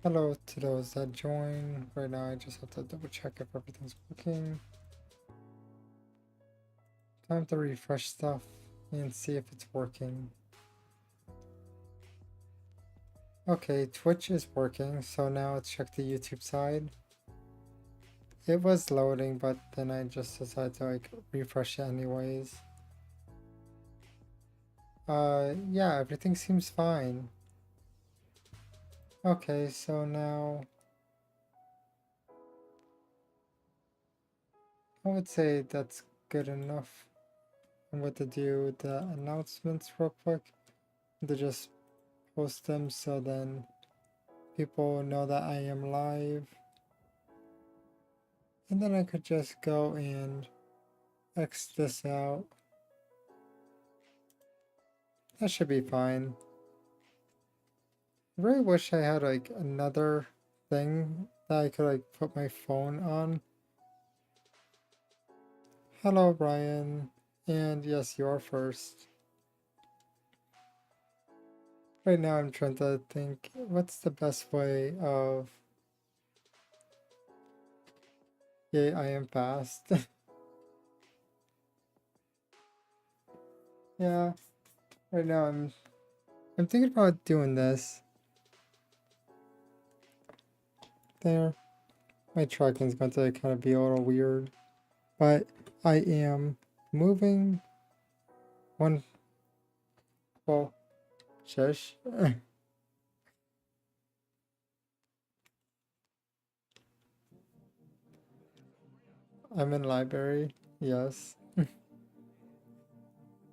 Hello to those that join. Right now I just have to double check if everything's working. Time to refresh stuff and see if it's working. Okay, Twitch is working, so now let's check the YouTube side. It was loading, but then I just decided to refresh it anyways. Yeah, everything seems fine. Okay, so now I would say that's good enough. I'm going to do the announcements real quick to just post them so then people know that I am live. And then I could just go and X this out. That should be fine. I really wish I had another thing that I could put my phone on. Hello, Brian. And yes, you are first. Right now I'm trying to think what's the best way of... Yay, I am fast. Yeah, right now I'm thinking about doing this. There. My tracking's going to kind of be a little weird. But I am moving one... Well, shush. I'm in library, yes.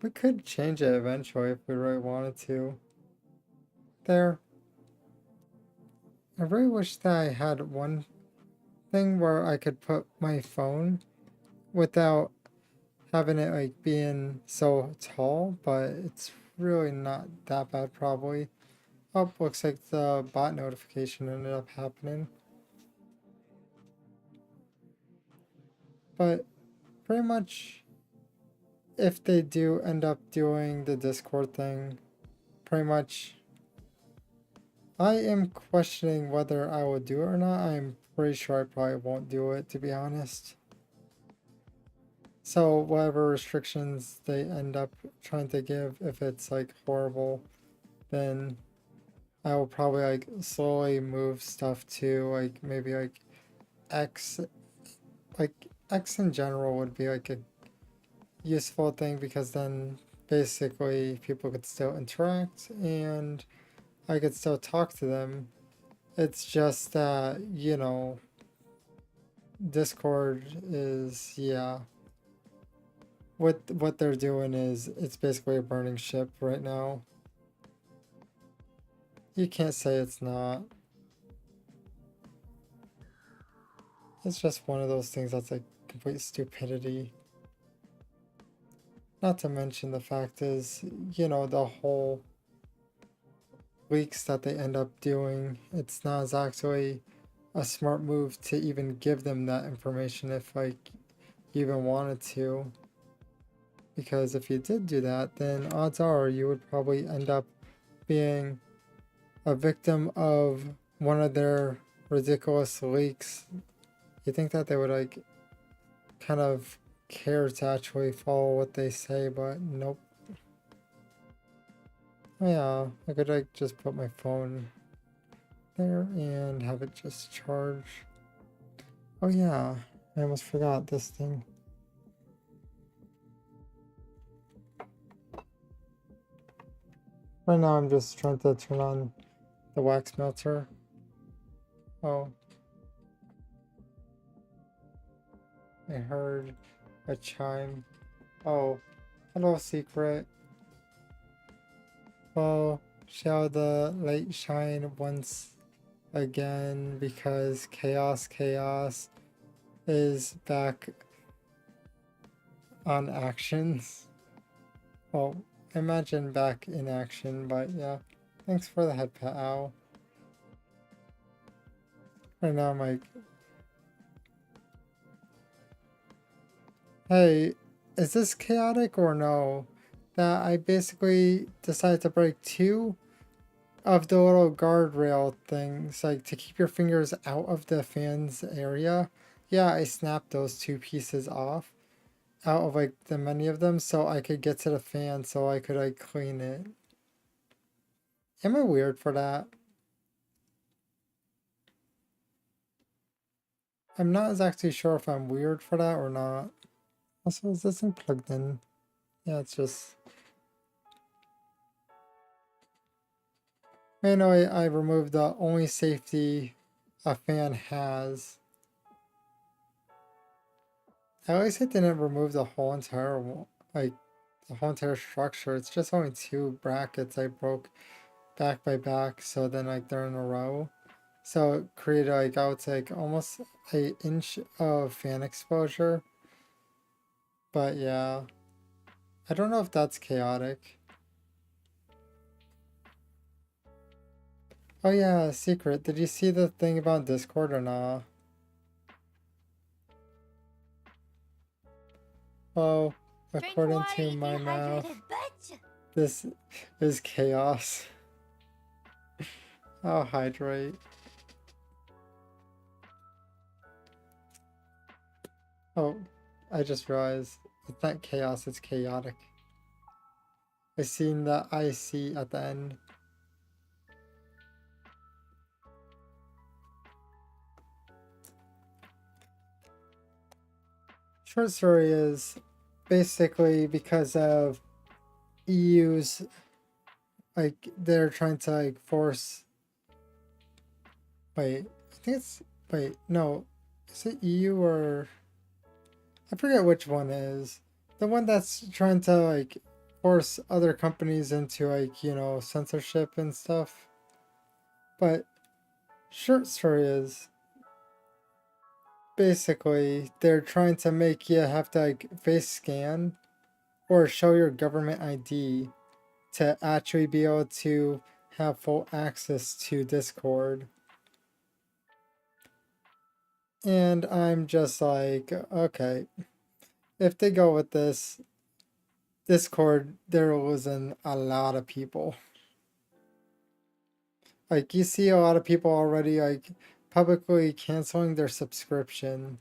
We could change it eventually if we really wanted to. There. I really wish that I had one thing where I could put my phone without having it being so tall, but it's really not that bad probably. Oh, looks like the bot notification ended up happening. But pretty much if they do end up doing the Discord thing, pretty much I am questioning whether I will do it or not. I'm pretty sure I probably won't do it, to be honest. So whatever restrictions they end up trying to give, if it's horrible, then I will probably slowly move stuff to maybe X. X in general would be a useful thing because then basically people could still interact and I could still talk to them. It's just that, you know, Discord is, yeah. What they're doing is it's basically a burning ship right now. You can't say it's not. It's just one of those things that's complete stupidity. Not to mention the fact is, you know, the whole leaks that they end up doing, it's not exactly a smart move to even give them that information if you even wanted to. Because if you did do that, then odds are you would probably end up being a victim of one of their ridiculous leaks. You think that they would kind of care to actually follow what they say, but nope. Oh yeah, I could just put my phone there and have it just charge. Oh yeah, I almost forgot this thing. Right now I'm just trying to turn on the wax melter. Oh. I heard a chime. Oh, hello, secret. Well, shall the light shine once again because chaos is back on actions? Well, imagine back in action, but yeah. Thanks for the head pat, Owl. Right now I'm hey, is this chaotic or no? That I basically decided to break two of the little guardrail things, like to keep your fingers out of the fan's area. Yeah, I snapped those two pieces off out of like the many of them so I could get to the fan so I could like clean it. Am I weird for that? I'm not exactly sure if I'm weird for that or not. Also, is this thing plugged in? Yeah, it's just... Manually, I removed the only safety a fan has. At least it didn't remove the whole entire, like, the whole entire structure. It's just only two brackets I broke back by back, so then like they're in a row. So it created like, I would say like almost an inch of fan exposure. But yeah, I don't know if that's chaotic. Oh yeah, secret. Did you see the thing about Discord or not? Well, according to my math, this is chaos. I'll hydrate. Oh, I just realized it's not chaos, it's chaotic. I seen the IC at the end. Short story is basically because of EU's, like, they're trying to like force, wait, I think it's, wait, no, is it EU or, I forget which one is. The one that's trying to like force other companies into like, you know, censorship and stuff. But short story is basically they're trying to make you have to like face scan or show your government ID to actually be able to have full access to Discord. And I'm just like, okay, if they go with this, Discord, they're losing a lot of people. Like, you see a lot of people already, like, publicly canceling their subscription.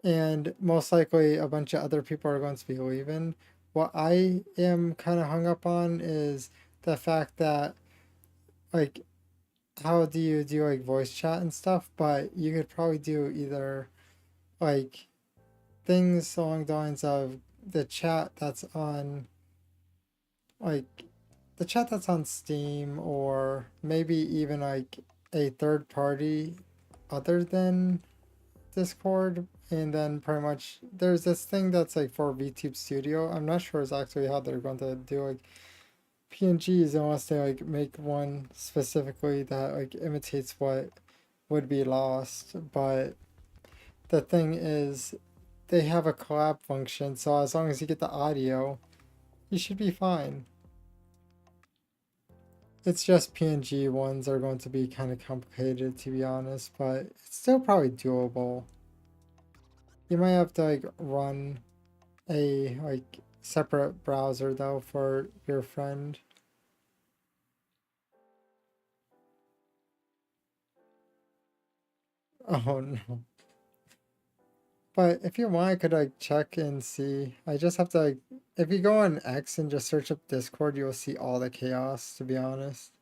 And most likely a bunch of other people are going to be leaving. What I am kind of hung up on is the fact that, like, how do you do, like, voice chat and stuff? But you could probably do either, like, things along the lines of the chat that's on, like, the chat that's on Steam, or maybe even like a third party other than Discord. And then pretty much there's this thing that's like for VTube Studio. I'm not sure exactly how they're going to do like PNGs unless they like make one specifically that like imitates what would be lost. But the thing is, they have a collab function, so as long as you get the audio, you should be fine. It's just PNG ones are going to be kind of complicated, to be honest, but it's still probably doable. You might have to like run a like separate browser though for your friend. Oh no. But if you want, I could like check and see. I just have to like, if you go on X and just search up Discord, you'll see all the chaos, to be honest.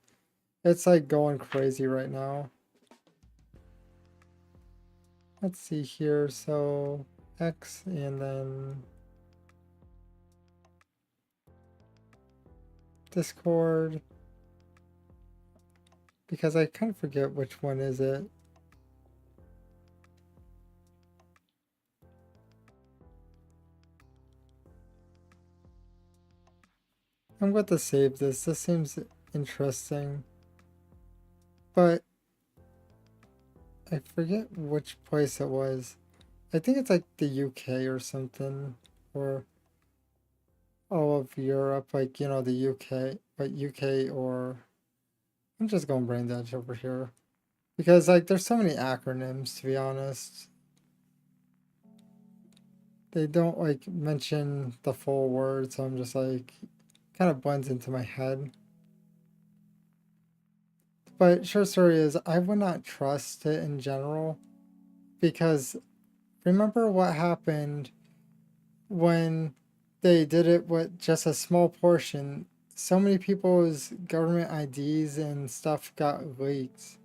It's like going crazy right now. Let's see here. So X and then Discord. Because I kind of forget which one is it. I'm going to save this. This seems interesting. But I forget which place it was. I think it's like the UK or something. Or all of Europe. Like, you know, the UK. But UK or... I'm just going brain dash over here. Because, like, there's so many acronyms, to be honest. They don't, like, mention the full word. So I'm just like... Kind of blends into my head. But short story is, I would not trust it in general, because remember what happened when they did it with just a small portion. So many people's government IDs and stuff got leaked.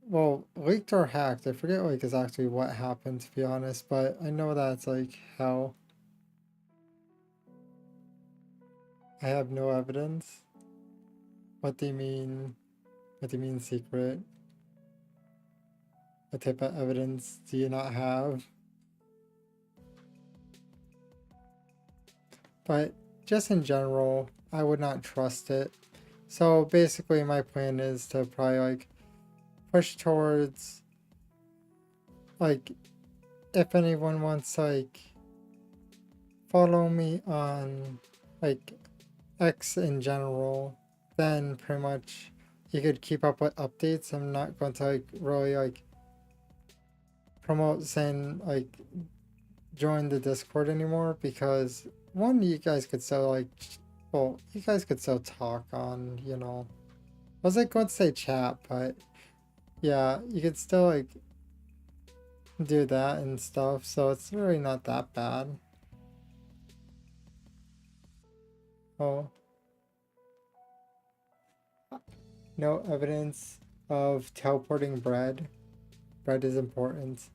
Well, leaked or hacked. I forget like exactly what happened, to be honest, but I know that's like hell. I have no evidence. What do you mean? What do you mean secret? What type of evidence do you not have? But just in general, I would not trust it. So basically my plan is to probably like push towards, like, if anyone wants like follow me on like X in general, then pretty much you could keep up with updates. I'm not going to like really like promote saying like join the Discord anymore, because one, you guys could still like, well, you guys could still talk on, you know, I was like going to say chat, but yeah, you could still like do that and stuff, so it's really not that bad. Oh, no evidence of teleporting bread. Bread is important.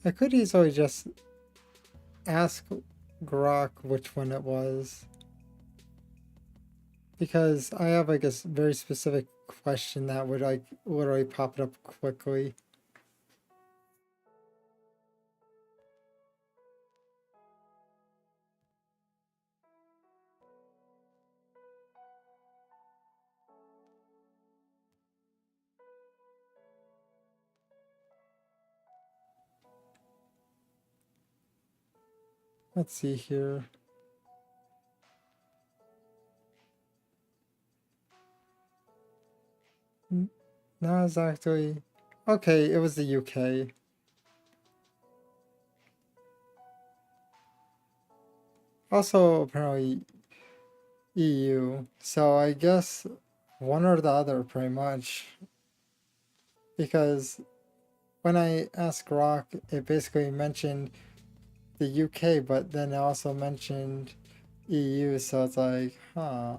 I could easily just ask Grok which one it was, because I have like a very specific question that would like literally pop it up quickly. Let's see here. Not exactly. Okay, it was the UK. Also, apparently EU. So I guess one or the other, pretty much. Because when I asked Grok, it basically mentioned the UK, but then it also mentioned EU. So it's like, huh.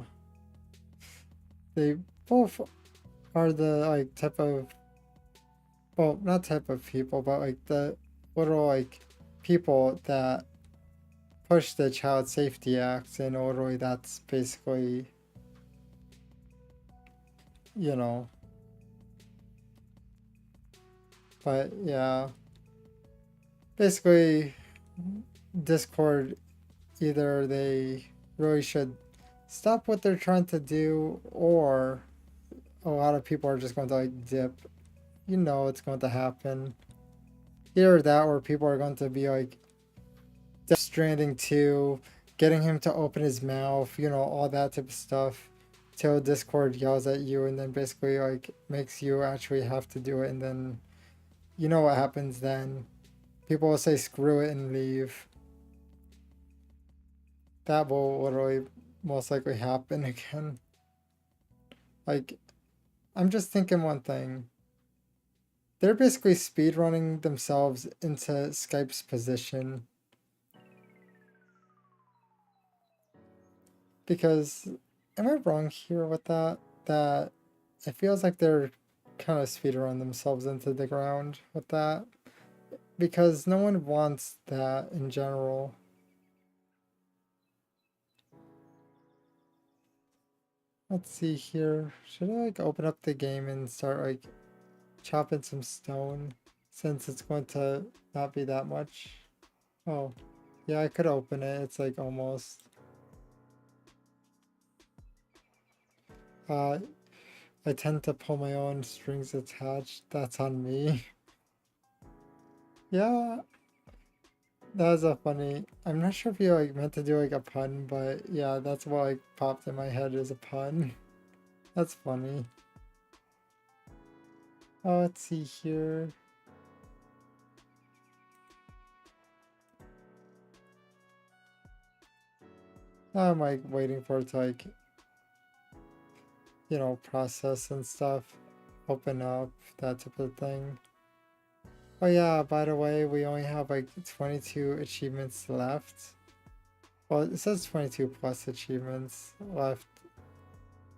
They both are the like type of, well, not type of people, but like the little like people that push the Child Safety Act, and literally that's basically, you know, but yeah, basically Discord, either they really should stop what they're trying to do, or a lot of people are just going to like dip. You know it's going to happen. Either that, or people are going to be like Death Stranding 2, getting him to open his mouth, you know, all that type of stuff, till Discord yells at you and then basically like makes you actually have to do it, and then you know what happens then. People will say screw it and leave. That will literally most likely happen again. Like, I'm just thinking one thing. They're basically speedrunning themselves into Skype's position. Because, am I wrong here with that? That it feels like they're kind of speedrunning themselves into the ground with that. Because no one wants that in general. Let's see here. Should I like open up the game and start like chopping some stone? Since it's going to not be that much. Oh, yeah, I could open it. It's like almost. Uh, I tend to pull my own strings attached. That's on me. Yeah, that was a funny. I'm not sure if you like meant to do like a pun, but yeah, that's what like popped in my head as a pun. That's funny. Oh, let's see here. Now I'm like waiting for it to like, you know, process and stuff, open up, that type of thing. Oh yeah, by the way, we only have like 22 achievements left. Well, it says 22 plus achievements left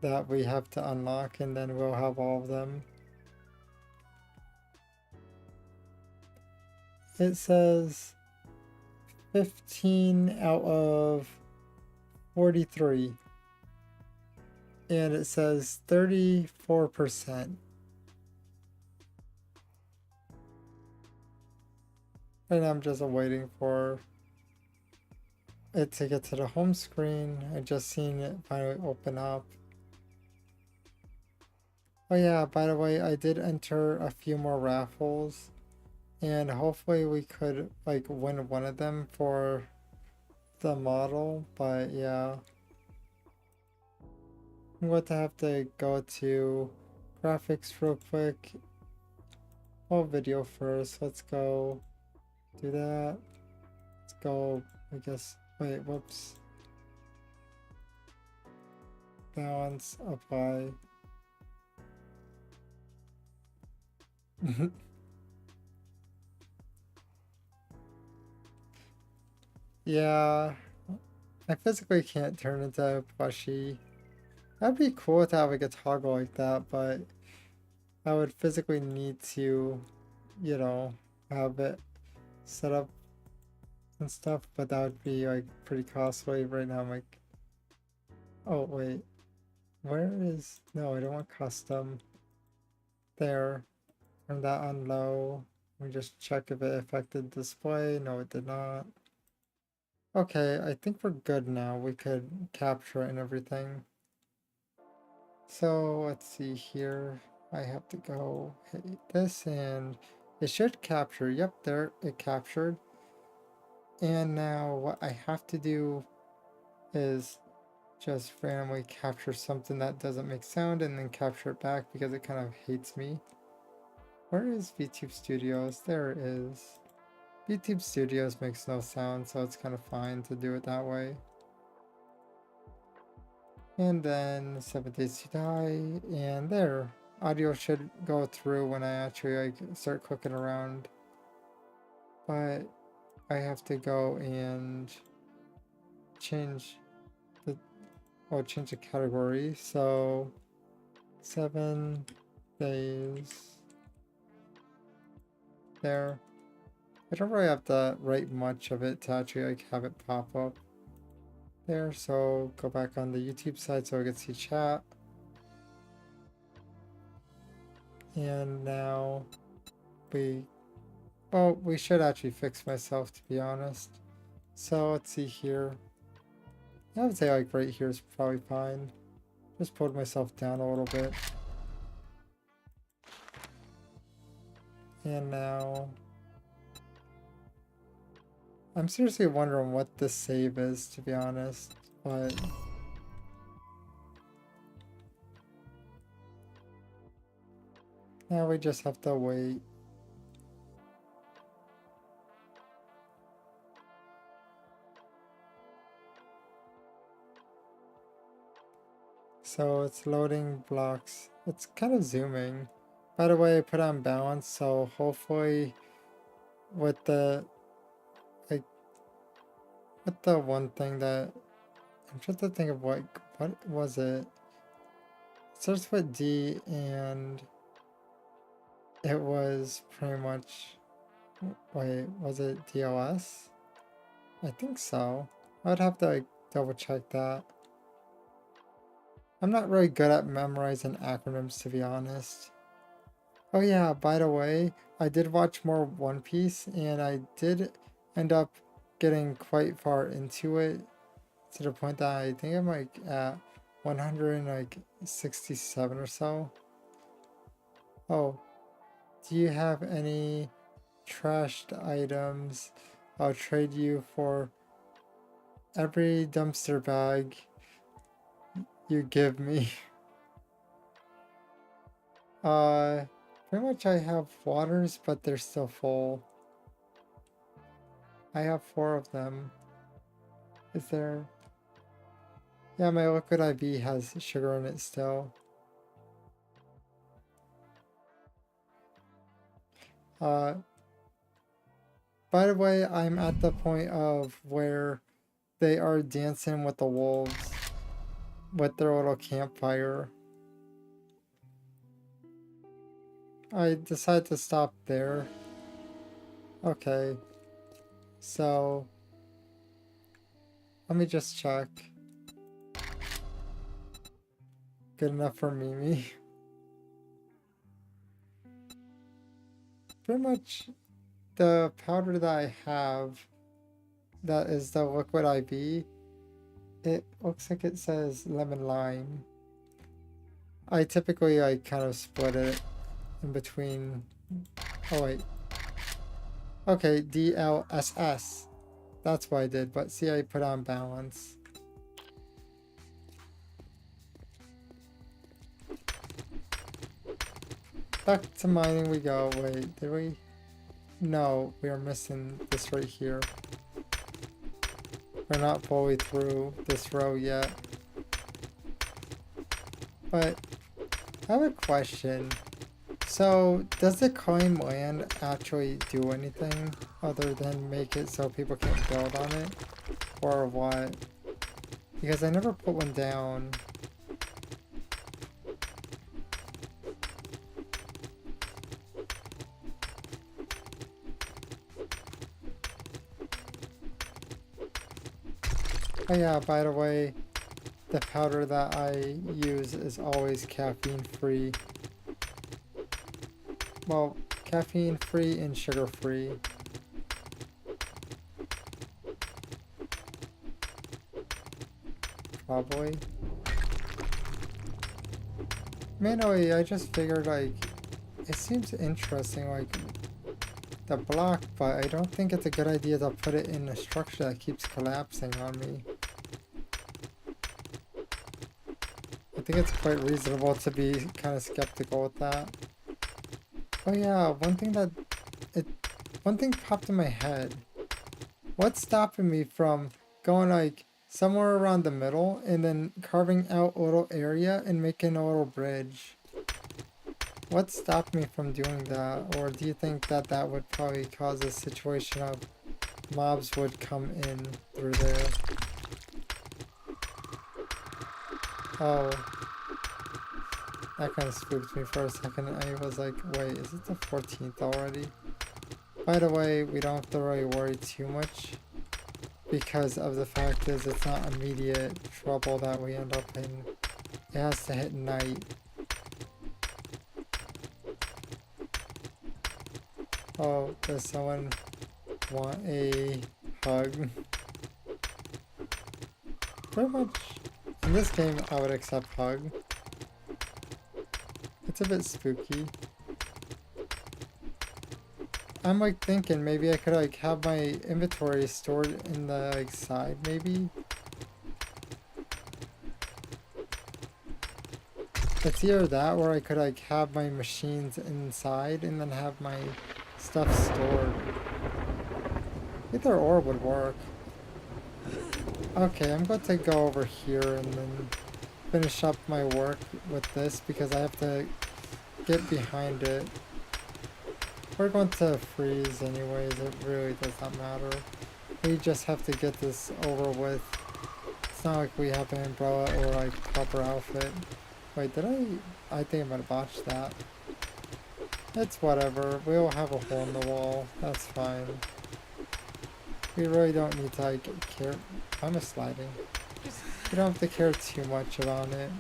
that we have to unlock, and then we'll have all of them. It says 15 out of 43. And it says 34%. And I'm just waiting for it to get to the home screen. I just seen it finally open up. Oh yeah, by the way, I did enter a few more raffles, and hopefully we could like win one of them for the model, but yeah. I'm going to have to go to graphics real quick. Well, video first. Let's go do that. Let's go, I guess, wait, whoops. Balance, apply. Yeah, I physically can't turn into a plushie. That'd be cool to have like a toggle like that, but I would physically need to, you know, have it set up and stuff, but that would be like pretty costly. Right now I'm like, oh wait, where is, no, I don't want custom. There, turn that on low. We just check if it affected display. No, it did not. Okay, I think we're good now. We could capture it and everything. So let's see here. I have to go hit this and it should capture. Yep, there it captured. And now what I have to do is just randomly capture something that doesn't make sound and then capture it back because it kind of hates me. Where is VTube Studios? There it is. VTube Studios makes no sound, so it's kind of fine to do it that way. And then 7 Days to Die, and there. Audio should go through when I actually like start clicking around. But I have to go and change the, oh, change the category. So 7 days there. I don't really have to write much of it to actually like have it pop up there. So go back on the YouTube side so I can see chat. And now well, we should actually fix myself, to be honest. So let's see here. I would say like right here is probably fine. Just pulled myself down a little bit. And now I'm seriously wondering what this save is, to be honest. But now we just have to wait. So it's loading blocks. It's kind of zooming. By the way, I put on balance, so hopefully with the like with the one thing that I'm trying to think of what was it? It starts with D and it was pretty much, wait, was it DOS? I think so. I'd have to like double check that. I'm not really good at memorizing acronyms, to be honest. Oh yeah, by the way, I did watch more One Piece and I did end up getting quite far into it to the point that I think I'm like at 167 or so. Oh, do you have any trashed items? I'll trade you for every dumpster bag you give me. Pretty much I have waters, but they're still full. I have 4 of them. Is there... Yeah, my liquid IV has sugar in it still. By the way, I'm at the point of where they are dancing with the wolves with their little campfire. I decided to stop there. Okay. So, let me just check. Good enough for Mimi. Pretty much the powder that I have, that is the liquid IV, it looks like it says lemon lime. I typically like kind of split it in between. Oh wait. Okay, DLSS. That's what I did, but see, I put on balance. Back to mining we go. Wait, did we? No, we are missing this right here. We're not fully through this row yet. But I have a question. So, does the claim land actually do anything other than make it so people can't build on it? Or what? Because I never put one down. Oh yeah, by the way, the powder that I use is always caffeine free. Well, caffeine free and sugar free. Probably. Mainly, I just figured like, it seems interesting like the block, but I don't think it's a good idea to put it in a structure that keeps collapsing on me. I think it's quite reasonable to be kind of skeptical with that. Oh yeah, one thing popped in my head. What's stopping me from going like somewhere around the middle and then carving out a little area and making a little bridge? What stopped me from doing that? Or do you think that that would probably cause a situation of mobs would come in through there? Oh. That kind of spooked me for a second. I was like, wait, is it the 14th already? By the way, we don't have to really worry too much because of the fact is it's not immediate trouble that we end up in. It has to hit night. Oh, does someone want a hug? Pretty much, in this game, I would accept hug. It's a bit spooky. I'm like thinking maybe I could like have my inventory stored in the like side maybe. It's either that or I could like have my machines inside and then have my stuff stored. Either or would work. Okay, I'm going to go over here and then finish up my work with this because I have to get behind it. We're going to freeze anyways, it really does not matter. We just have to get this over with. It's not like we have an umbrella or like proper outfit. Wait, did I think I might have botched that. It's whatever, we'll have a hole in the wall, that's fine. We really don't need to like care. I'm sliding. We don't have to care too much about it.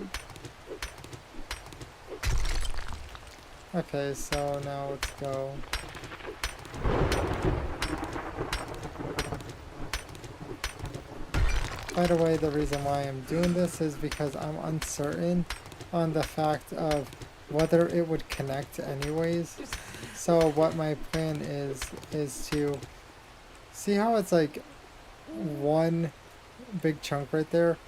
Okay, so now let's go. By the way, the reason why I'm doing this is because I'm uncertain on the fact of whether it would connect anyways. So what my plan is to see how it's like one big chunk right there.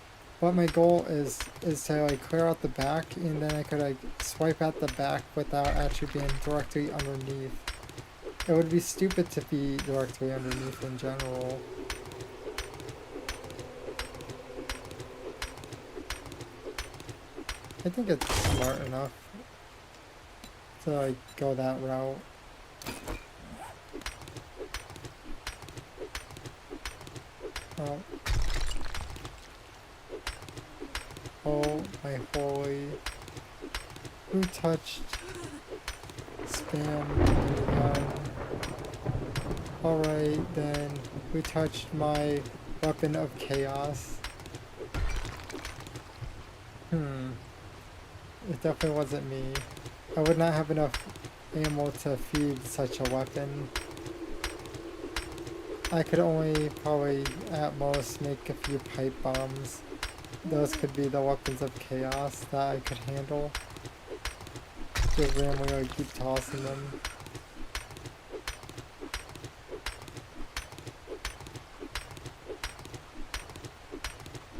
But my goal is to like clear out the back and then I could like swipe at the back without actually being directly underneath. It would be stupid to be directly underneath in general. I think it's smart enough to like go that route. Oh. Oh my holy. Who touched spam gun? Alright then, who touched my weapon of chaos? It definitely wasn't me. I would not have enough ammo to feed such a weapon. I could only probably at most make a few pipe bombs. Those could be the weapons of chaos that I could handle. Just randomly like keep tossing them.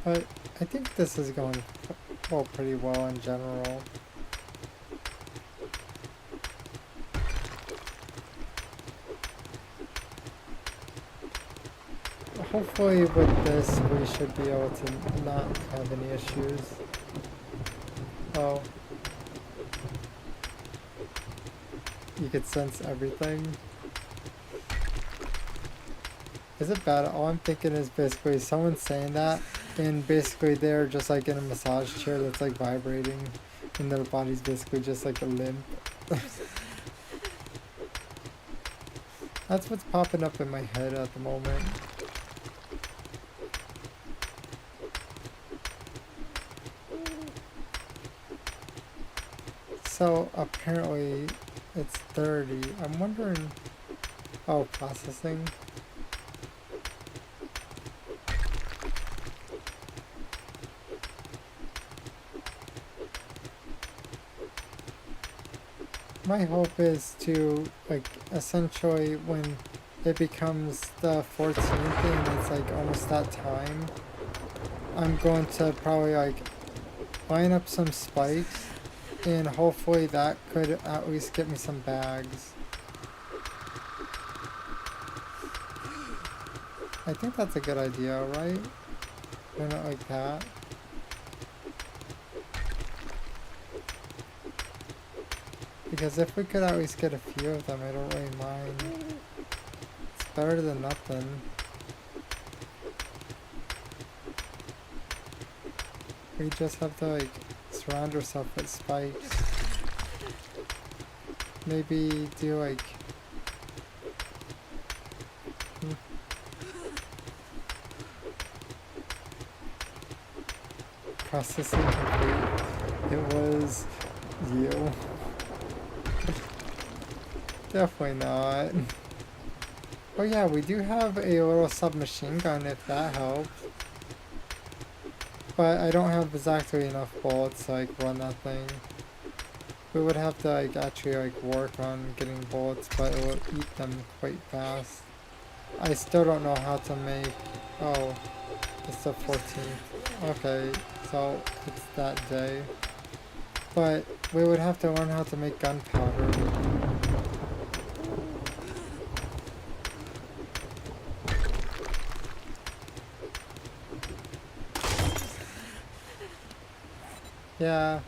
But I think this is going pretty well in general. Hopefully with this we should be able to not have any issues. Oh. You could sense everything. Is it bad? All I'm thinking is basically someone saying that and basically they're just like in a massage chair that's like vibrating and their body's basically just like a limp. That's what's popping up in my head at the moment. So apparently it's 30. I'm wondering... Oh, processing. My hope is to, like, essentially when it becomes the 14th and it's like almost that time, I'm going to probably like line up some spikes and hopefully that could at least get me some bags. I think that's a good idea, right? Doing it like that. Because if we could at least get a few of them, I don't really mind. It's better than nothing. We just have to like surround ourselves with spikes. Maybe do like... Processing complete. It was you. Definitely not. Oh yeah, we do have a little submachine gun if that helps. But I don't have exactly enough bullets to like run that thing. We would have to like actually like work on getting bullets, but it will eat them quite fast. I still don't know how to make... Oh, it's the 14th. Okay, so it's that day. But we would have to learn how to make gunpowder. Yeah,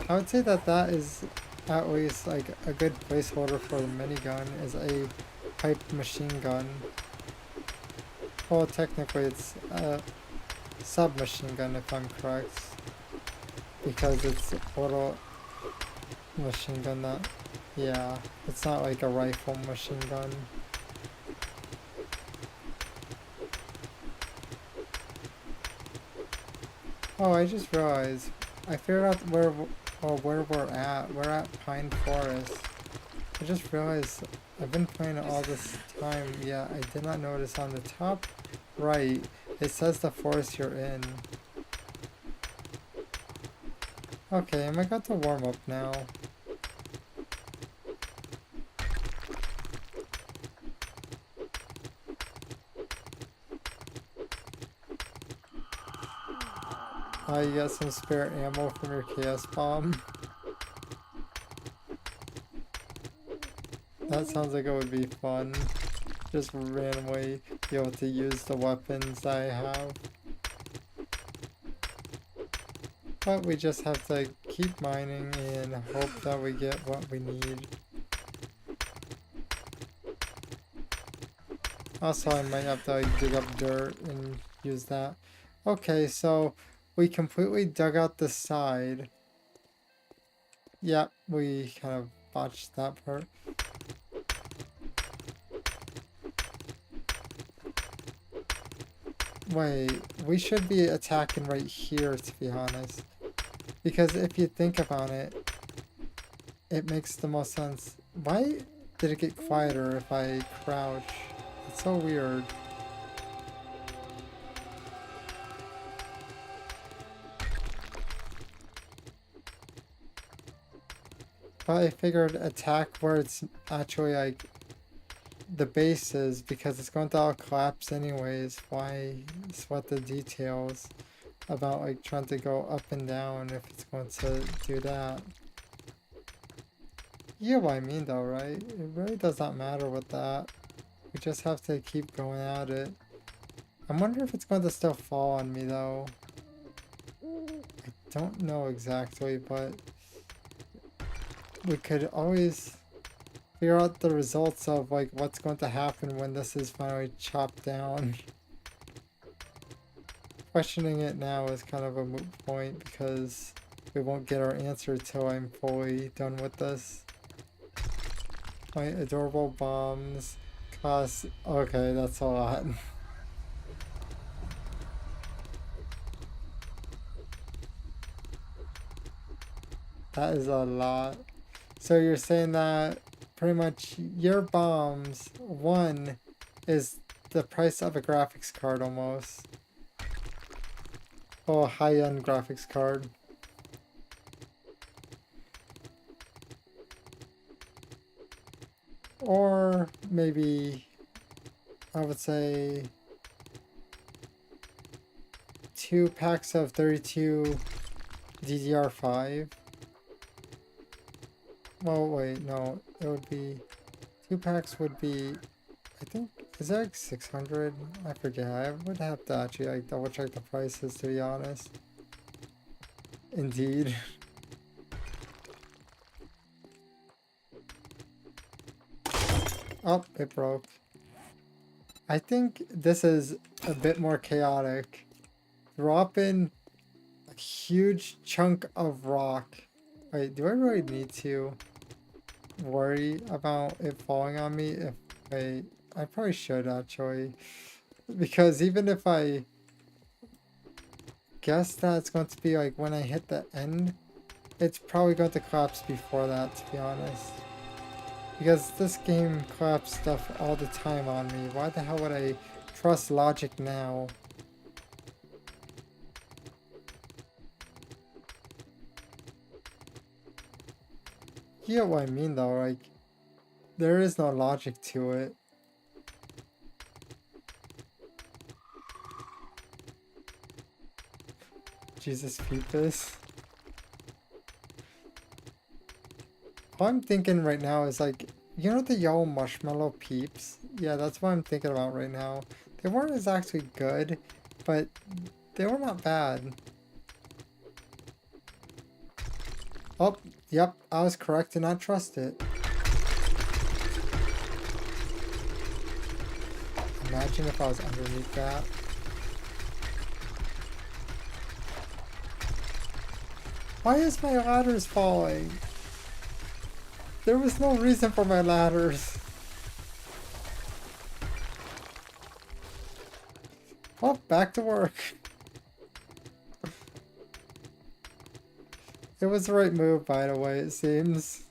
I would say that that is at least like a good placeholder for a minigun is a pipe machine gun. Well, technically it's a submachine gun if I'm correct, because it's a little machine gun that, yeah, it's not like a rifle machine gun. Oh, I just realized, I figured out where we're at. We're at Pine Forest. I just realized I've been playing it all this time. Yeah, I did not notice on the top right, it says the forest you're in. Okay, am I got to warm up now? You got some spare ammo from your chaos bomb. That sounds like it would be fun. Just randomly be able to use the weapons I have. But we just have to keep mining and hope that we get what we need. Also, I might have to like, dig up dirt and use that. Okay, so we completely dug out the side. Yep, we kind of botched that part. Wait, we should be attacking right here, to be honest. Because if you think about it, it makes the most sense. Why did it get quieter if I crouch? It's so weird. But I figured attack where it's actually like the base is, because it's going to all collapse anyways. Why sweat the details about like trying to go up and down if it's going to do that? You know what I mean though, right? It really does not matter with that. We just have to keep going at it. I wonder if it's going to still fall on me though. I don't know exactly, but we could always figure out the results of like what's going to happen when this is finally chopped down. Questioning it now is kind of a moot point because we won't get our answer till I'm fully done with this. My adorable bombs cost... Okay, that's a lot. That is a lot. So you're saying that pretty much your bombs, one, is the price of a graphics card almost. Oh, high-end graphics card. Or maybe, I would say, 2 packs of 32 DDR5. Well, wait, no, it would be, 2 packs would be, I think, is that like 600? I forget, I would have to actually like double check the prices to be honest. Indeed. Oh, it broke. I think this is a bit more chaotic. Drop in a huge chunk of rock. Wait, do I really need to worry about it falling on me? Wait, I probably should actually. Because even if I guess that it's going to be like when I hit the end, it's probably going to collapse before that, to be honest. Because this game collapses stuff all the time on me. Why the hell would I trust logic now? You know what I mean though, like, there is no logic to it. Jesus Peepus. All I'm thinking right now is like, you know the yellow marshmallow peeps? Yeah, that's what I'm thinking about right now. They weren't exactly good, but they were not bad. Oh, yep, I was correct to not trust it. Imagine if I was underneath that. Why is my ladders falling? There was no reason for my ladders. Oh, back to work. It was the right move, by the way, it seems.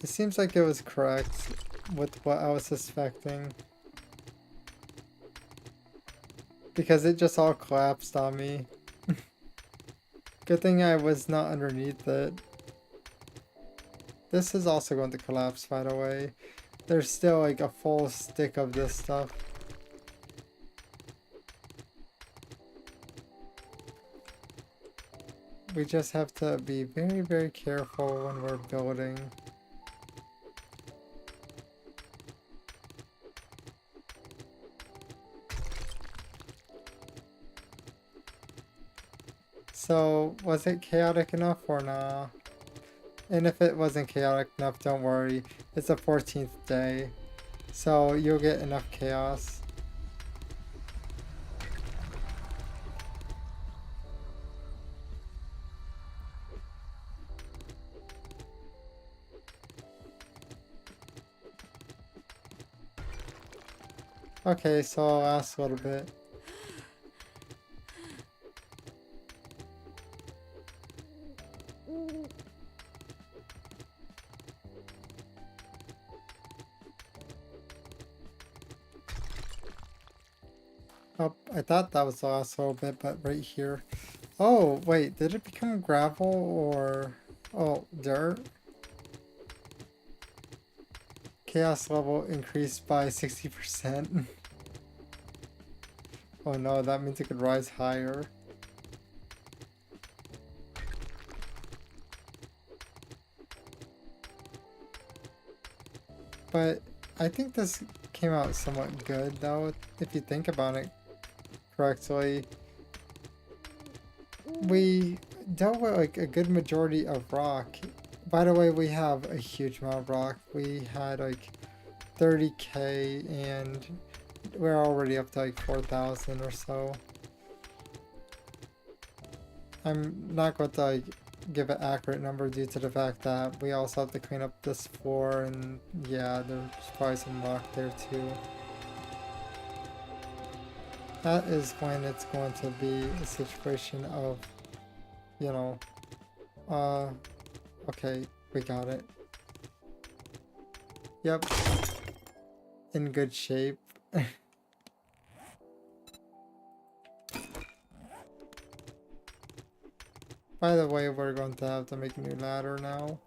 It seems like it was correct with what I was suspecting. Because it just all collapsed on me. Good thing I was not underneath it. This is also going to collapse, by the way. There's still like a full stick of this stuff. We just have to be very, very careful when we're building. So, was it chaotic enough or nah? And if it wasn't chaotic enough, don't worry. It's the 14th day. So, you'll get enough chaos. Okay, so I'll ask a little bit. Oh, I thought that was the last little bit, but right here. Oh, wait, did it become gravel or... Oh, dirt? Chaos level increased by 60%. Oh no, that means it could rise higher. But I think this came out somewhat good though, if you think about it correctly. We dealt with like a good majority of rock. By the way, we have a huge amount of rock. We had like 30k and we're already up to like 4,000 or so. I'm not going to like give an accurate number due to the fact that we also have to clean up this floor, and yeah, there's probably some rock there too. That is when it's going to be a situation of, you know, okay, we got it. Yep, in good shape. By the way, we're going to have to make a new ladder now.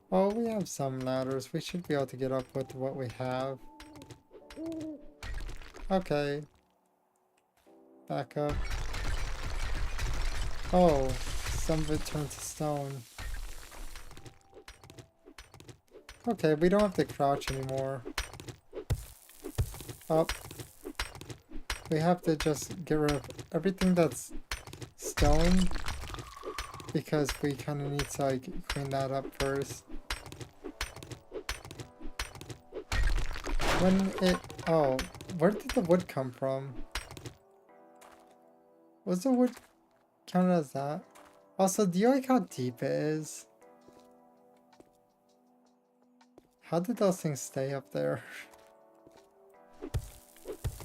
Well, we have some ladders. We should be able to get up with what we have. Okay. Back up. Oh, some of it turned to stone. Okay, we don't have to crouch anymore. Up. We have to just get rid of everything that's stone, because we kind of need to like clean that up first. When it... Oh, where did the wood come from? Was the wood counted as that? Also, do you like how deep it is? How did those things stay up there?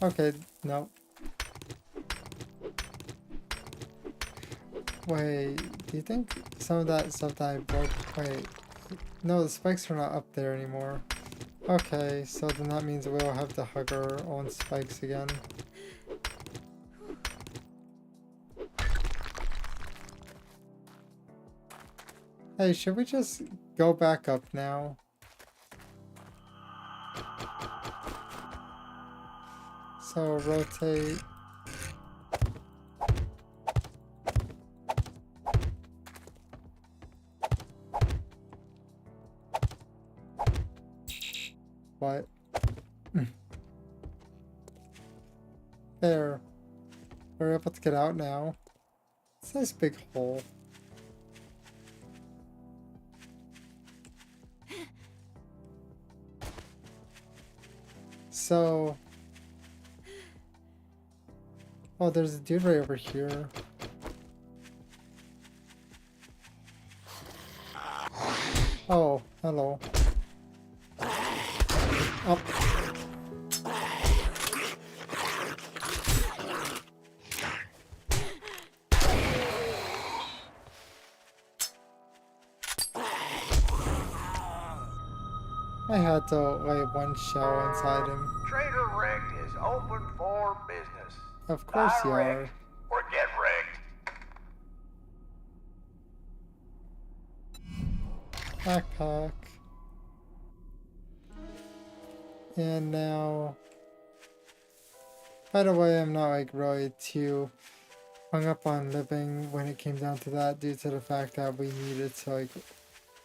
Okay, no. Wait, do you think some of that stuff that I broke... Wait, no, the spikes are not up there anymore. Okay, so then that means we'll have to hug our own spikes again. Hey, should we just go back up now? So rotate. What? There. We're able to get out now. It's a nice big hole. So... Oh, there's a dude right over here. Oh, hello. Oh. I had to lay one shell inside him. Trader Wrecked is open for business. Of course you are. Direct or get wrecked. Backpack. And now... By the way, I'm not like really too hung up on living when it came down to that, due to the fact that we needed to like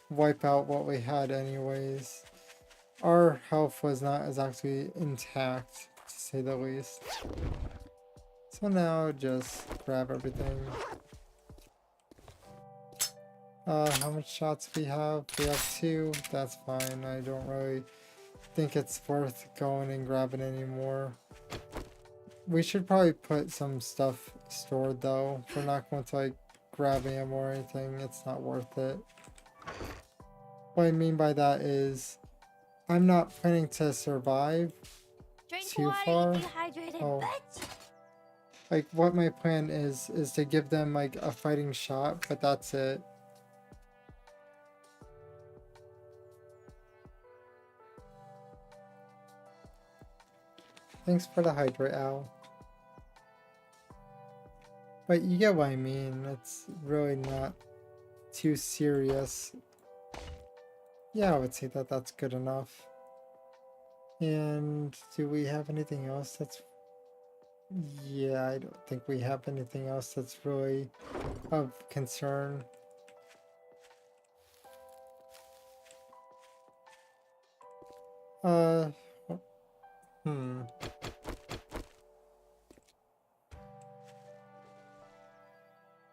wipe out what we had anyways. Our health was not exactly intact, to say the least. So now just grab everything. How much shots we have? We have 2. That's fine. I don't really think it's worth going and grabbing anymore. We should probably put some stuff stored though. If we're not going to like grab ammo or anything, it's not worth it. What I mean by that is I'm not planning to survive too far. Oh. Like what my plan is to give them like a fighting shot, but that's it. Thanks for the hydrate, Al. But you get what I mean. It's really not too serious. Yeah, I would say that that's good enough. And do we have anything else that's... Yeah, I don't think we have anything else that's really of concern.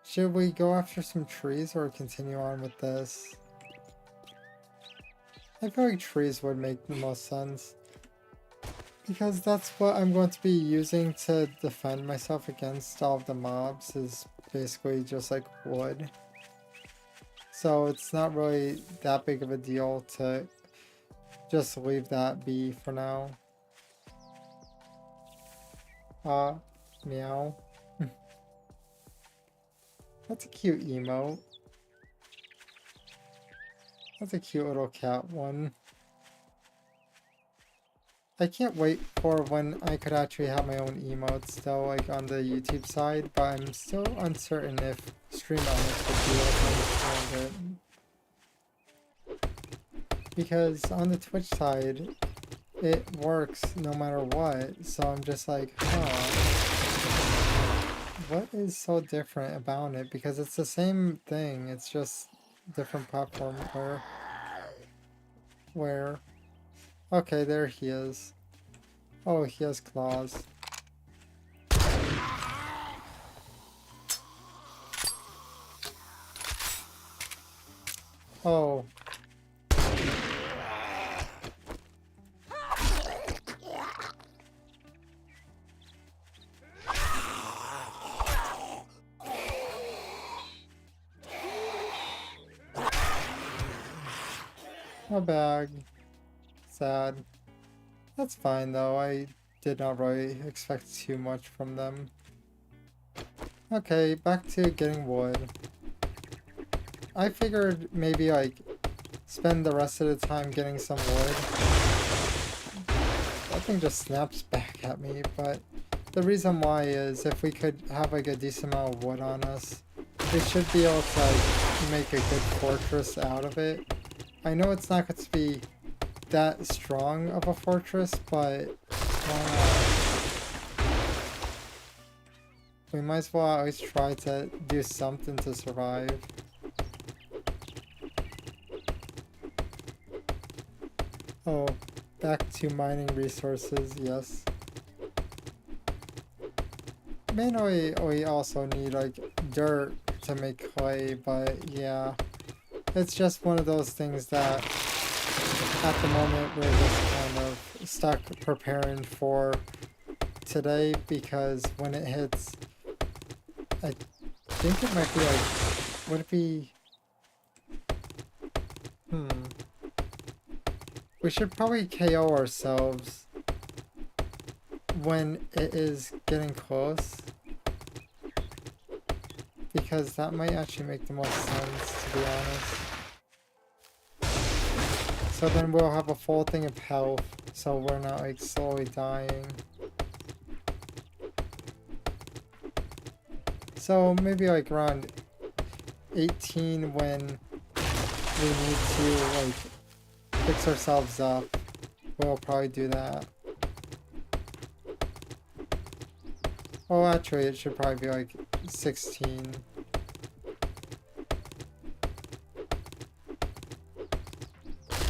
Should we go after some trees or continue on with this? I feel like trees would make the most sense. Because that's what I'm going to be using to defend myself against all of the mobs, is basically just like wood. So it's not really that big of a deal to just leave that be for now. Meow. That's a cute emote. That's a cute little cat one. I can't wait for when I could actually have my own emotes though, like on the YouTube side, but I'm still uncertain if Stream Elements would be able to understand it. Because on the Twitch side, it works no matter what, so I'm just like, what is so different about it? Because it's the same thing, it's just different platform where... Okay, there he is. Oh, he has claws. Oh. My bag. Sad. That's fine though, I did not really expect too much from them. Okay, back to getting wood. I figured maybe like spend the rest of the time getting some wood. That thing just snaps back at me, but the reason why is if we could have like a decent amount of wood on us, we should be able to like make a good fortress out of it. I know it's not going to be that strong of a fortress, but we might as well always try to do something to survive. Oh, back to mining resources, yes. Mainly we also need like dirt to make clay, but yeah. It's just one of those things that at the moment we're just kind of stuck preparing for today, because when it hits, I think it might be like, would it be, we should probably KO ourselves when it is getting close, because that might actually make the most sense, to be honest. So then we'll have a full thing of health, so we're not like slowly dying. So maybe like around 18 when we need to like fix ourselves up, we'll probably do that. Oh, actually it should probably be like 16.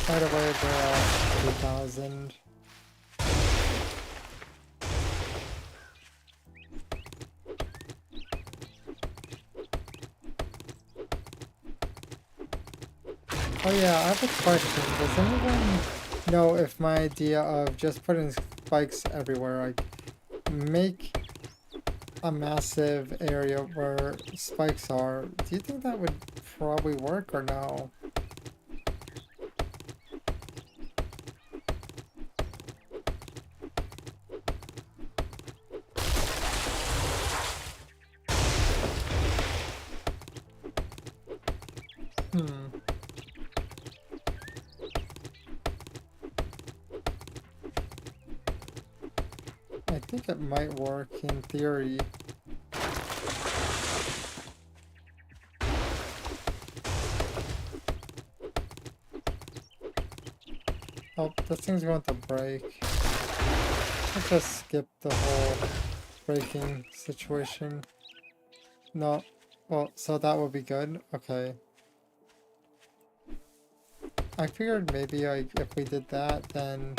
By the way, we're at 2,000. Oh yeah, I have a question. Does anyone know if my idea of just putting spikes everywhere, like make a massive area where spikes are, do you think that would probably work or no? Hmm. I think it might work in theory. Oh, this thing's going to break. Let's just skip the whole breaking situation. No. Well, so that would be good. Okay. I figured maybe like if we did that, then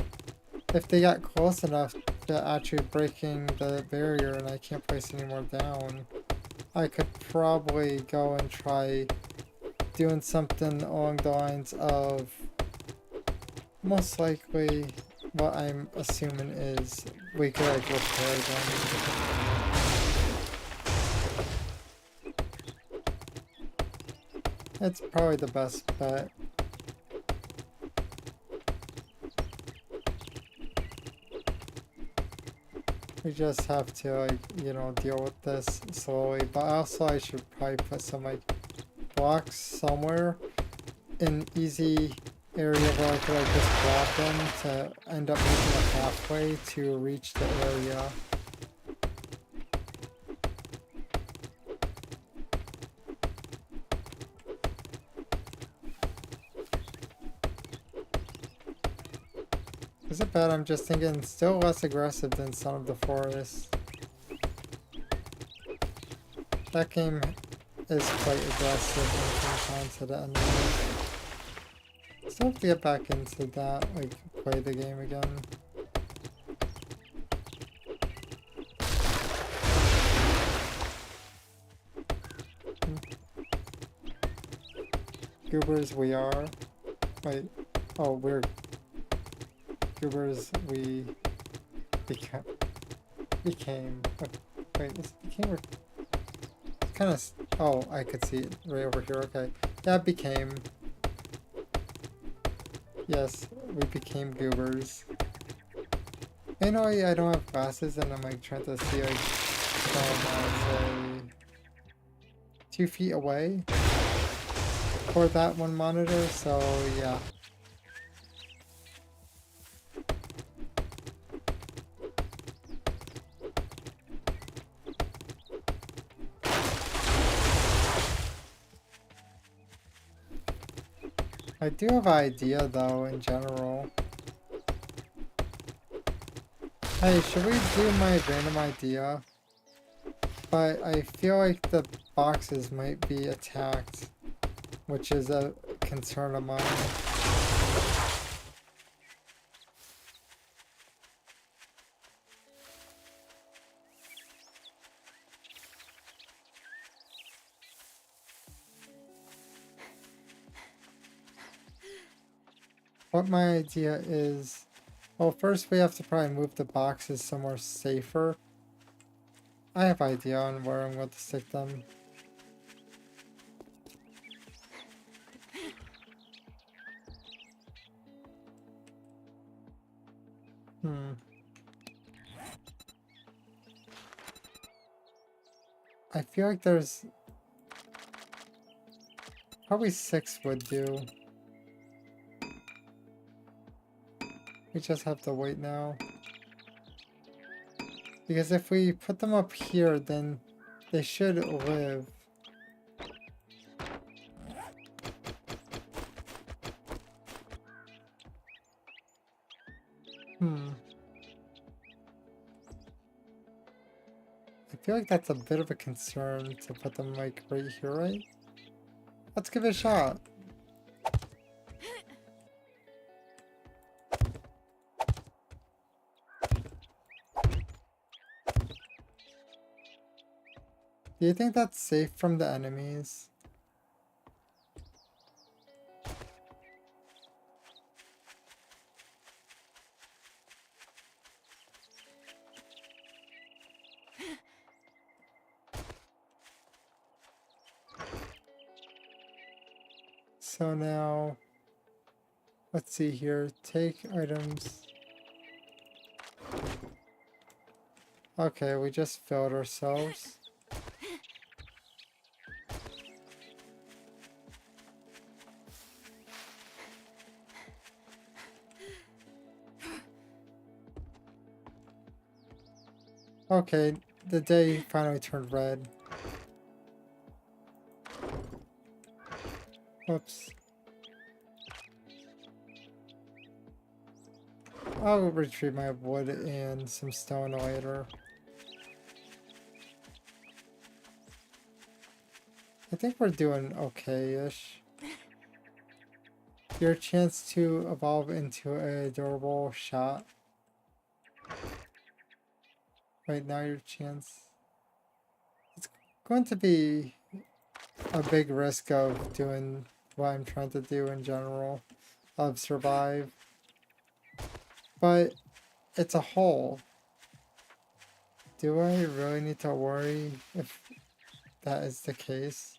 if they got close enough to actually breaking the barrier and I can't place any more down, I could probably go and try doing something along the lines of most likely what I'm assuming is we could like repair them. It's probably the best bet. We just have to like, you know, deal with this slowly. But also I should probably put some like blocks somewhere in easy area where I could like just drop them to end up making a pathway to reach the area. Is it bad? I'm just thinking still less aggressive than Son of the Forest. That game is quite aggressive when it comes down to the enemies. Still have to get back into that, like play the game again. Goobers we are. Wait. Oh, we're goobers we became. Wait, this became kind of. Oh, I could see it right over here. Okay. Yeah, became. Yes, we became goobers. I know I don't have glasses and I'm like trying to see like from say 2 feet away for that one monitor, so yeah. I do have an idea though in general. Hey, should we do my random idea? But I feel like the boxes might be attacked, which is a concern of mine. What my idea is, well, first we have to probably move the boxes somewhere safer. I have idea on where I'm going to stick them. I feel like there's probably 6 would do. We just have to wait now. Because if we put them up here, then they should live. I feel like that's a bit of a concern to put them like right here, right? Let's give it a shot. Do you think that's safe from the enemies? So now, let's see here. Take items. Okay, we just filled ourselves. Okay, the day finally turned red. Whoops. I'll retrieve my wood and some stone later. I think we're doing okay-ish. Your chance to evolve into a durable shot. Right now your chance. It's going to be a big risk of doing what I'm trying to do in general. Of survive. But it's a hole. Do I really need to worry if that is the case?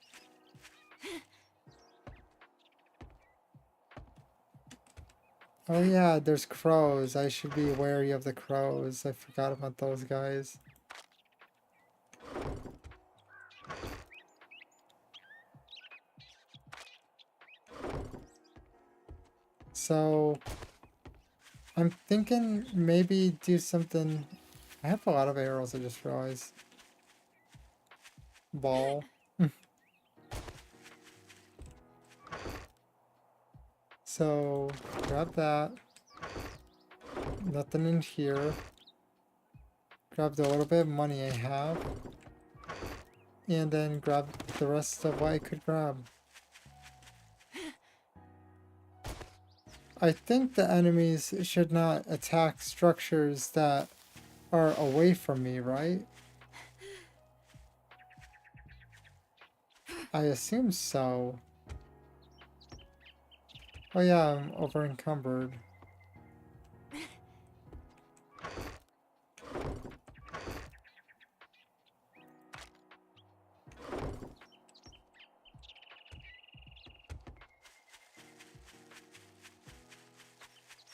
Oh yeah, there's crows. I should be wary of the crows. I forgot about those guys. So, I'm thinking maybe do something. I have a lot of arrows, I just realized. Ball. So, grab that. Nothing in here. Grab the little bit of money I have. And then grab the rest of what I could grab. I think the enemies should not attack structures that are away from me, right? I assume so. Oh yeah, I'm over encumbered.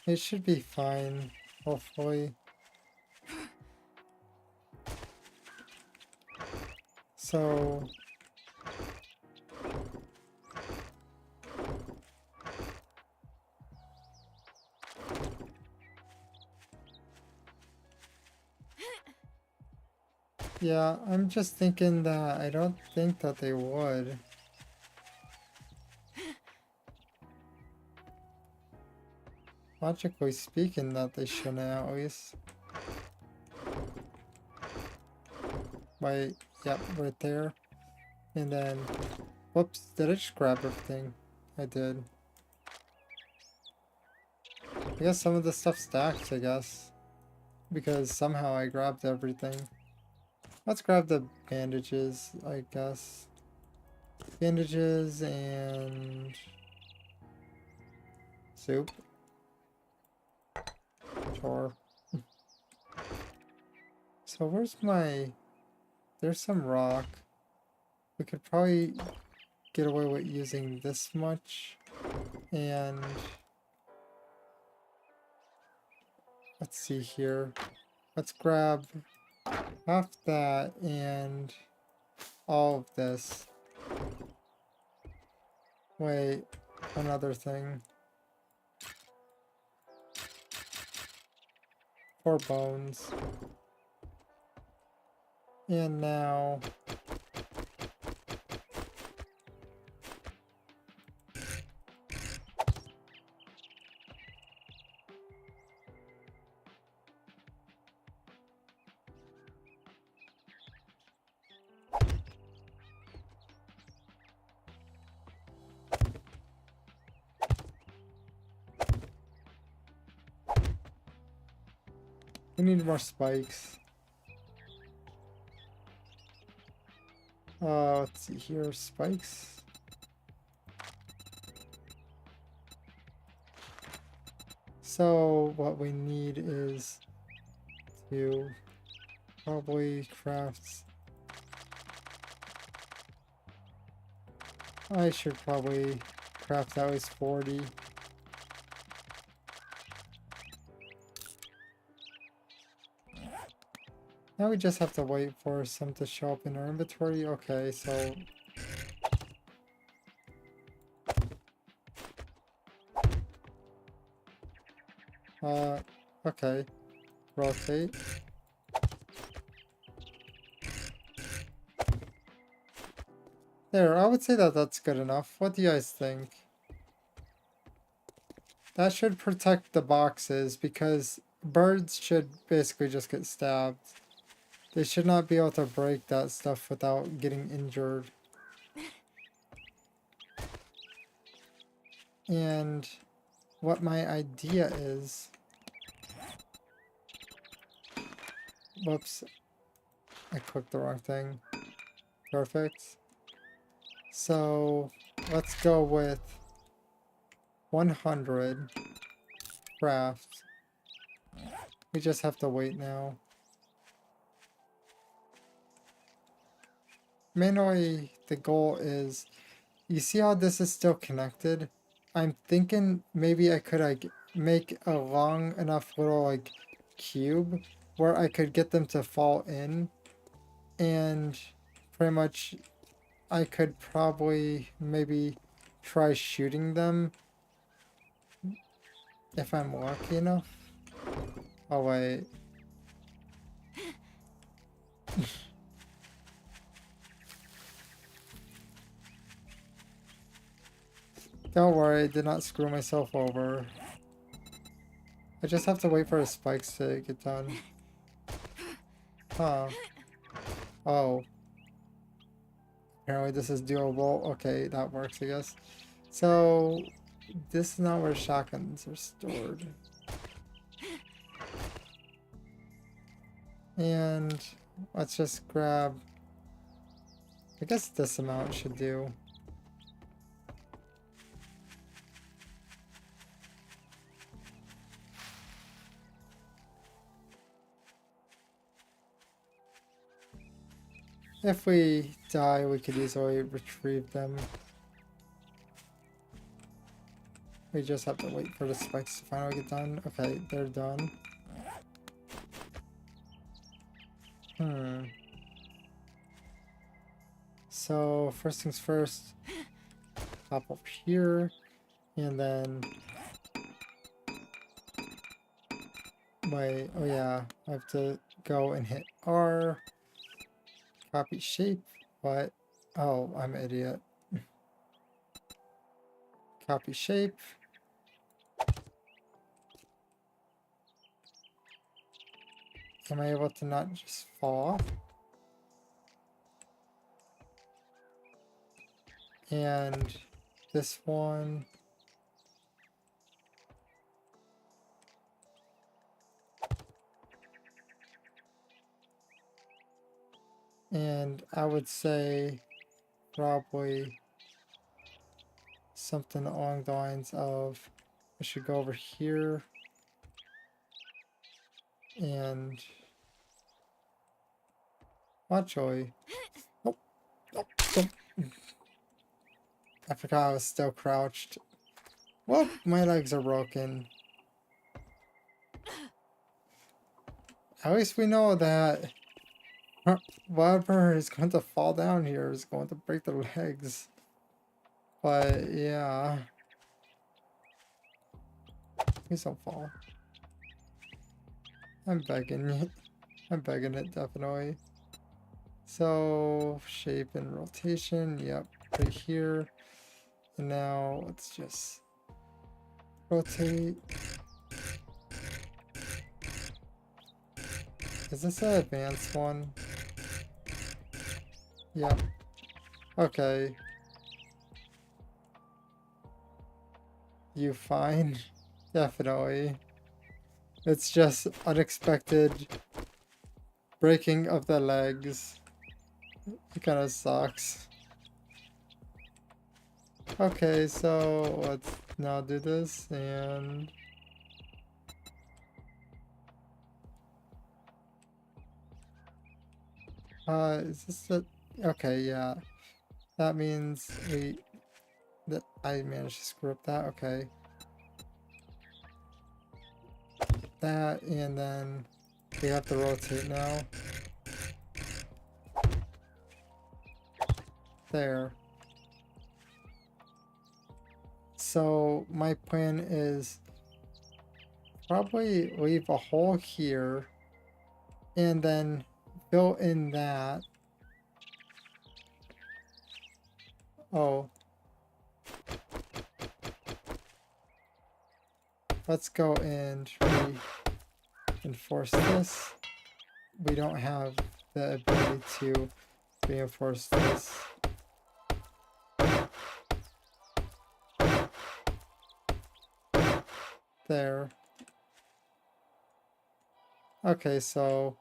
It should be fine, hopefully. So... yeah, I'm just thinking that I don't think that they would. Logically speaking, that they shouldn't at least. Right, yep, right there. And then, whoops, did I just grab everything? I did. I guess some of the stuff stacks, I guess. Because somehow I grabbed everything. Let's grab the bandages, I guess. Bandages and... soup. Sure. So where's my... there's some rock. We could probably get away with using this much. And... let's see here. Let's grab half that and all of this. Wait, another thing. 4 bones. And now... we need more spikes. Let's see here, spikes. So what we need is to probably craft... I should probably Craft that was 40. Now we just have to wait for some to show up in our inventory. Okay, so okay. Rotate. There, I would say that that's good enough. What do you guys think? That should protect the boxes because birds should basically just get stabbed. They should not be able to break that stuff without getting injured. And what my idea is... Whoops. I clicked the wrong thing. Perfect. So, let's go with 100 craft. We just have to wait now. Mainly, the goal is, you see how this is still connected? I'm thinking maybe I could like make a long enough little like cube where I could get them to fall in, and pretty much I could probably maybe try shooting them if I'm lucky enough. Oh wait. Don't worry, I did not screw myself over. I just have to wait for the spikes to get done. Huh. Oh. Apparently this is doable. Okay, that works, I guess. So, this is not where shotguns are stored. And let's just grab... I guess this amount should do. If we die, we could easily retrieve them. We just have to wait for the spikes to finally get done. Okay, they're done. So, first things first, hop up here, and then... Wait, oh yeah, I have to go and hit R. Copy shape. What? Oh, I'm an idiot. Copy shape. Am I able to not just fall off? And this one. And I would say probably something along the lines of I should go over here and actually, oh, oh, oh. I forgot I was still crouched. Well, my legs are broken. At least we know that whatever is going to fall down here is going to break their legs. But yeah. Please don't fall. I'm begging it. I'm begging it, definitely. So, shape and rotation. Yep, right here. And now let's just rotate. Is this an advanced one? Yep. Okay. You fine? Definitely. It's just unexpected breaking of the legs. It kind of sucks. Okay, so let's now do this and... is this a... Okay, yeah. That means we That I managed to screw up that. Okay. That, and then we have to rotate now. There. So my plan is probably leave a hole here and then fill in that. Oh. Let's go and reinforce this. We don't have the ability to reinforce this. There. Okay, so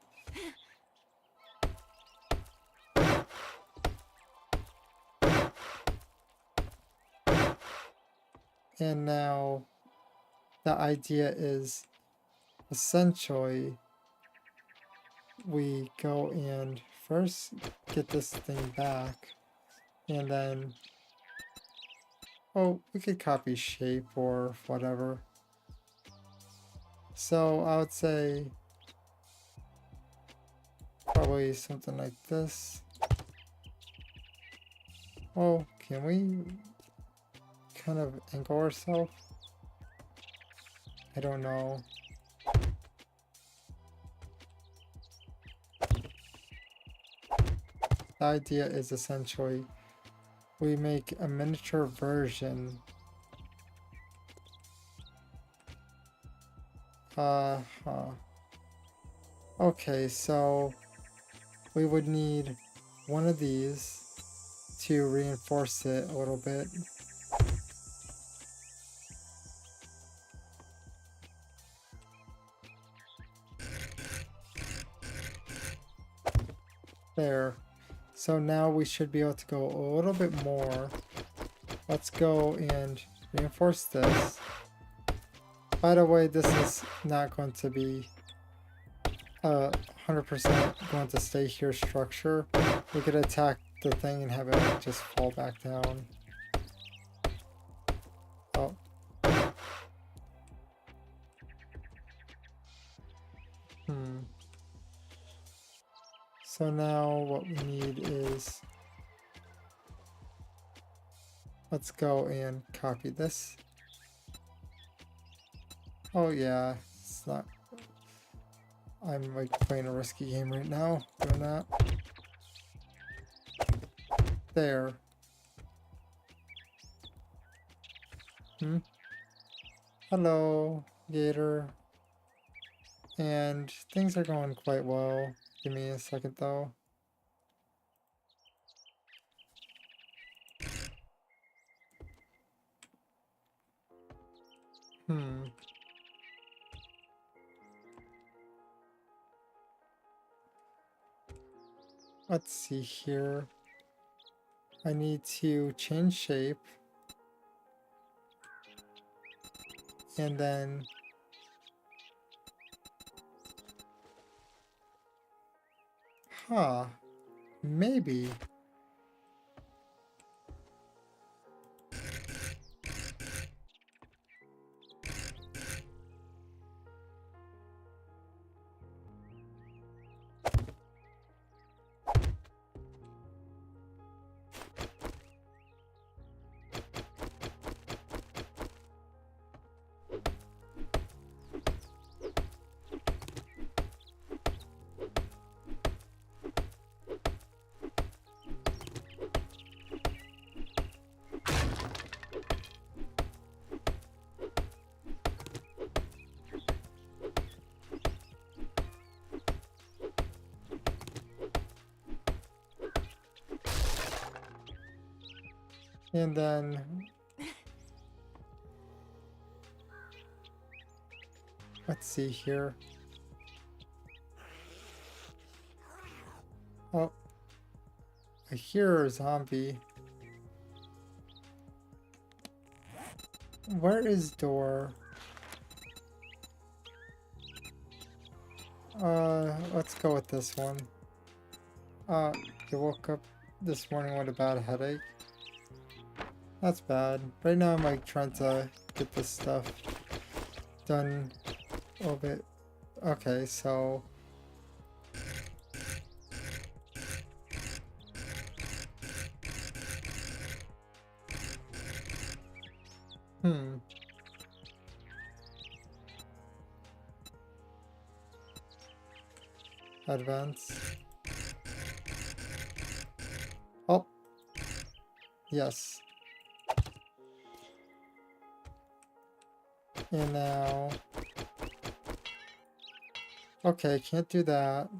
and now the idea is essentially we go and first get this thing back, and then, oh, we could copy shape or whatever. So I would say probably something like this. Oh, can we kind of angle ourselves? I don't know. The idea is essentially we make a miniature version. Okay, so we would need one of these to reinforce it a little bit. There. So now we should be able to go a little bit more. Let's go and reinforce this. By the way, this is not going to be 100% going to stay here structure. We could attack the thing and have it just fall back down. Oh. So now what we need is, let's go and copy this. Oh yeah, it's not, I'm like playing a risky game right now, doing that. There. Hello, Gator. And things are going quite well. Give me a second though. Let's see here. I need to change shape. And then maybe. And then let's see here. Oh, I hear a zombie. Where is door? Let's go with this one. You woke up this morning with a bad headache. That's bad. Right now I'm like trying to get this stuff done a little bit. Okay, so advance. Oh, yes. And now, okay, can't do that.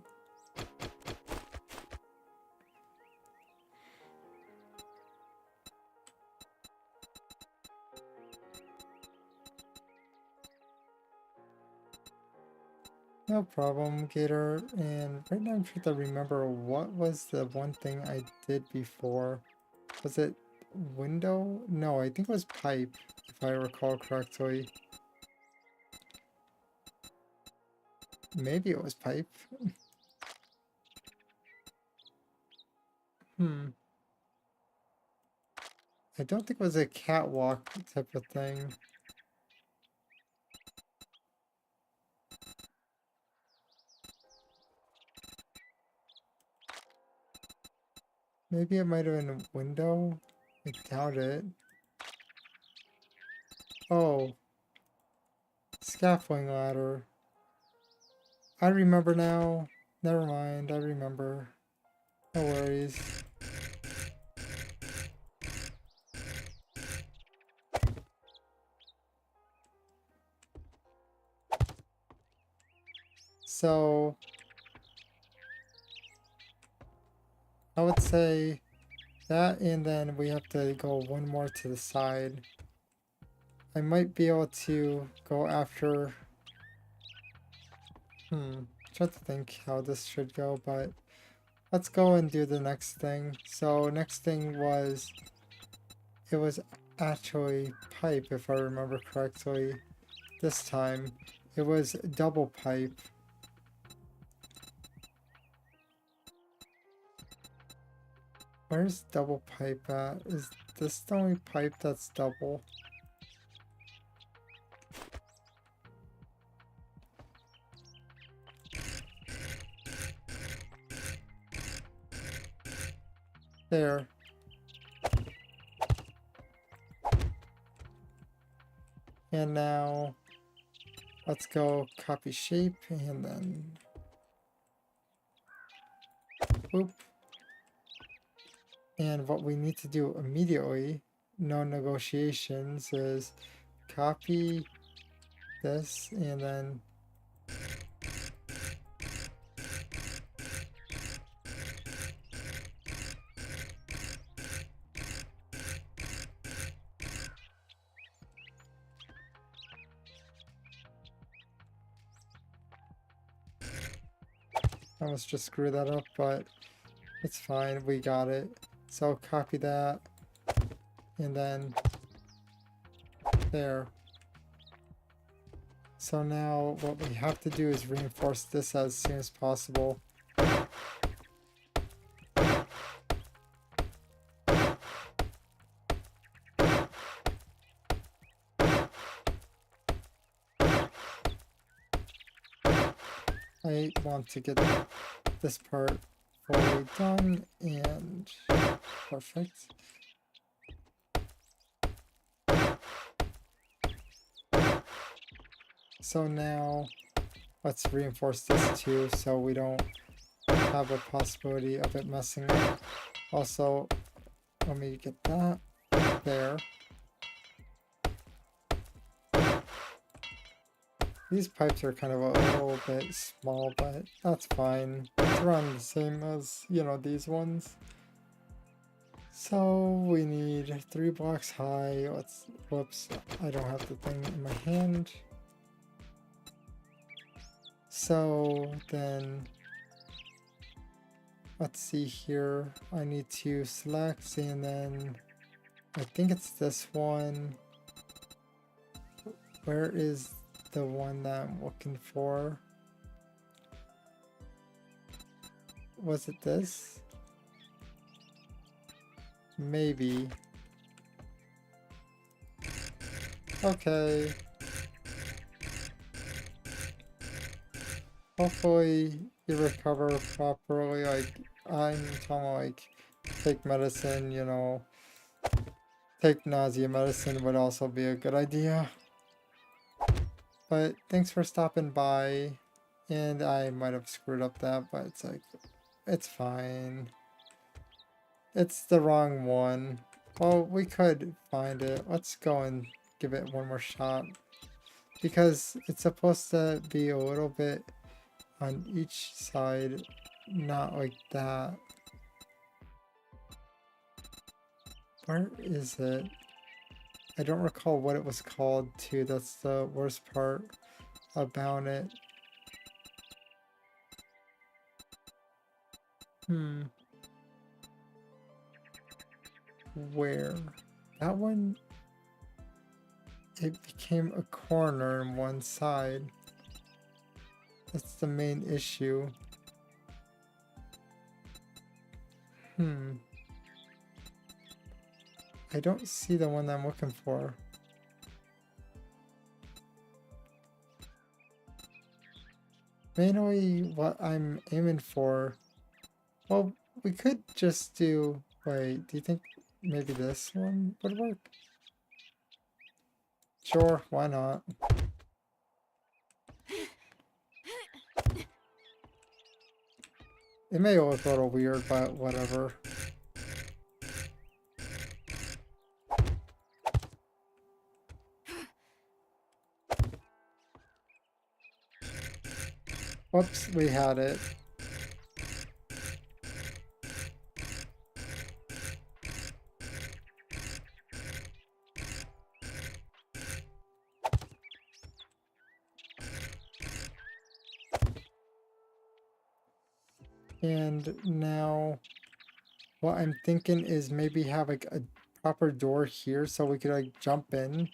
No problem, Gator. And right now I'm trying to remember what was the one thing I did before. Was it window? No, I think it was pipe, if I recall correctly. Maybe it was pipe. I don't think it was a catwalk type of thing. Maybe it might have been a window. I doubt it. Oh, scaffolding ladder. I remember now. Never mind, I remember. No worries. So, I would say that, and then we have to go one more to the side. I might be able to go after... Try to think how this should go, but let's go and do the next thing. So next thing was... It was actually pipe, if I remember correctly. This time, it was double pipe. Where's double pipe at? Is this the only pipe that's double? There. And now, let's go copy shape and then... Boop. And what we need to do immediately, no negotiations, is copy this and then I almost just screwed that up, but it's fine, we got it. So copy that and then there. So now what we have to do is reinforce this as soon as possible. I want to get this part fully done and perfect. So now let's reinforce this too so we don't have a possibility of it messing up. Also, let me get that there. These pipes are kind of a little bit small, but that's fine. It's around the same as, you know, these ones. So we need 3 blocks high. Let's, whoops, I don't have the thing in my hand. So then, let's see here. I need to select and then I think it's this one. Where is the one that I'm looking for? Was it this? Maybe. Okay. Hopefully you recover properly. Like, I'm telling like, take medicine, you know. Take nausea medicine would also be a good idea. But thanks for stopping by. And I might have screwed up that, but it's like, it's fine. It's the wrong one. Well, we could find it. Let's go and give it one more shot. Because it's supposed to be a little bit on each side, not like that. Where is it? I don't recall what it was called too. That's the worst part about it. Where? That one, it became a corner on one side. That's the main issue. I don't see the one I'm looking for. Mainly what I'm aiming for. Well, we could just do, wait, do you think maybe this one would work? Sure, why not? It may look a little weird, but whatever. Whoops, we had it. And now what I'm thinking is maybe have like a proper door here so we could like jump in.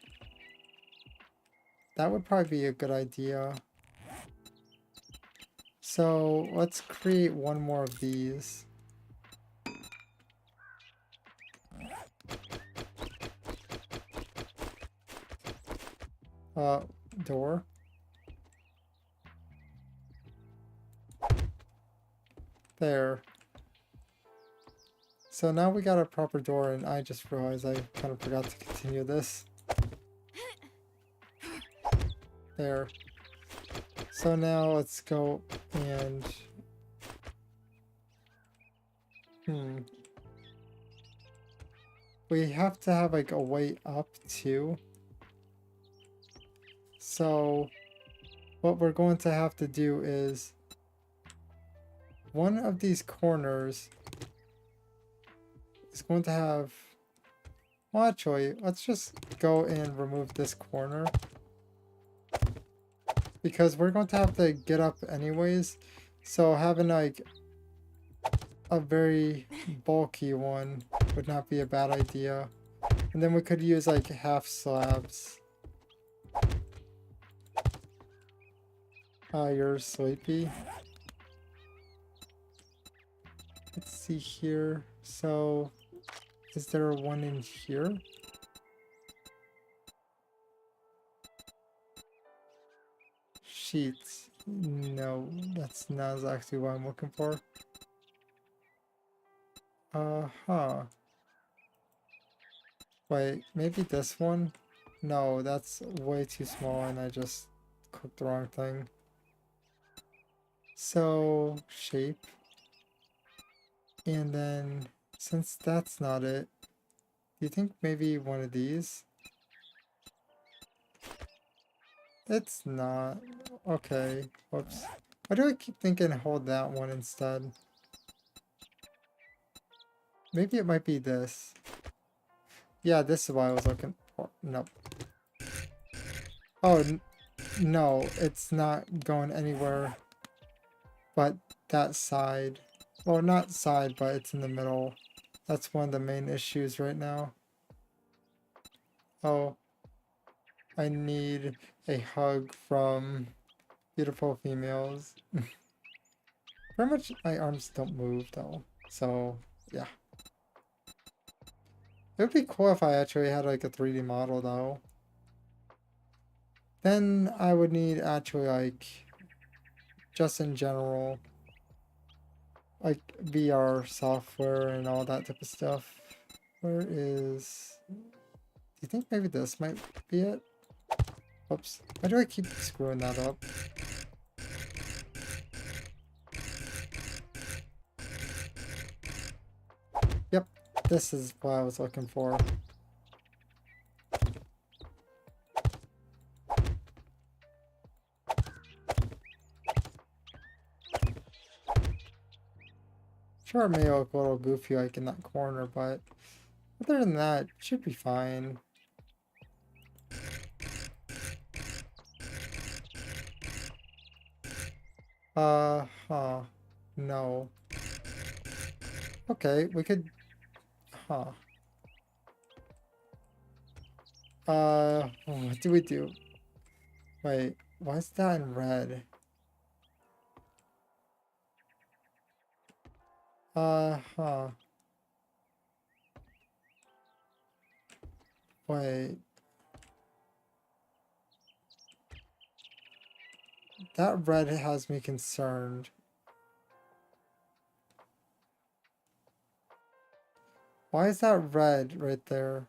That would probably be a good idea. So let's create one more of these. Door. There. So now we got a proper door, and I just realized I kind of forgot to continue this. There. So now let's go and... We have to have like a way up too. So what we're going to have to do is one of these corners is going to have, well actually, let's just go and remove this corner. Because we're going to have to get up anyways. So having like a very bulky one would not be a bad idea. And then we could use like half slabs. You're sleepy. Let's see here. So, is there one in here? Sheets. No, that's not exactly what I'm looking for. Uh-huh. Wait, maybe this one? No, that's way too small and I just clicked the wrong thing. So, shape. And then, since that's not it, do you think maybe one of these? It's not. Okay, whoops. Why do I keep thinking hold that one instead? Maybe it might be this. Yeah, this is what I was looking for. Nope. Oh, no, it's not going anywhere but that side. Well, not side, but it's in the middle. That's one of the main issues right now. Oh, I need a hug from beautiful females. Pretty much my arms don't move though, so yeah. It would be cool if I actually had like a 3D model though. Then I would need actually like, just in general, like VR software and all that type of stuff. Where is... Do you think maybe this might be it? Oops. Why do I keep screwing that up? Yep, this is what I was looking for. Sure, it may look a little goofy like in that corner, but other than that, it should be fine. Huh. No. Okay, we could... Huh. What do we do? Wait, why is that in red? Huh. Wait. That red has me concerned. Why is that red right there?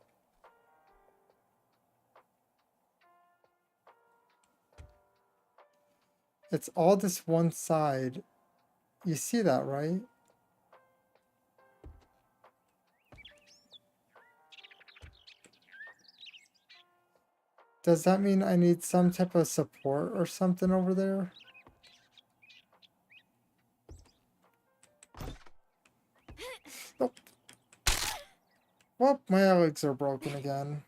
It's all this one side. You see that, right? Does that mean I need some type of support or something over there? Oh. Well, my legs are broken again.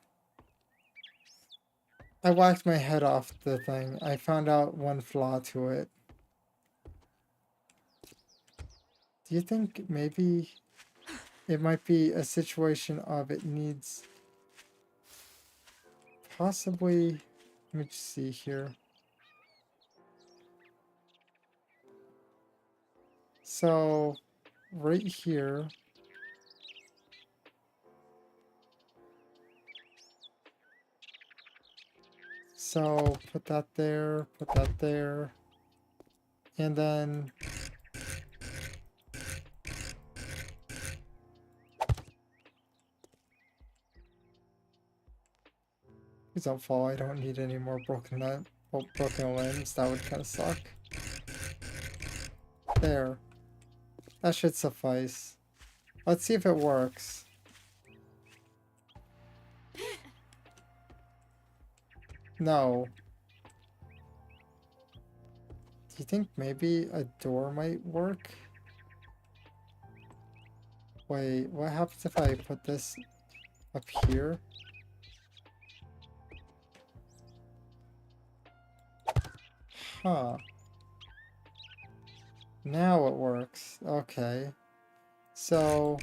I whacked my head off the thing. I found out one flaw to it. Do you think maybe it might be a situation of it needs possibly... Let me just see here. So, right here... So, put that there, and then... Please don't fall, I don't need any more broken limbs, that would kind of suck. There. That should suffice. Let's see if it works. No. Do you think maybe a door might work? Wait, what happens if I put this up here? Huh. Now it works. Okay. So...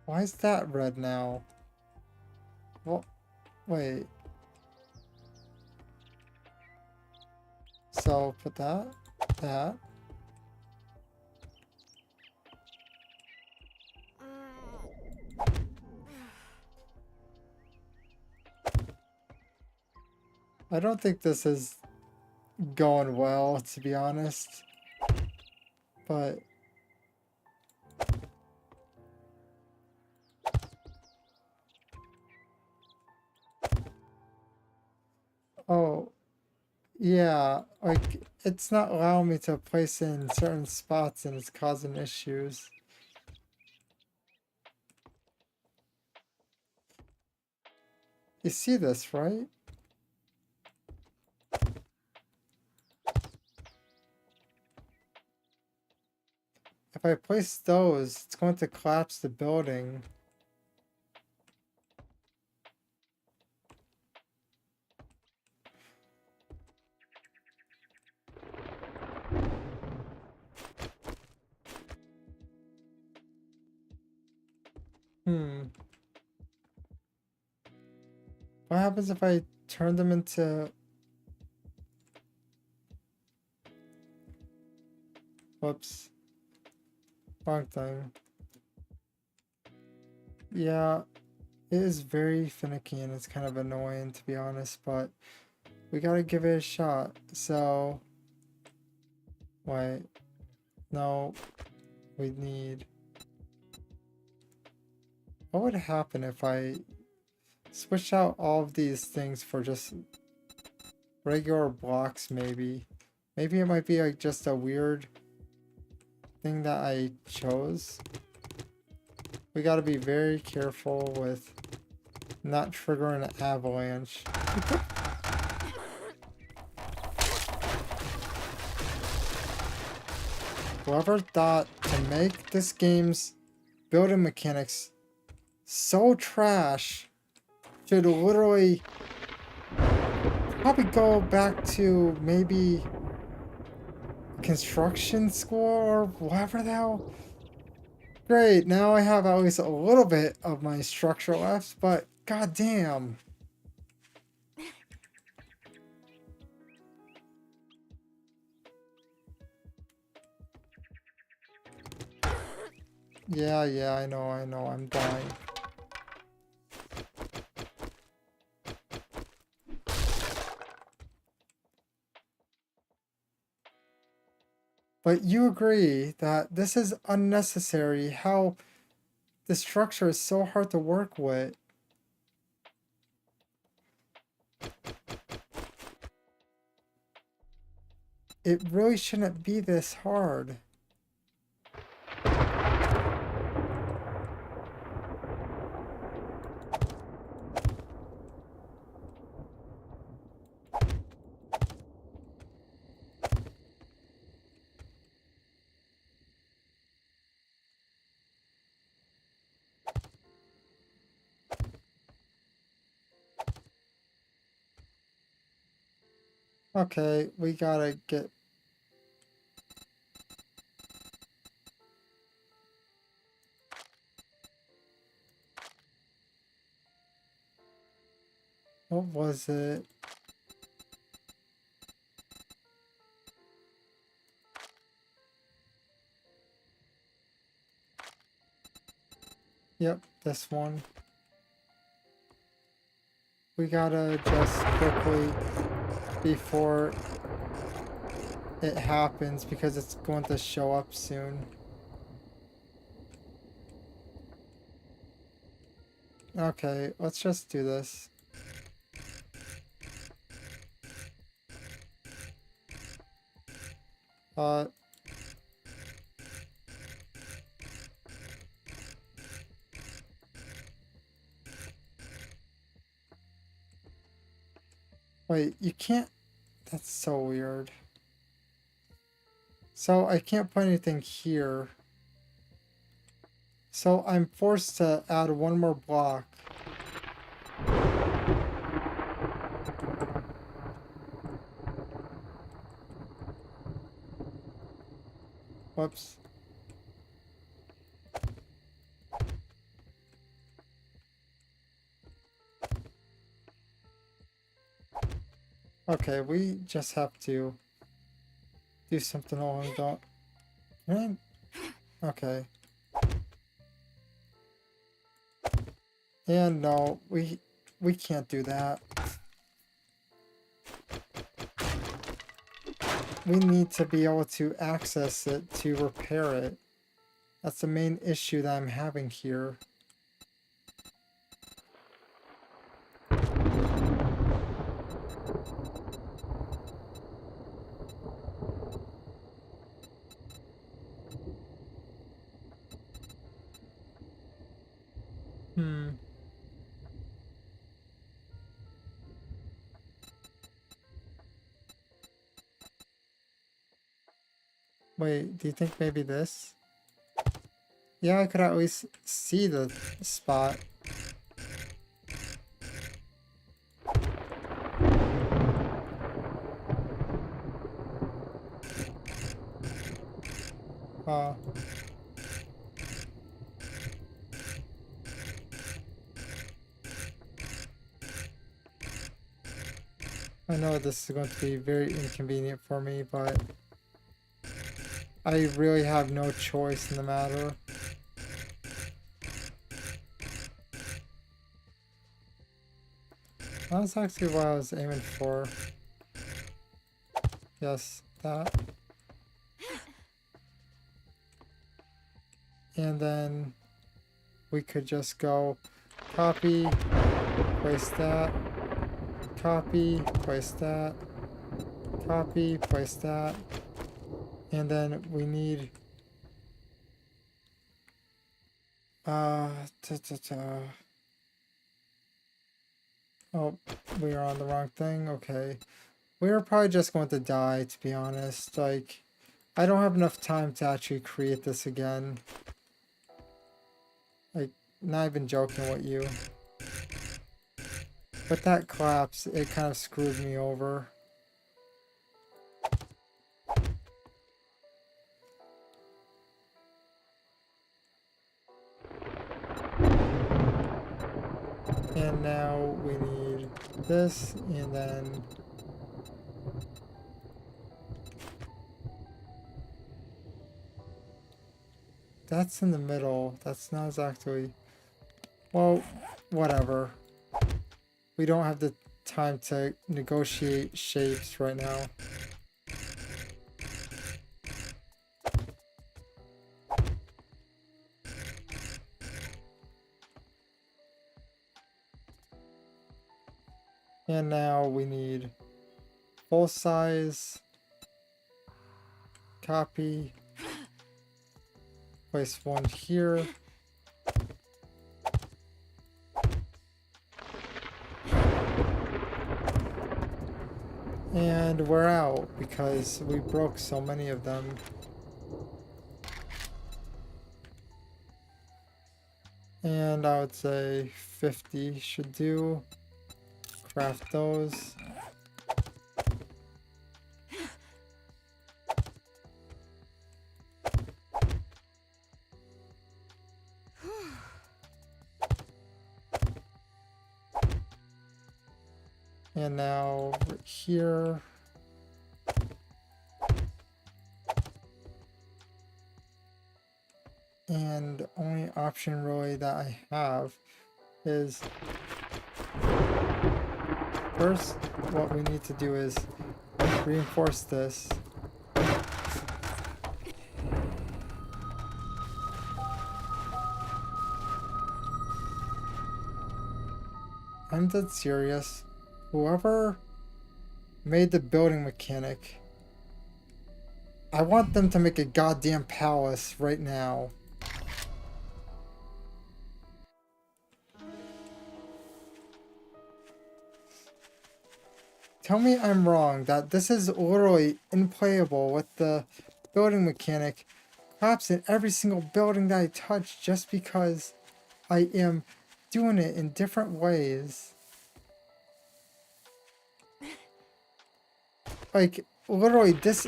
Why is that red now? Well, wait. So, put that. I don't think this is going well, to be honest. But... Oh, yeah, like, it's not allowing me to place in certain spots and it's causing issues. You see this, right? If I place those, it's going to collapse the building. What happens if I turn them into... Whoops. Wrong thing. Yeah, it is very finicky and it's kind of annoying to be honest, but we gotta give it a shot. So, wait, no, we need. What would happen if I switch out all of these things for just regular blocks maybe? Maybe it might be like just a weird thing that I chose. We gotta be very careful with not triggering an avalanche. Whoever thought to make this game's building mechanics so trash should literally probably go back to maybe construction school or whatever the hell. Great, now I have at least a little bit of my structure left, but goddamn. Yeah, I know, I'm dying. But you agree that this is unnecessary, how the structure is so hard to work with. It really shouldn't be this hard. Okay, we gotta get... What was it? Yep, this one. We gotta just quickly, before it happens, because it's going to show up soon. Okay, let's just do this. Uh... Wait, you can't... That's so weird. So I can't put anything here. So I'm forced to add one more block. Whoops. Okay, we just have to do something along the... Okay. And no, we can't do that. We need to be able to access it to repair it. That's the main issue that I'm having here. Wait, do you think maybe this? Yeah, I could at least see the spot. I know this is going to be very inconvenient for me, but I really have no choice in the matter. That's actually what I was aiming for. Yes, that. And then we could just go copy, place that, copy, place that, copy, place that. And then we need oh, we are on the wrong thing. Okay. We are probably just going to die, to be honest. Like, I don't have enough time to actually create this again. Like, not even joking with you. But that collapse, it kind of screwed me over. And now we need this, and then that's in the middle. That's not exactly, well, whatever. We don't have the time to negotiate shapes right now. And now we need full size, copy, place one here. And we're out because we broke so many of them. And I would say 50 should do. Craft those. And now right here. And the only option really that I have is first what we need to do is reinforce this. I'm dead serious. Whoever made the building mechanic, I want them to make a goddamn palace right now. Tell me I'm wrong, that this is literally unplayable with the building mechanic. Perhaps in every single building that I touch, just because I am doing it in different ways. Like, literally, this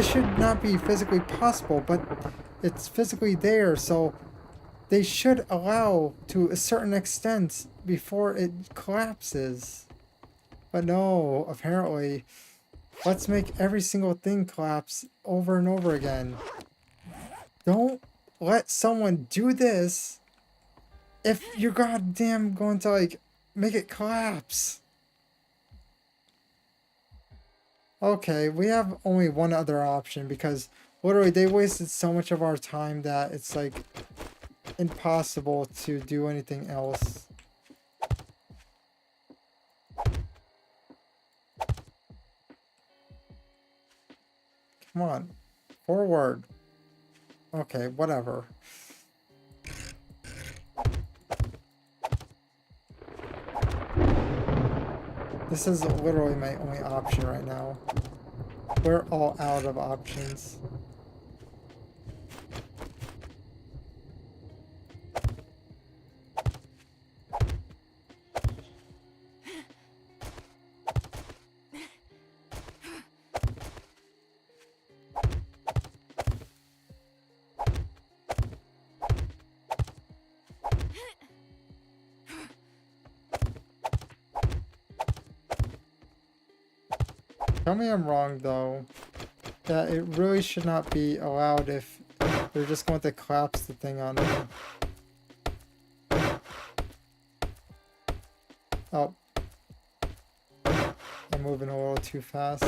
should not be physically possible, but it's physically there, so they should allow to a certain extent before it collapses. But no, apparently, let's make every single thing collapse over and over again. Don't let someone do this if you're goddamn going to, like, make it collapse. Okay, we have only one other option because literally they wasted so much of our time that it's like impossible to do anything else. Come on, forward. Okay, whatever. This is literally my only option right now. We're all out of options. Tell me I'm wrong though. Yeah, it really should not be allowed if they're just going to collapse the thing on me. Oh. I'm moving a little too fast.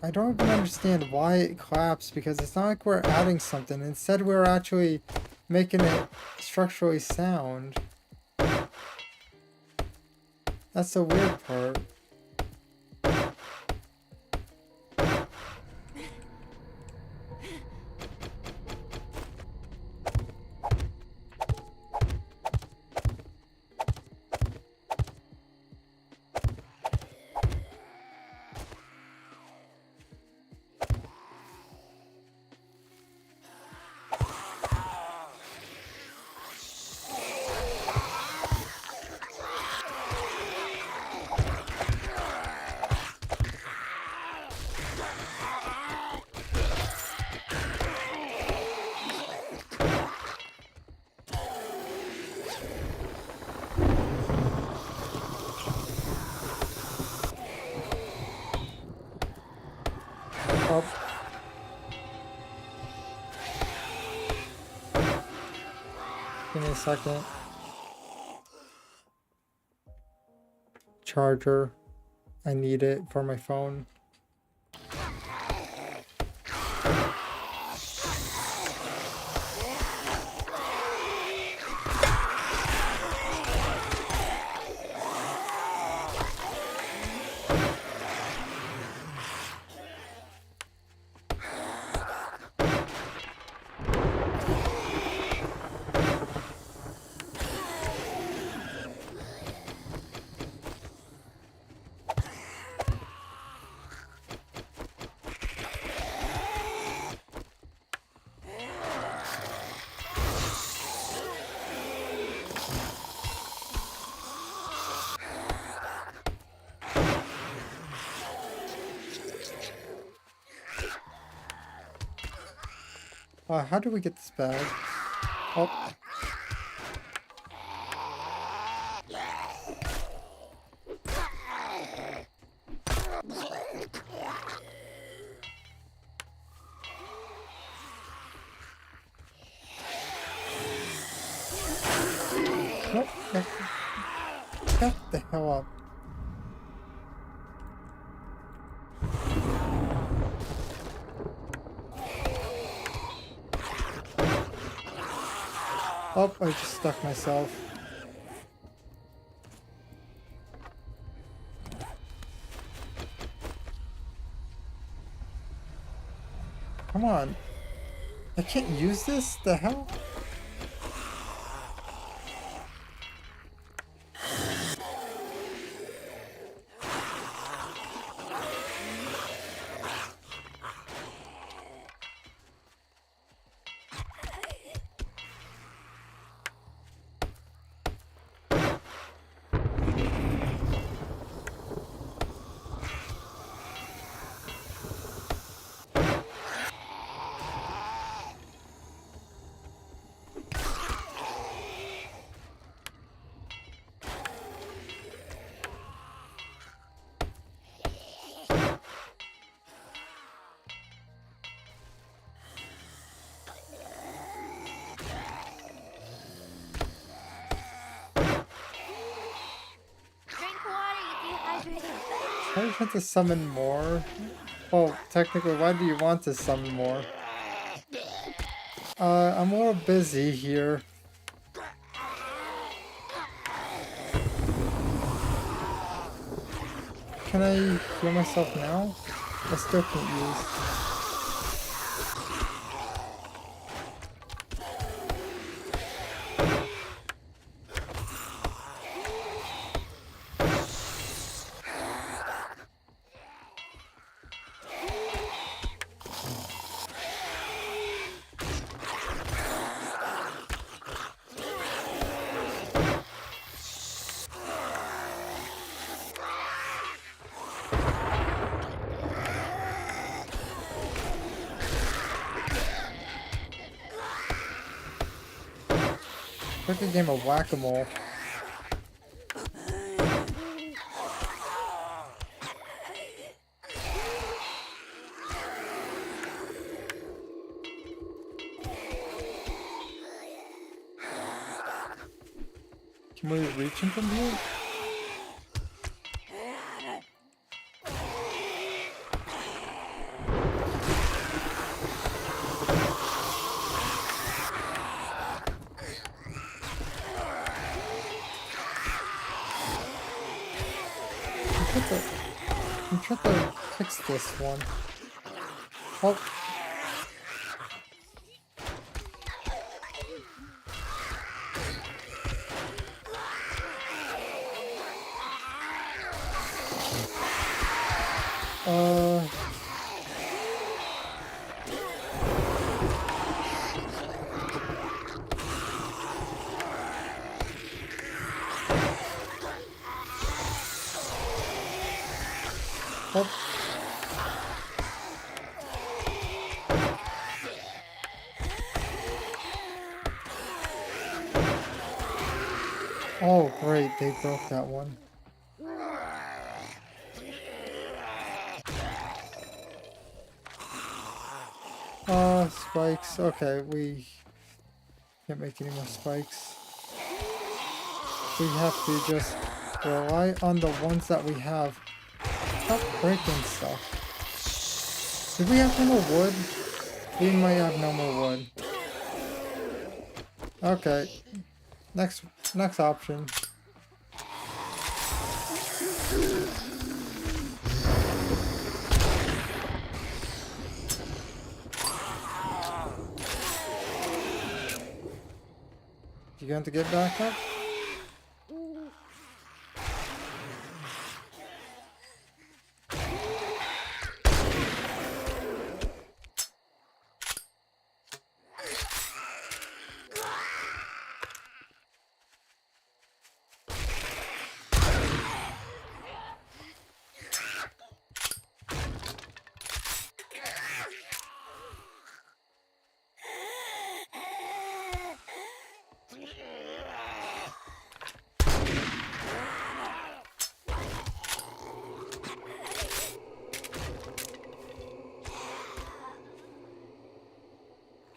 I don't even understand why it collapsed, because it's not like we're adding something. Instead, we're actually making it structurally sound. That's the weird part. Oh. Give me a second. Charger. I need it for my phone. How do we get this bag? Oh. Nope. Shut the hell up. Oh, I just stuck myself. Come on. I can't use this? The hell? Why do you want to summon more? Well, technically, why do you want to summon more? I'm a little busy here. Can I heal myself now? I still can't use. like a game of whack-a-mole. Can we reach him from here? I'm trying to fix this one. Oh. Oh. Oh, great, they broke that one. Spikes. Okay, we can't make any more spikes. We have to just rely on the ones that we have. Stop breaking stuff. Do we have no more wood? We might have no more wood. Okay. Next option. You going to get back up?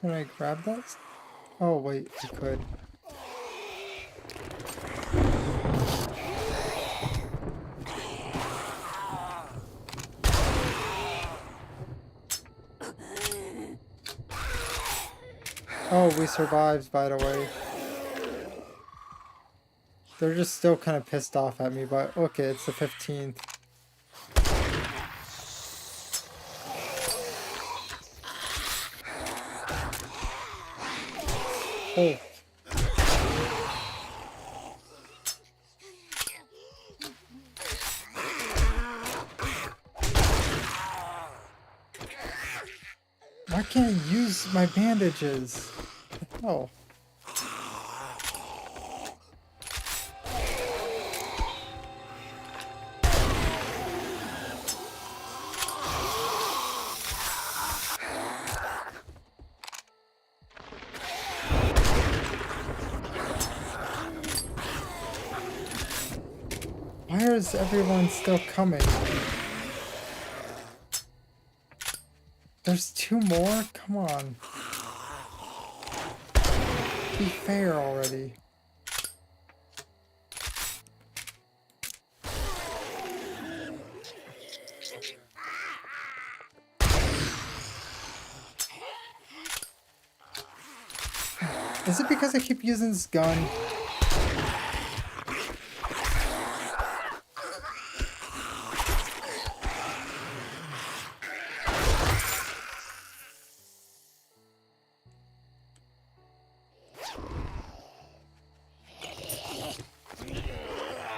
Can I grab that? Oh wait, I could. Oh, we survived, by the way. They're just still kind of pissed off at me, but okay, it's the 15th. Oh. Why can't I use my bandages? Oh. Why is everyone still coming? There's 2 more? Come on. Be fair already. Is it because I keep using this gun?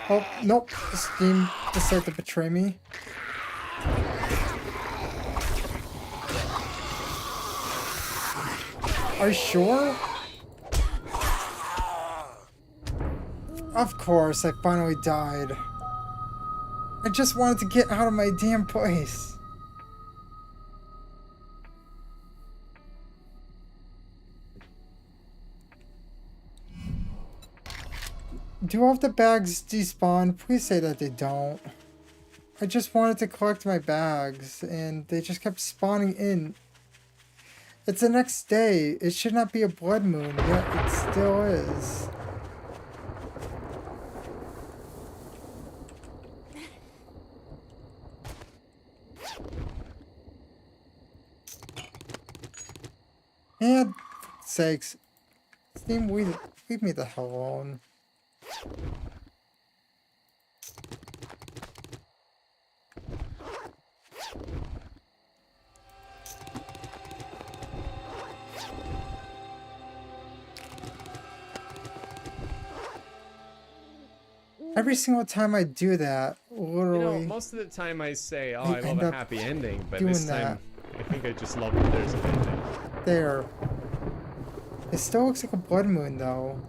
Oh, nope. This game decided to betray me. Are you sure? Of course, I finally died. I just wanted to get out of my damn place. Do all of the bags despawn? Please say that they don't. I just wanted to collect my bags, and they just kept spawning in. It's the next day. It should not be a blood moon, yet it still is. And, for sakes, Steam, leave me the hell alone. Every single time I do that, literally, You know, most of the time I say, oh, I I love end a up happy ending, but doing this that. time I think I just love that there's an ending. There. It still looks like a blood moon, though.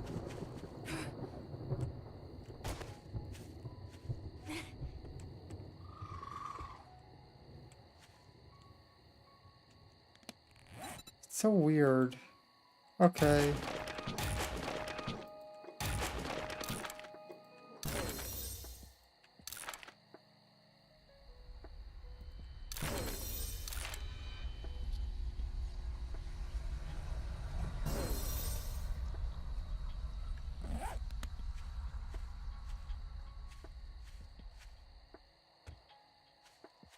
It's so weird. Okay.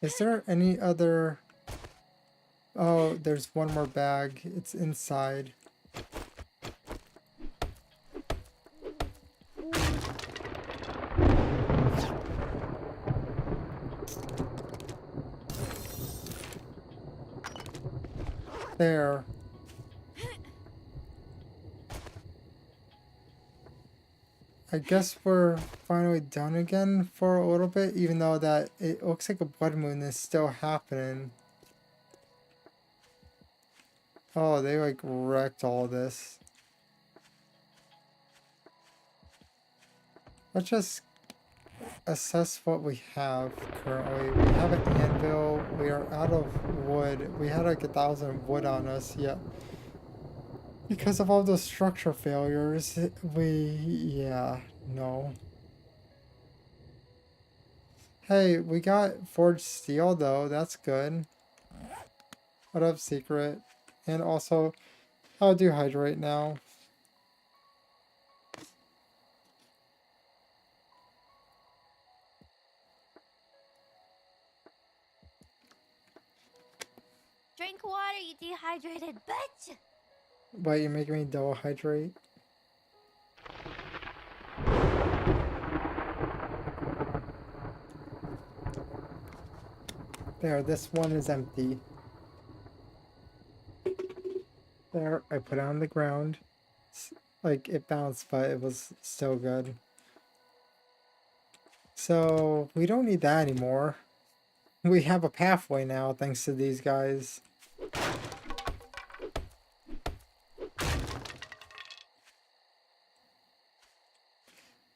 Is there any other... Oh, there's one more bag. It's inside. There. I guess we're finally done again for a little bit, even though that it looks like a blood moon is still happening. Oh, they like wrecked all this. Let's just assess what we have currently. We have an anvil. We are out of wood. We had like 1,000 wood on us, yet because of all those structure failures, yeah, no. Hey, we got forged steel though. That's good. What up, secret? And also, I'll do hydrate now. Drink water, you dehydrated bitch! Wait, you're making me double hydrate? There, this one is empty. There, I put it on the ground. Like, it bounced, but it was still good. So, we don't need that anymore. We have a pathway now, thanks to these guys.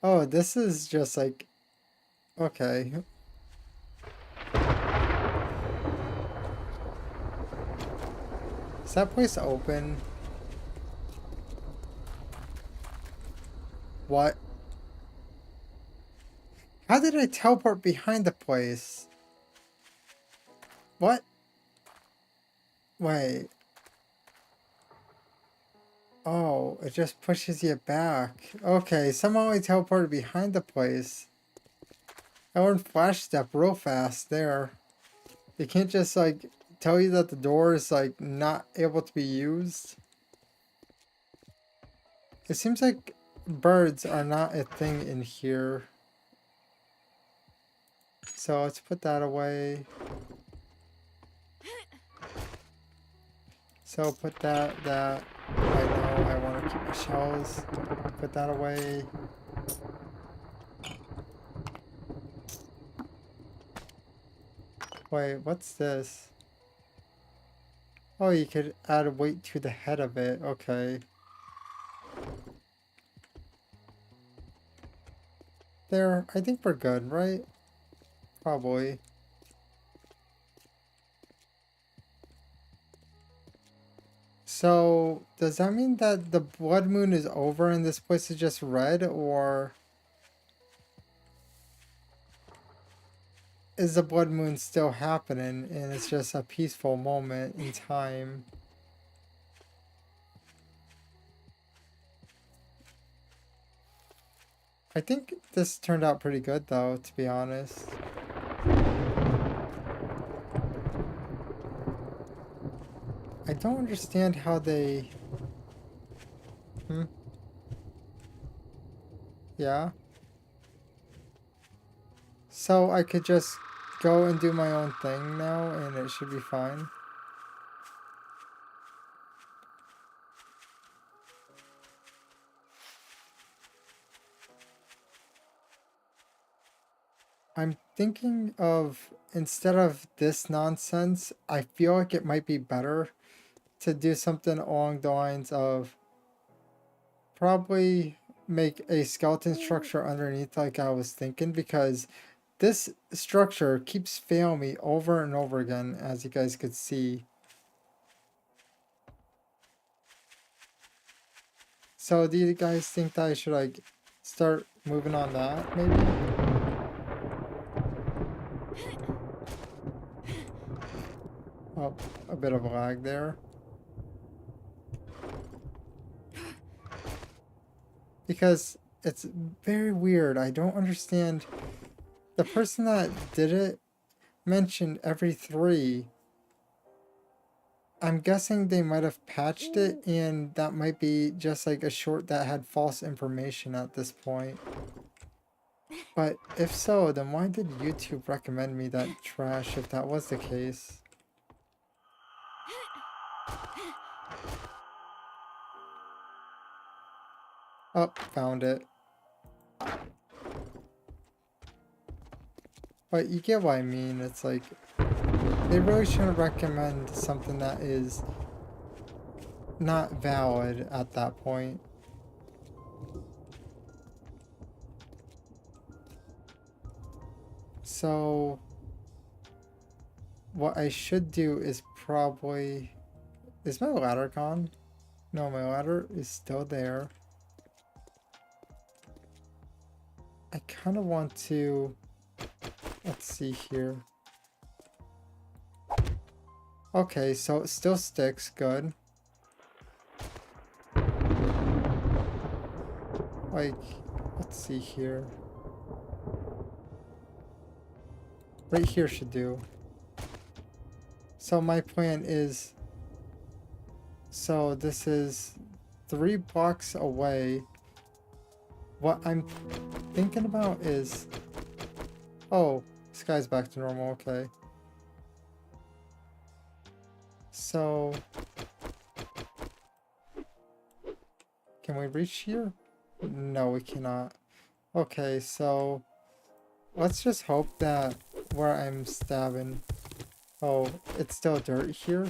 Oh, this is just like... Okay. Is that place open? What? How did I teleport behind the place? What? Wait. Oh, it just pushes you back. Okay, somehow I teleported behind the place. I learned flash step real fast there. You can't just like tell you that the door is like not able to be used. It seems like birds are not a thing in here. So let's put that away. So put that. I know I want to keep my shells. Put that away. Wait, what's this? Oh, you could add a weight to the head of it. Okay. There, I think we're good, right? Probably. So, does that mean that the blood moon is over and this place is just red, or... is the blood moon still happening and it's just a peaceful moment in time? I think this turned out pretty good though, to be honest. I don't understand how they... Yeah? So I could just go and do my own thing now and it should be fine. I'm thinking of, instead of this nonsense, I feel like it might be better to do something along the lines of probably make a skeleton structure underneath like I was thinking, because this structure keeps failing me over and over again, as you guys could see. So do you guys think that I should like start moving on that maybe? Oh, a bit of a lag there. Because it's very weird. I don't understand. The person that did it mentioned every 3. I'm guessing they might have patched it and that might be just like a short that had false information at this point. But if so, then why did YouTube recommend me that trash if that was the case? Oh, found it. But you get what I mean. It's like, they really shouldn't recommend something that is not valid at that point. So, what I should do is probably... Is my ladder gone? No, my ladder is still there. I kind of want to... Let's see here. Okay, so it still sticks. Good. Like, let's see here. Right here should do. So my plan is... So this is 3 blocks away. What I'm thinking about is... Oh, sky's back to normal, okay. So... Can we reach here? No, we cannot. Okay, so... Let's just hope that where I'm stabbing... Oh, it's still dirt here?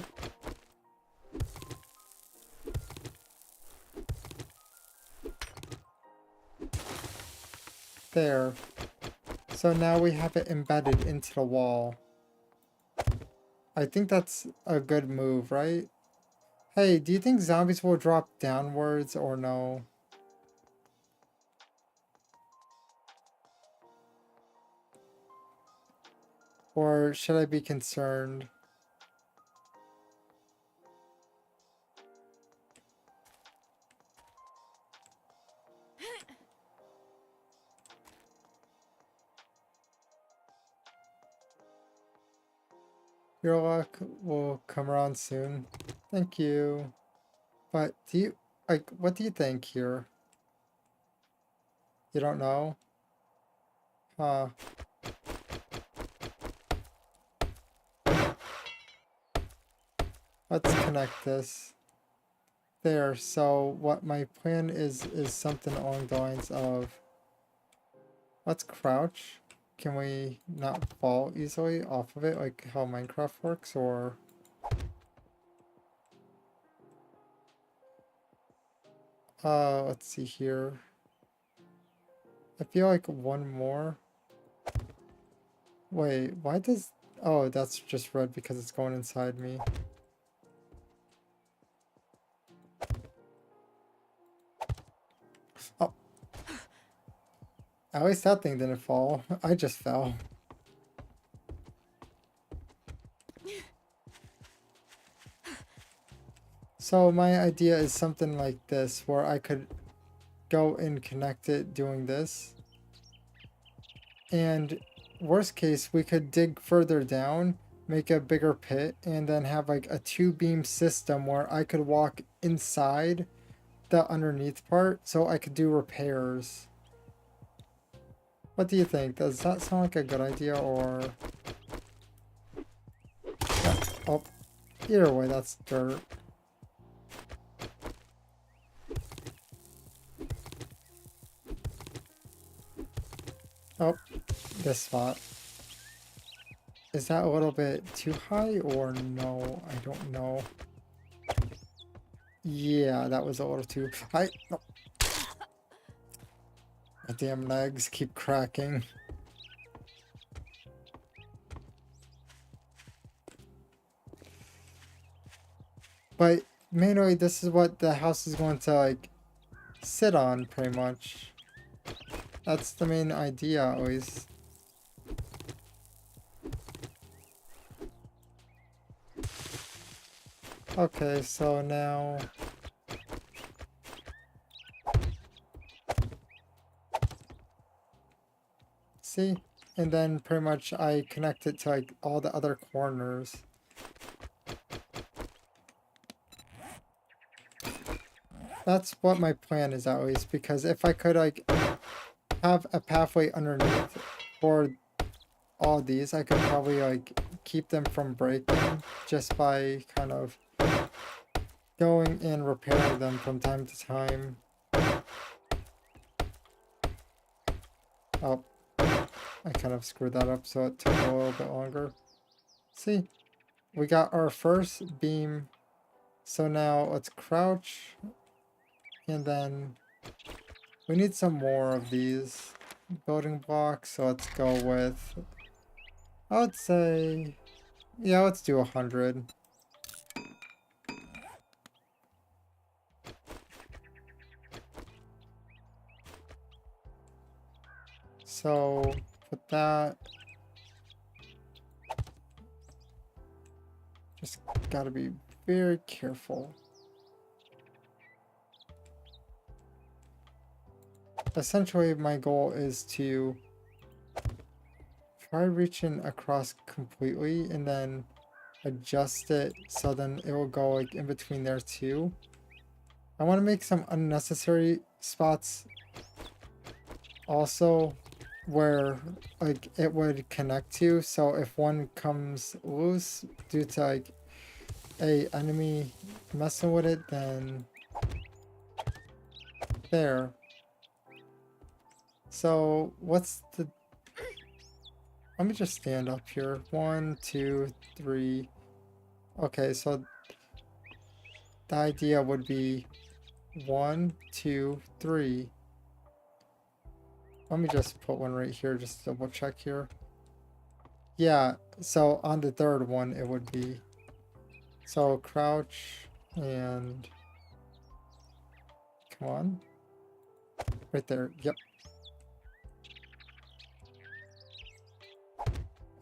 There. So now we have it embedded into the wall. I think that's a good move, right? Hey, do you think zombies will drop downwards or no? Or should I be concerned? Your luck will come around soon. Thank you. But do you, like, what do you think here? You don't know? Huh. Let's connect this. There, so what my plan is something along the lines of... Let's crouch. Can we not fall easily off of it like how Minecraft works, or... let's see here. I feel like one more. Wait, why does... Oh, that's just red because it's going inside me. Oh. At least that thing didn't fall. I just fell. So my idea is something like this, where I could go and connect it doing this. And worst case, we could dig further down, make a bigger pit, and then have like a 2-beam system where I could walk inside the underneath part so I could do repairs. What do you think? Does that sound like a good idea, or... Oh, either way, that's dirt. Oh, this spot. Is that a little bit too high or no? I don't know. Yeah, that was a little too high. No. My damn legs keep cracking. But mainly this is what the house is going to like sit on pretty much. That's the main idea always. Okay, so now see? And then pretty much I connect it to like all the other corners. That's what my plan is at least, because if I could like have a pathway underneath for all these, I could probably like keep them from breaking just by kind of going and repairing them from time to time. Oh, I kind of screwed that up, so it took a little bit longer. See, we got our first beam. So now let's crouch, and then we need some more of these building blocks. So let's go with, I would say, yeah, let's do 100. So put that. Just gotta be very careful. Essentially, my goal is to try reaching across completely and then adjust it so then it will go like in between there too. I want to make some unnecessary spots also where like it would connect to, so if one comes loose due to like a enemy messing with it, then there. So what's the, let me just stand up here. 1, 2, 3. Okay, so the idea would be 1, 2, 3. Let me just put one right here, just double check here. Yeah, so on the third one it would be. So crouch and come on. Right there. Yep.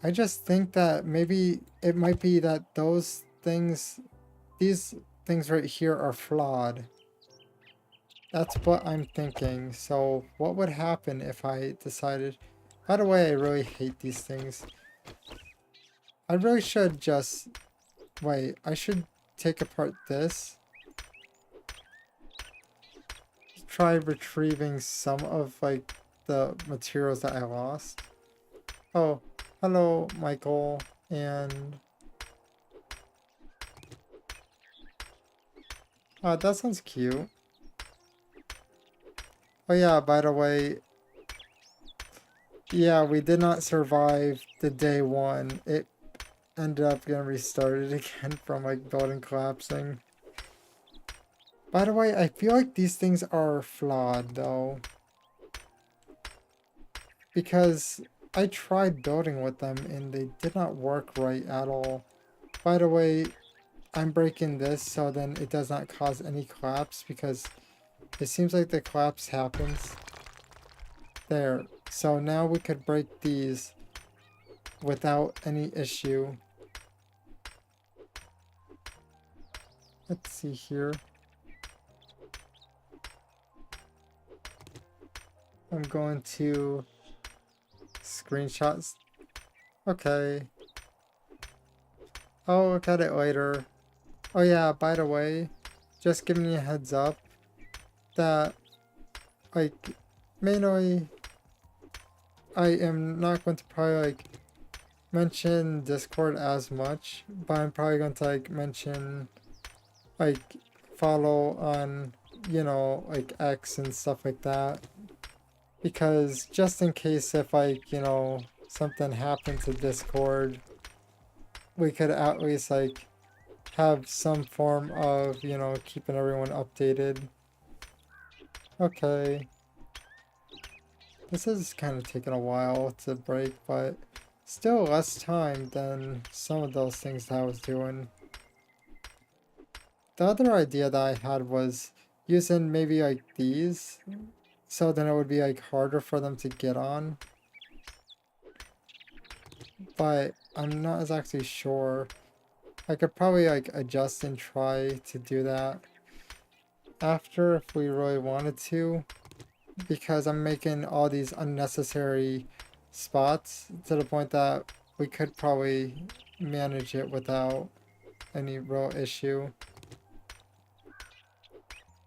I just think that maybe it might be that those things, these things right here are flawed. That's what I'm thinking. So what would happen if I decided, by the way, I really hate these things. I really should just, wait, I should take apart this. Try retrieving some of like the materials that I lost. Oh, hello, Michael, and that sounds cute. Oh yeah, by the way, yeah, we did not survive the day one. It ended up getting restarted again from like building collapsing. By the way, I feel like these things are flawed though, because I tried building with them and they did not work right at all. By the way, I'm breaking this so then it does not cause any collapse, because it seems like the collapse happens. There. So now we could break these without any issue. Let's see here. I'm going to screenshots. Okay. Oh, look at it later. Oh yeah, by the way, just giving you a heads up that, like, mainly I am not going to probably, like, mention Discord as much, but I'm probably going to, like, mention, like, follow on, you know, like, X and stuff like that. Because just in case if, like, you know, something happened to Discord, we could at least, like, have some form of, you know, keeping everyone updated. Okay. This is kind of taking a while to break, but still less time than some of those things that I was doing. The other idea that I had was using maybe like these, so then it would be like harder for them to get on. But I'm not exactly sure. I could probably like adjust and try to do that after if we really wanted to, because I'm making all these unnecessary spots to the point that we could probably manage it without any real issue.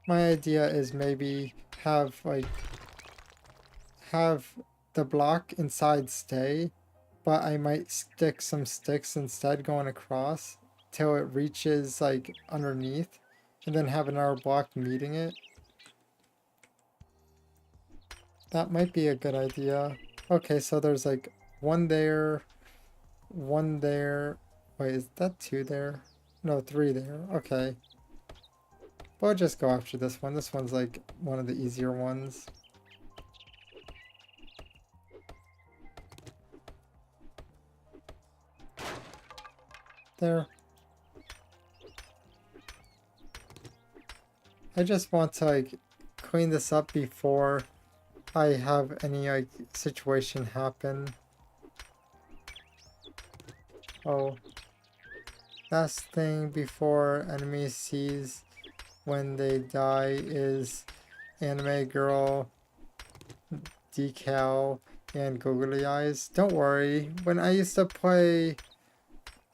My idea is maybe have the block inside stay, but I might stick some sticks instead going across till it reaches like underneath, and then have another block meeting it. That might be a good idea. Okay, so there's like one there, one there. Wait, is that two there? No, three there. Okay. We'll just go after this one. This one's like one of the easier ones. There. I just want to like clean this up before I have any like situation happen. Oh. Last thing before enemy sees when they die is anime girl, decal, and googly eyes. Don't worry, when I used to play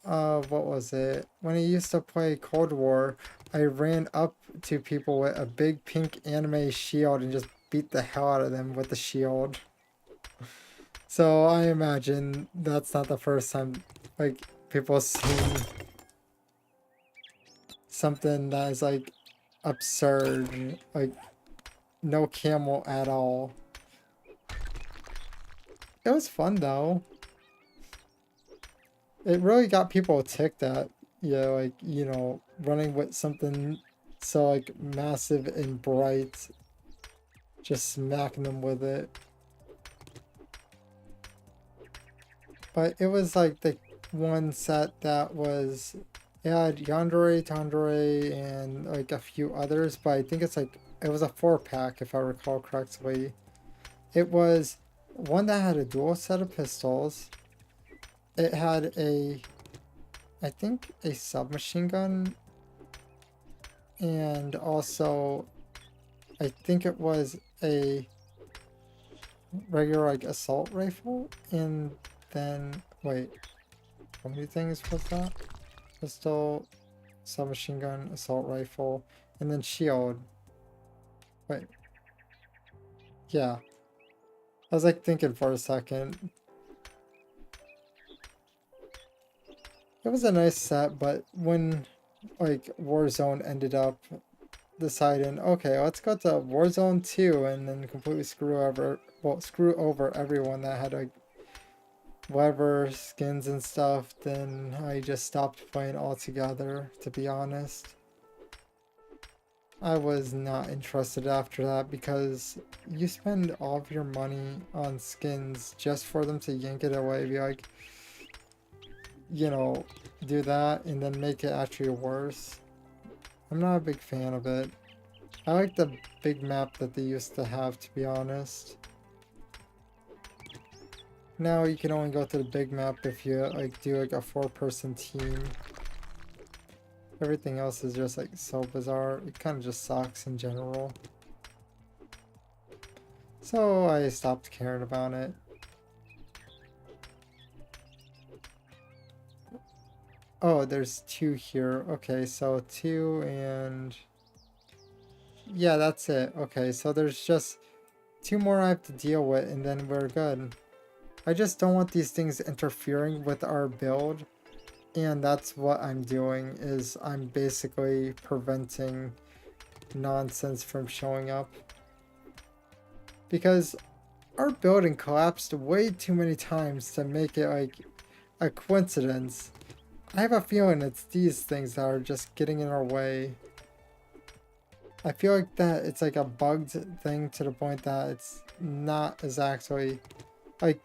what was it? When I used to play Cold War, I ran up to people with a big pink anime shield and just beat the hell out of them with the shield. So I imagine that's not the first time like people seen something that is like absurd, like no camel at all. It was fun though. It really got people ticked at, yeah, like, you know, running with something so like massive and bright, just smacking them with it. But it was like the one set that was, it had Yandere, Tandere, and like a few others, but I think it's like, it was a 4-pack if I recall correctly. It was one that had a dual set of pistols. It had a, I think, a submachine gun, and also I think it was a regular like assault rifle, and then wait, how many things was that? Pistol, submachine gun, assault rifle, and then shield. Wait, yeah, I was like thinking for a second. It was a nice set, but when like Warzone ended up deciding, okay, let's go to Warzone 2 and then completely screw over everyone that had like whatever skins and stuff, then I just stopped playing altogether, to be honest. I was not interested after that because you spend all of your money on skins just for them to yank it away, be like, you know, do that and then make it actually worse. I'm not a big fan of it. I like the big map that they used to have, to be honest. Now you can only go to the big map if you like do like a 4-person team. Everything else is just like so bizarre. It kind of just sucks in general. So I stopped caring about it. Oh, there's 2 here. Okay, so 2 and... yeah, that's it. Okay, so there's just 2 more I have to deal with and then we're good. I just don't want these things interfering with our build. And that's what I'm doing, is I'm basically preventing nonsense from showing up. Because our building collapsed way too many times to make it like a coincidence. I have a feeling it's these things that are just getting in our way. I feel like that it's like a bugged thing to the point that it's not exactly like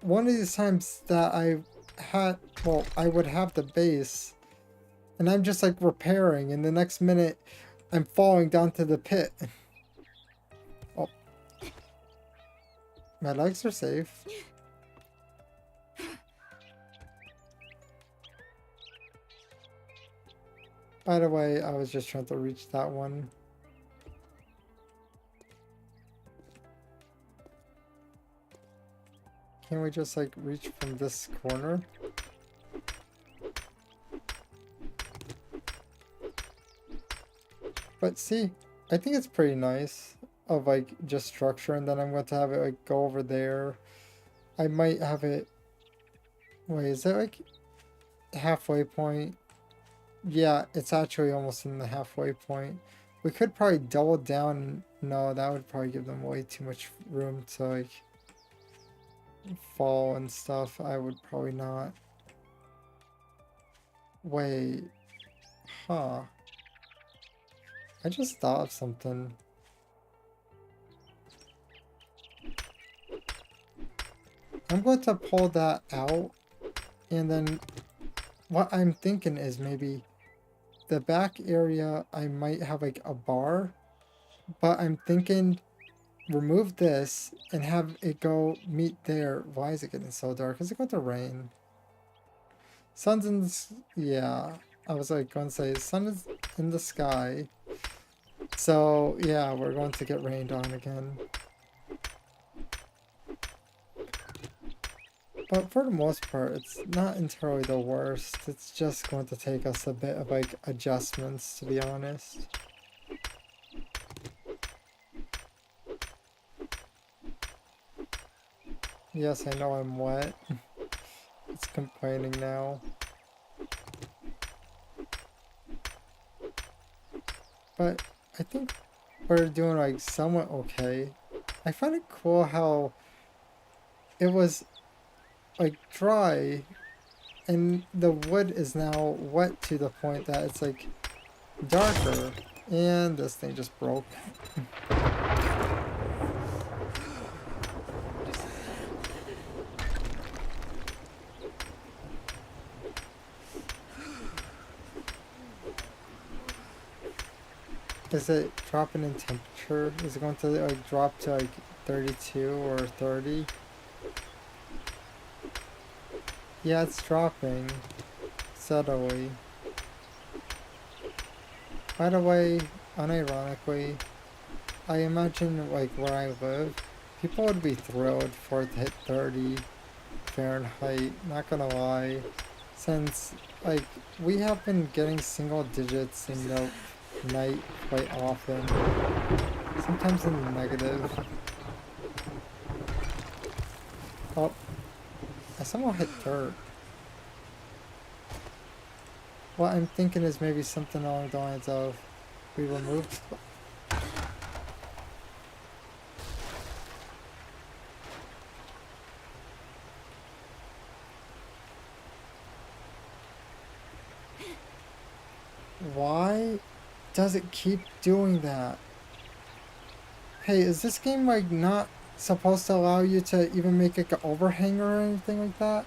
one of these times that I had, well, I would have the base and I'm just like repairing and the next minute I'm falling down to the pit. Oh, my legs are safe. By the way, I was just trying to reach that one. Can't we just like reach from this corner? But see, I think it's pretty nice of like just structure, and then I'm going to have it like go over there. I might have it, wait, is that like halfway point? Yeah, it's actually almost in the halfway point. We could probably double down. No, that would probably give them way too much room to like fall and stuff. I would probably not. Wait. Huh. I just thought of something. I'm going to pull that out, and then what I'm thinking is maybe the back area I might have like a bar, but I'm thinking remove this and have it go meet there. Why is it getting so dark? Is it going to rain? Sun's in the... yeah, I was like going to say sun is in the sky. So yeah, we're going to get rained on again. But for the most part, it's not entirely the worst. It's just going to take us a bit of like adjustments, to be honest. Yes, I know I'm wet. It's complaining now. But I think we're doing like somewhat okay. I find it cool how it was like dry and the wood is now wet to the point that it's like darker, and this thing just broke. Is it dropping in temperature? Is it going to like drop to like 32 or 30? Yeah, it's dropping subtly. By the way, unironically, I imagine like where I live, people would be thrilled for it to hit 30 Fahrenheit, not gonna lie, since like we have been getting single digits in the night quite often, sometimes in the negative. Oh, I somehow hit dirt. What I'm thinking is maybe something along the lines of we removed. Why does it keep doing that? Hey, is this game like not supposed to allow you to even make like an overhang or anything like that?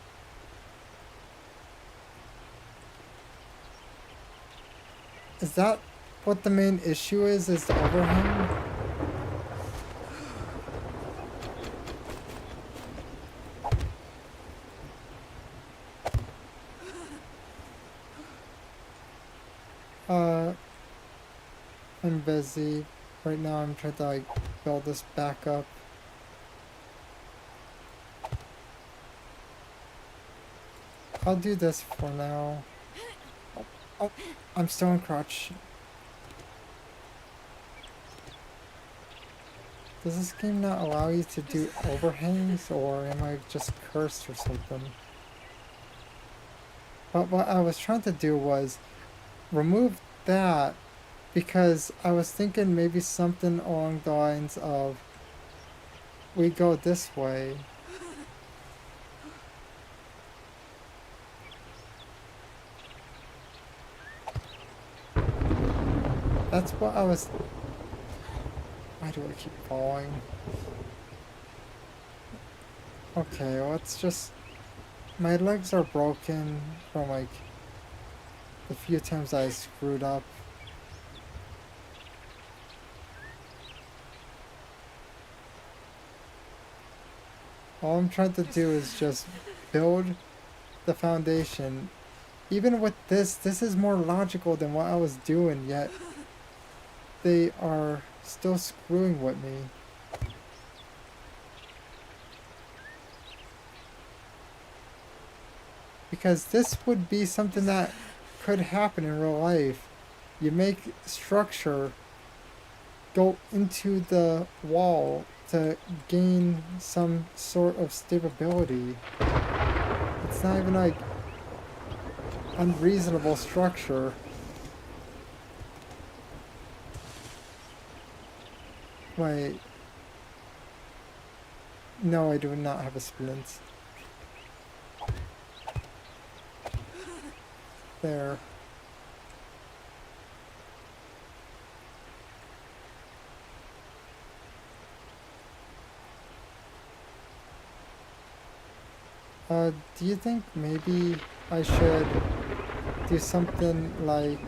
Is that what the main issue is the overhang? I'm busy. Right now I'm trying to like build this back up. I'll do this for now. Oh, I'm still in crouch. Does this game not allow you to do overhangs, or am I just cursed or something? But what I was trying to do was remove that because I was thinking maybe something along the lines of we go this way. That's what I was... Why do I keep falling? Okay, let's just... My legs are broken from like the few times I screwed up. All I'm trying to do is just build the foundation. Even with this is more logical than what I was doing, yet they are still screwing with me. Because this would be something that could happen in real life. You make structure go into the wall to gain some sort of stability. It's not even like unreasonable structure. Wait. No, I do not have a splint. There. Do you think maybe I should do something like...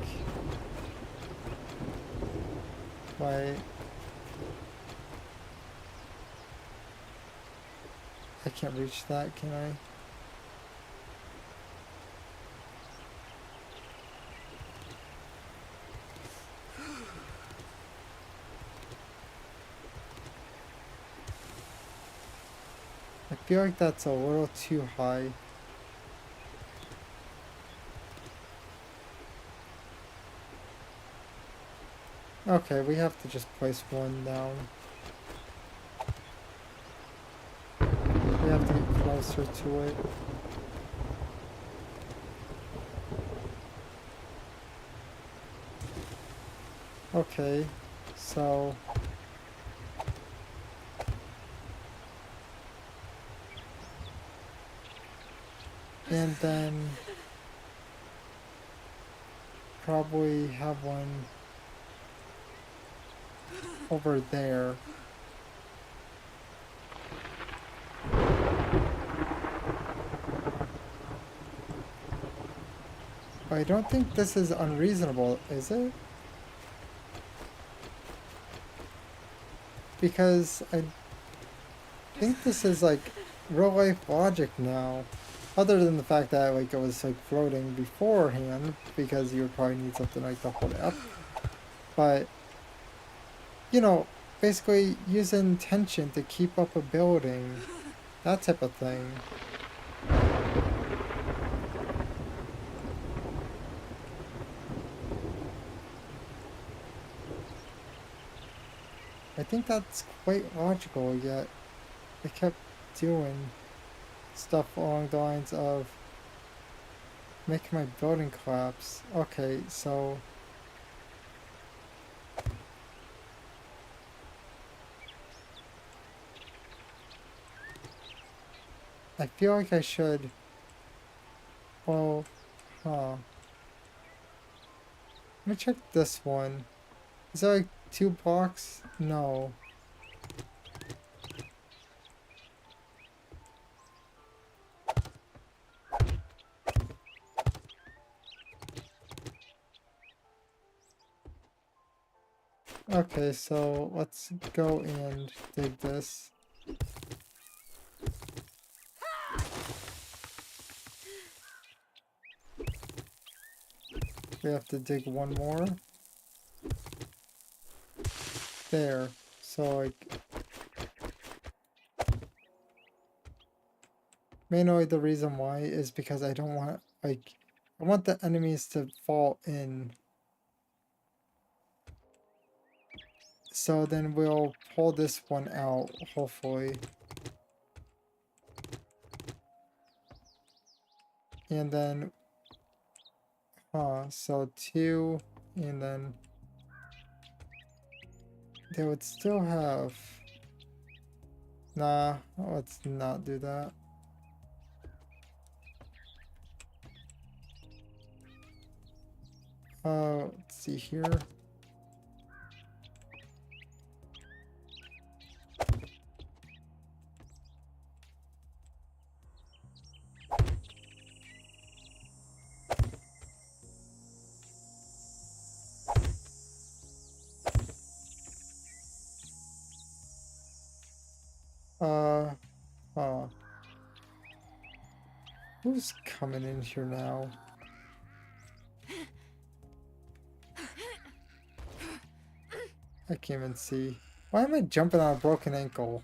Wait. I can't reach that, can I? I feel like that's a little too high. Okay, we have to just place one down. We have to get closer to it. Okay, so... And then... probably have one over there. I don't think this is unreasonable, is it? Because I think this is like real life logic now. Other than the fact that like it was like floating beforehand, because you would probably need something like to hold it up. But, you know, basically using tension to keep up a building, that type of thing. I think that's quite logical, yet I kept doing stuff along the lines of making my building collapse. Okay, so... I feel like I should... Well, huh. Let me check this one. Is there like 2 blocks? No. Okay, so let's go and dig this. We have to dig one more. there. So like mainly the reason why is because I don't want like I want the enemies to fall in. So then we'll pull this one out, hopefully. And then so 2 and then they would still have nah, let's not do that. Let's see here. Uh, who's coming in here now? I can't even see. Why am I jumping on a broken ankle?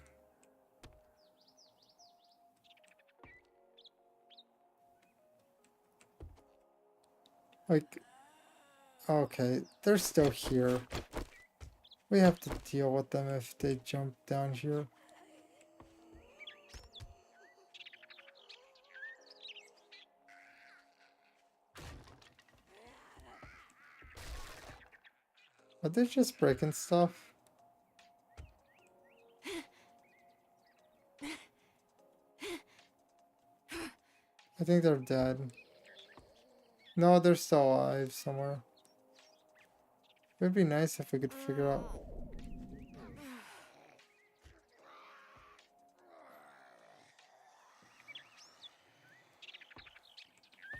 Like, okay, they're still here. We have to deal with them if they jump down here. Are they just breaking stuff? I think they're dead. No, they're still alive somewhere. It would be nice if we could figure out.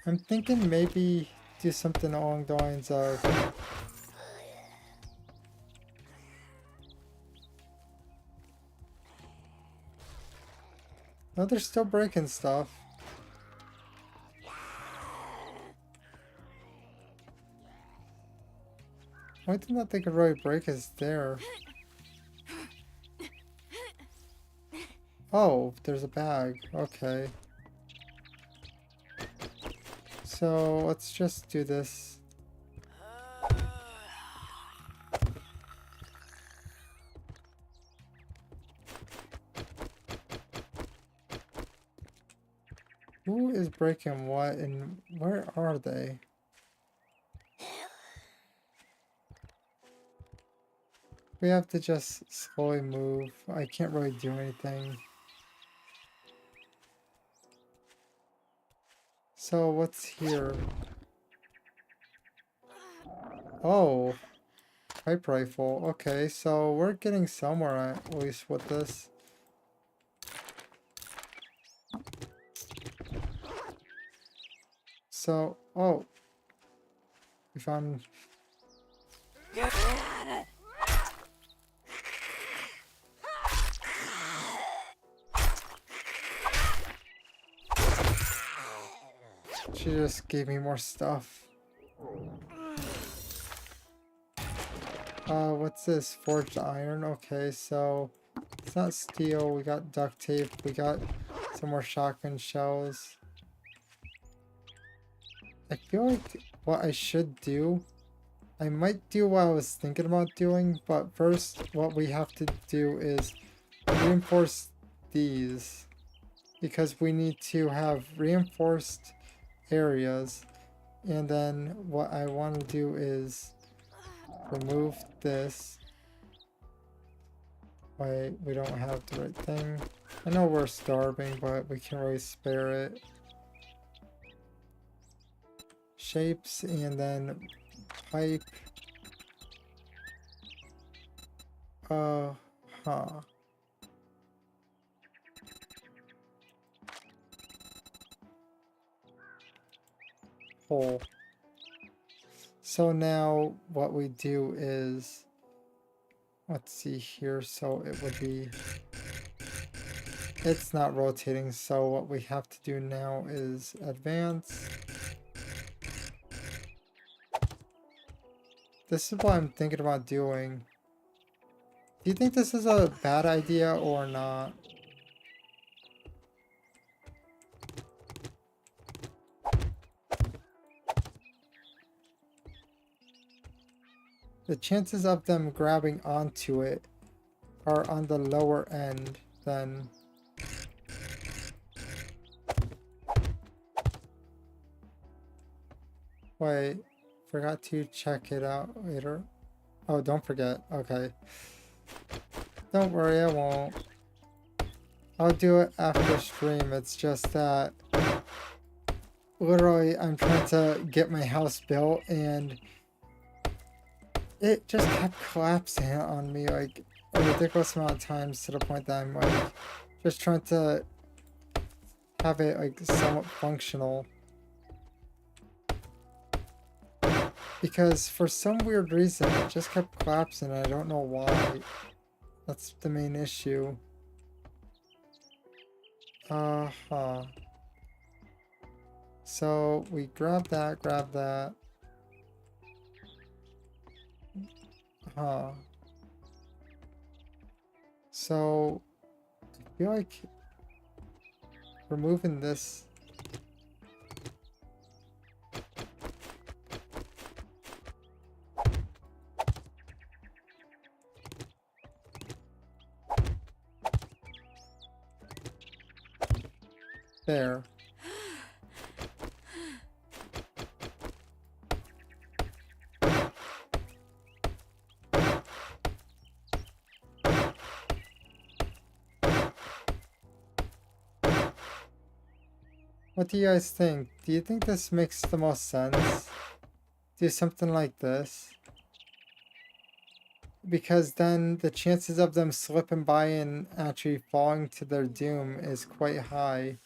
I'm thinking maybe do something along the lines of no, they're still breaking stuff. One thing that they could really break is there. Oh, there's a bag. Okay. So let's just do this. Who is breaking what and where are they? We have to just slowly move. I can't really do anything. So what's here? Oh, pipe rifle. Okay, so we're getting somewhere at least with this. So, oh, we found. She just gave me more stuff. What's this? Forged iron. Okay, so it's not steel. We got duct tape. We got some more shotgun shells. I feel like what I should do, I might do what I was thinking about doing, but first what we have to do is reinforce these because we need to have reinforced areas. And then what I want to do is remove this. Wait, we don't have the right thing. I know we're starving, but we can't really spare it. Shapes and then pipe. Huh. Hole. So now what we do is, let's see here, so it would be, it's not rotating, so what we have to do now is advance. This is what I'm thinking about doing. Do you think this is a bad idea or not? The chances of them grabbing onto it are on the lower end than... Wait, forgot to check it out later. Oh, don't forget. Okay. Don't worry, I won't. I'll do it after stream. It's just that literally I'm trying to get my house built and it just kept collapsing on me like a ridiculous amount of times to the point that I'm like just trying to have it like somewhat functional. Because for some weird reason it just kept collapsing and I don't know why. That's the main issue. Uh-huh. So we grab that. Huh. So I feel like removing this. There. What do you guys think? Do you think this makes the most sense? Do something like this? Because then the chances of them slipping by and actually falling to their doom is quite high.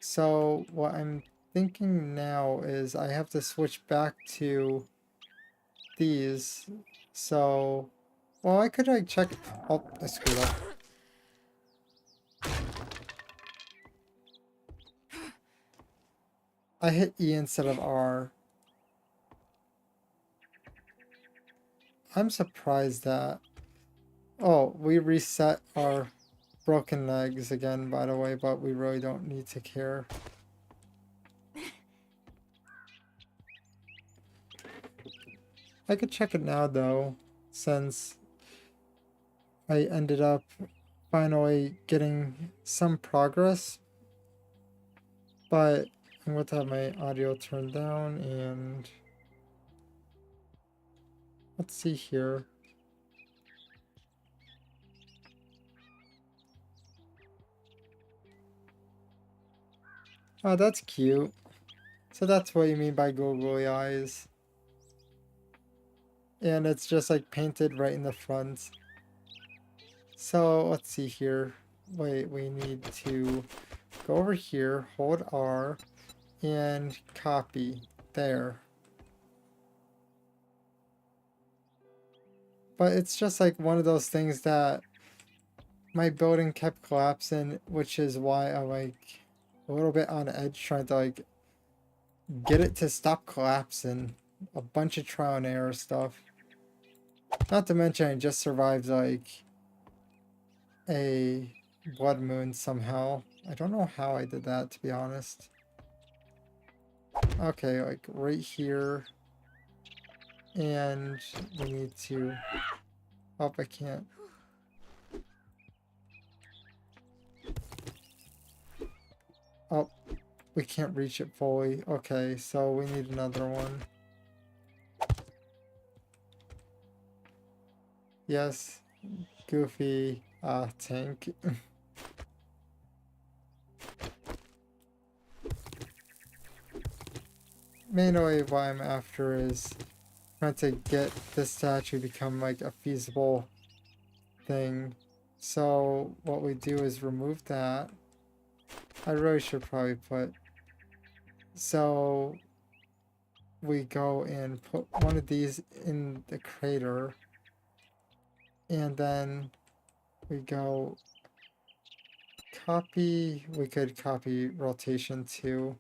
So what I'm thinking now is I have to switch back to these. So, well, I could like check. Oh, I screwed up. I hit E instead of R. I'm surprised that... Oh, we reset our broken legs again, by the way, but we really don't need to care. I could check it now, though, since I ended up finally getting some progress. But I'm going to have my audio turned down, and let's see here. Oh, that's cute. So that's what you mean by googly eyes. And it's just like painted right in the front. So let's see here. Wait, we need to go over here, hold R, and copy. There. But it's just like one of those things that my building kept collapsing, which is why I'm like a little bit on edge trying to like get it to stop collapsing. A bunch of trial and error stuff. Not to mention I just survived like a blood moon somehow. I don't know how I did that, to be honest. Okay, like right here. And we need to... Oh, I can't. Oh, we can't reach it fully. Okay, so we need another one. Yes, Goofy, tank. Mainly what I'm after is trying to get this to actually become like a feasible thing. So what we do is remove that. I really should probably put... So we go and put one of these in the crater. And then we go copy. We could copy rotation too.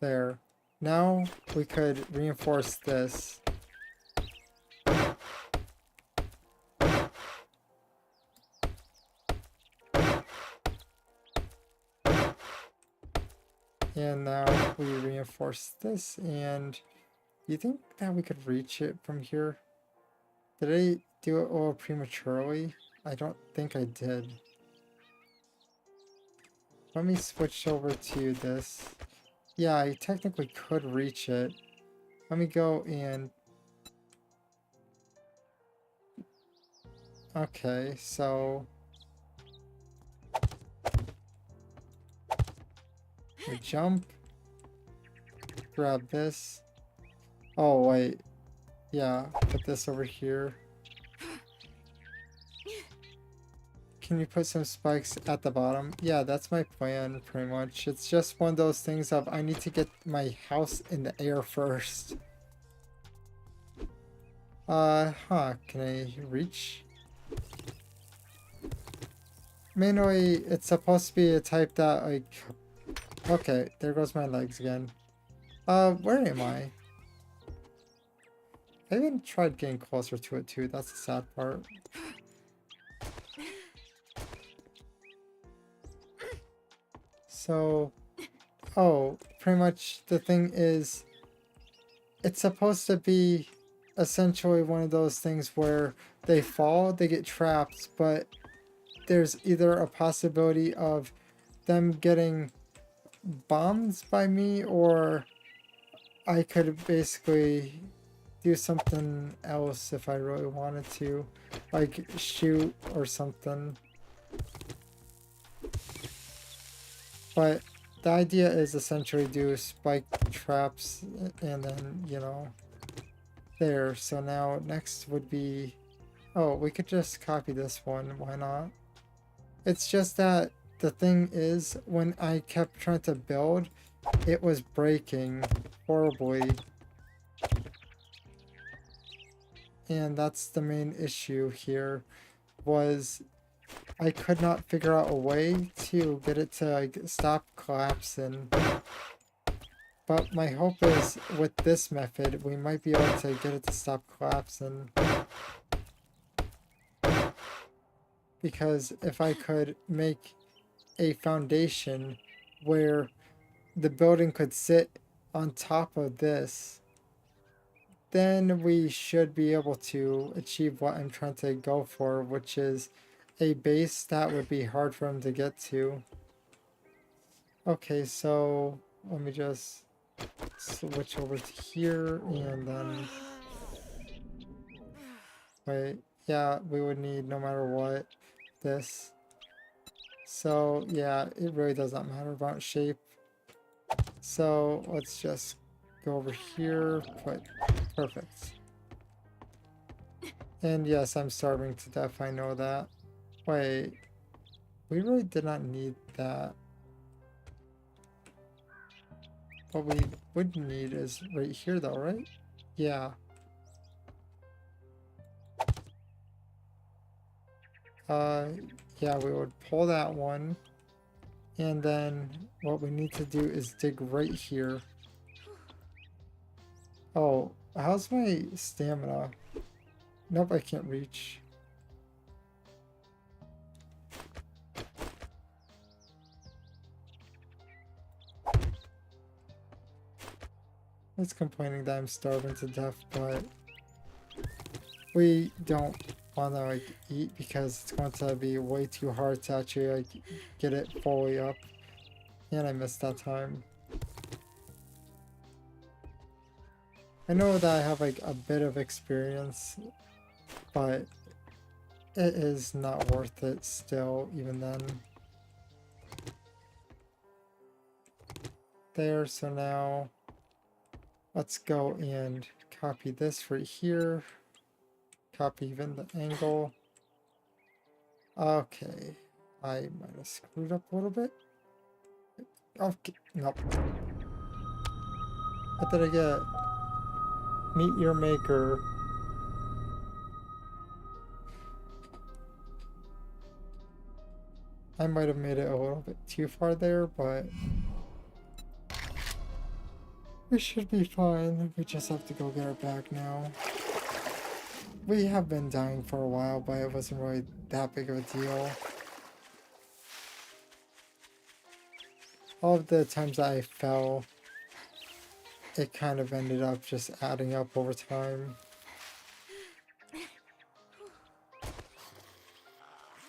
There. Now we could reinforce this. And now we reinforce this, and you think that we could reach it from here? Did I do it all prematurely? I don't think I did. Let me switch over to this. Yeah, I technically could reach it. Let me go and... Okay, so... we jump. Grab this. Oh, wait. Yeah, put this over here. Can you put some spikes at the bottom? Yeah, that's my plan, pretty much. It's just one of those things of I need to get my house in the air first. Can I reach? Mainly, it's supposed to be a type that, like... Okay, there goes my legs again. Where am I? I even tried getting closer to it too, that's the sad part. So, oh, pretty much the thing is, it's supposed to be essentially one of those things where they fall, they get trapped, but there's either a possibility of them getting bombed by me, or I could basically do something else if I really wanted to, like shoot or something. But the idea is essentially do spike traps and then, you know, there. So now next would be, oh, we could just copy this one, why not? It's just that the thing is, when I kept trying to build, it was breaking horribly. And that's the main issue here, was I could not figure out a way to get it to like stop collapsing. But my hope is with this method, we might be able to get it to stop collapsing. Because if I could make a foundation where the building could sit on top of this, then we should be able to achieve what I'm trying to go for, which is a base that would be hard for him to get to. Okay, so let me just switch over to here and then... Wait, yeah, we would need no matter what this. So yeah, it really does not matter about shape. So let's just go over here, put perfect. And yes, I'm starving to death, I know that. Wait, we really did not need that. What we would need is right here though, right? Yeah. Yeah, we would pull that one. And then what we need to do is dig right here. Oh, how's my stamina? Nope, I can't reach. It's complaining that I'm starving to death, but we don't want to like eat because it's going to be way too hard to actually like get it fully up. And I missed that time. I know that I have like a bit of experience, but it is not worth it still, even then. There, so now let's go and copy this right here. Copy even the angle. Okay, I might have screwed up a little bit. Okay, nope. What did I get? Meet your maker. I might have made it a little bit too far there, but We should be fine. We just have to go get our bag now. We have been dying for a while, but it wasn't really that big of a deal. All of the times I fell, it kind of ended up just adding up over time.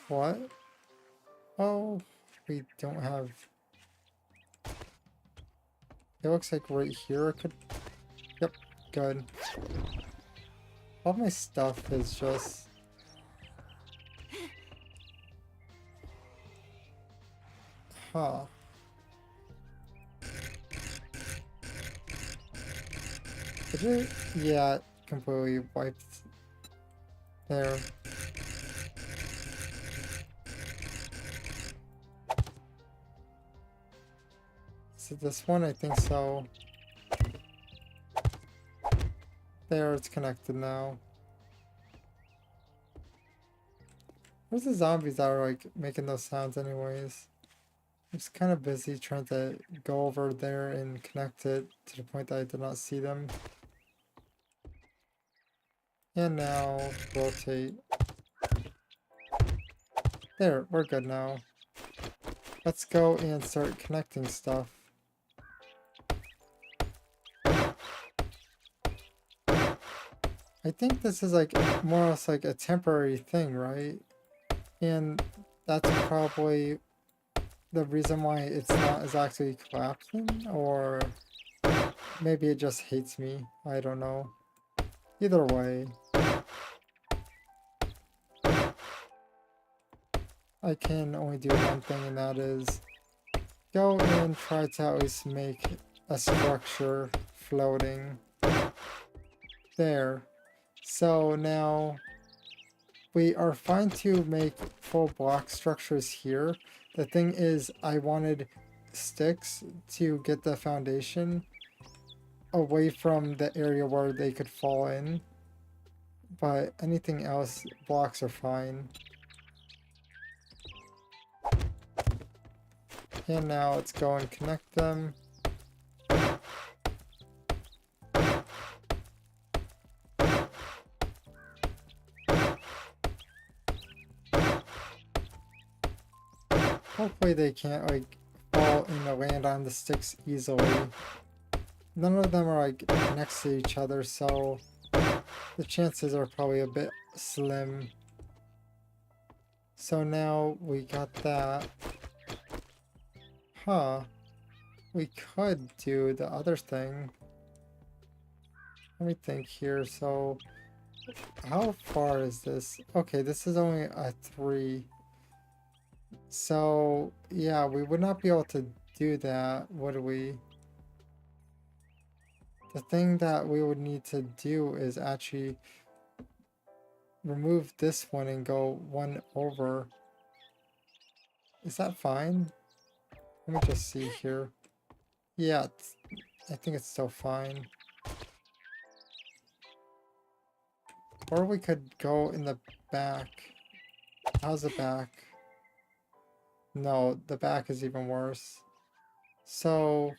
What? Oh, we don't have... It looks like right here it could... Yep, good. All my stuff is just... Huh. Did it? Yeah, it completely wiped there. Is it this one? I think so. There, it's connected now. Where's the zombies that are like making those sounds anyways? I'm just kind of busy trying to go over there and connect it to the point that I did not see them. And now rotate. There, we're good now. Let's go and start connecting stuff. I think this is like more or less like a temporary thing, right? And that's probably the reason why it's not exactly collapsing, or maybe it just hates me. I don't know. Either way, I can only do one thing, and that is go and try to at least make a structure floating. There. So now we are fine to make full block structures here. The thing is, I wanted sticks to get the foundation away from the area where they could fall in. But anything else, blocks are fine. And now let's go and connect them. Hopefully they can't like fall and land on the sticks easily. None of them are like next to each other, so the chances are probably a bit slim. So now we got that. Huh. We could do the other thing. Let me think here. So how far is this? Okay, this is only a 3. So yeah, we would not be able to do that, would we? The thing that we would need to do is actually remove this one and go one over. Is that fine? Let me just see here. Yeah, I think it's still fine. Or we could go in the back. How's the back? No, the back is even worse. So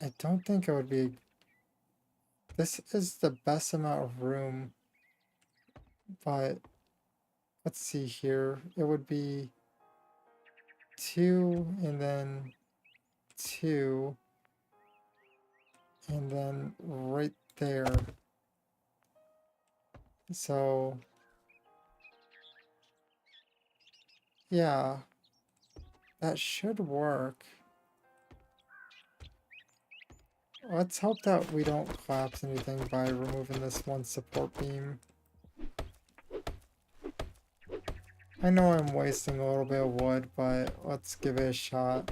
I don't think it would be... This is the best amount of room. But let's see here. It would be 2 and then 2. And then right there. So yeah, that should work. Let's hope that we don't collapse anything by removing this one support beam. I know I'm wasting a little bit of wood, but let's give it a shot.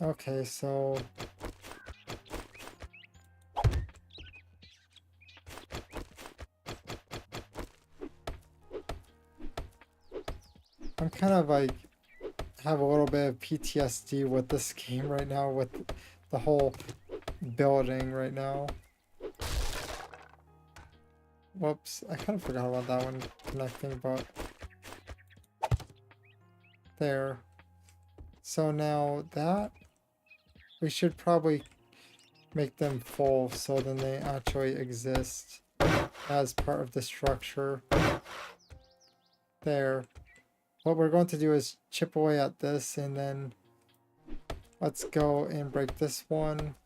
Okay, so I'm kind of like have a little bit of PTSD with this game right now, with the whole building right now. Whoops, I kind of forgot about that one connecting, but There. So now that, we should probably make them full so then they actually exist as part of the structure. There. What we're going to do is chip away at this, and then let's go and break this one.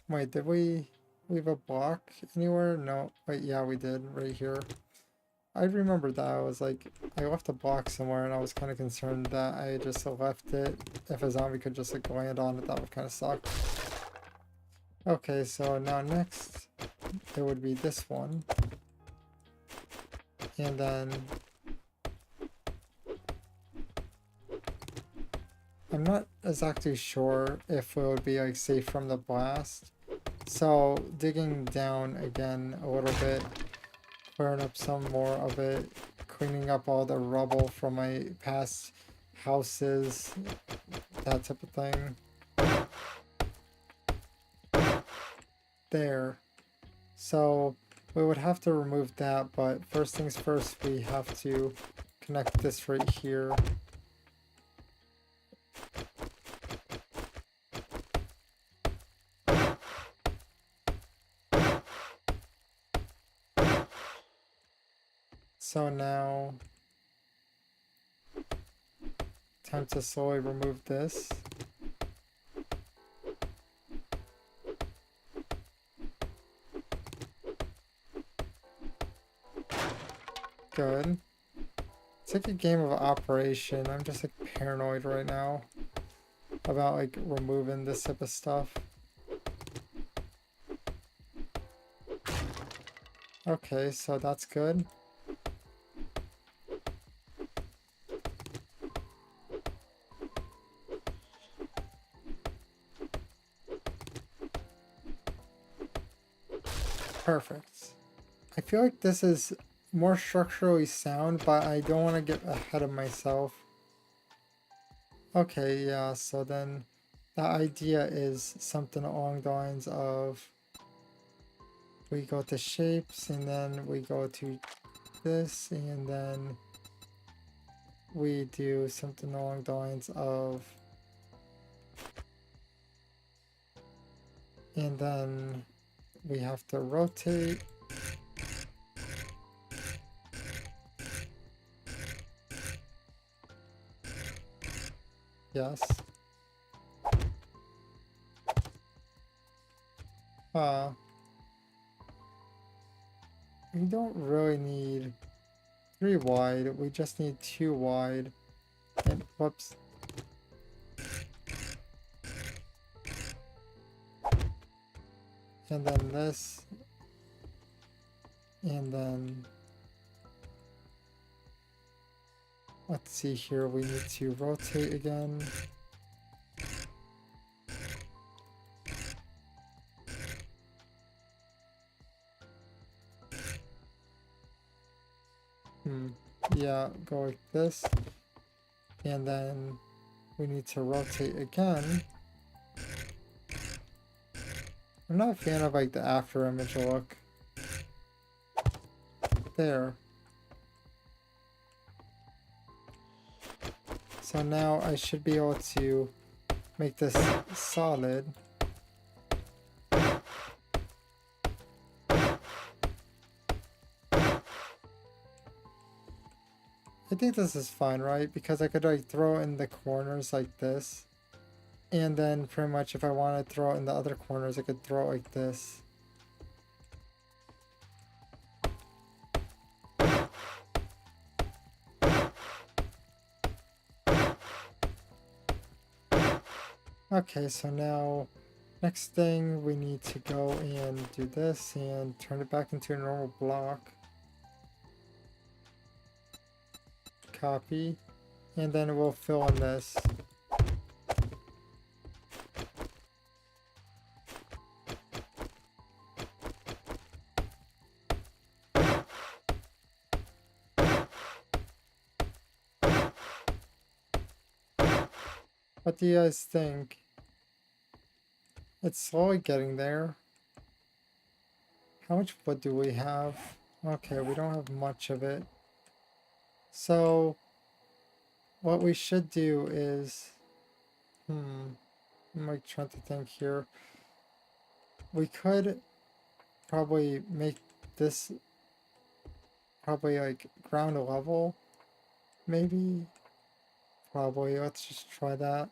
Wait, did we leave a block anywhere? No. Wait, yeah, we did, right here. I remember that. I was like, I left a block somewhere and I was kind of concerned that I just left it. If a zombie could just like land on it, that would kind of suck. Okay, so now next, it would be this one. And then I'm not exactly sure if it would be like safe from the blast. So digging down again a little bit, clearing up some more of it, cleaning up all the rubble from my past houses, that type of thing. There. So we would have to remove that, but first things first, we have to connect this right here. So now, time to slowly remove this. Good. It's like a game of operation. I'm just like paranoid right now about like removing this type of stuff. Okay, so that's good. Perfect. I feel like this is more structurally sound, but I don't want to get ahead of myself. Okay, yeah, so then the idea is something along the lines of we go to shapes and then we go to this and then we do something along the lines of, and then we have to rotate. Yes. We don't really need 3 wide, we just need 2 wide. And whoops. And then this. And then let's see here, we need to rotate again. Yeah, go like this. And then we need to rotate again. I'm not a fan of like the after image look. There. So now I should be able to make this solid. I think this is fine, right? Because I could like throw in the corners like this. And then pretty much if I want to throw it in the other corners, I could throw it like this. Okay, so now next thing we need to go and do this and turn it back into a normal block. Copy, and then we'll fill in this. What do you guys think? It's slowly getting there. How much wood do we have? Okay, we don't have much of it. So what we should do is, I'm like trying to think here. We could probably make this probably like ground level, maybe. Probably, let's just try that.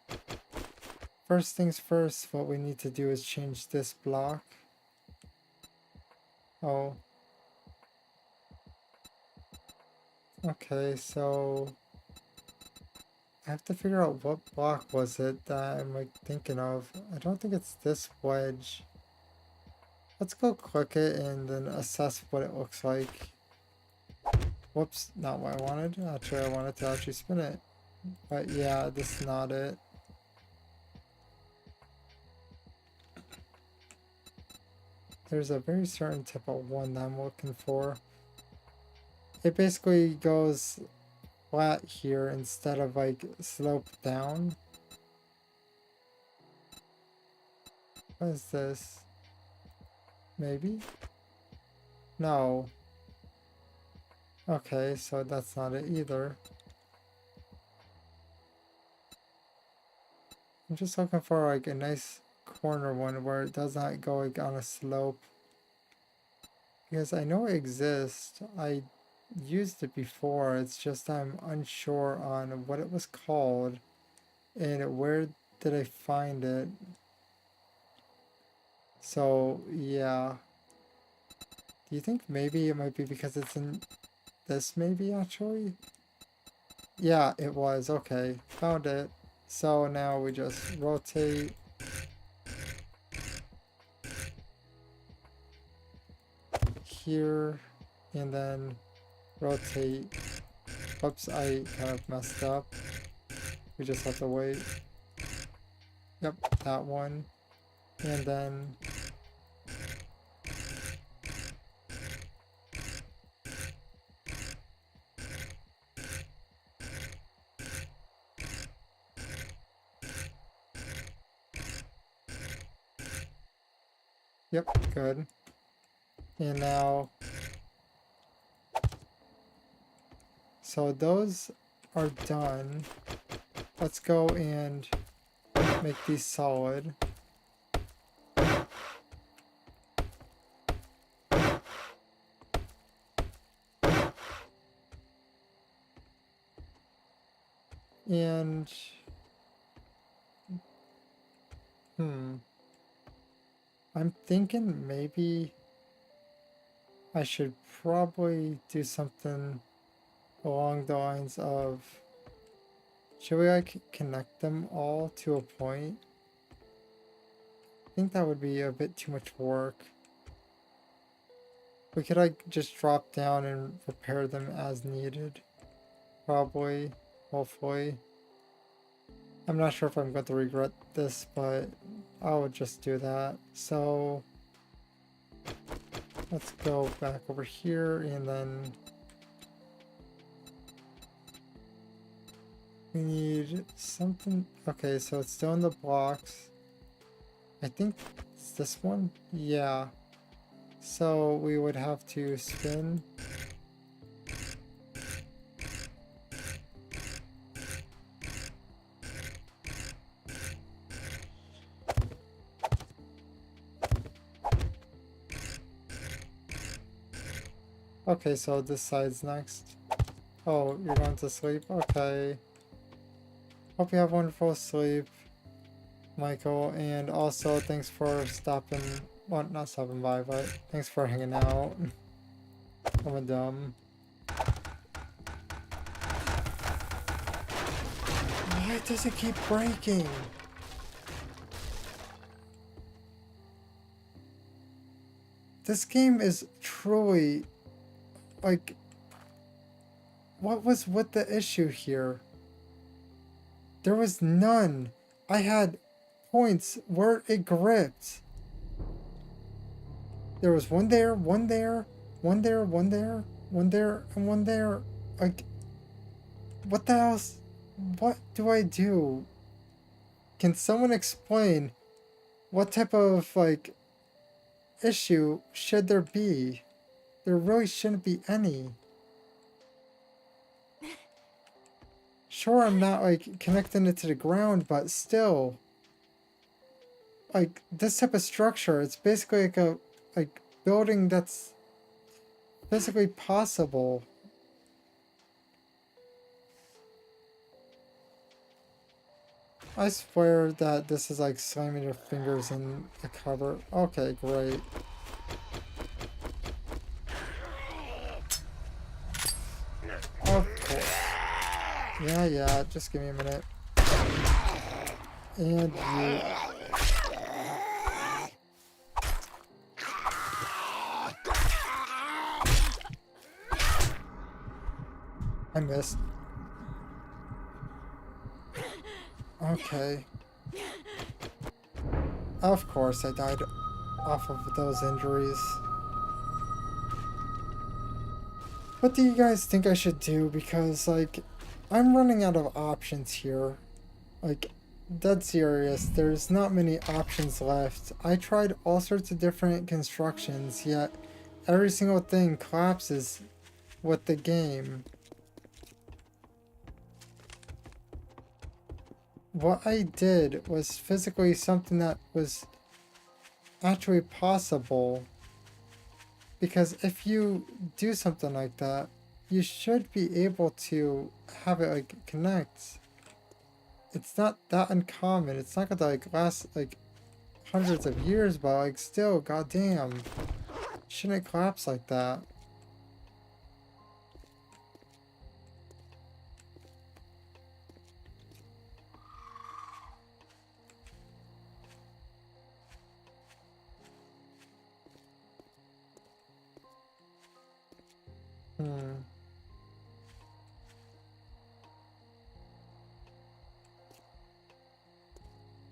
First things first, what we need to do is change this block. Oh. Okay, so I have to figure out what block was it that I'm like thinking of. I don't think it's this wedge. Let's go click it and then assess what it looks like. Whoops, not what I wanted. Actually, I wanted to actually spin it. But yeah, this is not it. There's a very certain type of one that I'm looking for. It basically goes flat here instead of like slope down. What is this? Maybe? No. Okay, so that's not it either. I'm just looking for like a nice corner one where it does not go like on a slope. Because I know it exists. I used it before. It's just I'm unsure on what it was called and where did I find it. So yeah. Do you think maybe it might be because it's in this maybe actually? Yeah, it was. Okay, found it. So now we just rotate. Here and then rotate. Oops, I kind of messed up. We just have to wait. Yep, that one. And then yep, good. And now, so those are done. Let's go and make these solid. And, I'm thinking maybe I should probably do something along the lines of, should we like connect them all to a point? I think that would be a bit too much work. We could like just drop down and repair them as needed. Probably, hopefully. I'm not sure if I'm going to regret this, but I would just do that. So let's go back over here and then we need something. Okay, so it's still in the blocks. I think it's this one. Yeah. So we would have to spin. Okay, so this side's next. Oh, you're going to sleep? Okay. Hope you have wonderful sleep, Michael. And also, thanks for stopping. Well, not stopping by, but thanks for hanging out. I'm a dumb. Why does it keep breaking? This game is truly, like, what was with the issue here? There was none. I had points where it gripped. There was one there, one there, one there, one there, one there, and one there. Like, what the else? What do I do? Can someone explain what type of, like, issue should there be? There really shouldn't be any. sure I'm not like connecting it to the ground, but still, like this type of structure, it's basically like a building that's physically possible. I swear that this is like slamming your fingers in a cover. Okay, great. Of course. Yeah, just give me a minute. And you... I missed. Okay. Of course I died off of those injuries. What do you guys think I should do? Because, like, I'm running out of options here. Like, dead serious, there's not many options left. I tried all sorts of different constructions, yet every single thing collapses with the game. What I did was physically something that was actually possible. Because if you do something like that, you should be able to have it like connect. It's not that uncommon. It's not gonna like last like hundreds of years, but like still, goddamn, shouldn't it collapse like that?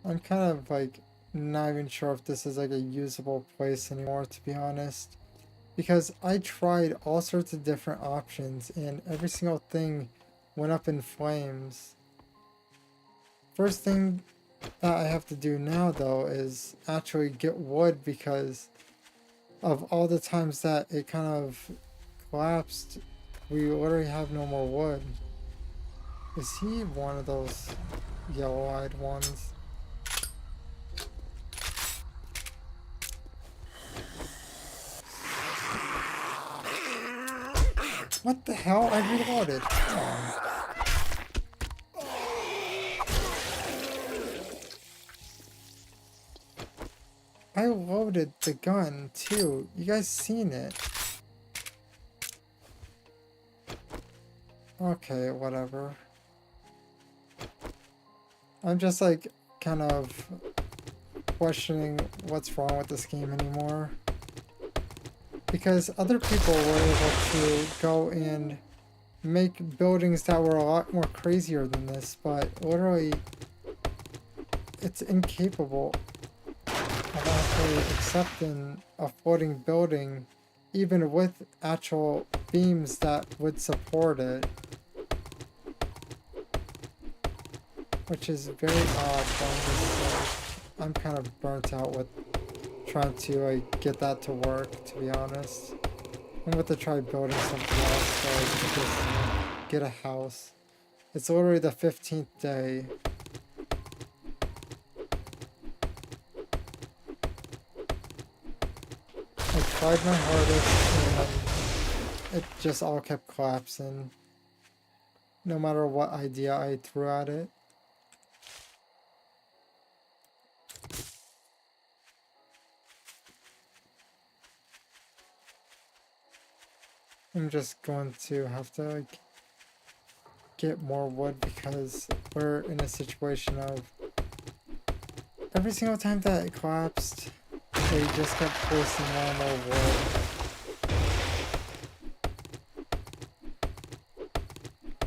I'm kind of like not even sure if this is like a usable place anymore, to be honest. Because I tried all sorts of different options and every single thing went up in flames. First thing that I have to do now though is actually get wood because of all the times that it kind of collapsed. We literally have no more wood. Is he one of those yellow-eyed ones? What the hell? I reloaded. I loaded the gun too. You guys seen it? Okay, whatever. I'm just like kind of questioning what's wrong with this game anymore. Because other people were able to go and make buildings that were a lot more crazier than this, but literally it's incapable of actually accepting a floating building even with actual beams that would support it. Which is very odd, but I'm kind of burnt out with trying to like get that to work, to be honest. I'm going to try building something else so I can just get a house. It's literally the 15th day. I tried my hardest and it just all kept collapsing. No matter what idea I threw at it. I'm just going to have to like get more wood because we're in a situation of every single time that it collapsed, they just kept placing more and more wood.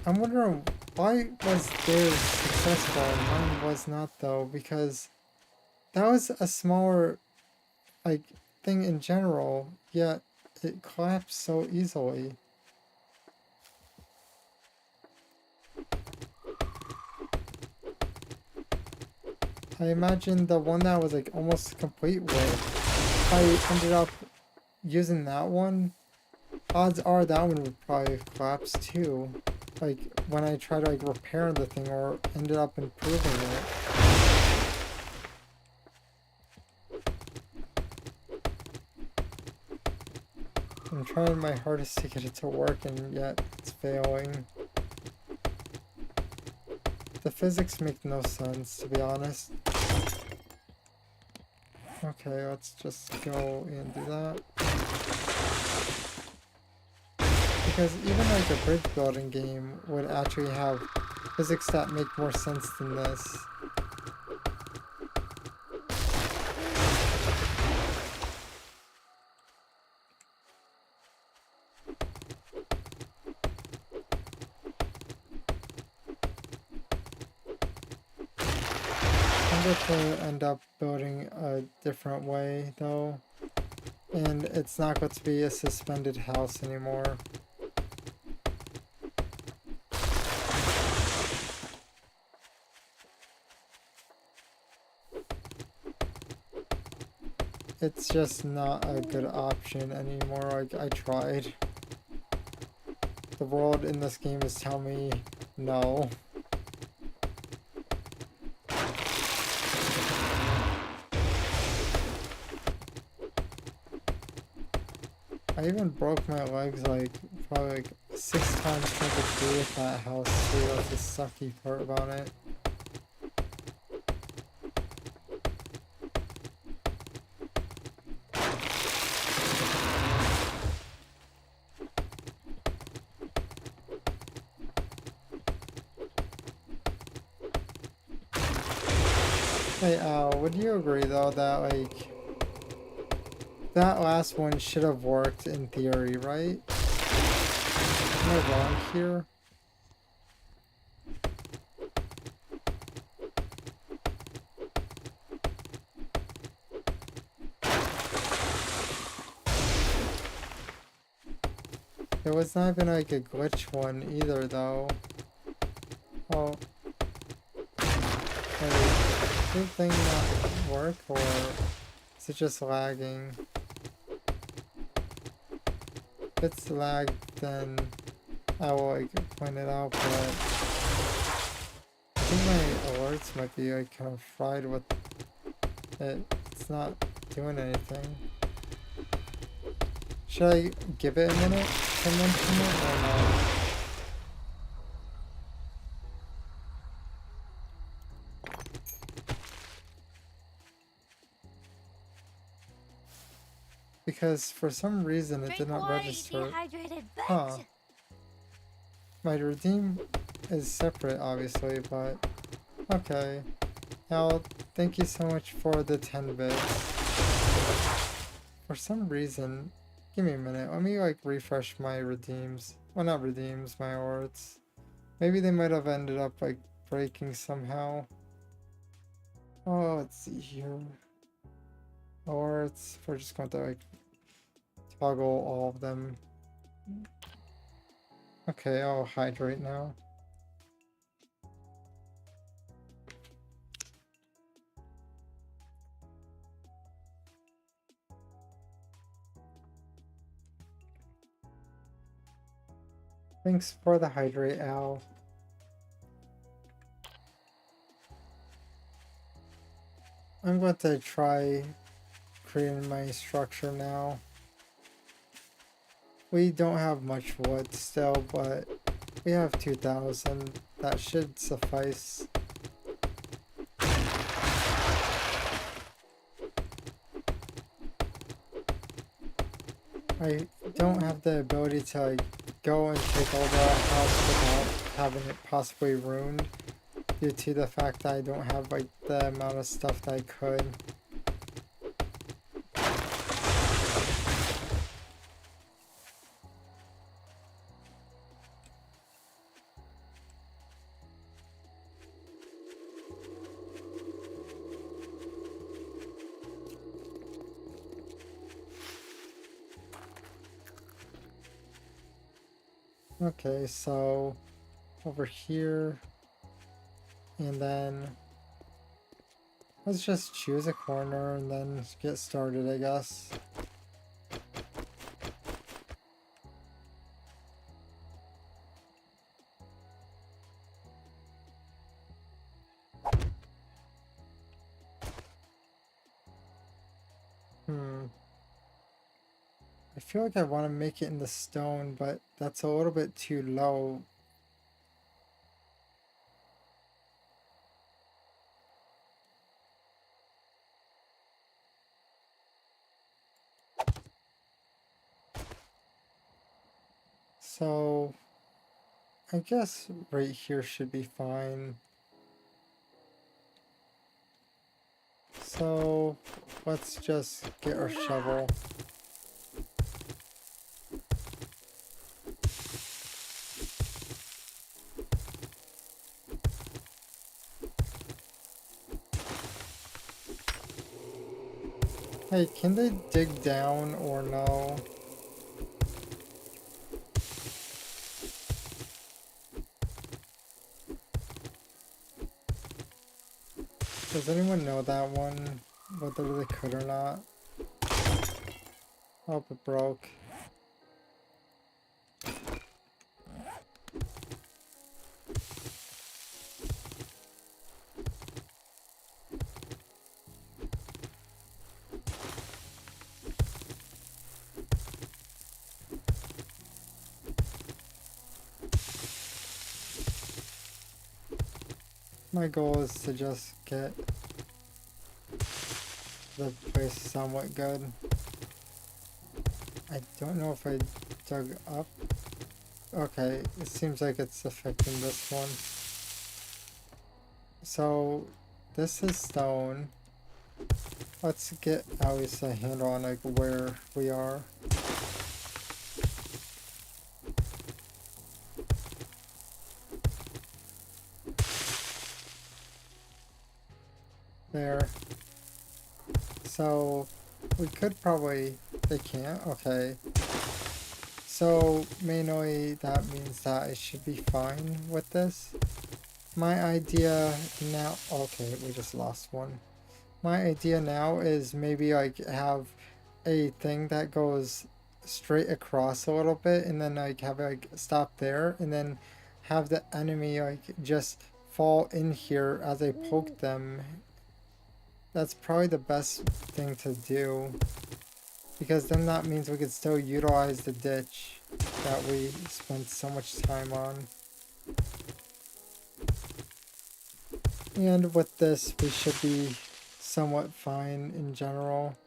I'm wondering why was theirs successful and mine was not though, because that was a smaller like thing in general, yet it collapsed so easily. I imagine the one that was like almost complete with, I ended up using that one, odds are that one would probably collapse too. Like when I try to like repair the thing or ended up improving it. I'm trying my hardest to get it to work and yet it's failing. The physics make no sense, to be honest. Okay, let's just go and do that. Because even like a bridge building game would actually have physics that make more sense than this. I'm going to end up building a different way though, and it's not going to be a suspended house anymore. It's just not a good option anymore. Like, I tried. The world in this game is telling me no. I even broke my legs like probably like 6 times trying to create that house too. That's the sucky part about it. Hey Al, would you agree though that like that last one should have worked in theory, right? Am I wrong here? It was not even like a glitch one either though. Oh. Wait, did the thing not work or is it just lagging? If it's lagged then I will like point it out, but I think my alerts might be like kind of fried with it. It's not doing anything. Should I give it a minute to mention it or no? Because for some reason it did Drink not water, you register. dehydrated bitch. Huh. My redeem is separate obviously, but okay. Now, thank you so much for the 10 bits. For some reason, give me a minute. Let me like refresh my redeems. Well, not redeems, my alerts. Maybe they might have ended up like breaking somehow. Oh, let's see here. Alerts. We're just going to like toggle all of them. Okay, I'll hydrate now. Thanks for the hydrate, Al. I'm going to try creating my structure now. We don't have much wood still, but we have 2,000. That should suffice. I don't have the ability to like go and take over a house without having it possibly ruined due to the fact that I don't have like the amount of stuff that I could. Okay, so over here, and then let's just choose a corner and then get started, I guess. I feel like I want to make it in the stone, but that's a little bit too low. So I guess right here should be fine. So let's just get our shovel. Hey, can they dig down or no? Does anyone know that one? Whether they could or not? Oh, it broke. My goal is to just get the place somewhat good. I don't know if I dug up. Okay, it seems like it's affecting this one. So this is stone. Let's get at least a handle on like where we are. There. So we could probably, they can't, okay. So mainly that means that I should be fine with this. My idea now, okay, we just lost one. My idea now is maybe like have a thing that goes straight across a little bit and then like have it like stop there and then have the enemy like just fall in here as I poke them. That's probably the best thing to do, because then that means we could still utilize the ditch that we spent so much time on. And with this, we should be somewhat fine in general.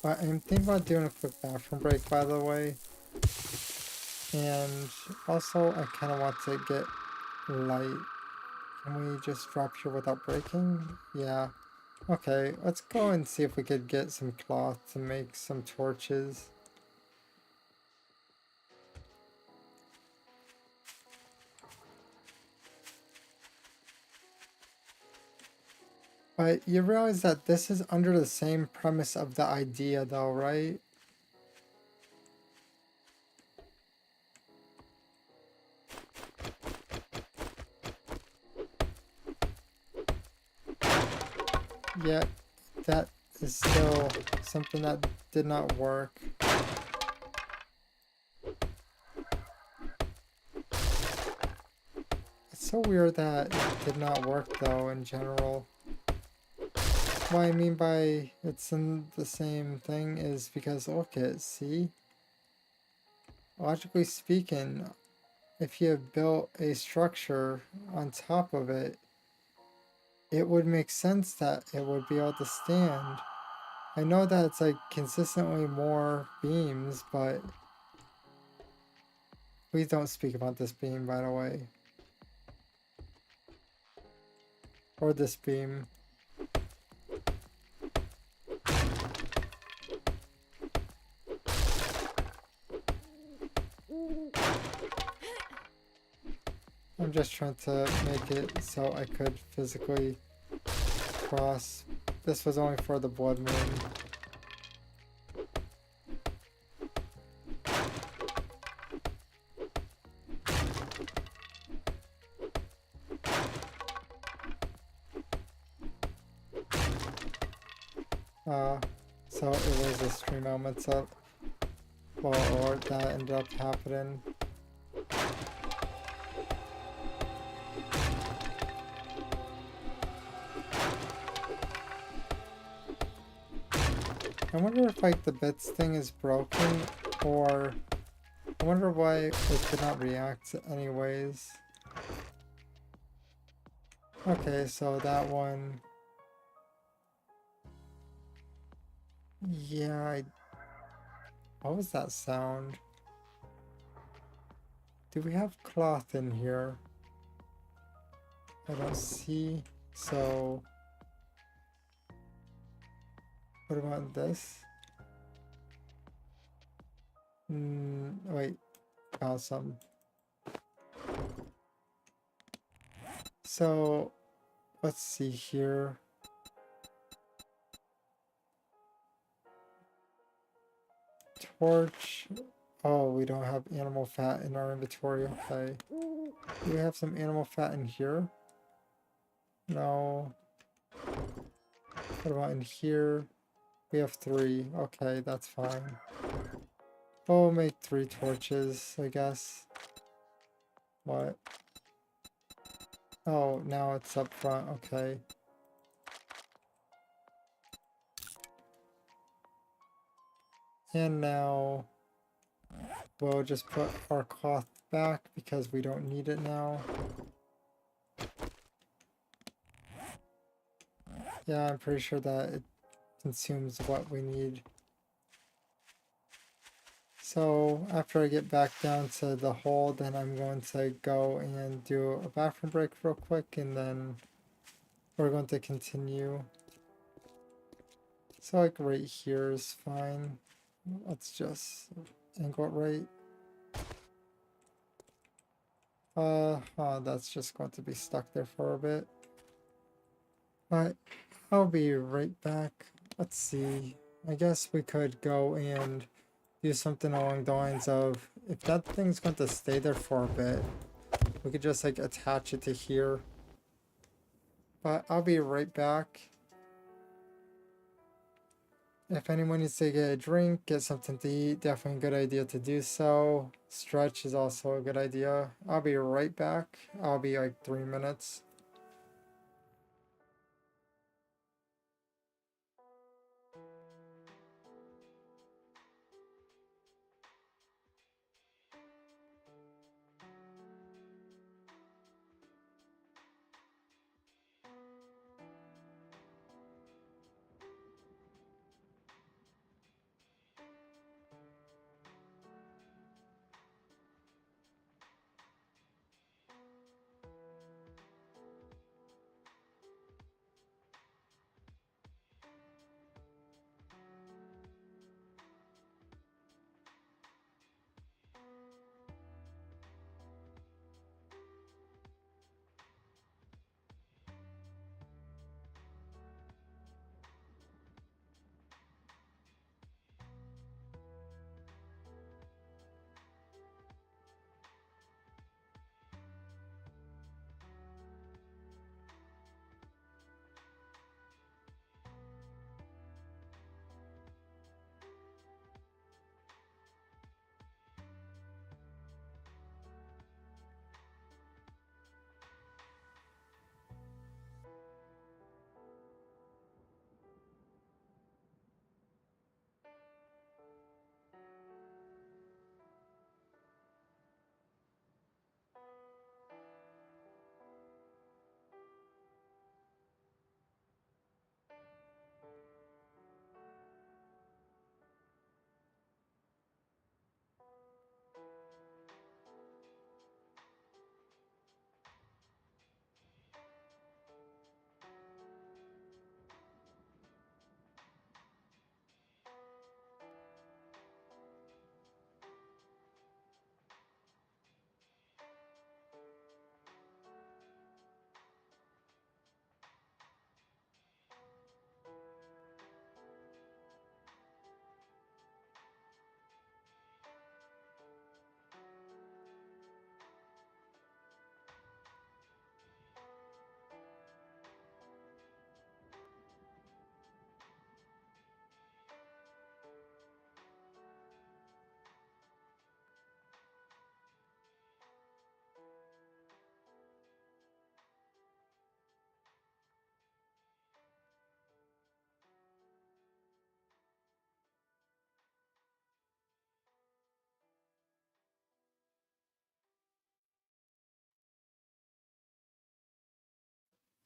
But I'm thinking about doing a quick bathroom break, by the way. And also, I kind of want to get light. Can we just drop here without breaking? Yeah. Okay, let's go and see if we could get some cloth to make some torches. But you realize that this is under the same premise of the idea though, right? Yet, that is still something that did not work. It's so weird that it did not work though in general. What I mean by it's in the same thing is because look at, see? Logically speaking, if you built a structure on top of it, it would make sense that it would be able to stand. I know that it's like consistently more beams, but please don't speak about this beam, by the way. Or this beam. I'm just trying to make it so I could physically cross. This was only for the blood moon. So it was the stream elements up. Well, or that ended up happening. I wonder if like the bits thing is broken, or I wonder why it could not react anyways. Okay, so that one. Yeah, what was that sound? Do we have cloth in here? I don't see. So, what about this? Wait, found some. So, let's see here. Torch. Oh, we don't have animal fat in our inventory. Okay. Do we have some animal fat in here? No. What about in here? We have 3. Okay, that's fine. We'll make 3 torches, I guess. What? Oh, now it's up front. Okay. And now we'll just put our cloth back because we don't need it now. Yeah, I'm pretty sure that it consumes what we need. So after I get back down to the hole, then I'm going to go and do a bathroom break real quick, and then we're going to continue. So like right here is fine. Let's just angle it right. That's just going to be stuck there for a bit. But I'll be right back. Let's see. I guess we could go and do something along the lines of, if that thing's going to stay there for a bit, we could just like attach it to here. But I'll be right back. If anyone needs to get a drink, get something to eat, definitely a good idea to do so. Stretch is also a good idea. I'll be right back. I'll be like 3 minutes.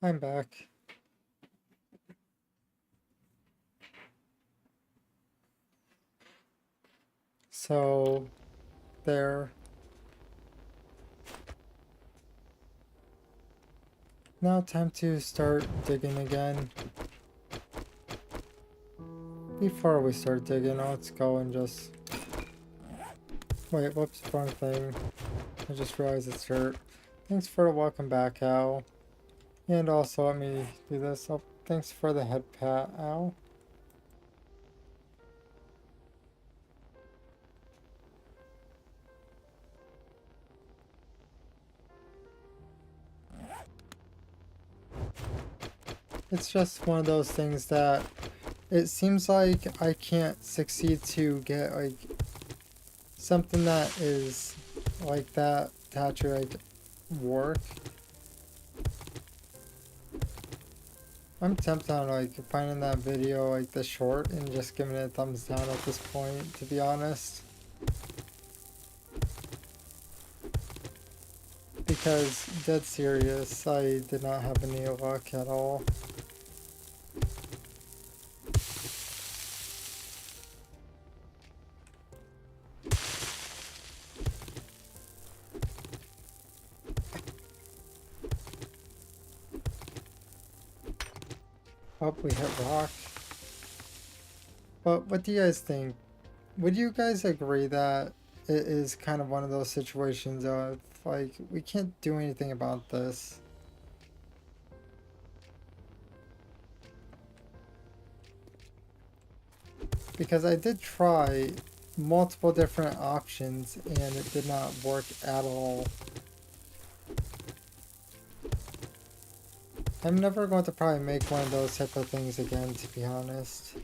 I'm back. So, there. Now time to start digging again. Before we start digging, let's go and just... Wait, whoops, wrong thing. I just realized it's dirt. Thanks for the welcome back, Al. And also let me do this. Oh, thanks for the head pat, Al. It's just one of those things that it seems like I can't succeed to get like something that is like that to actually like work. I'm tempted on like finding that video like the short and just giving it a thumbs down at this point, to be honest. Because dead serious, I did not have any luck at all. Oh, we hit rock. But what do you guys think? Would you guys agree that it is kind of one of those situations of like we can't do anything about this? Because I did try multiple different options and it did not work at all. I'm never going to probably make one of those type of things again, to be honest.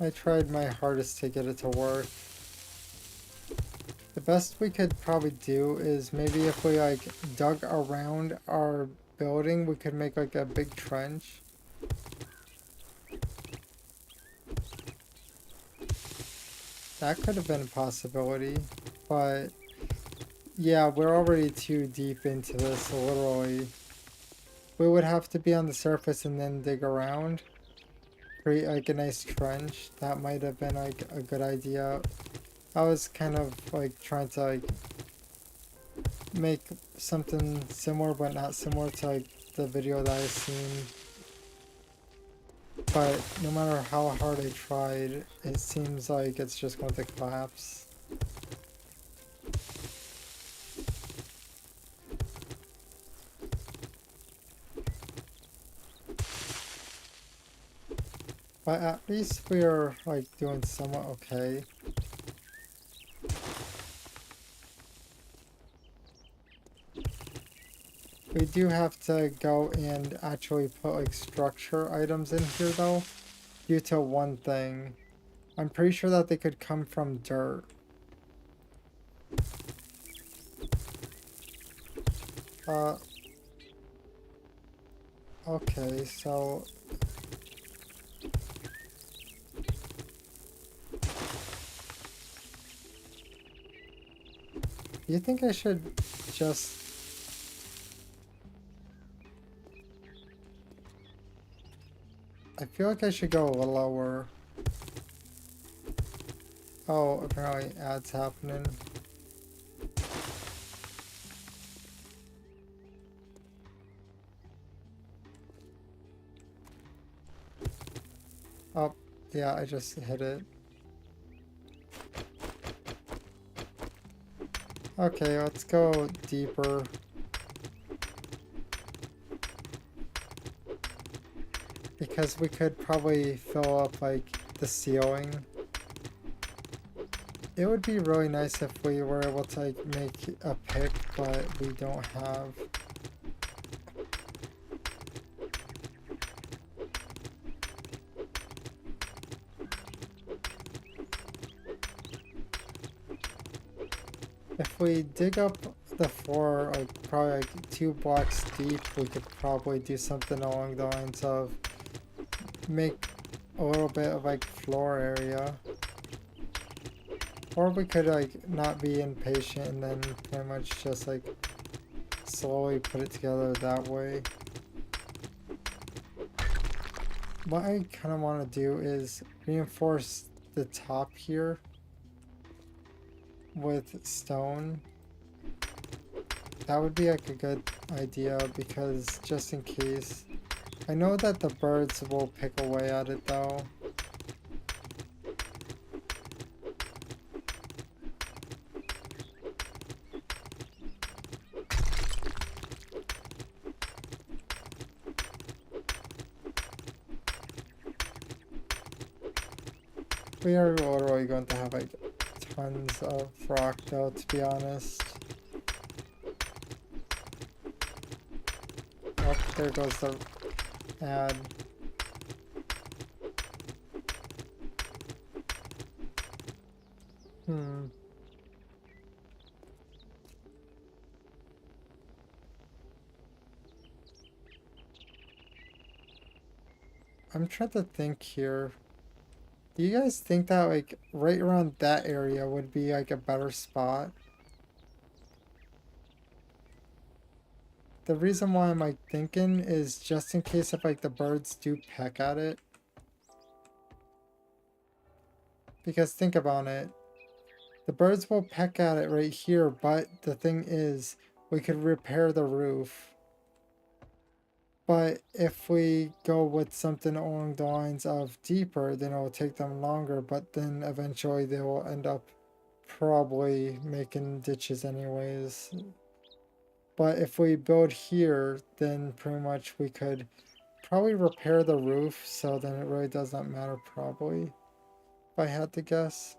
I tried my hardest to get it to work. The best we could probably do is maybe if we like dug around our building, we could make like a big trench. That could have been a possibility, but yeah, we're already too deep into this, literally. We would have to be on the surface and then dig around. Create like a nice trench. That might have been like a good idea. I was kind of like trying to like make something similar but not similar to like the video that I've seen. But no matter how hard I tried, it seems like it's just going to collapse. But at least we are like doing somewhat okay. We do have to go and actually put like structure items in here though, due to one thing. I'm pretty sure that they could come from dirt. Okay, so... Do you think I should just... I feel like I should go lower. Oh, apparently ads happening. Oh, yeah, I just hit it. Okay, let's go deeper. Because we could probably fill up like the ceiling. It would be really nice if we were able to like make a pick, but we don't have. If we dig up the floor like probably like 2 blocks deep, we could probably do something along the lines of make a little bit of like floor area. Or we could like not be impatient and then pretty much just like slowly put it together that way. What I kind of want to do is reinforce the top here with stone. That would be like a good idea because just in case. I know that the birds will pick away at it though. We are literally going to have like tons of rock though, to be honest. Oh, there goes the ad. I'm trying to think here. Do you guys think that like right around that area would be like a better spot? The reason why I'm like thinking is just in case if like the birds do peck at it. Because think about it. The birds will peck at it right here, but the thing is we could repair the roof. But if we go with something along the lines of deeper, then it will take them longer, but then eventually they will end up probably making ditches anyways. But if we build here, then pretty much we could probably repair the roof, so then it really does not matter probably, if I had to guess.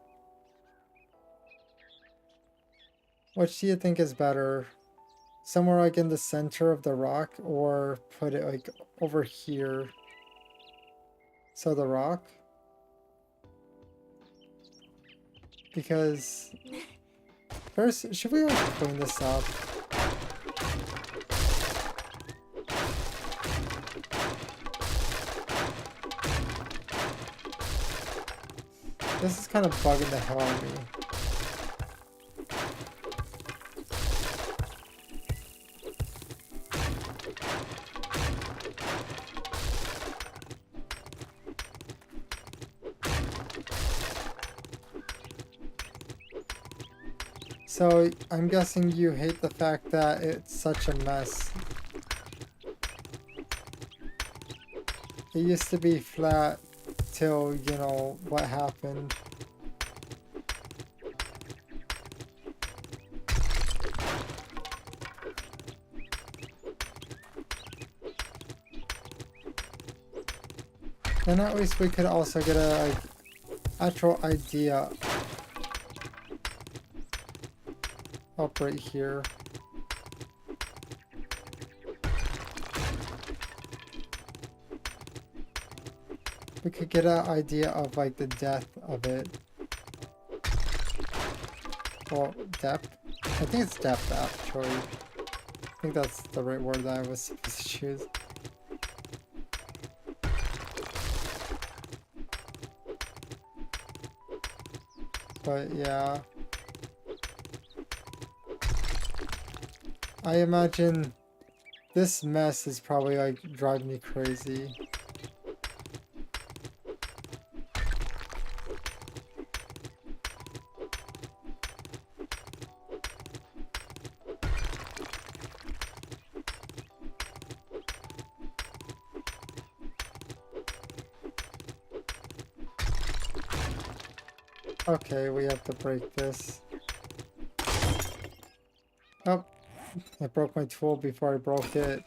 Which do you think is better? Somewhere like in the center of the rock, or put it like over here? So the rock? Because first, should we like clean this up? This is kind of bugging the hell out of me. So, I'm guessing you hate the fact that it's such a mess. It used to be flat till, you know, what happened. Then at least we could also get a like, actual idea up right here. We could get an idea of like the depth of it. Well, depth? I think it's depth actually. I think that's the right word that I was supposed to choose. But yeah. I imagine this mess is probably like driving me crazy. Okay, we have to break this. Oh, I broke my tool before I broke it.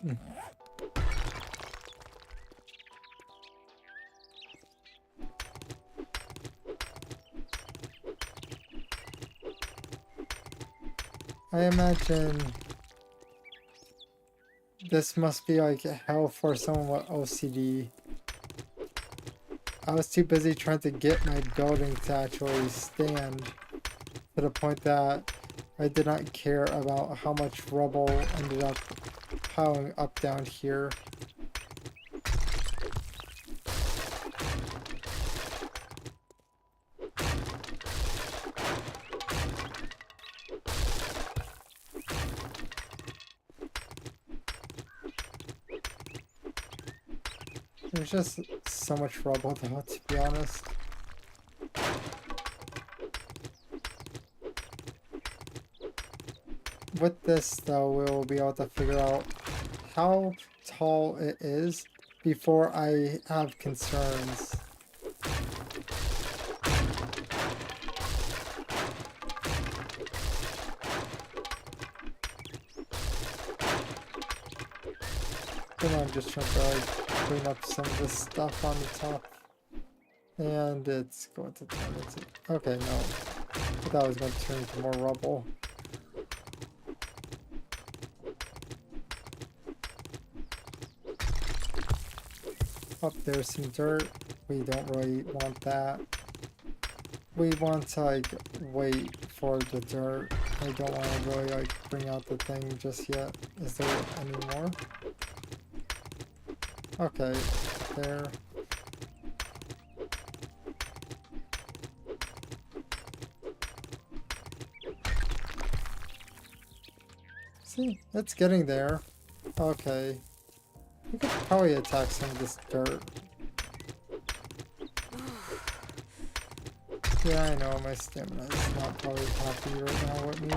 I imagine this must be like hell for someone with OCD. I was too busy trying to get my building to actually stand to the point that I did not care about how much rubble ended up piling up down here. There's just so much rubble though, to be honest. With this though, we will be able to figure out how tall it is before I have concerns. Then I'm just trying to like clean up some of this stuff on the top. And it's going to turn into... Okay, no. I thought it was going to turn into more rubble. Up there's some dirt. We don't really want that. We want to like wait for the dirt. I don't want to really like bring out the thing just yet. Is there any more? Okay, there. See, it's getting there. Okay. We could probably attack some of this dirt. Yeah, I know, my stamina is not probably happy right now with me.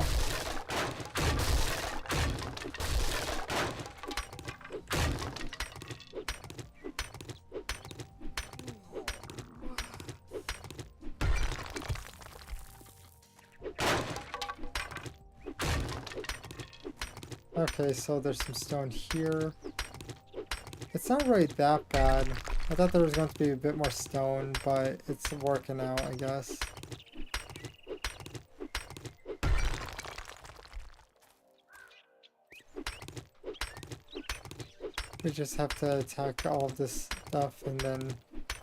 Okay, so there's some stone here. It's not really that bad. I thought there was going to be a bit more stone, but it's working out, I guess. We just have to attack all of this stuff and then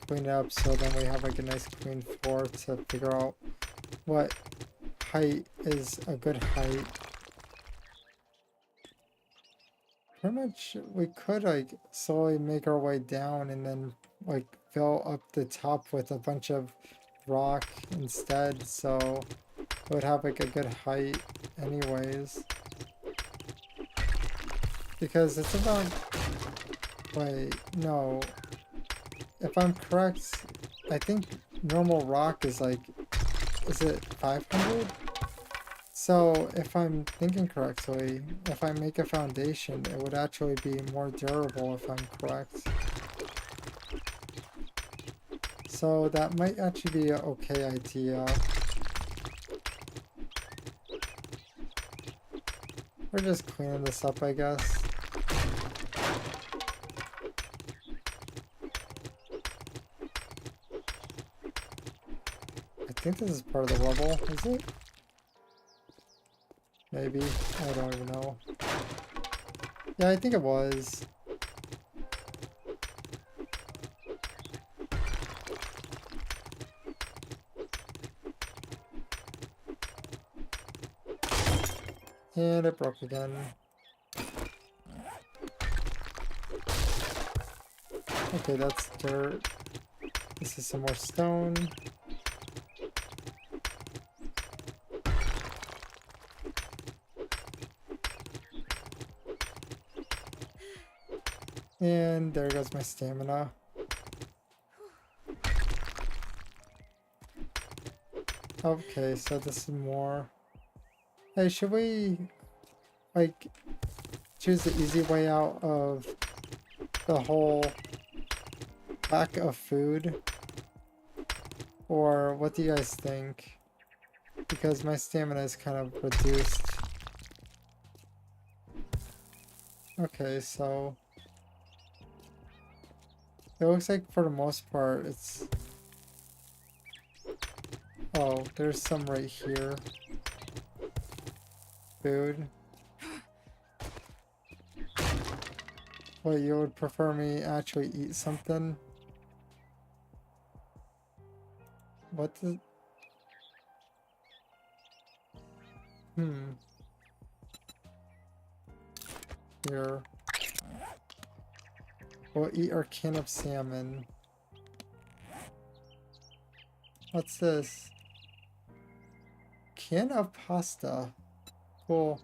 clean it up so then we have like a nice clean floor to figure out what height is a good height. Pretty much we could like slowly make our way down and then like fill up the top with a bunch of rock instead, so it would have like a good height anyways. Because it's about... Wait, no. If I'm correct, I think normal rock is like... Is it 500? So, if I'm thinking correctly, if I make a foundation, it would actually be more durable if I'm correct. So, that might actually be an okay idea. We're just cleaning this up, I guess. I think this is part of the rubble, is it? Maybe. I don't even know. Yeah, I think it was. And it broke again. Okay, that's dirt. This is some more stone. And there goes my stamina. Okay, so this is more. Hey, should we, like, choose the easy way out of the whole lack of food? Or what do you guys think? Because my stamina is kind of reduced. Okay, so it looks like for the most part it's... Oh, there's some right here. Food. What, you would prefer me actually eat something? What the... Here. We'll eat our can of salmon. What's this? Can of pasta. Cool.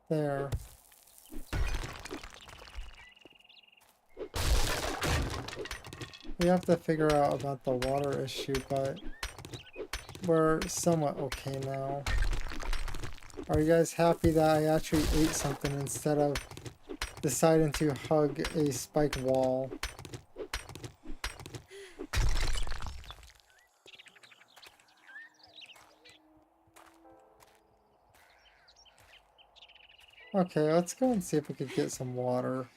There. We have to figure out about the water issue, but we're somewhat okay now. Are you guys happy that I actually ate something instead of deciding to hug a spike wall? Okay, let's go and see if we could get some water.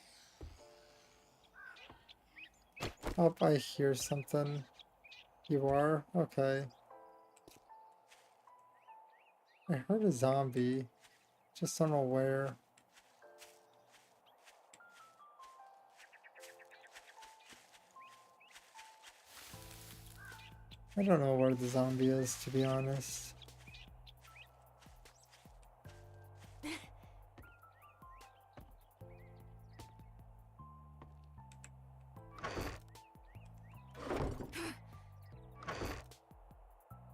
Oh, I hear something. You are? Okay. I heard a zombie. Just don't know where. I don't know where the zombie is, to be honest.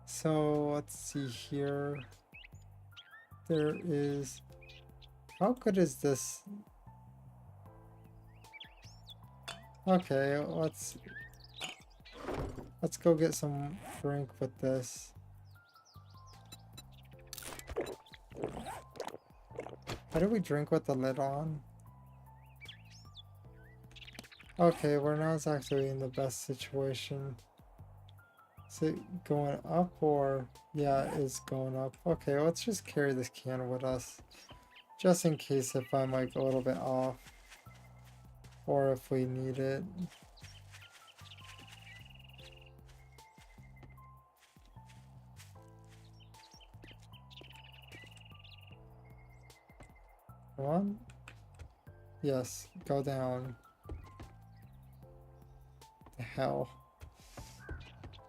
So let's see here. There is. How good is this? Okay, let's go get some drink with this. How do we drink with the lid on? Okay, we're not actually in the best situation. Is it going up or... Yeah, it is going up. Okay, let's just carry this can with us. Just in case if I'm like a little bit off. Or if we need it. Come on. Yes, go down. The hell.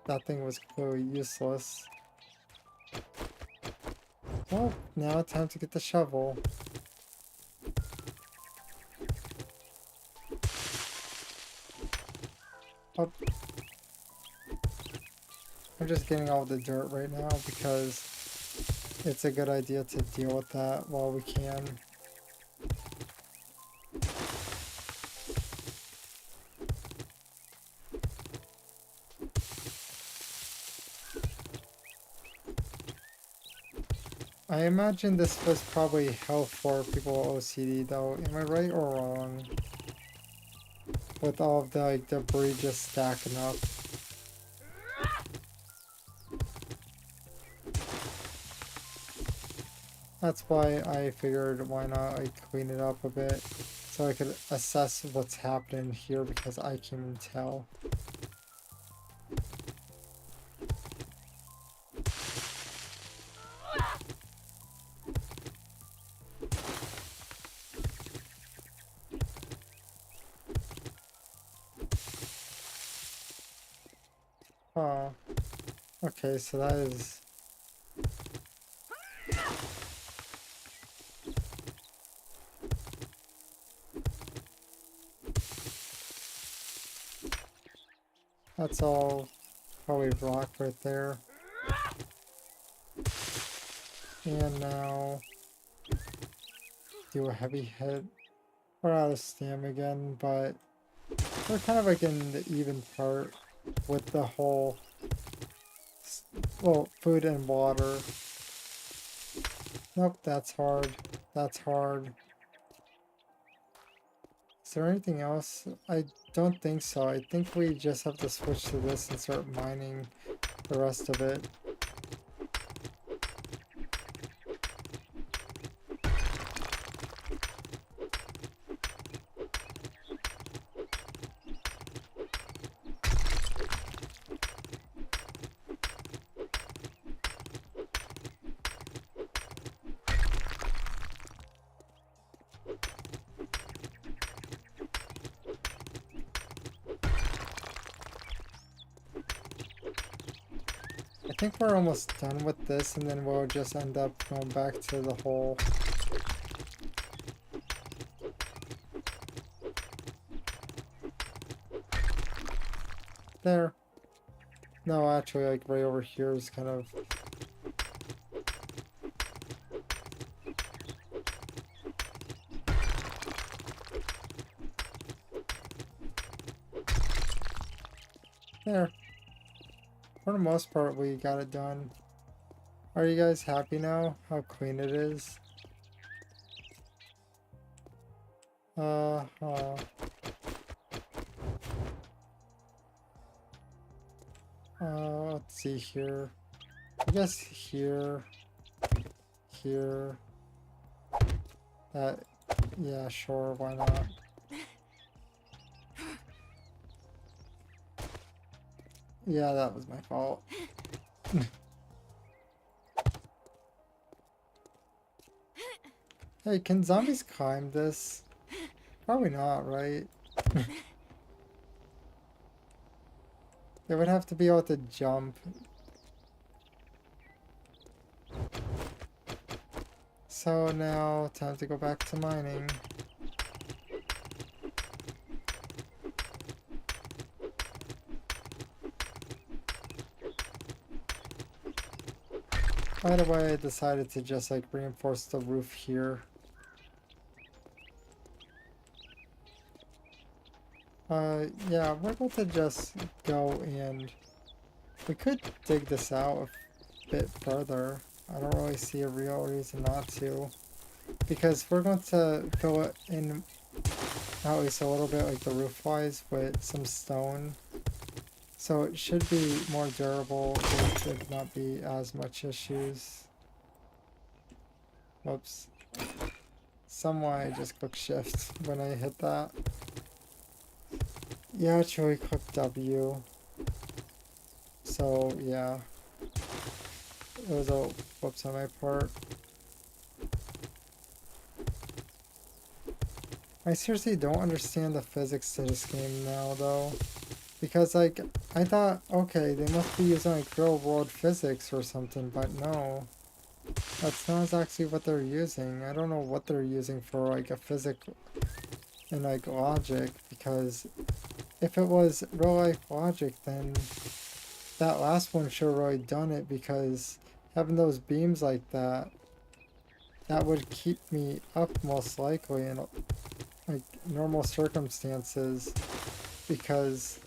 That thing was clearly useless. Well, now time to get the shovel. Up. I'm just getting all the dirt right now because it's a good idea to deal with that while we can. I imagine this was probably hell for people with OCD though. Am I right or wrong? With all of the like, debris just stacking up. That's why I figured why not like clean it up a bit so I could assess what's happening here because I can tell. Oh, okay, so that is... That's all probably rock right there. And now do a heavy hit. We're out of stam again, but we're kind of like in the even part with the whole, well, food and water. Nope, that's hard. That's hard. Is there anything else? I don't think so. I think we just have to switch to this and start mining the rest of it. I think we're almost done with this and then we'll just end up going back to the hole. There. No, actually, like right over here is kind of... There. For the most part, we got it done. Are you guys happy now? How clean it is? Let's see here. I guess here. Here. That. Yeah, sure, why not? Yeah, that was my fault. Hey, can zombies climb this? Probably not, right? They would have to be able to jump. So now, time to go back to mining. By the way, I decided to just like reinforce the roof here. Yeah, we're going to just go and we could dig this out a bit further. I don't really see a real reason not to. Because we're going to fill it in at least a little bit like the roof wise with some stone. So it should be more durable. There should not be as much issues. Whoops. Somewhere I just click shift when I hit that. Yeah, actually click W. So yeah. It was a whoops on my part. I seriously don't understand the physics to this game now though. Because like, I thought, okay, they must be using like real world physics or something, but no. That's not actually what they're using. I don't know what they're using for like a physic and like logic, because if it was real life logic, then that last one should have really done it, because having those beams like that, that would keep me up most likely in like normal circumstances, because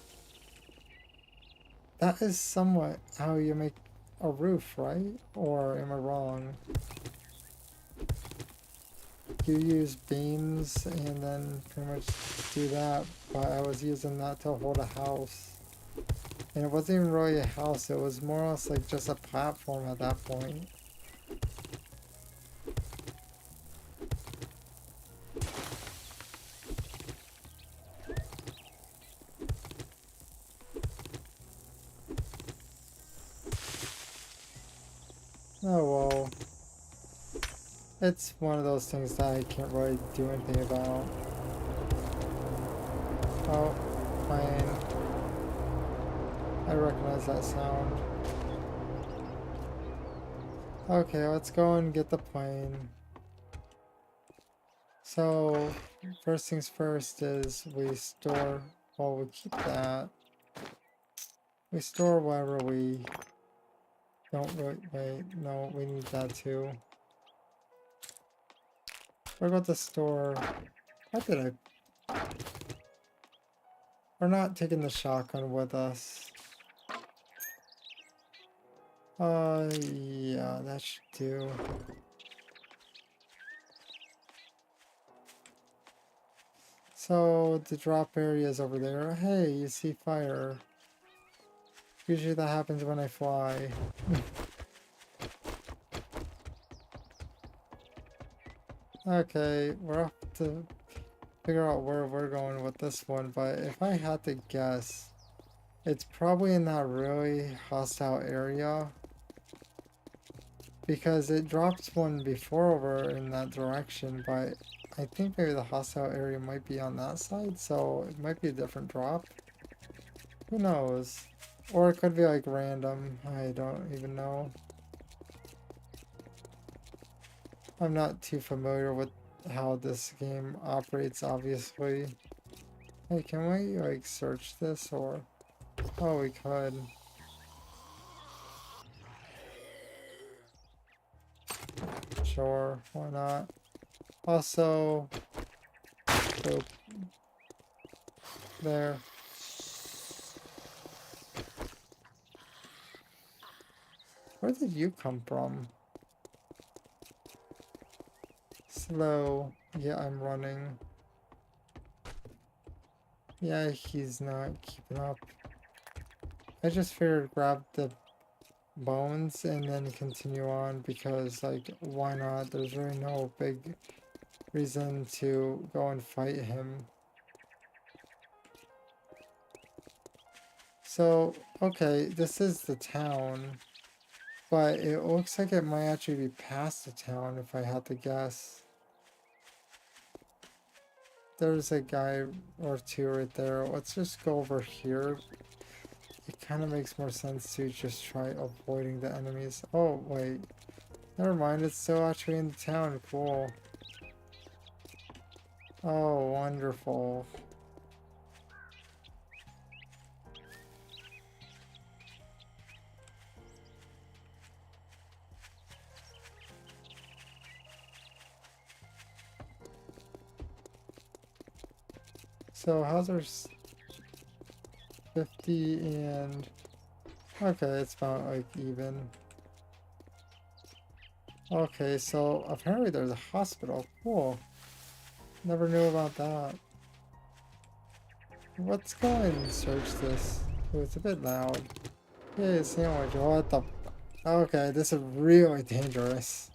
that is somewhat how you make a roof, right? Or am I wrong? You use beams and then pretty much do that, but I was using that to hold a house. And it wasn't even really a house, it was more or less like just a platform at that point. Oh well. It's one of those things that I can't really do anything about. Oh, plane. I recognize that sound. Okay, let's go and get the plane. So, first things first is we store, well, we keep that. We store whatever we don't really, wait, no, we need that too. What about the store? How did I? We're not taking the shotgun with us. Yeah, that should do. So, the drop area is over there. Hey, you see fire. Usually that happens when I fly. Okay, we're off to figure out where we're going with this one, but if I had to guess, it's probably in that really hostile area. Because it dropped one before over in that direction, but I think maybe the hostile area might be on that side, so it might be a different drop. Who knows? Or it could be like random, I don't even know. I'm not too familiar with how this game operates, obviously. Hey, can we like search this, or? Oh, we could. Sure, why not? Also, boop. There. Where did you come from? Slow. Yeah, I'm running. Yeah, he's not keeping up. I just figured grab the bones and then continue on because, like, why not? There's really no big reason to go and fight him. So, okay, this is the town, but it looks like it might actually be past the town if I had to guess. There's a guy or two right there. Let's just go over here. It kind of makes more sense to just try avoiding the enemies. Oh, wait. Never mind, it's still actually in the town. Cool. Oh, wonderful. So, how's our 50 and... Okay, it's about, like, even. Okay, so apparently there's a hospital. Cool. Never knew about that. Let's go and search this. Oh, it's a bit loud. Hey, sandwich. What the... Okay, this is really dangerous.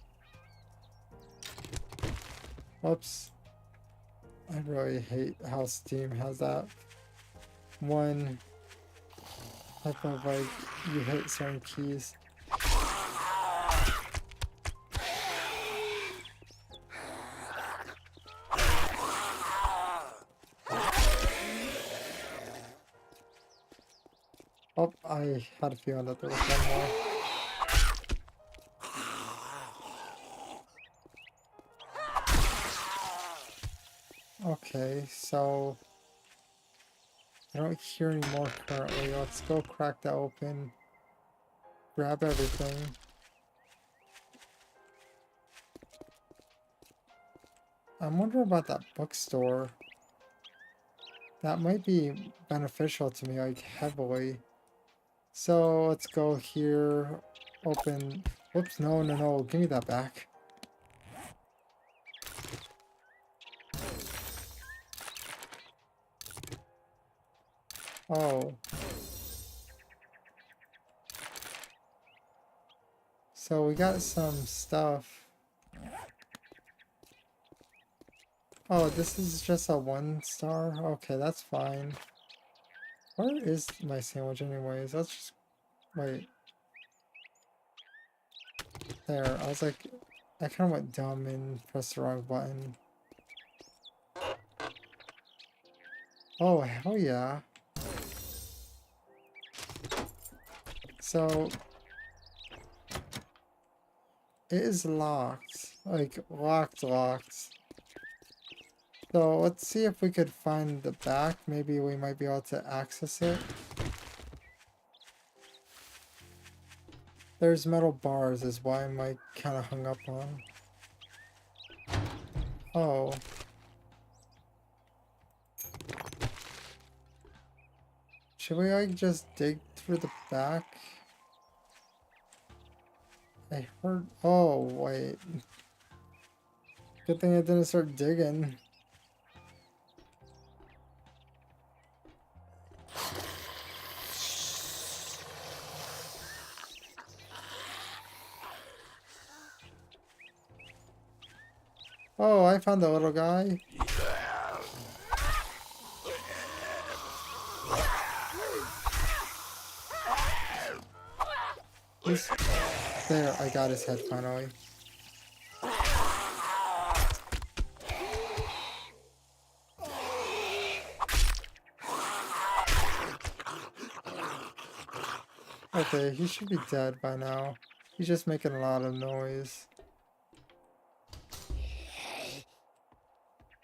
Whoops. I really hate how Steam has that one type of, like, you hit certain keys. Oh, I had a feeling that there was one more. Okay, so I don't hear any more currently. Let's go crack that open. Grab everything. I'm wondering about that bookstore. That might be beneficial to me, like, heavily. So let's go here. Open. Whoops, no, no, no. Give me that back. Oh. So we got some stuff. Oh, this is just a 1 star? Okay, that's fine. Where is my sandwich anyways? Let's just... Wait. There, I was like... I kind of went dumb and pressed the wrong button. Oh, hell yeah. So... It is locked. Like, locked. So let's see if we could find the back. Maybe we might be able to access it. There's metal bars is why I might kind of hung up on. Oh. Should we like just dig through the back? I heard... Oh, wait. Good thing I didn't start digging. Oh, I found the little guy. He's there. I got his head finally. Okay, he should be dead by now. He's just making a lot of noise.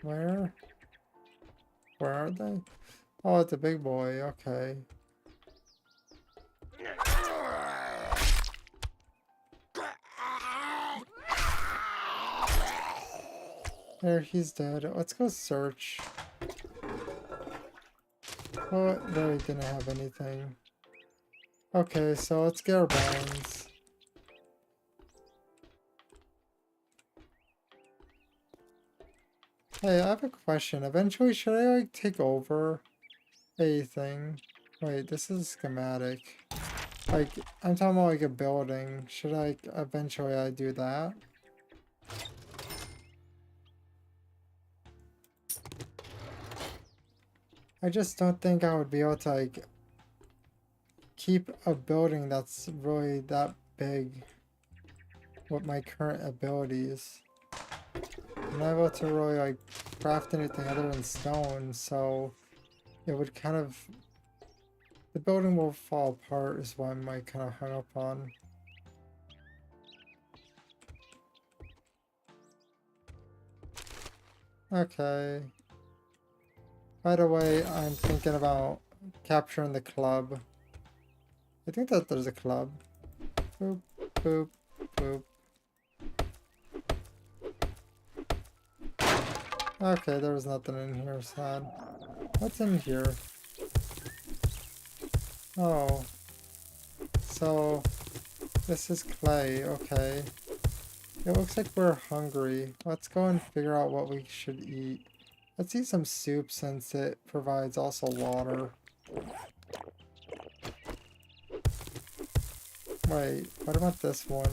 Where? Where are they? Oh, it's a big boy. Okay. There, he's dead. Let's go search. Oh, there, he didn't have anything. Okay, so let's get our bones. Hey, I have a question. Eventually, should I like take over a thing? Wait, this is a schematic. Like, I'm talking about like a building. Should I eventually I do that? I just don't think I would be able to like keep a building that's really that big with my current abilities. I'm not able to really like craft anything other than stone, so it would kind of, the building will fall apart is what I'm like kind of hung up on. Okay. By the way, I'm thinking about capturing the club. I think that there's a club. Boop, boop, boop. Okay, there was nothing in here, sad. What's in here? Oh. So, this is clay, okay. It looks like we're hungry. Let's go and figure out what we should eat. Let's eat some soup since it provides also water. Wait, what about this one?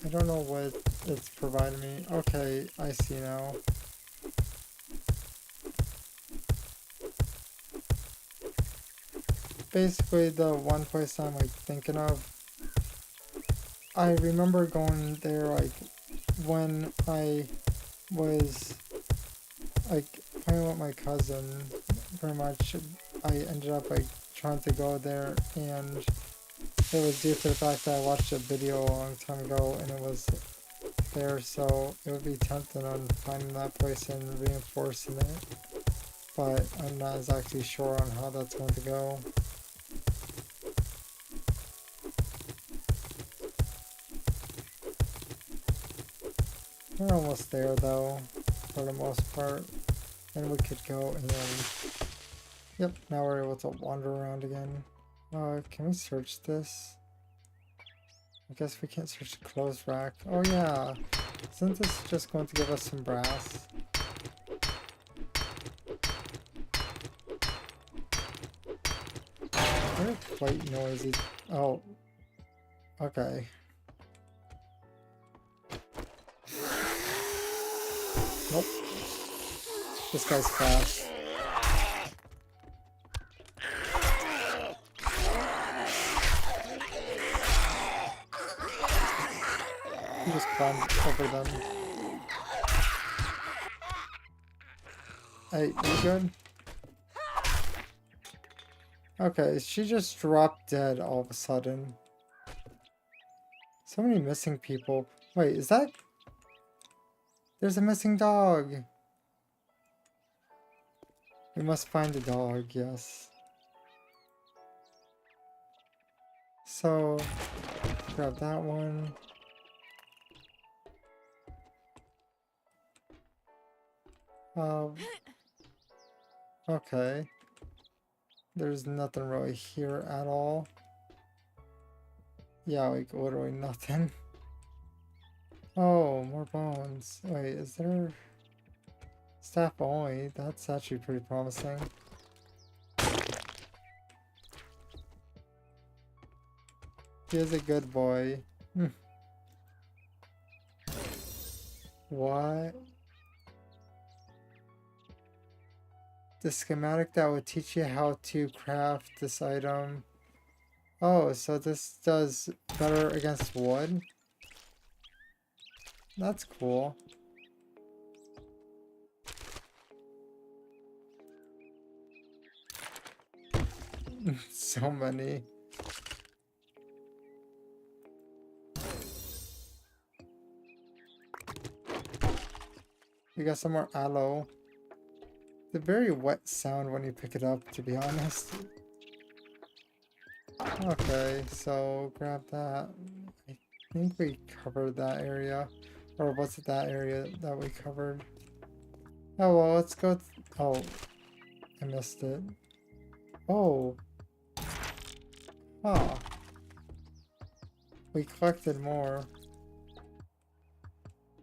I don't know what it's providing me. Okay, I see now. Basically, the one place I'm like thinking of, I remember going there like when I was like playing with my cousin. Pretty much, I ended up like trying to go there, and it was due to the fact that I watched a video a long time ago and it was there, so it would be tempting on finding that place and reinforcing it. But I'm not exactly sure on how that's going to go. We're almost there though, for the most part. And we could go and yep, now we're able to wander around again. Can we search this? I guess we can't search the clothes rack. Oh yeah, isn't this just going to give us some brass? They're quite noisy. Oh, okay. Nope. This guy's fast. He just climbed over them. Hey, you good? Okay, she just dropped dead all of a sudden. So many missing people. Wait, is that... There's a missing dog! We must find the dog, yes. So, grab that one. Okay. There's nothing really here at all. Yeah, like literally nothing. Oh, more bones. Wait, is there... Staff only? That's actually pretty promising. He is a good boy. What? The schematic that would teach you how to craft this item. Oh, so this does better against wood? That's cool. So many. We got some more aloe. It's a very wet sound when you pick it up, to be honest. Okay, so grab that. I think we covered that area. Or was it that area that we covered? Oh, well, let's go. Oh, I missed it. Oh. Huh. We collected more.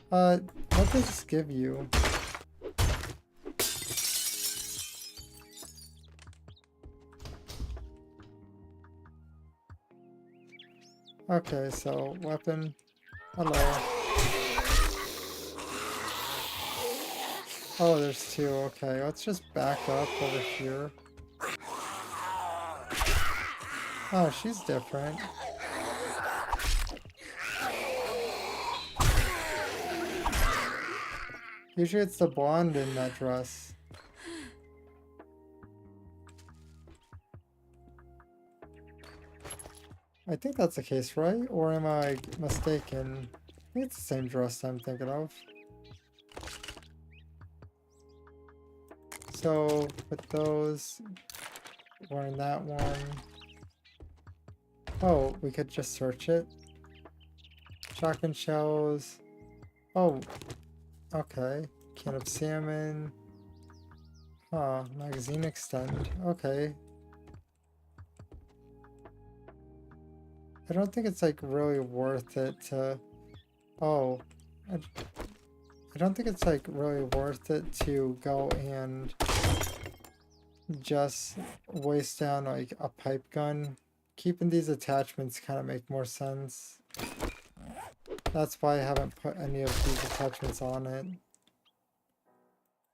What did this give you? Okay, so weapon. Hello. Oh, there's two. Okay, let's just back up over here. Oh, she's different. Usually it's the blonde in that dress. I think that's the case, right? Or am I mistaken? I think it's the same dress I'm thinking of. So, with those, wearing that one. Oh, we could just search it. Shotgun shells. Oh, okay. Can of salmon. Huh, magazine extend. Okay. I don't think it's like really worth it to... Oh. I don't think it's like really worth it to go and just waste down like a pipe gun. Keeping these attachments kind of make more sense. That's why I haven't put any of these attachments on it.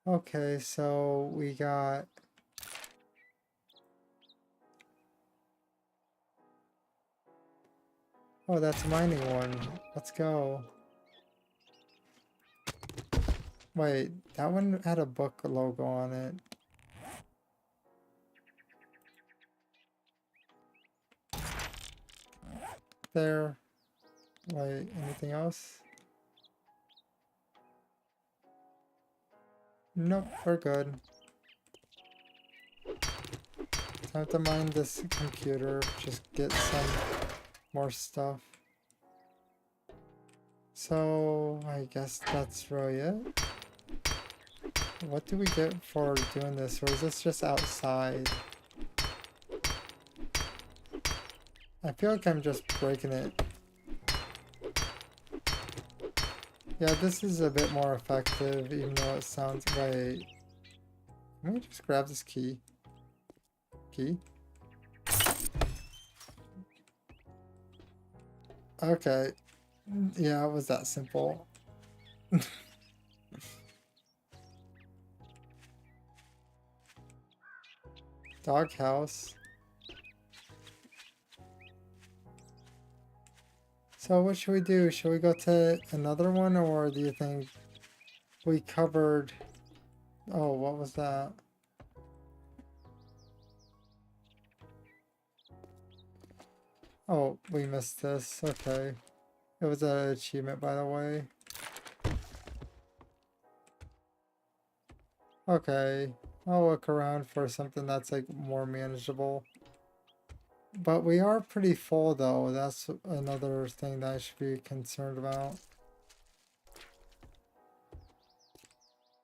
Okay, so we got... Oh, that's a mining one. Let's go. Wait, that one had a book logo on it. There. Wait, anything else? Nope, we're good. Time to mine this computer, just get some more stuff. So, I guess that's really it. What do we get for doing this, or is this just outside? I feel like I'm just breaking it. Yeah, this is a bit more effective, even though it sounds... Wait. Let me just grab this key. Key? Okay. Yeah, it was that simple. Doghouse. So what should we do? Should we go to another one, or do you think we covered... Oh, what was that? Oh, we missed this. Okay. It was an achievement, by the way. Okay. I'll look around for something that's like more manageable. But we are pretty full though. That's another thing that I should be concerned about.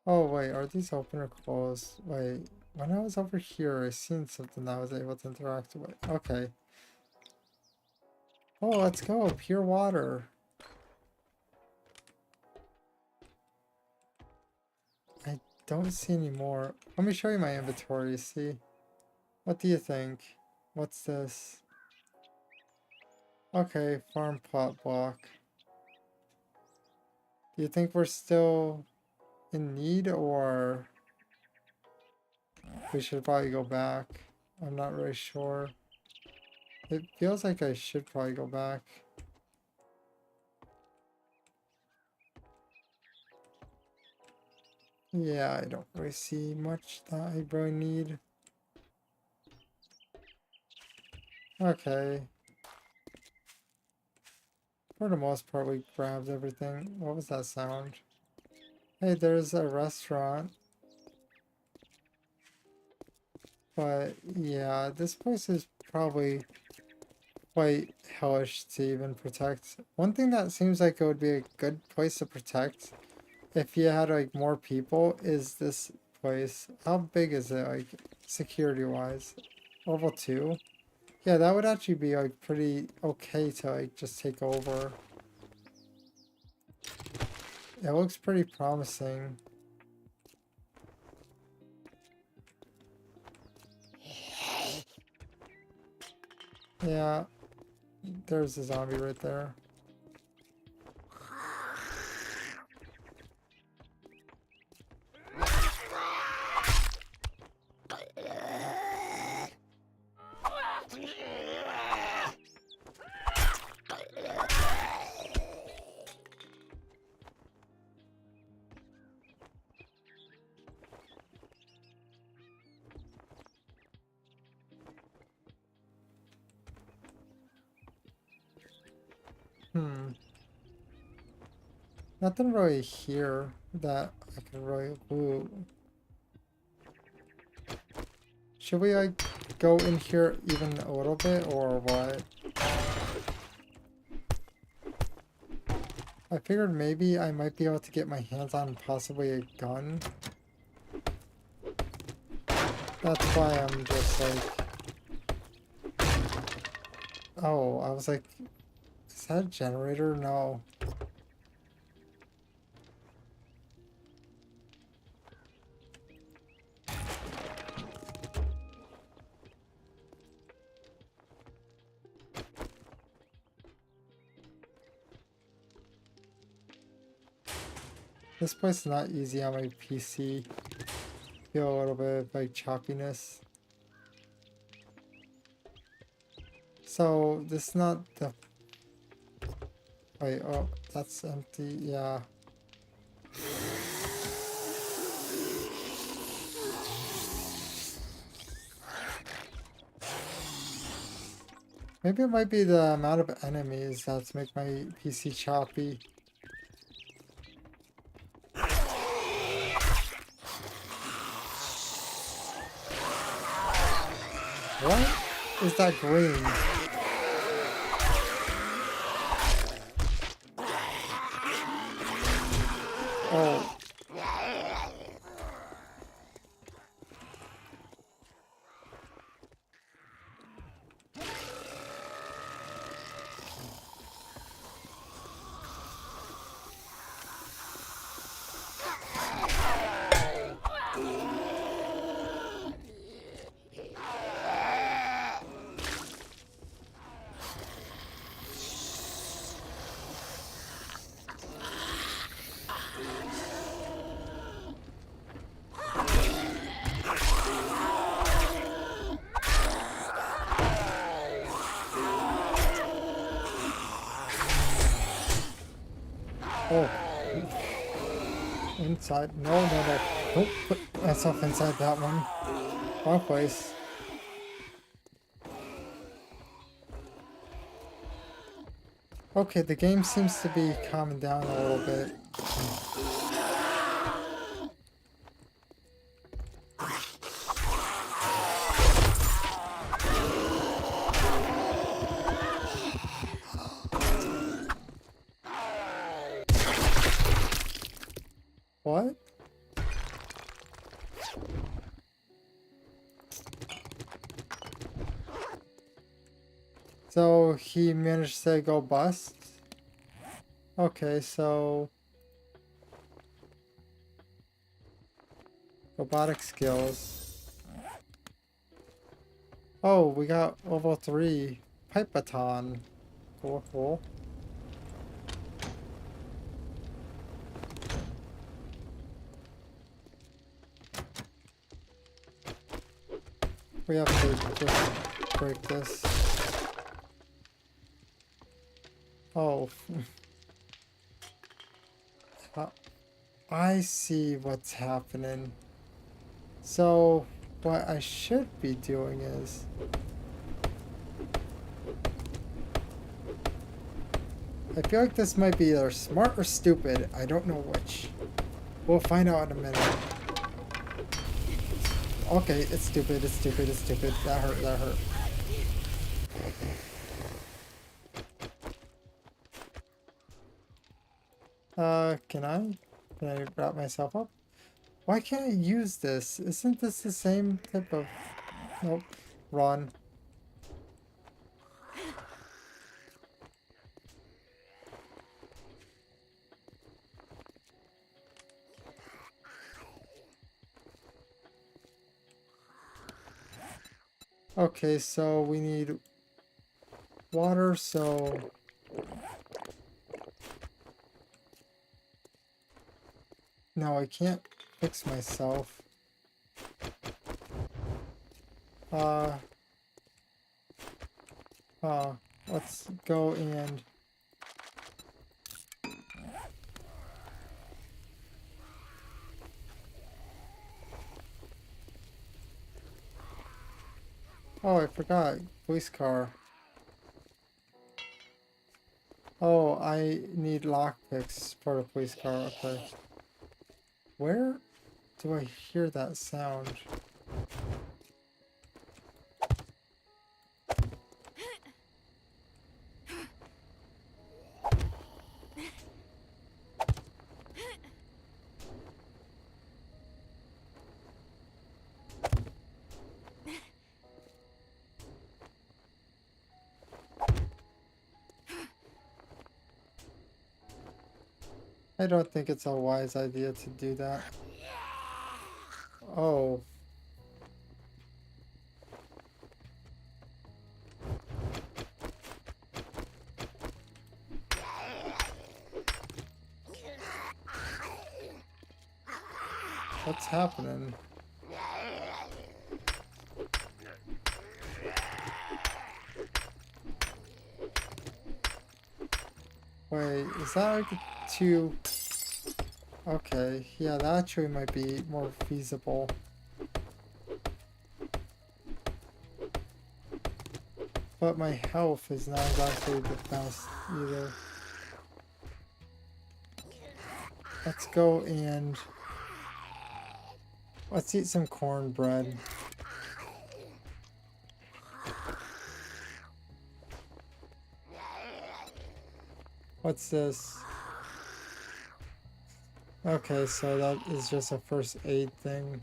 Oh wait, are these open or closed? Wait, when I was over here, I seen something that I was able to interact with. Okay. Oh, let's go. Pure water. I don't see any more. Let me show you my inventory, see? What do you think? What's this? Okay, farm plot block. Do you think we're still in need, or we should probably go back? I'm not really sure. It feels like I should probably go back. Yeah, I don't really see much that I really need. Okay. For the most part, we grabbed everything. What was that sound? Hey, there's a restaurant. But yeah, this place is probably quite hellish to even protect. One thing that seems like it would be a good place to protect if you had like more people is this place. How big is it, like security wise? Level 2? Yeah, that would actually be like pretty okay to like just take over. It looks pretty promising. Yeah, there's a zombie right there. Nothing really here that I can really loot. Should we like go in here even a little bit or what? I figured maybe I might be able to get my hands on possibly a gun. That's why I'm just like... Oh, I was like, is that a generator? No. This place is not easy on my PC. Feel a little bit of like choppiness. So this is not the... Wait, oh, that's empty, yeah. Maybe it might be the amount of enemies that's make my PC choppy. What is that green? Oh. Oh. Inside. No, no, no. Don't put myself inside that one. Wrong place. Okay, the game seems to be calming down a little bit. What? So he managed to go bust? Okay, so... Robotic skills. Oh, we got level 3. Pipe baton. Cool, cool. We have to just break this. Oh. I see what's happening. So, what I should be doing is... I feel like this might be either smart or stupid. I don't know which. We'll find out in a minute. Okay, it's stupid, it's stupid, it's stupid. That hurt, that hurt. Can I? Can I wrap myself up? Why can't I use this? Isn't this the same type of... Nope. Run. Okay, so we need water, so no, I can't fix myself. Uh, let's go and oh, I forgot. Police car. Oh, I need lockpicks for the police car. Okay. Where do I hear that sound? I don't think it's a wise idea to do that. Oh. What's happening? Wait, is that like too... Okay, yeah, that actually might be more feasible. But my health is not exactly the best either. Let's go and... let's eat some cornbread. What's this? Okay, so that is just a first aid thing.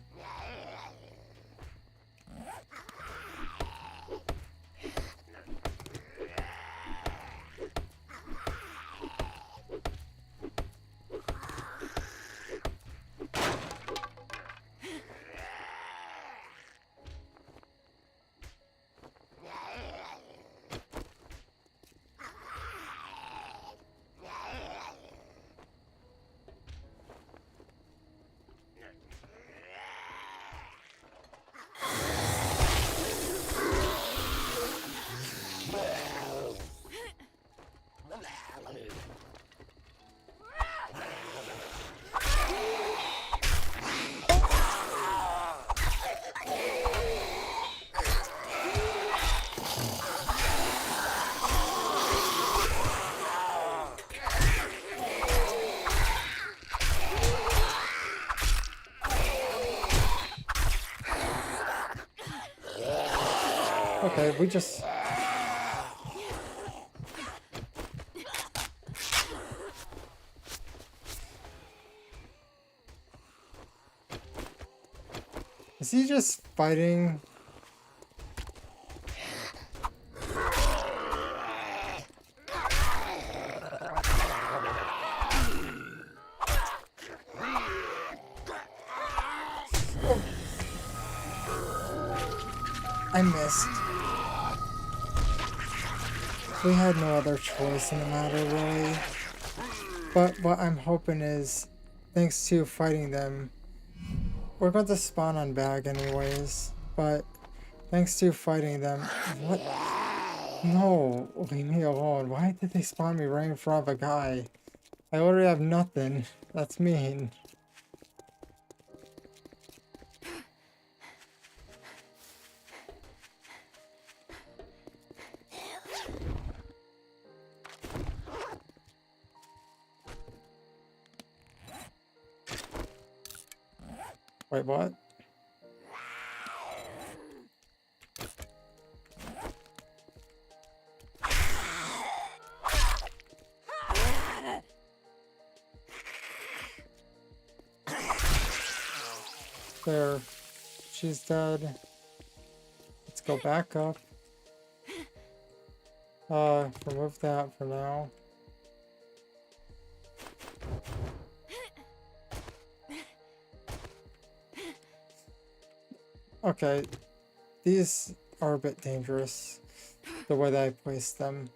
Okay, we just... Is he just fighting? I missed. We had no other choice in the matter, really. But what I'm hoping is, thanks to fighting them, we're going to spawn on bag anyways. But thanks to fighting them, what? No, leave me alone. Why did they spawn me right in front of a guy? I already have nothing. That's mean. Wait, what? There. She's dead. Let's go back up. Remove that for now. Okay. These are a bit dangerous, the way that I placed them.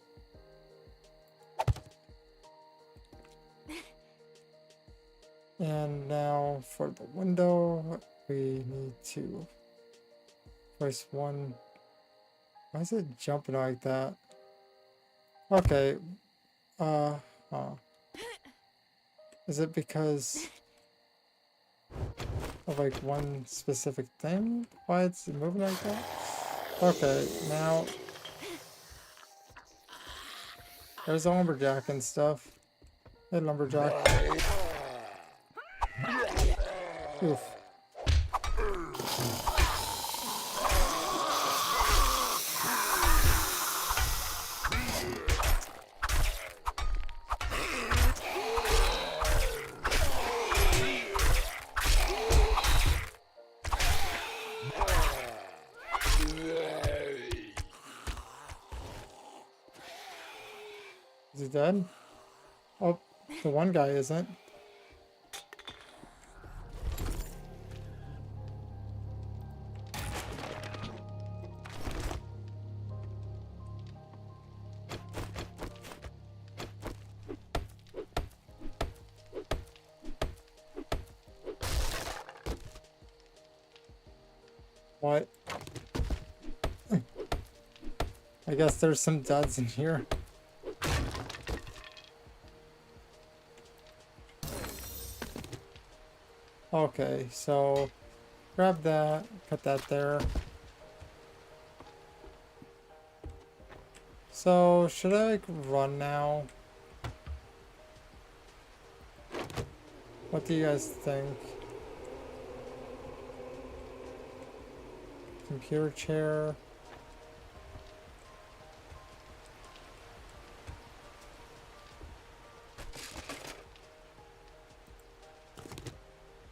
And now for the window, we need to place one. Why is it jumping like that? Okay. Huh. Is it because of like one specific thing? Why it's moving like that? Okay, now there's a lumberjack and stuff. Hey, lumberjack. Oof. Is he dead? Oh, the one guy isn't. What? I guess there's some duds in here. Okay, so grab that, put that there. So should I like run now? What do you guys think? Computer chair.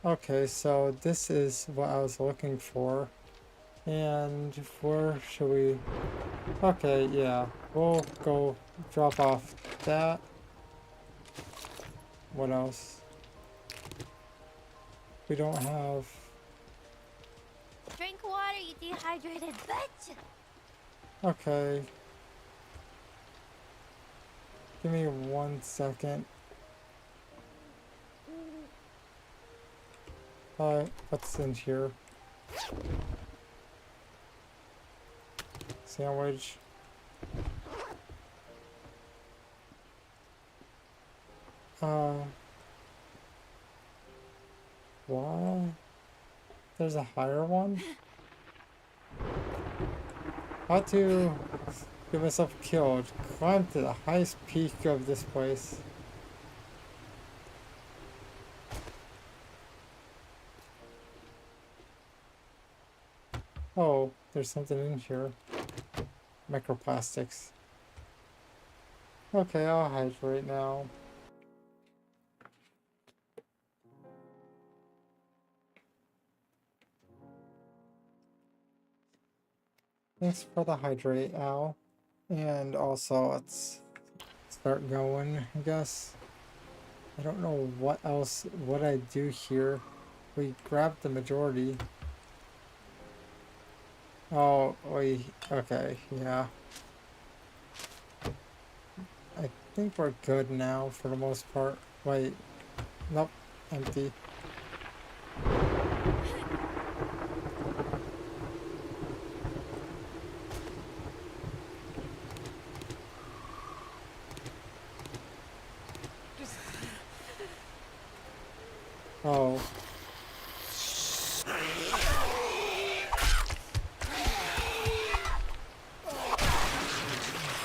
Okay, so this is what I was looking for. And where should we? Okay, yeah, we'll go drop off that. What else? We don't have. Drink water, you dehydrated bitch! Okay. Give me 1 second. What's in here? Sandwich. What? There's a higher one? How to get myself killed? Climb to the highest peak of this place. Oh, there's something in here. Microplastics. Okay, I'll hydrate now. Thanks for the hydrate, Al. And also, let's start going, I guess. I don't know what else would I do here. We grabbed the majority. Oh, okay, yeah. I think we're good now for the most part. Wait, nope, empty. Oh.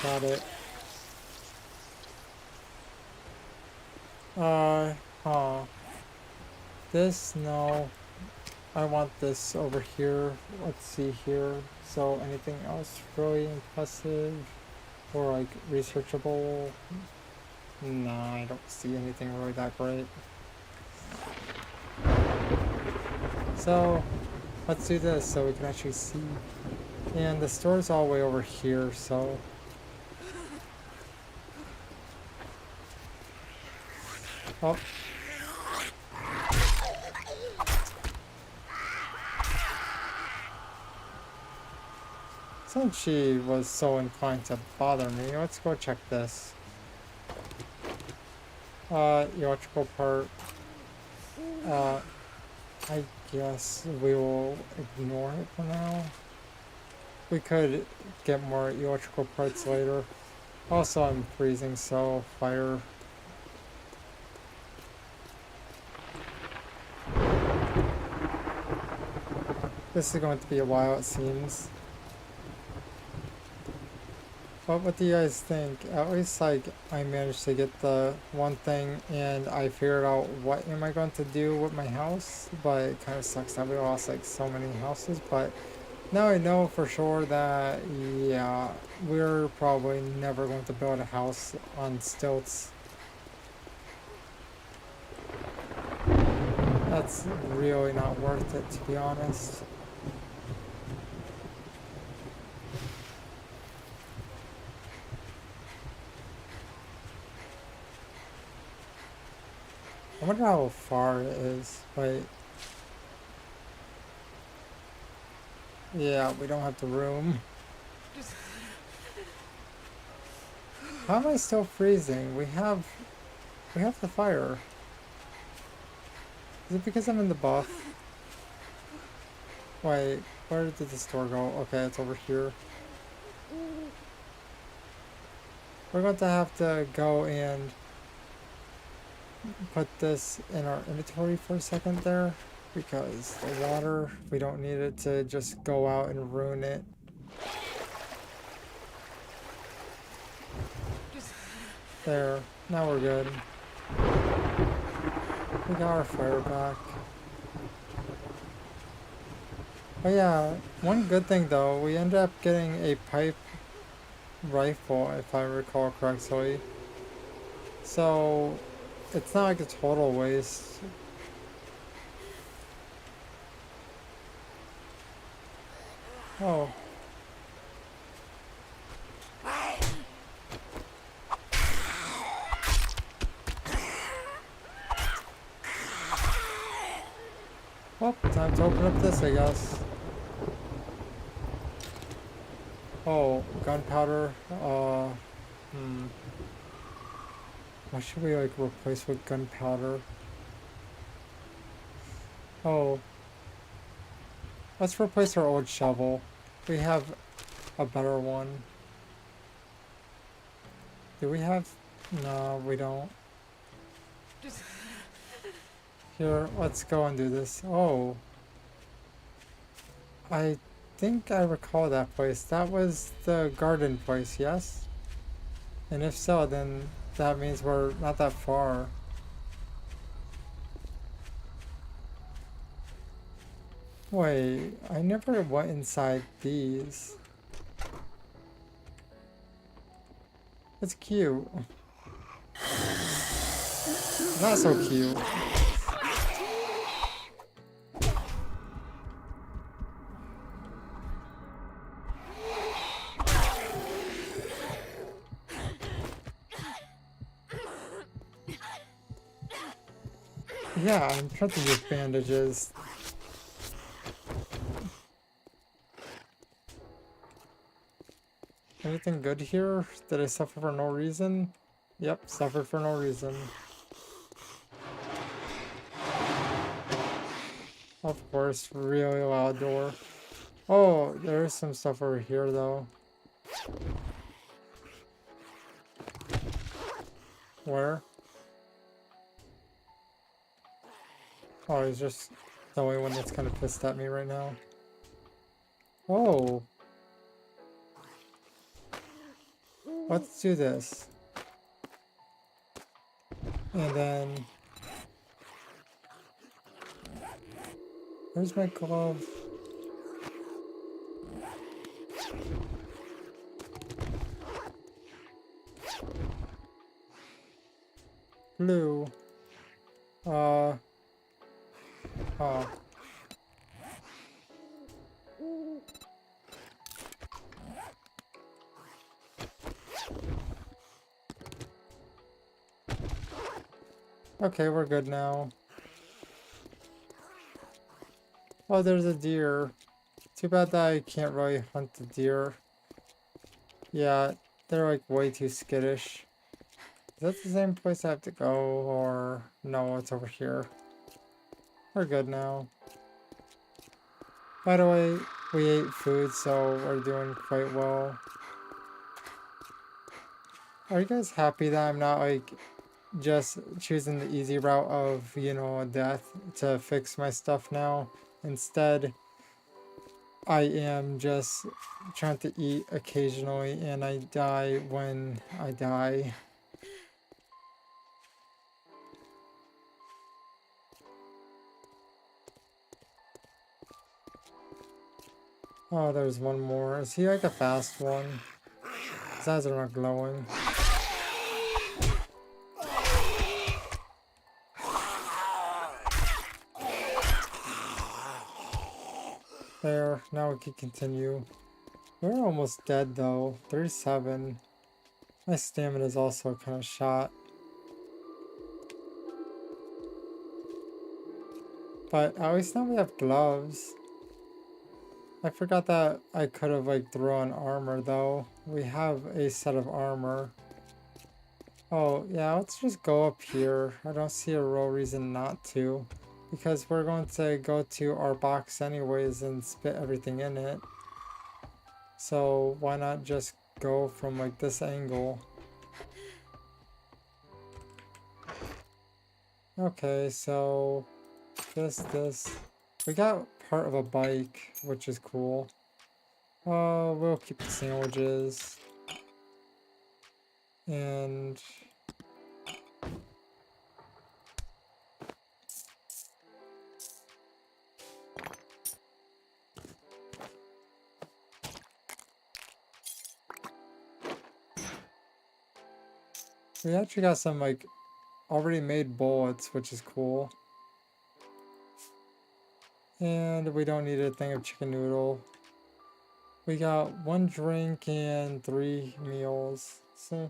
Got it. Huh. This, no. I want this over here. Let's see here. So, anything else really impressive? Or, like, researchable? Nah, I don't see anything really that great. So, let's do this so we can actually see. And the store's all the way over here, so... Oh. Since she was so inclined to bother me, let's go check this. Electrical part. I guess we will ignore it for now. We could get more electrical parts later. Also, I'm freezing, so fire. This is going to be a while, it seems. But what do you guys think? At least, like, I managed to get the one thing, and I figured out what am I going to do with my house. But it kind of sucks that we lost, like, so many houses. But now I know for sure that, yeah, we're probably never going to build a house on stilts. That's really not worth it, to be honest. I wonder how far it is. Wait. Yeah, we don't have the room. How am I still freezing? We have the fire. Is it because I'm in the buff? Wait, where did the store go? Okay, it's over here. We're going to have to go and put this in our inventory for a second there, because the water, we don't need it to just go out and ruin it. There, now we're good. We got our fire back. Oh yeah, one good thing though, we ended up getting a pipe rifle, if I recall correctly. So, it's not like a total waste. Oh. Well, time to open up this, I guess. Oh, gunpowder. What should we like replace with gunpowder? Oh, let's replace our old shovel. We have a better one. Do we have? No, we don't. Here, let's go and do this. Oh, I think I recall that place. That was the garden place, yes? And if so, then that means we're not that far. Wait, I never went inside these. It's cute. Not so cute. Yeah, I'm trying to use bandages. Anything good here? Did I suffer for no reason? Yep, suffered for no reason. Of course, really loud door. Oh, there's some stuff over here though. Where? Oh, he's just the only one that's kind of pissed at me right now. Oh. Let's do this. And then... Where's my glove? Blue. Oh. Okay, we're good now. Oh, there's a deer. Too bad that I can't really hunt the deer. Yeah, they're like way too skittish. Is that the same place I have to go, or no, it's over here. We're good now. By the way, we ate food, so we're doing quite well. Are you guys happy that I'm not like just choosing the easy route of, you know, death to fix my stuff now? Instead, I am just trying to eat occasionally and I die when I die. Oh, there's one more. Is he like a fast one? His eyes are not glowing. There, now we can continue. We're almost dead though. 37. My stamina is also kind of shot. But at least now we have gloves. I forgot that I could have like thrown armor though. We have a set of armor. Oh yeah, let's just go up here. I don't see a real reason not to. Because we're going to go to our box anyways and spit everything in it. So why not just go from like this angle? Okay, so this. We got part of a bike, which is cool. We'll keep the sandwiches. And we actually got some like already made bullets, which is cool. And we don't need a thing of chicken noodle. We got 1 drink and 3 meals. So,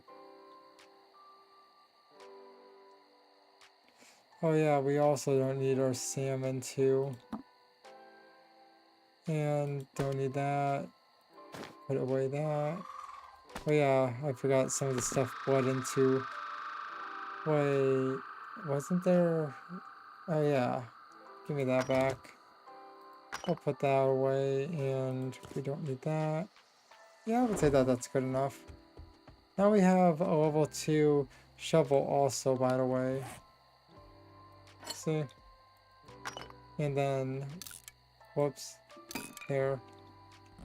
oh yeah, we also don't need our salmon too. And don't need that. Put away that. Oh yeah, I forgot some of the stuff bled into. Wait, wasn't there? Oh yeah, give me that back. I'll put that away, and we don't need that. Yeah, I would say that that's good enough. Now we have a level 2 shovel also, by the way. See? And then, whoops, there.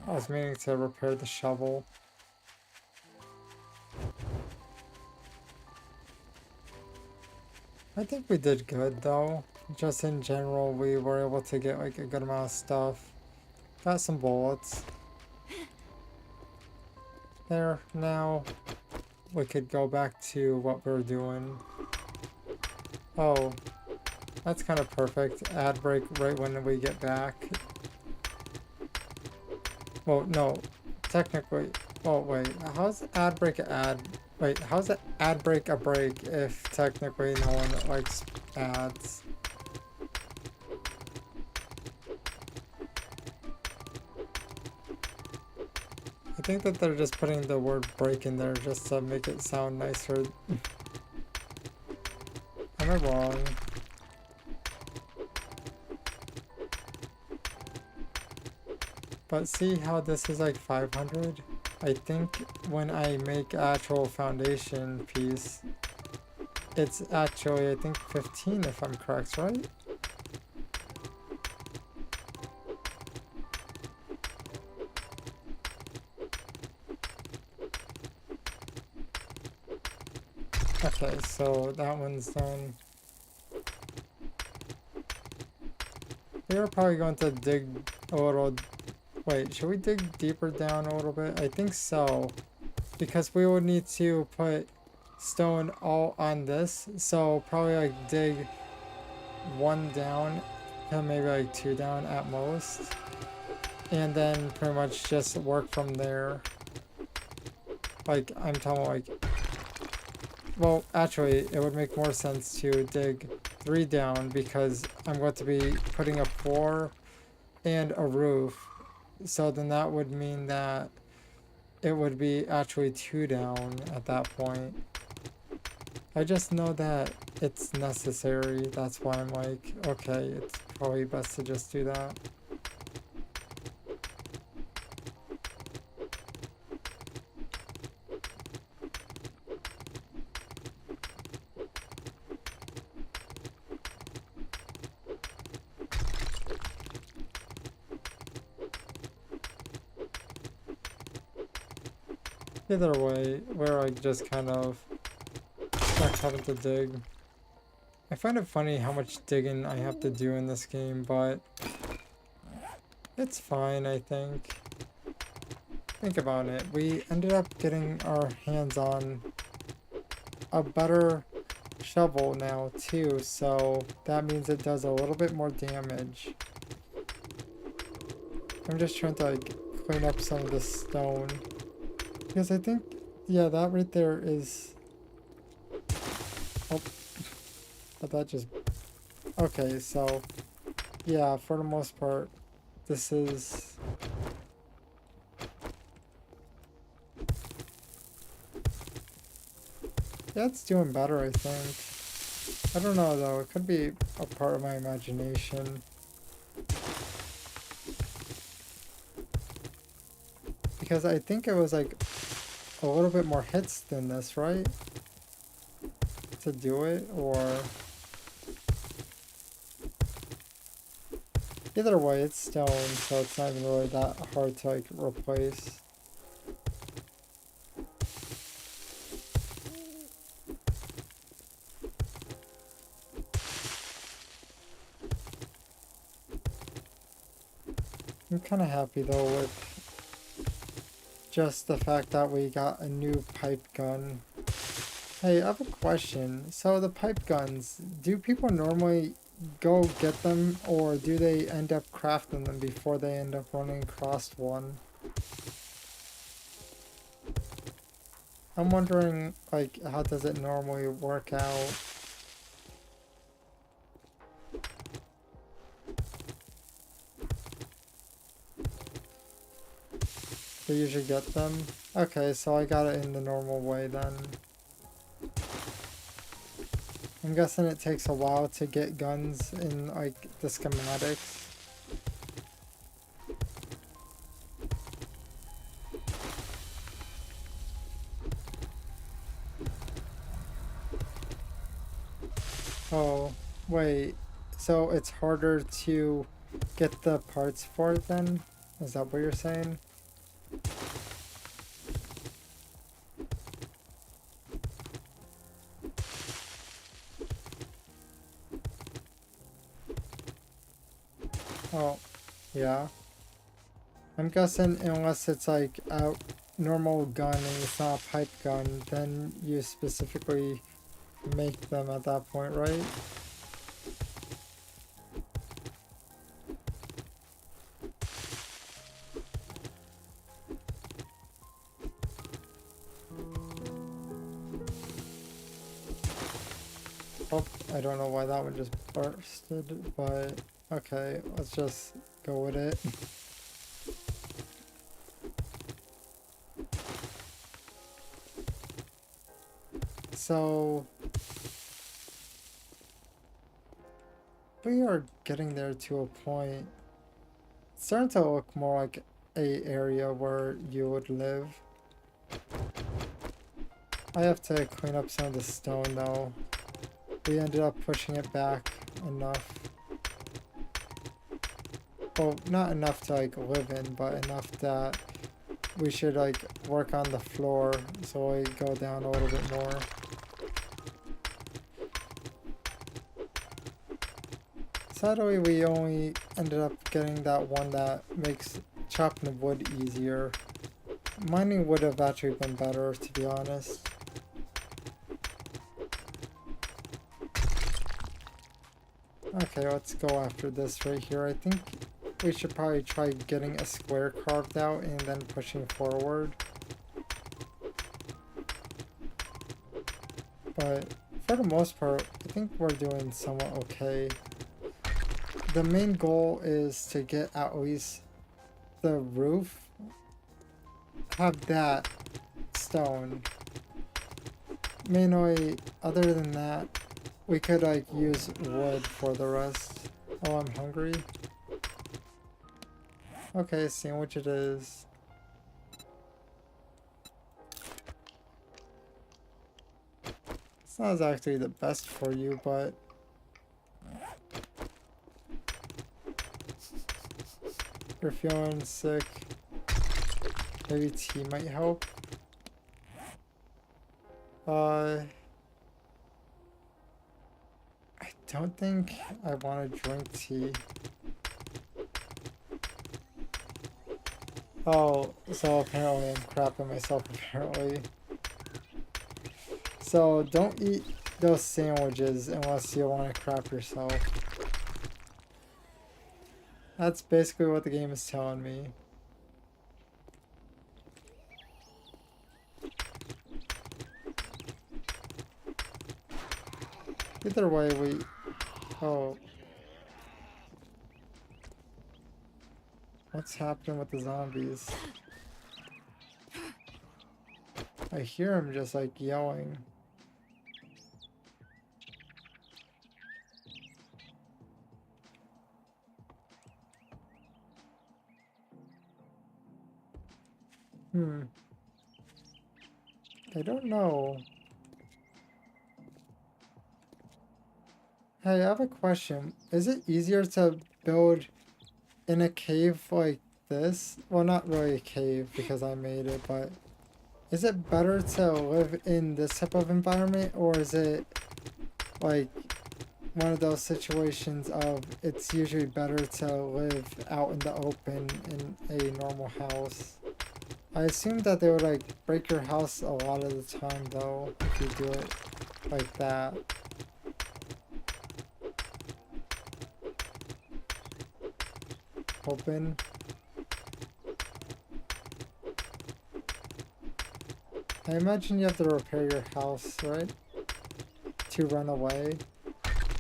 I was meaning to repair the shovel. I think we did good though. Just in general, we were able to get like a good amount of stuff. Got some bullets. There, now we could go back to what we were doing. Oh, that's kind of perfect. Ad break right when we get back. Well, no, technically. Oh, wait, how's ad break a ad? Wait, how's that ad break a break if technically no one likes ads? I think that they're just putting the word break in there just to make it sound nicer. Am I wrong? But see how this is like 500? I think when I make actual foundation piece, it's actually I think 15 if I'm correct, right? Okay, so that one's done. We are probably going to dig a little. Wait, should we dig deeper down a little bit? I think so. Because we would need to put stone all on this. So probably like dig 1 down and maybe like 2 down at most. And then pretty much just work from there. Like, I'm talking like... Well, actually, it would make more sense to dig 3 down because I'm going to be putting a floor and a roof. So then that would mean that it would be actually 2 down at that point. I just know that it's necessary. That's why I'm like, okay, it's probably best to just do that. Either way, we're like just kind of stuck having to dig. I find it funny how much digging I have to do in this game, but it's fine, I think. Think about it. We ended up getting our hands on a better shovel now too, so that means it does a little bit more damage. I'm just trying to like clean up some of the stone. Because I think, yeah, that right there is... Oh, but that just... Okay, so, yeah, for the most part, this is... Yeah, it's doing better, I think. I don't know, though. It could be a part of my imagination. Because I think it was, like, a little bit more hits than this, right? To do it, or... Either way, it's stone, so it's not even really that hard to, like, replace. I'm kind of happy, though, with just the fact that we got a new pipe gun. Hey, I have a question. So the pipe guns, do people normally go get them, or do they end up crafting them before they end up running across one? I'm wondering, like, how does it normally work out? They usually get them? Okay, so I got it in the normal way then. I'm guessing it takes a while to get guns in, like, the schematics. Oh, wait. So it's harder to get the parts for it then? Is that what you're saying? Oh, yeah. I'm guessing unless it's like a normal gun and it's not a pipe gun, then you specifically make them at that point, right? Oh, I don't know why that one just bursted, but okay, let's just go with it. So we are getting there to a point. It's starting to look more like a area where you would live. I have to clean up some of the stone though. We ended up pushing it back enough. Well, not enough to like live in, but enough that we should like work on the floor so we go down a little bit more. Sadly, we only ended up getting that one that makes chopping wood easier. Mining would have actually been better, to be honest. Okay, let's go after this right here. I think we should probably try getting a square carved out and then pushing forward. But for the most part, I think we're doing somewhat okay. The main goal is to get at least the roof, have that stone. Mainly, other than that, we could like use wood for the rest. Oh, I'm hungry. Okay, sandwich it is. It's not exactly the best for you, but you're feeling sick. Maybe tea might help. I don't think I want to drink tea. Oh, so apparently I'm crapping myself apparently. So don't eat those sandwiches unless you want to crap yourself. That's basically what the game is telling me. Either way, we... Oh. What's happening with the zombies? I hear him just like yelling. I don't know. Hey, I have a question. Is it easier to build in a cave like this? Well, not really a cave because I made it, but is it better to live in this type of environment, or is it like one of those situations of it's usually better to live out in the open in a normal house? I assume that they would like break your house a lot of the time though, if you do it like that. Open. I imagine you have to repair your house, right? To run away.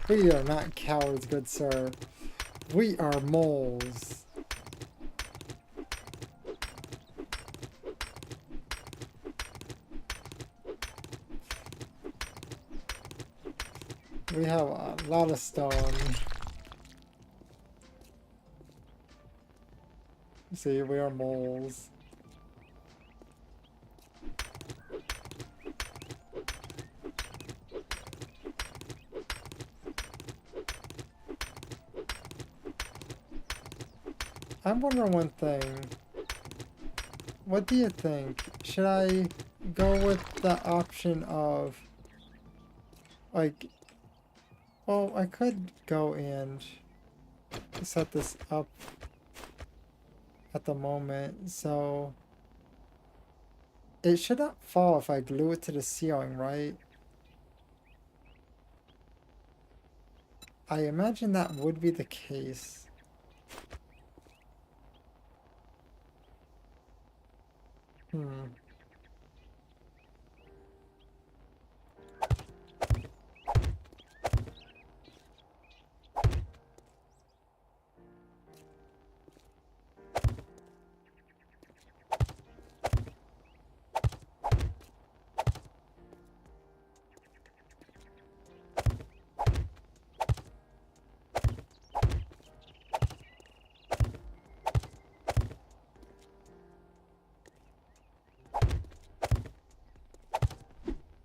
We are not cowards, good sir. We are moles. We have a lot of stone. See, we are moles. I'm wondering one thing. What do you think? Should I go with the option of like, well, I could go and set this up at the moment, so it should not fall if I glue it to the ceiling, right? I imagine that would be the case.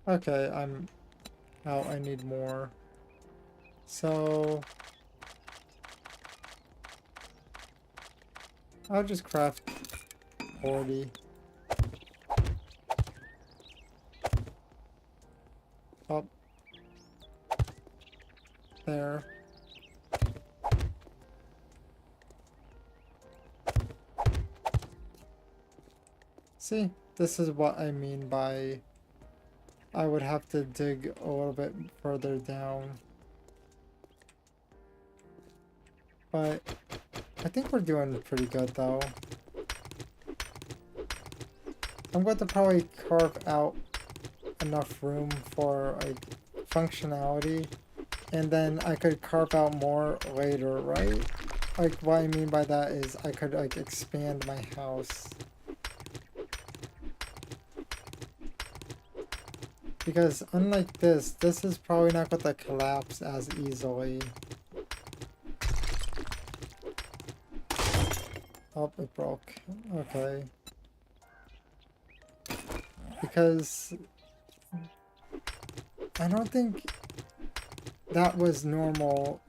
Okay, I'm out. I need more. So I'll just craft 40. Up there. See, this is what I mean by I would have to dig a little bit further down. But I think we're doing pretty good though. I'm going to probably carve out enough room for like functionality, and then I could carve out more later, right? like what I mean by that is I could like expand my house. Because unlike this is probably not going to collapse as easily. Oh, it broke. Okay. Because I don't think that was normal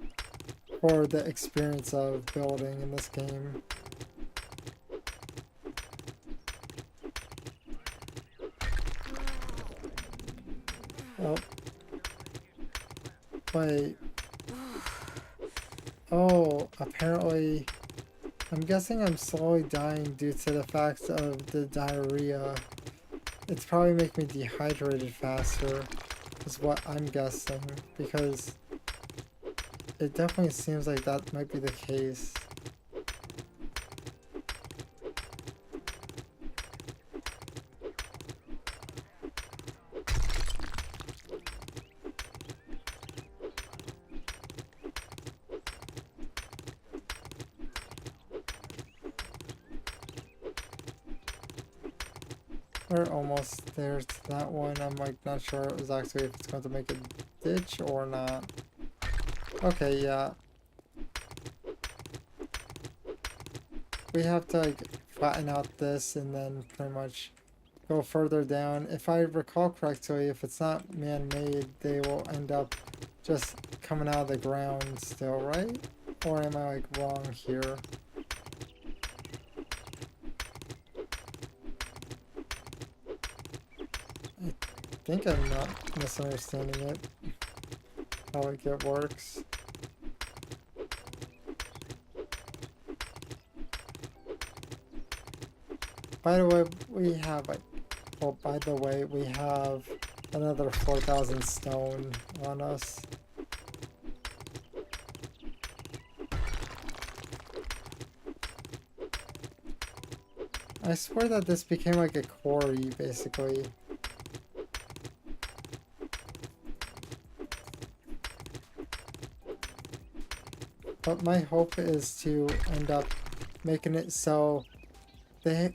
for the experience of building in this game. Oh. Wait. Oh, apparently... I'm guessing I'm slowly dying due to the fact of the diarrhea. It's probably making me dehydrated faster, is what I'm guessing, because it definitely seems like that might be the case. We're almost there to that one. I'm like not sure exactly if it's going to make a ditch or not. Okay, yeah. We have to like flatten out this and then pretty much go further down. If I recall correctly, if it's not man-made, they will end up just coming out of the ground still, right? Or am I like wrong here? I think I'm not misunderstanding it. How like it works. By the way, we have like, well, by the way, we have another 4,000 stone on us. I swear that this became like a quarry, basically. But my hope is to end up making it so they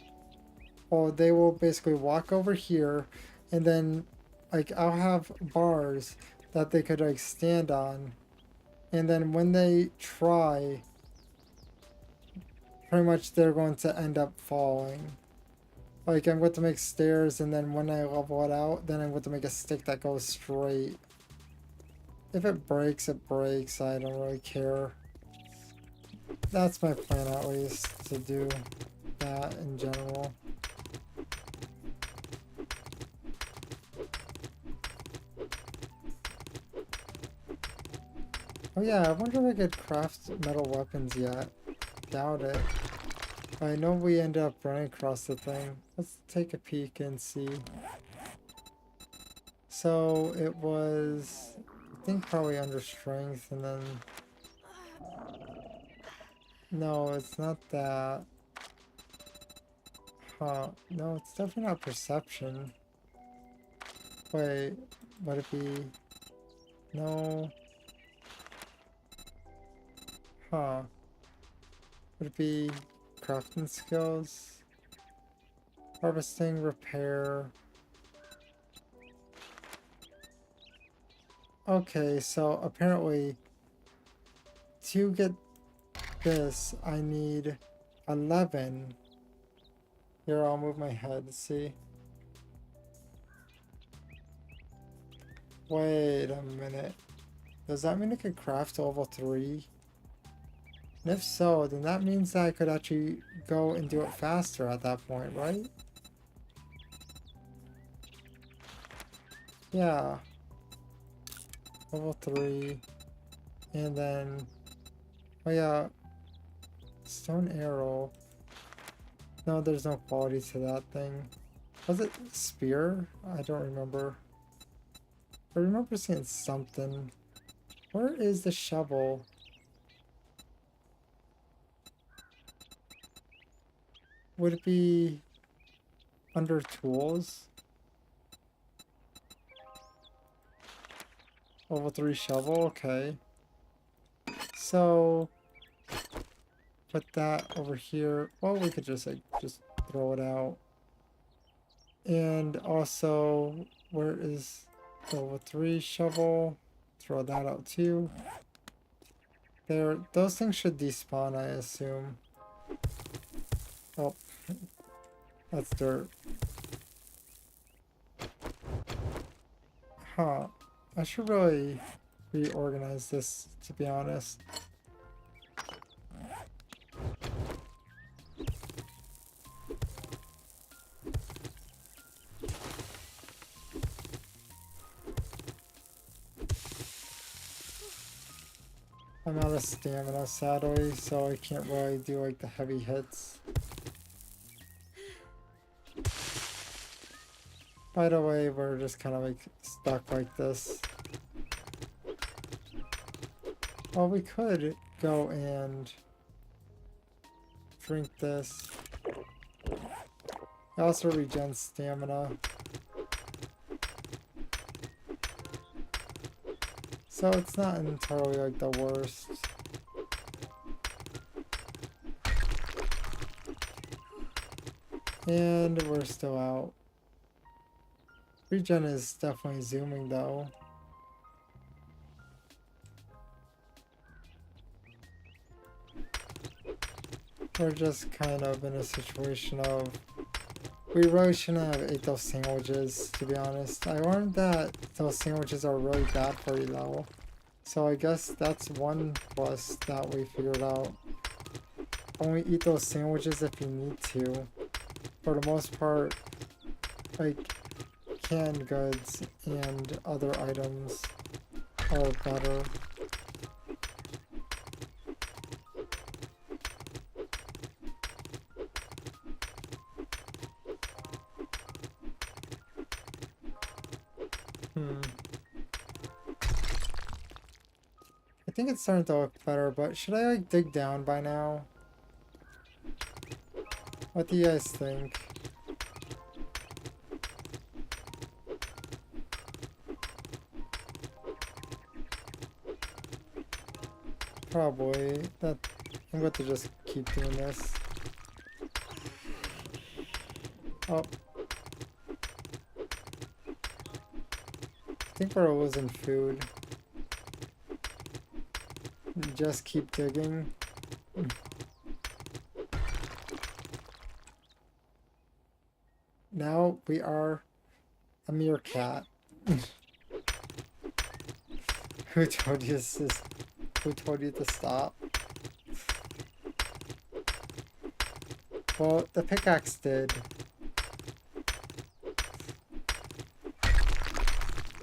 will basically walk over here and then like I'll have bars that they could like stand on, and then when they try, pretty much they're going to end up falling. Like I'm going to make stairs, and then when I level it out, then I'm going to make a stick that goes straight. If it breaks, it breaks. I don't really care. That's my plan, at least, to do that in general. Oh yeah, I wonder if I could craft metal weapons yet. Doubt it. I know we ended up running across the thing. Let's take a peek and see. So it was, I think, probably under strength, and then... No, it's not that. Huh. No, it's definitely not perception. Wait, would it be... No. Huh. Would it be crafting skills? Harvesting, repair. Okay, so apparently to get this, I need 11. Here, I'll move my head, see? Wait a minute. Does that mean I could craft level 3? And if so, then that means that I could actually go and do it faster at that point, right? Yeah. Level 3. And then... Oh yeah. Stone arrow. No, there's no quality to that thing. Was it spear? I don't remember. I remember seeing something. Where is the shovel? Would it be under tools? Level 3 shovel, okay. So put that over here. Well, we could just like just throw it out. And also, where is the level 3 shovel? Throw that out too. There, those things should despawn, I assume. Oh, that's dirt. Huh. I should really reorganize this, to be honest. I'm out of stamina, sadly, so I can't really do like the heavy hits. By the way, we're just kind of like stuck like this. Well, we could go and drink this. It also regens stamina. So it's not entirely like the worst. And we're still out. Regen is definitely zooming though. We're just kind of in a situation of we really shouldn't have ate those sandwiches, to be honest. I learned that those sandwiches are really bad for you though. So I guess that's one plus that we figured out. Only eat those sandwiches if you need to. For the most part, like canned goods and other items are better. I think it's starting to look better, but should I like dig down by now? What do you guys think? Probably. That I'm going to just keep doing this. Oh. I think we're losing food. Just keep digging. Now we are a meerkat. Who told you this? Who told you to stop? Well, the pickaxe did.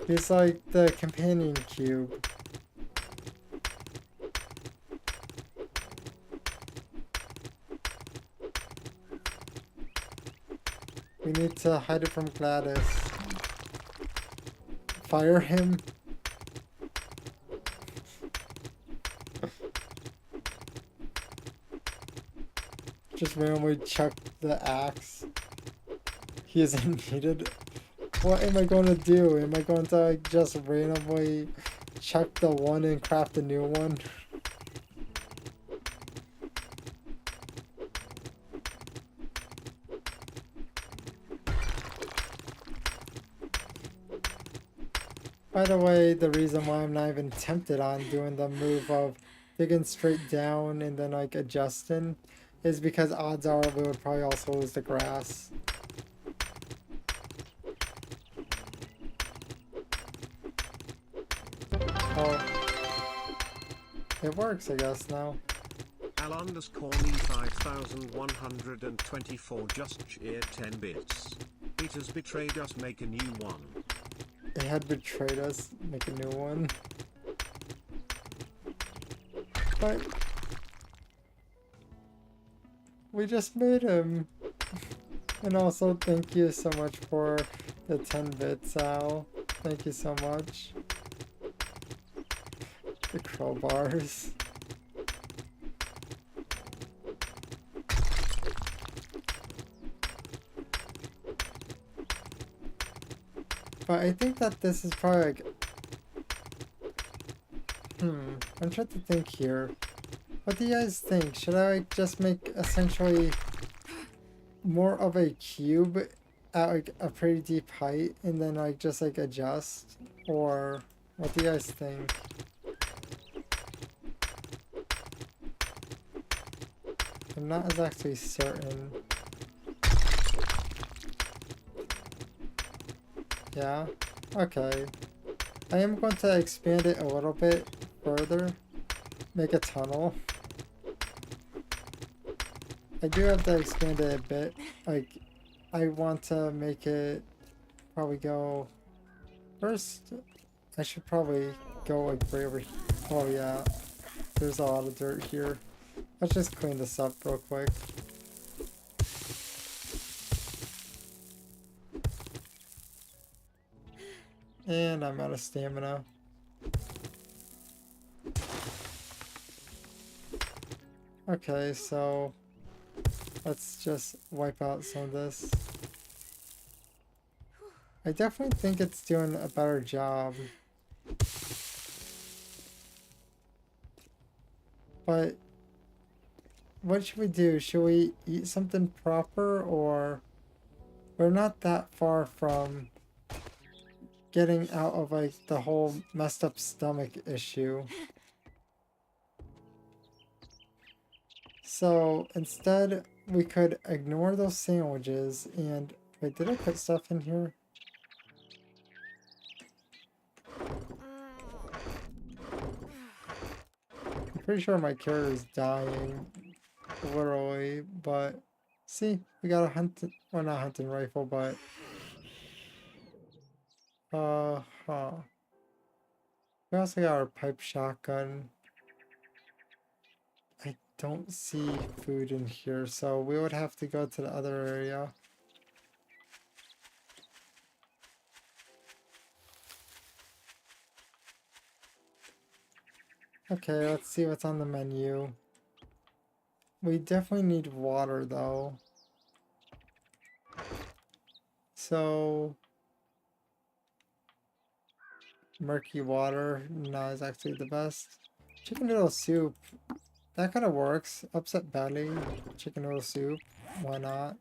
He's like the companion cube. We need to hide it from Gladys. Fire him. Just randomly chuck the axe. He isn't needed. What am I going to do? Am I going to like just randomly chuck the one and craft a new one? By the way, the reason why I'm not even tempted on doing the move of digging straight down and then like adjusting is because odds are we would probably also lose the grass. Oh. It works, I guess, now. Al_me 5124 just cheered 10 bits. It has betrayed us, make a new one. It had betrayed us, make a new one. But we just made him. And also thank you so much for the 10 bits, Al. Thank you so much. The crowbars. But I think that this is probably like... I'm trying to think here. What do you guys think? Should I like just make essentially more of a cube at like a pretty deep height and then like just like adjust? Or what do you guys think? I'm not exactly certain. Yeah? Okay. I am going to expand it a little bit further. Make a tunnel. I do have to expand it a bit. Like, I want to make it probably go... First, I should probably go like right over here. Oh yeah, there's a lot of dirt here. Let's just clean this up real quick. And I'm out of stamina. Okay, so let's just wipe out some of this. I definitely think it's doing a better job. But what should we do? Should we eat something proper, or we're not that far from getting out of like the whole messed up stomach issue. So instead we could ignore those sandwiches and wait, did I put stuff in here? I'm pretty sure my character is dying, literally, but see, we got a hunting, well not hunting rifle, but we also got our pipe shotgun. I don't see food in here, so we would have to go to the other area. Okay, let's see what's on the menu. We definitely need water though. So murky water, not exactly the best. Chicken noodle soup, that kind of works. Upset belly, chicken noodle soup, why not?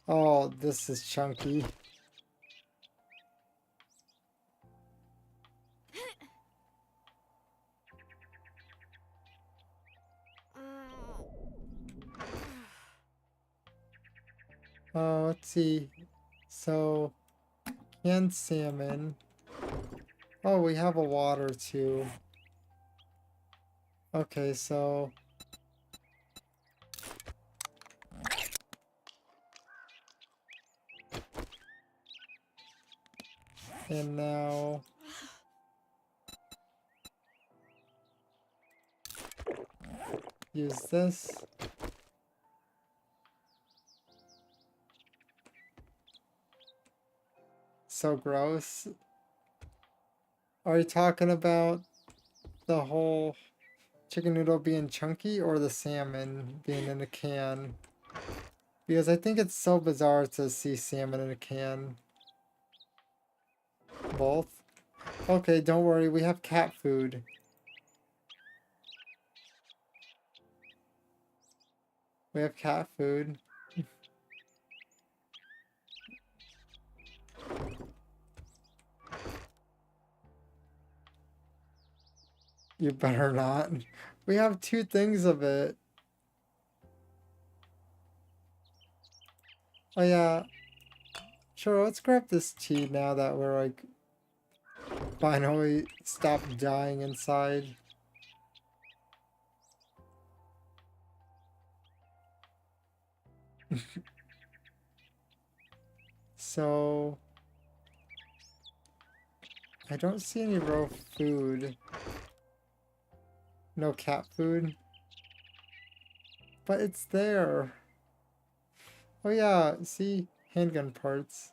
Oh, this is chunky. Oh, let's see. So, canned salmon. Oh, we have a water too. Okay, so... And now... use this. So gross. Are you talking about the whole chicken noodle being chunky or the salmon being in a can? Because I think it's so bizarre to see salmon in a can. Both? Okay, don't worry, we have cat food. We have cat food. You better not. We have 2 things of it. Oh yeah. Sure, let's grab this tea now that we're like finally stopped dying inside. So I don't see any raw food. No cat food. But it's there. Oh yeah, see? Handgun parts.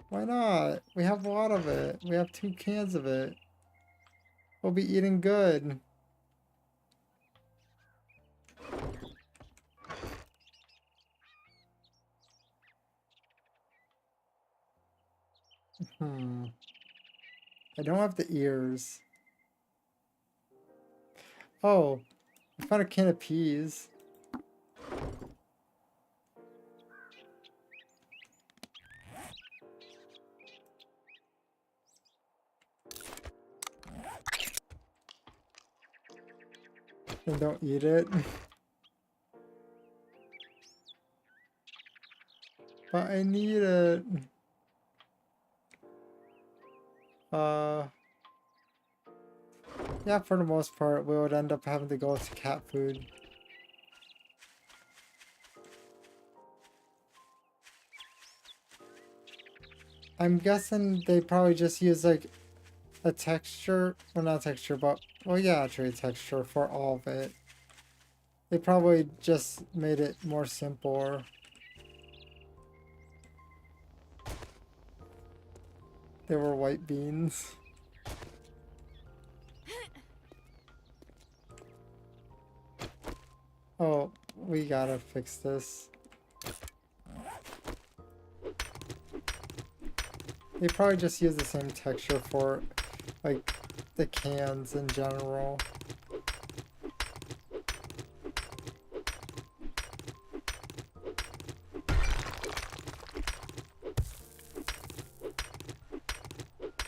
Why not? We have a lot of it. We have 2 cans of it. We'll be eating good. I don't have the ears. Oh, I found a can of peas. And don't eat it. But I need it. Yeah, for the most part, we would end up having to go to cat food. I'm guessing they probably just use like a texture, well not texture, but, well yeah, actually texture for all of it. They probably just made it more simple. They were white beans. Oh, we gotta fix this. They probably just use the same texture for, like, the cans in general.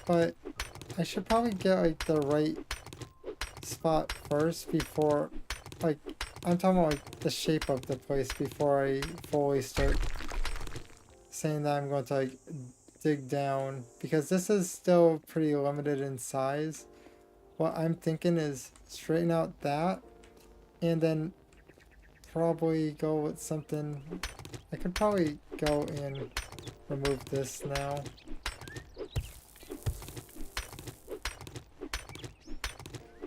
But I should probably get, like, the right spot first before, like, I'm talking about, like, the shape of the place before I fully start saying that I'm going to, like, dig down, because this is still pretty limited in size. What I'm thinking is straighten out that and then probably go with something. I could probably go and remove this now.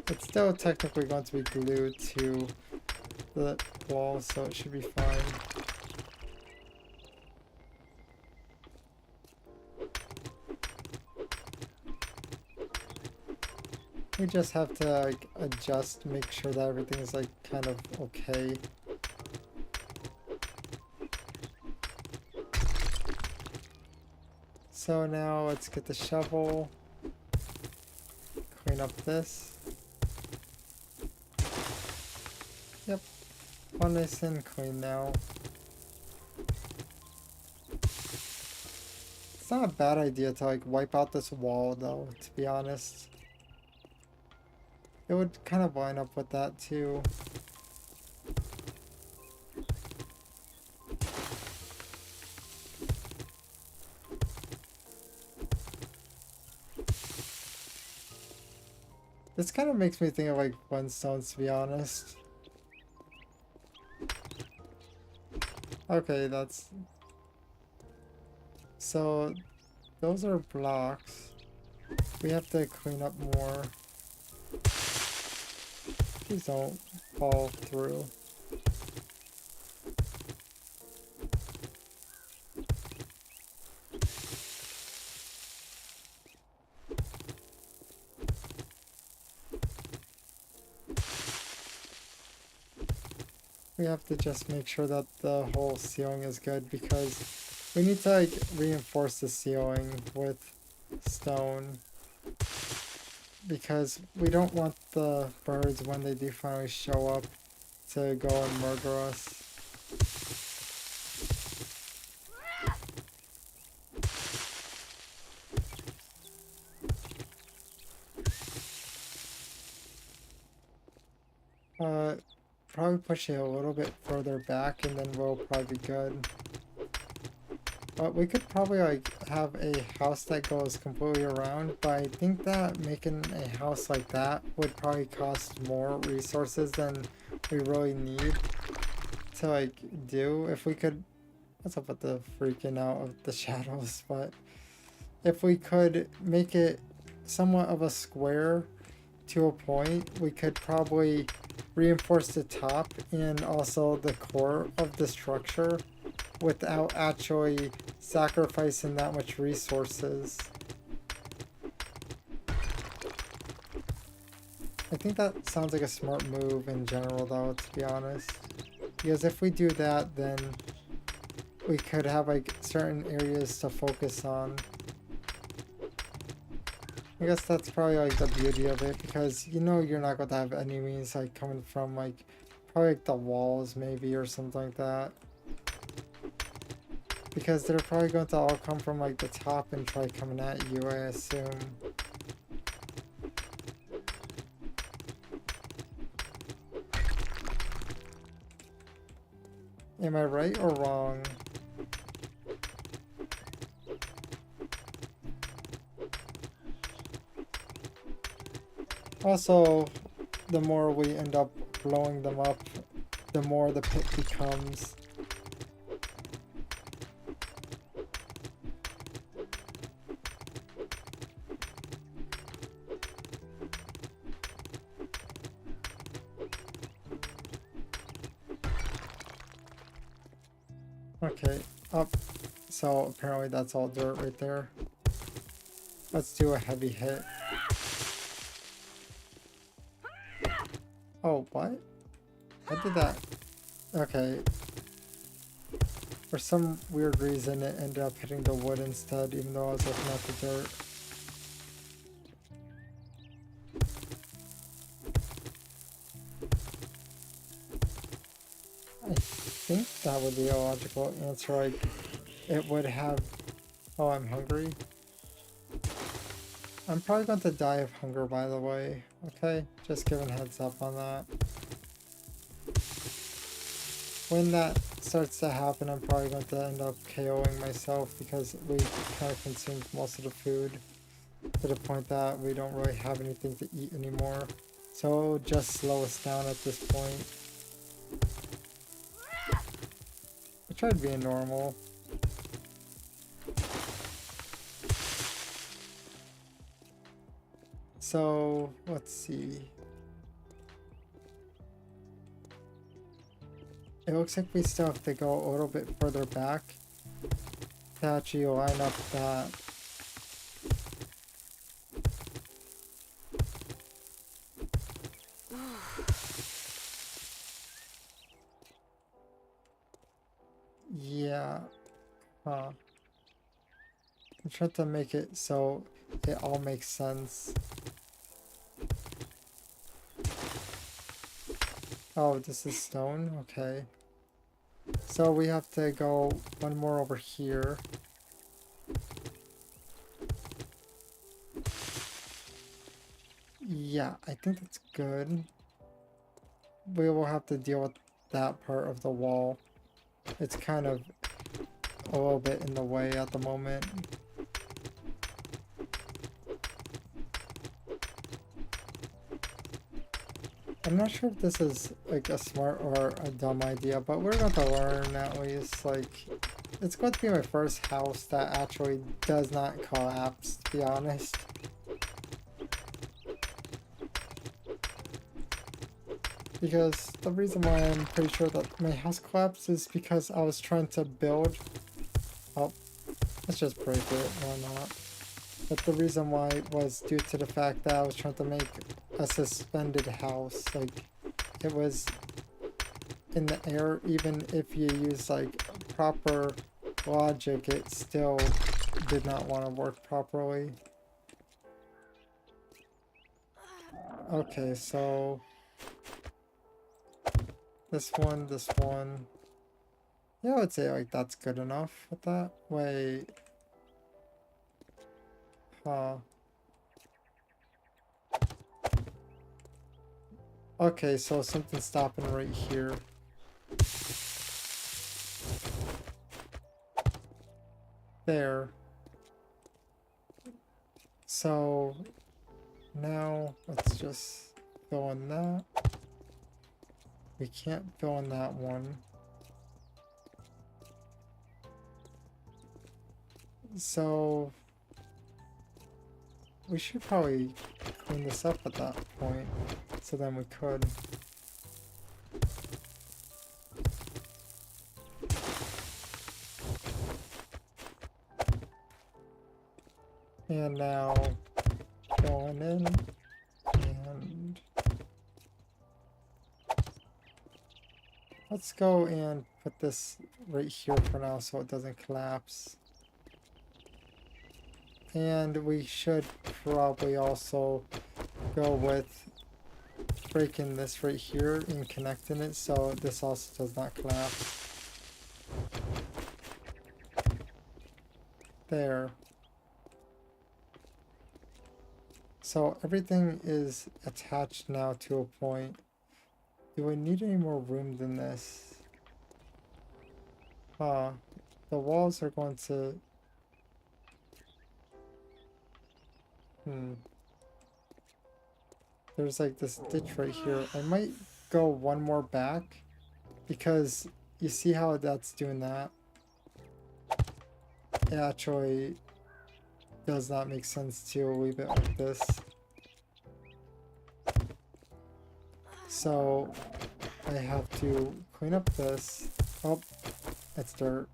It's still technically going to be glued to the wall, so it should be fine. We just have to like adjust, make sure that everything is like kind of okay. So now let's get the shovel, clean up this. Yep, all nice and clean now. It's not a bad idea to like wipe out this wall though, to be honest. It would kind of line up with that too. This kind of makes me think of like Flintstones, to be honest. Okay, that's... So, those are blocks. We have to clean up more. Please don't fall through. We have to just make sure that the whole ceiling is good, because we need to like reinforce the ceiling with stone, because we don't want the birds, when they do finally show up, to go and murder us. Probably push it a little bit further back and then we'll probably be good. But we could probably like have a house that goes completely around, but I think that making a house like that would probably cost more resources than we really need to like do. If we could, what's up with the freaking out of the shadows, but if we could make it somewhat of a square to a point, we could probably reinforce the top and also the core of the structure without actually sacrificing that much resources. I think that sounds like a smart move in general though, to be honest. Because if we do that, then we could have like certain areas to focus on. I guess that's probably like the beauty of it, because you know you're not going to have enemies like coming from like probably like the walls maybe or something like that. Because they're probably going to all come from like the top and try coming at you, I assume. Am I right or wrong? Also, the more we end up blowing them up, the more the pit becomes. Okay, up. So apparently that's all dirt right there. Let's do a heavy hit. Oh, what? I did that. Okay. For some weird reason, it ended up hitting the wood instead, even though I was looking at the dirt. I think that would be a logical answer. Like, it would have... Oh, I'm hungry. I'm probably going to die of hunger, by the way. Okay? Just giving heads up on that. When that starts to happen, I'm probably going to end up KOing myself because we kind of consumed most of the food to the point that we don't really have anything to eat anymore. So just slow us down at this point. I tried being normal. So let's see. It looks like we still have to go a little bit further back to actually line up that. Yeah. Huh. I'm trying to make it so it all makes sense. Oh, this is stone? Okay. So we have to go one more over here. Yeah, I think that's good. We will have to deal with that part of the wall. It's kind of a little bit in the way at the moment. I'm not sure if this is like a smart or a dumb idea, but we're going to learn at least. Like, it's going to be my first house that actually does not collapse, to be honest. Because the reason why I'm pretty sure that my house collapsed is because I was trying to build... Oh, let's just break it, why not? But the reason why was due to the fact that I was trying to make a suspended house. Like, it was in the air. Even if you use like proper logic, it still did not want to work properly. Okay, so this one. Yeah, I would say like that's good enough with that. Wait. Huh. Okay, so something's stopping right here. There. So now let's just fill in that. We can't fill in that one. So we should probably clean this up at that point. So then we could. And now going in and let's go and put this right here for now so it doesn't collapse. And we should probably also go with breaking this right here and connecting it so this also does not collapse. There. So everything is attached now to a point. Do we need any more room than this? The walls are going to... There's like this ditch right here. I might go one more back because you see how that's doing that? It actually does not make sense to leave it like this. So I have to clean up this. Oh, it's dirt.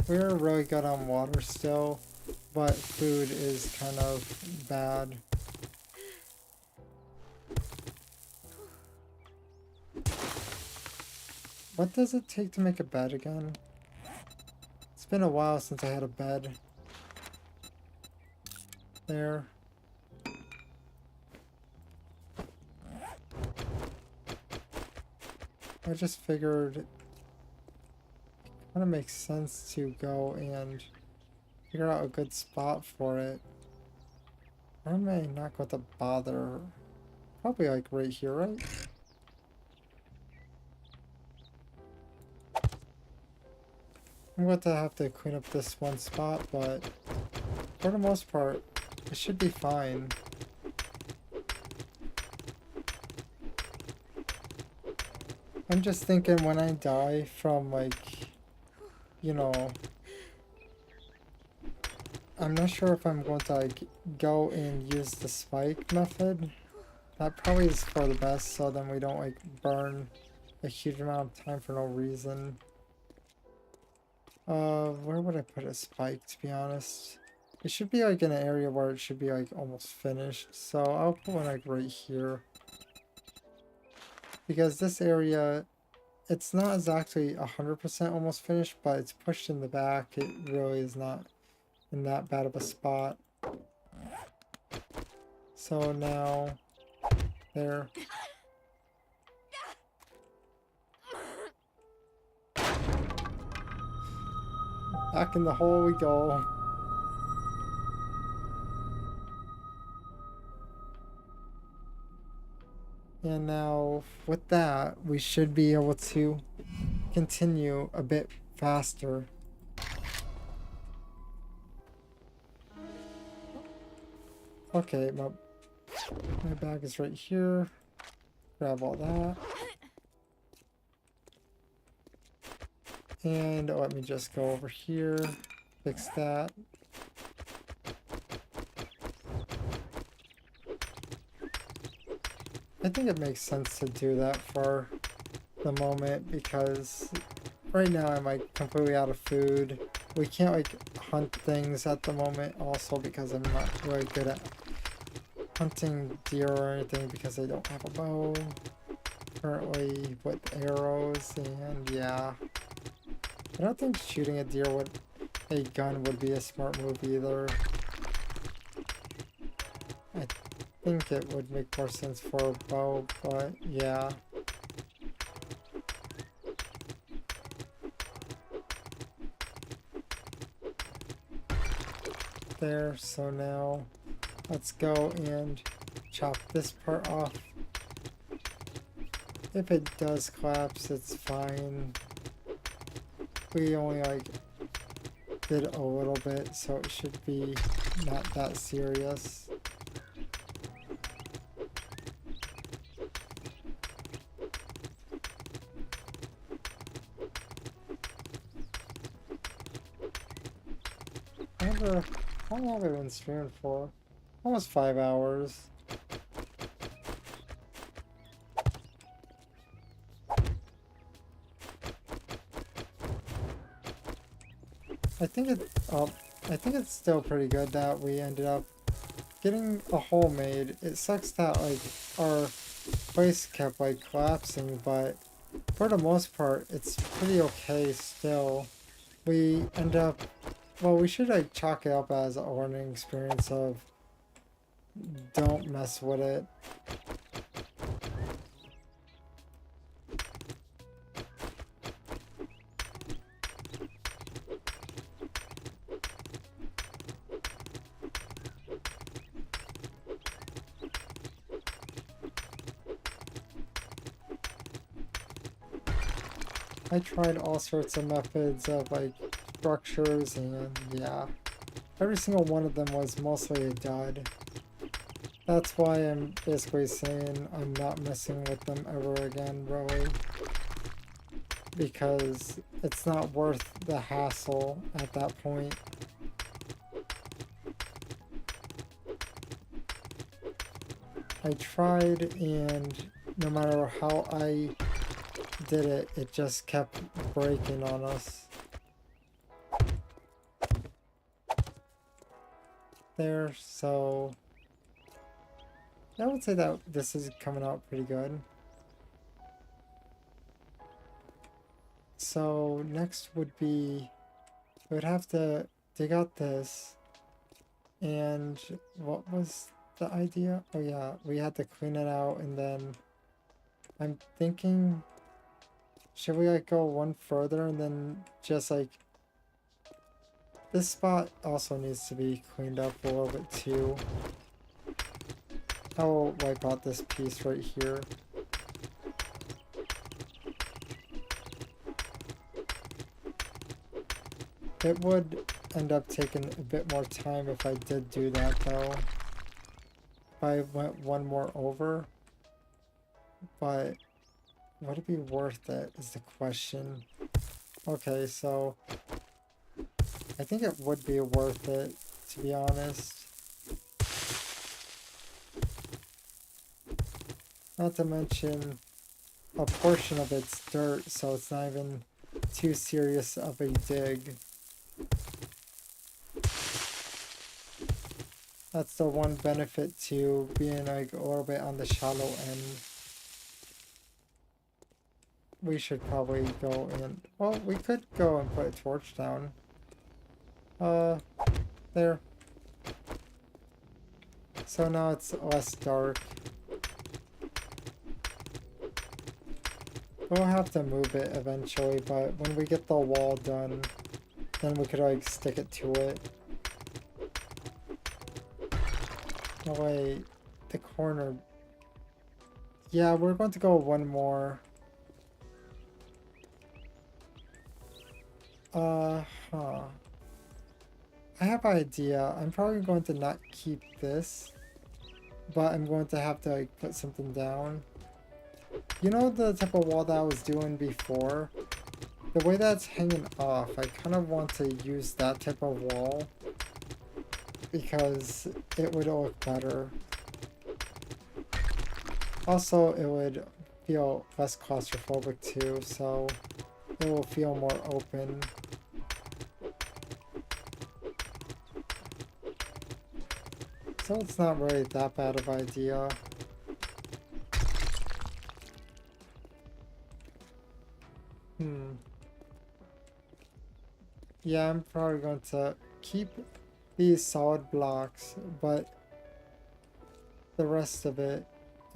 We're really good on water still, but food is kind of bad. What does it take to make a bed again? It's been a while since I had a bed. There. I just figured it kind of makes sense to go and figure out a good spot for it. Where am I not going to bother? Probably like right here, right? I'm going to have to clean up this one spot, but for the most part, it should be fine. I'm just thinking when I die from like, you know, I'm not sure if I'm going to like go and use the spike method. That probably is for the best, so then we don't like burn a huge amount of time for no reason. Where would I put a spike, to be honest? It should be like in an area where it should be like almost finished, so I'll put one like right here. Because this area, it's not exactly 100% almost finished, but it's pushed in the back. It really is not in that bad of a spot. So now, there. Back in the hole we go. And now, with that, we should be able to continue a bit faster. Okay, my bag is right here. Grab all that. And let me just go over here, fix that. I think it makes sense to do that for the moment because right now I'm like completely out of food. We can't like hunt things at the moment also because I'm not really good at hunting deer or anything because I don't have a bow currently with arrows, and yeah. I don't think shooting a deer with a gun would be a smart move either. I think it would make more sense for a bow, but yeah. There, so now let's go and chop this part off. If it does collapse, it's fine. We only like did a little bit, so it should be not that serious. I wonder how long have I been streaming for? Almost 5 hours. I think it's still pretty good that we ended up getting a hole made. It sucks that like our place kept like collapsing, but for the most part, it's pretty okay still. We end up, well, we should like chalk it up as a learning experience of don't mess with it. I tried all sorts of methods of like structures, and yeah, every single one of them was mostly a dud. That's why I'm basically saying I'm not messing with them ever again, really. Because it's not worth the hassle at that point. I tried, and no matter how I did it, it just kept breaking on us. There, so I would say that this is coming out pretty good. So next would be, we would have to dig out this, and what was the idea? Oh yeah, we had to clean it out, and then I'm thinking, should we like go one further and then just like, this spot also needs to be cleaned up a little bit too. I will wipe out this piece right here. It would end up taking a bit more time if I did do that though. If I went one more over. But would it be worth it is the question. Okay, so I think it would be worth it, to be honest. Not to mention a portion of it's dirt, so it's not even too serious of a dig. That's the one benefit to being like a little bit on the shallow end. We should probably go in. Well, we could go and put a torch down. There. So now it's less dark. We'll have to move it eventually, but when we get the wall done, then we could like stick it to it. Oh wait, the corner. Yeah, we're going to go one more. Huh. I have an idea. I'm probably going to not keep this, but I'm going to have to like put something down. You know the type of wall that I was doing before? The way that's hanging off, I kind of want to use that type of wall because it would look better. Also, it would feel less claustrophobic too, so it will feel more open. So it's not really that bad of an idea. Yeah, I'm probably going to keep these solid blocks, but the rest of it,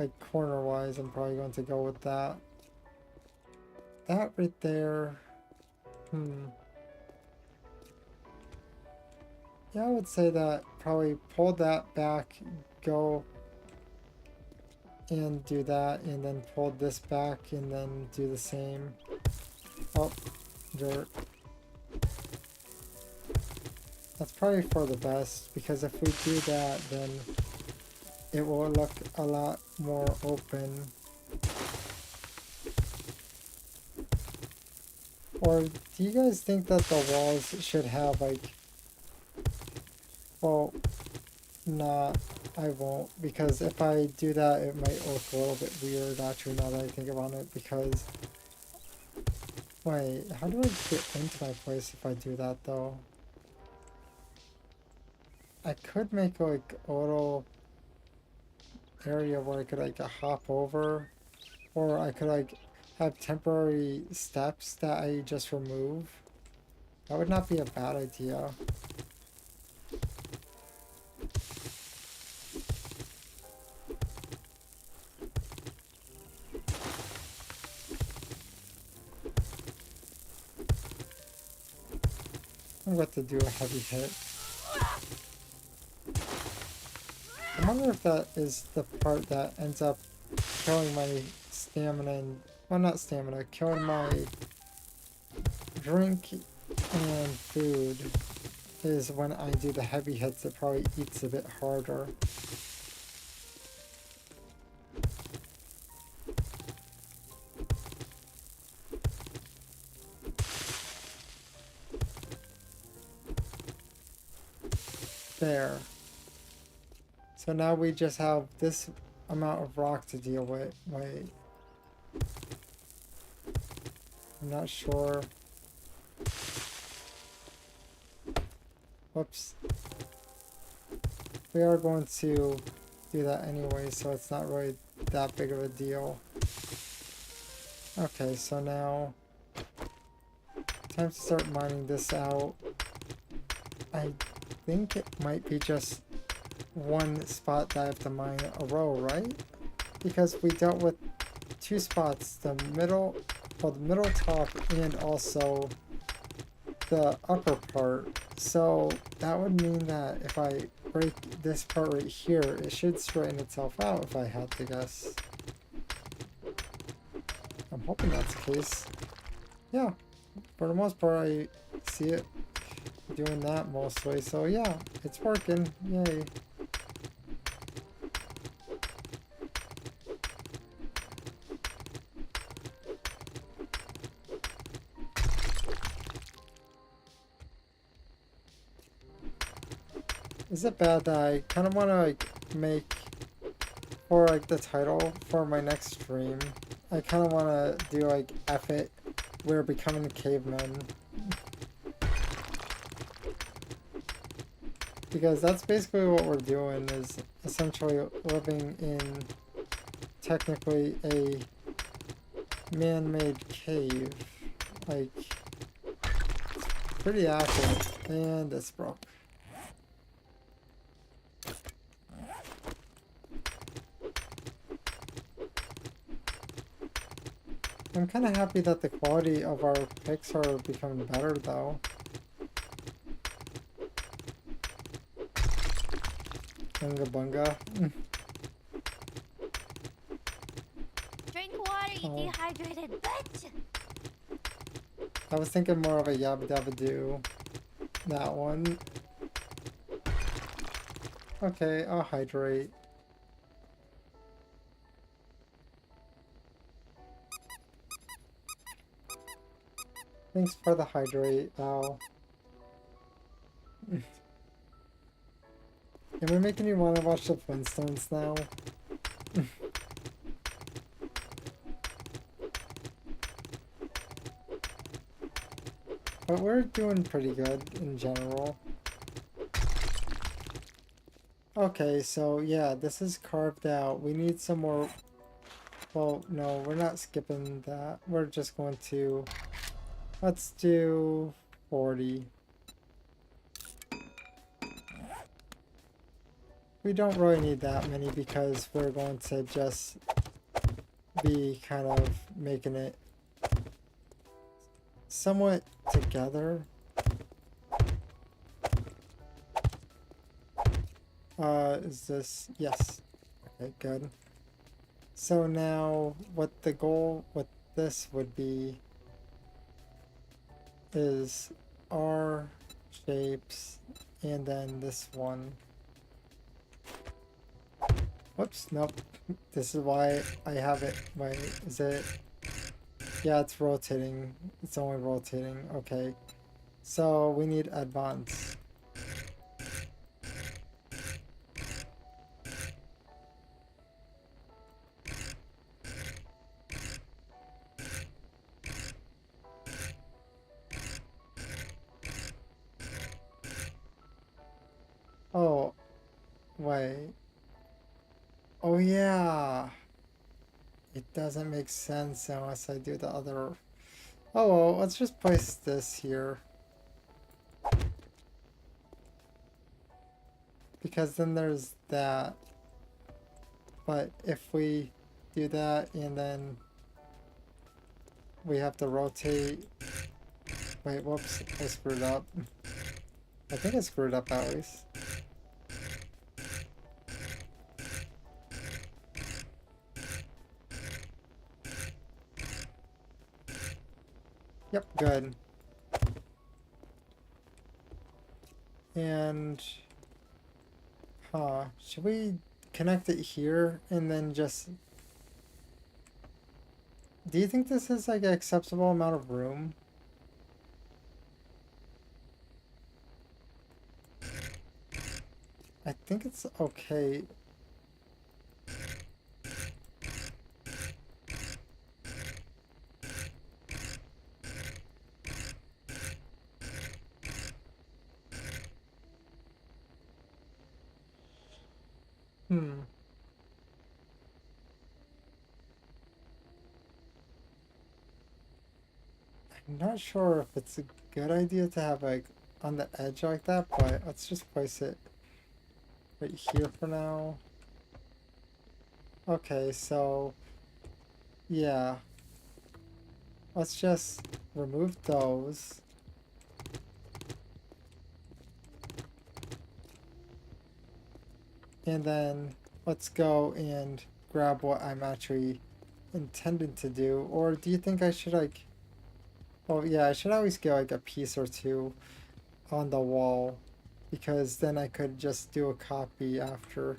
like corner-wise, I'm probably going to go with that. That right there, yeah, I would say that probably pull that back, go and do that, and then pull this back and then do the same. Oh, dirt. That's probably for the best, because if we do that, then it will look a lot more open. Or do you guys think that the walls should have like, well, nah, I won't, because if I do that it might look a little bit weird actually now that I think about it, because, wait, how do I get into my place if I do that though? I could make like a little area where I could like hop over, or I could like have temporary steps that I just remove. That would not be a bad idea. I'm going to do a heavy hit. I wonder if that is the part that ends up killing my stamina and, well, not stamina, killing my drink and food, is when I do the heavy hits. It probably eats a bit harder. There. So now we just have this amount of rock to deal with. Wait. I'm not sure. Whoops. We are going to do that anyway, so it's not really that big of a deal. Okay, so now time to start mining this out. I think it might be just one spot that I have to mine a row, right? Because we dealt with two spots, the middle, well, the middle top and also the upper part. So that would mean that if I break this part right here, it should straighten itself out if I had to guess. I'm hoping that's the case. Yeah, for the most part I see it doing that mostly. So yeah, it's working. Yay. Is it bad that I kind of want to like make, for like the title for my next stream, I kind of want to do like F it, we're becoming cavemen. Because that's basically what we're doing, is essentially living in technically a man-made cave. Like, pretty accurate. And it's broke. I'm kind of happy that the quality of our picks are becoming better, though. Bunga bunga. Drink water, you Oh. dehydrated bitch! I was thinking more of a yabba dabba doo. That one. Okay, I'll hydrate. Thanks for the hydrate, Al. Am I making you want to watch the Flintstones now? But we're doing pretty good in general. Okay, so yeah, this is carved out. We need some more. Well, no, we're not skipping that. We're just going to. Let's do 40. We don't really need that many because we're going to just be kind of making it somewhat together. Is this? Yes. Okay, good. So now what the goal with this would be is R shapes and then this one. Whoops, nope. This is why I have it. Wait, is it? Yeah, it's rotating. It's only rotating. Okay. So we need advance. Oh, Wait. Oh yeah. It doesn't make sense unless I do the other. Oh well, let's just place this here. Because then there's that. But if we do that and then we have to rotate. Wait, whoops, I screwed up. I think I screwed up at least. Yep, good. And should we connect it here and then just... Do you think this is like an acceptable amount of room? I think it's okay. Hmm. I'm not sure if it's a good idea to have like on the edge like that, but let's just place it right here for now. Okay, so yeah. Let's just remove those. And then let's go and grab what I'm actually intended to do. Or do you think I should like... Oh yeah, I should always get like a piece or two on the wall. Because then I could just do a copy after.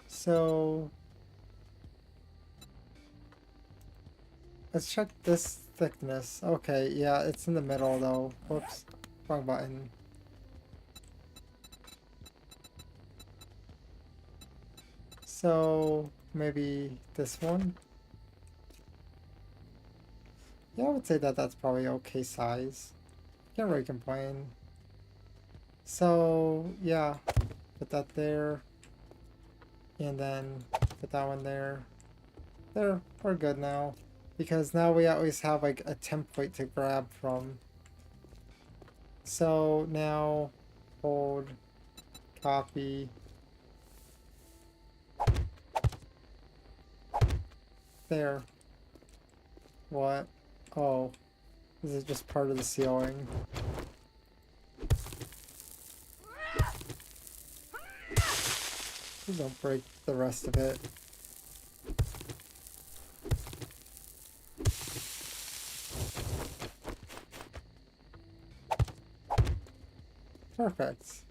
So... let's check this thickness. Okay, yeah, it's in the middle though. Whoops, wrong button. So maybe this one? Yeah, I would say that that's probably okay size. Can't really complain. So yeah, put that there. And then put that one there. There, we're good now. Because now we always have like a template to grab from. So now hold, copy. There. What? Oh. This is just part of the ceiling. Please don't break the rest of it. Perfect.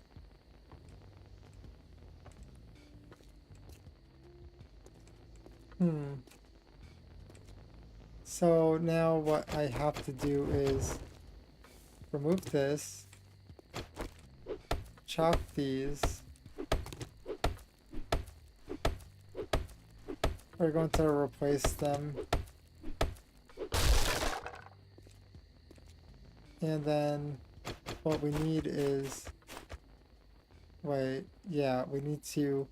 So now what I have to do is remove this, chop these. We're going to replace them. And then what we need is, wait, yeah, we need to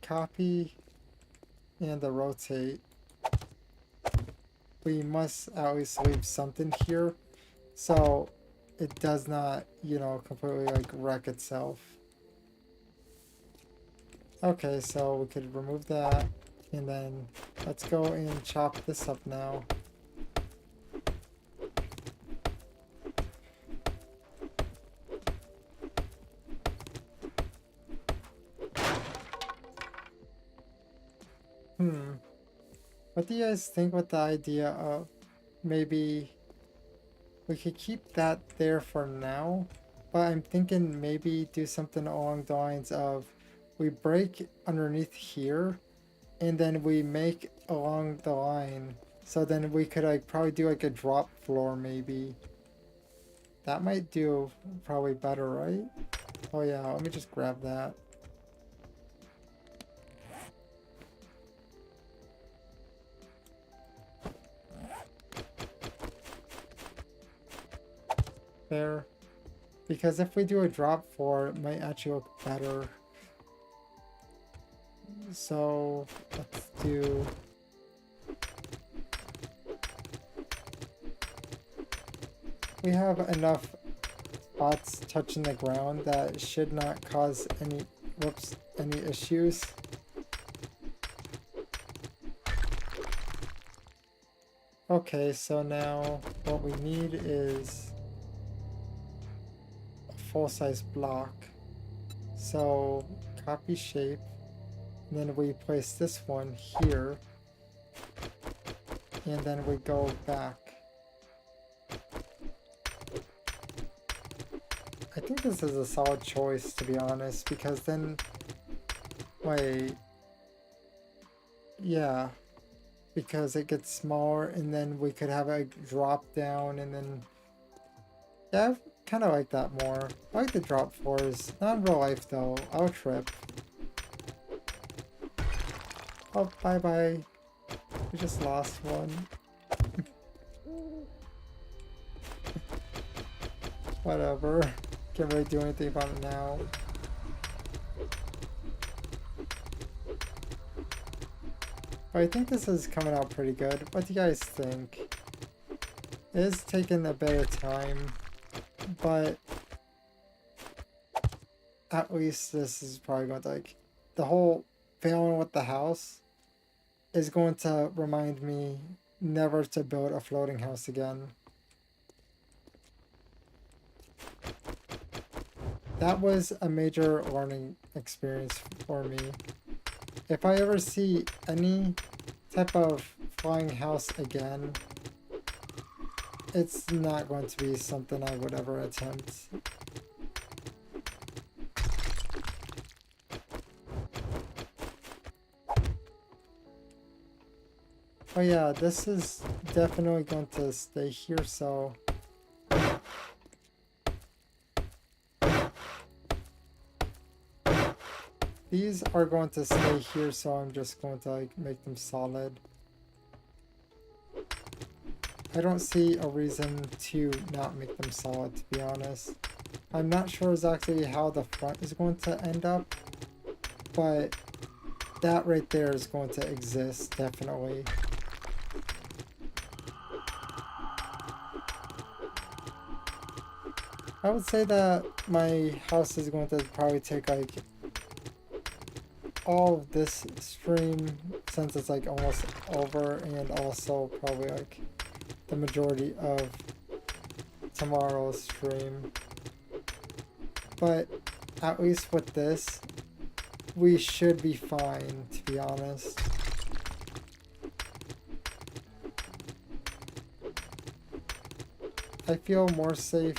copy and rotate. We must at least leave something here so it does not, you know, completely like wreck itself. Okay, so we could remove that and then let's go and chop this up now. What do you guys think with the idea of maybe we could keep that there for now, but I'm thinking maybe do something along the lines of we break underneath here and then we make along the line, so then we could like probably do like a drop floor maybe. That might do probably better, right? Oh yeah, let me just grab that. There. Because if we do a drop 4, it might actually look better. So let's do... We have enough spots touching the ground that should not cause any, whoops, any issues. Okay, so now what we need is a full-size block. So copy shape, and then we place this one here, and then we go back. I think this is a solid choice, to be honest, because then, wait, yeah, because it gets smaller, and then we could have a drop down, and then, yeah, I kind of like that more. I like the drop 4s, not in real life though, I'll trip. Oh, bye-bye, we just lost one. Whatever. Can't really do anything about it now. But I think this is coming out pretty good. What do you guys think? It is taking a bit of time, but at least this is probably going to, like, the whole failing with the house is going to remind me never to build a floating house again. That was a major learning experience for me. If I ever see any type of flying house again, it's not going to be something I would ever attempt. Oh yeah, this is definitely going to stay here, so... These are going to stay here, so I'm just going to like make them solid. I don't see a reason to not make them solid, to be honest. I'm not sure exactly how the front is going to end up, but that right there is going to exist, definitely. I would say that my house is going to probably take like all of this stream, since it's like almost over, and also probably like the majority of tomorrow's stream. But at least with this, we should be fine, to be honest. I feel more safe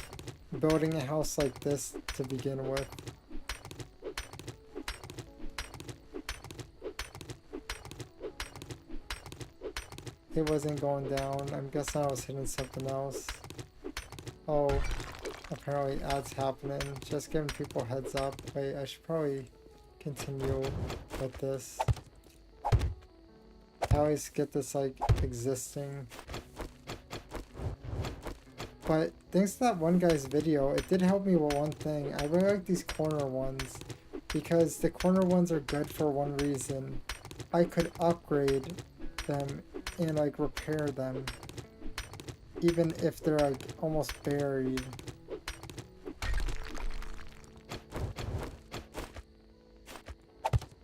building a house like this to begin with. It wasn't going down. I'm guessing I was hitting something else. Oh, apparently ads happening. Just giving people heads up. Wait, I should probably continue with this. I always get this like existing. But thanks to that one guy's video, it did help me with one thing. I really like these corner ones, because the corner ones are good for one reason. I could upgrade them and like repair them, even if they're like almost buried.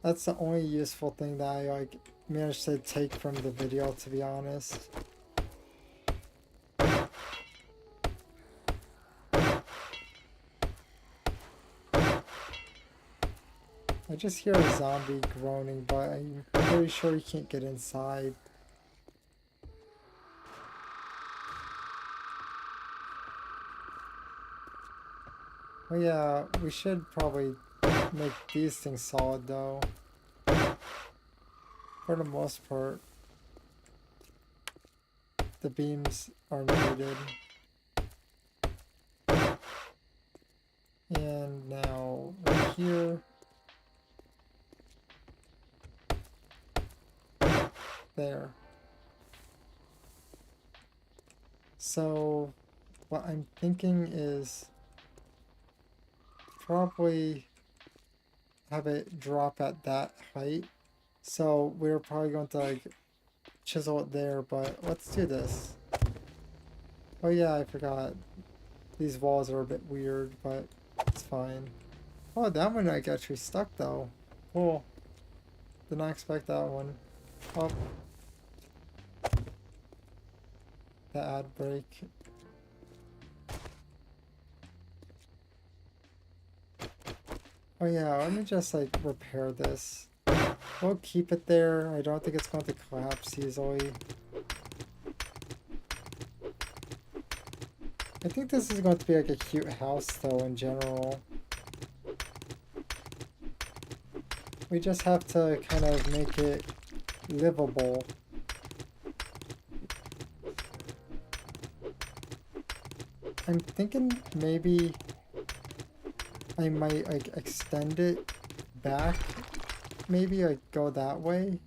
That's the only useful thing that I like managed to take from the video, to be honest. I just hear a zombie groaning, but I'm pretty sure you can't get inside. Well, yeah, we should probably make these things solid though. For the most part, the beams are needed. And now right here. There. So what I'm thinking is probably have it drop at that height. So we're probably going to like chisel it there, but let's do this. Oh yeah, I forgot. These walls are a bit weird, but it's fine. Oh, that one like actually stuck though. Cool. Did not expect that one. Oh. The ad break. Oh yeah, let me just like repair this. We'll keep it there. I don't think it's going to collapse easily. I think this is going to be like a cute house though in general. We just have to kind of make it livable. I'm thinking maybe I might like extend it back. Maybe like go that way.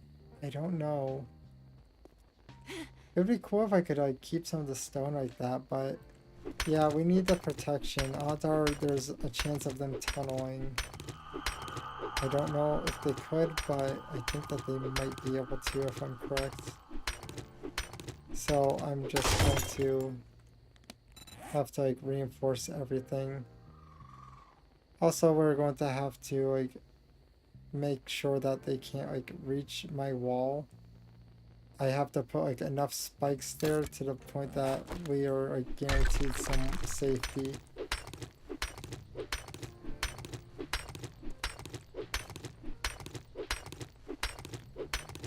I don't know. It would be cool if I could like keep some of the stone like that, but yeah, we need the protection. Odds are there's a chance of them tunneling. I don't know if they could, but I think that they might be able to if I'm correct. So I'm just going to have to like reinforce everything. Also, we're going to have to like make sure that they can't like reach my wall. I have to put like enough spikes there to the point that we are like guaranteed some safety.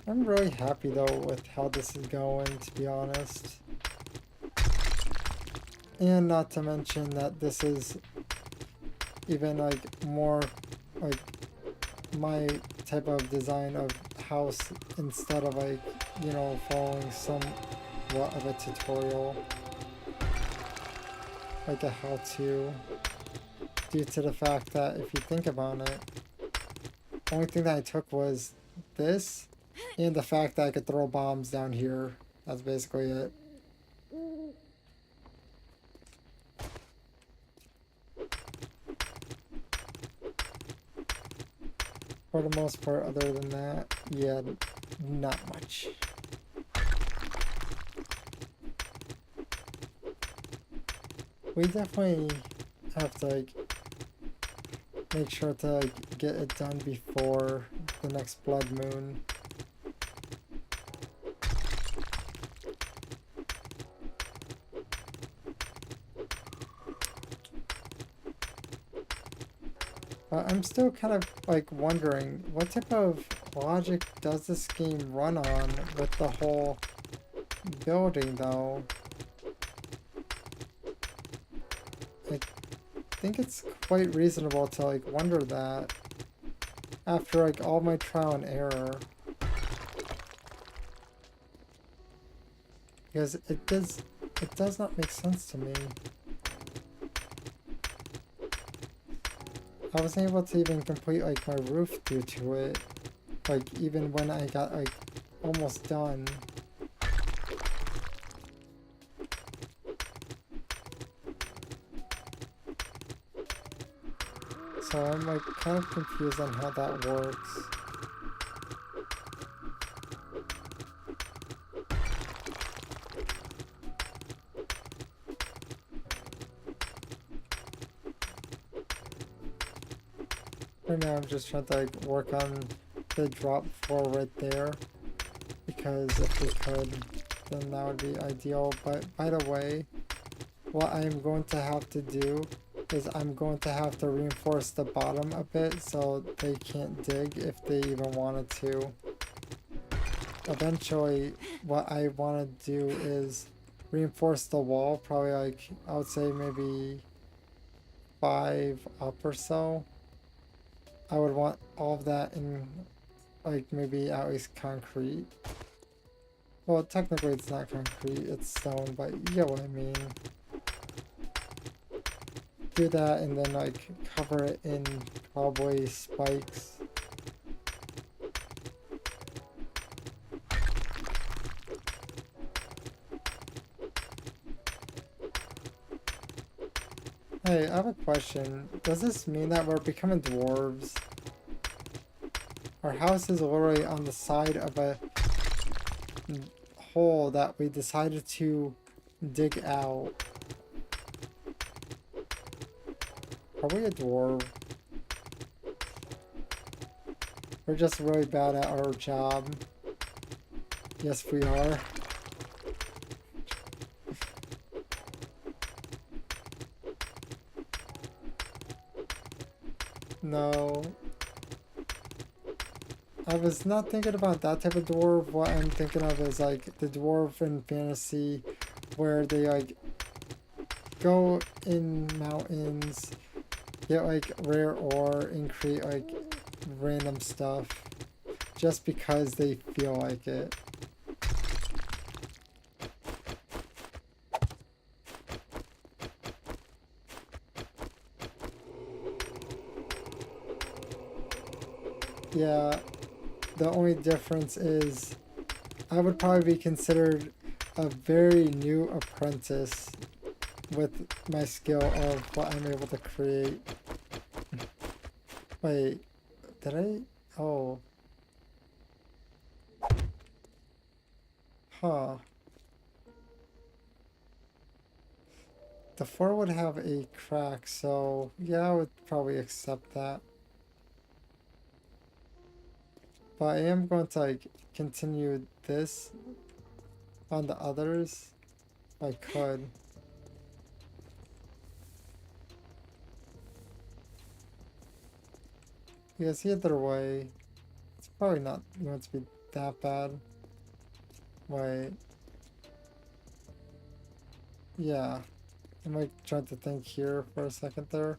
I'm really happy though with how this is going, to be honest. And not to mention that this is even like more like my type of design of house instead of like, you know, following somewhat of a tutorial, like a how-to, due to the fact that if you think about it, the only thing that I took was this and the fact that I could throw bombs down here. That's basically it. For the most part, other than that, yeah, not much. We definitely have to like make sure to like get it done before the next blood moon. I'm still kind of like wondering what type of logic does this game run on with the whole building though. I think it's quite reasonable to like wonder that after like all my trial and error. Because it does not make sense to me. I wasn't able to even complete like my roof due to it. Like even when I got like almost done. So I'm like kind of confused on how that works. Right now I'm just trying to like work on the drop floor right there, because if we could, then that would be ideal. But by the way, what I'm going to have to do is I'm going to have to reinforce the bottom a bit so they can't dig if they even wanted to. Eventually, what I want to do is reinforce the wall, probably like, I would say maybe 5 up or so. I would want all of that in like maybe at least concrete. Well, technically it's not concrete, it's stone, but you get what I mean. Do that and then like cover it in probably spikes. Hey, I have a question. Does this mean that we're becoming dwarves? Our house is literally on the side of a hole that we decided to dig out. Are we a dwarf? We're just really bad at our job. Yes, we are. No. I was not thinking about that type of dwarf. What I'm thinking of is like the dwarf in fantasy where they like go in mountains, get like rare ore and create like random stuff just because they feel like it. Yeah, the only difference is I would probably be considered a very new apprentice with my skill of what I'm able to create. Wait, did I? Oh. Huh. The floor would have a crack, so yeah, I would probably accept that. But I am going to like continue this on the others. If I could. Because either way, it's probably not going to be that bad. Wait. Yeah. I might try to think here for a second there.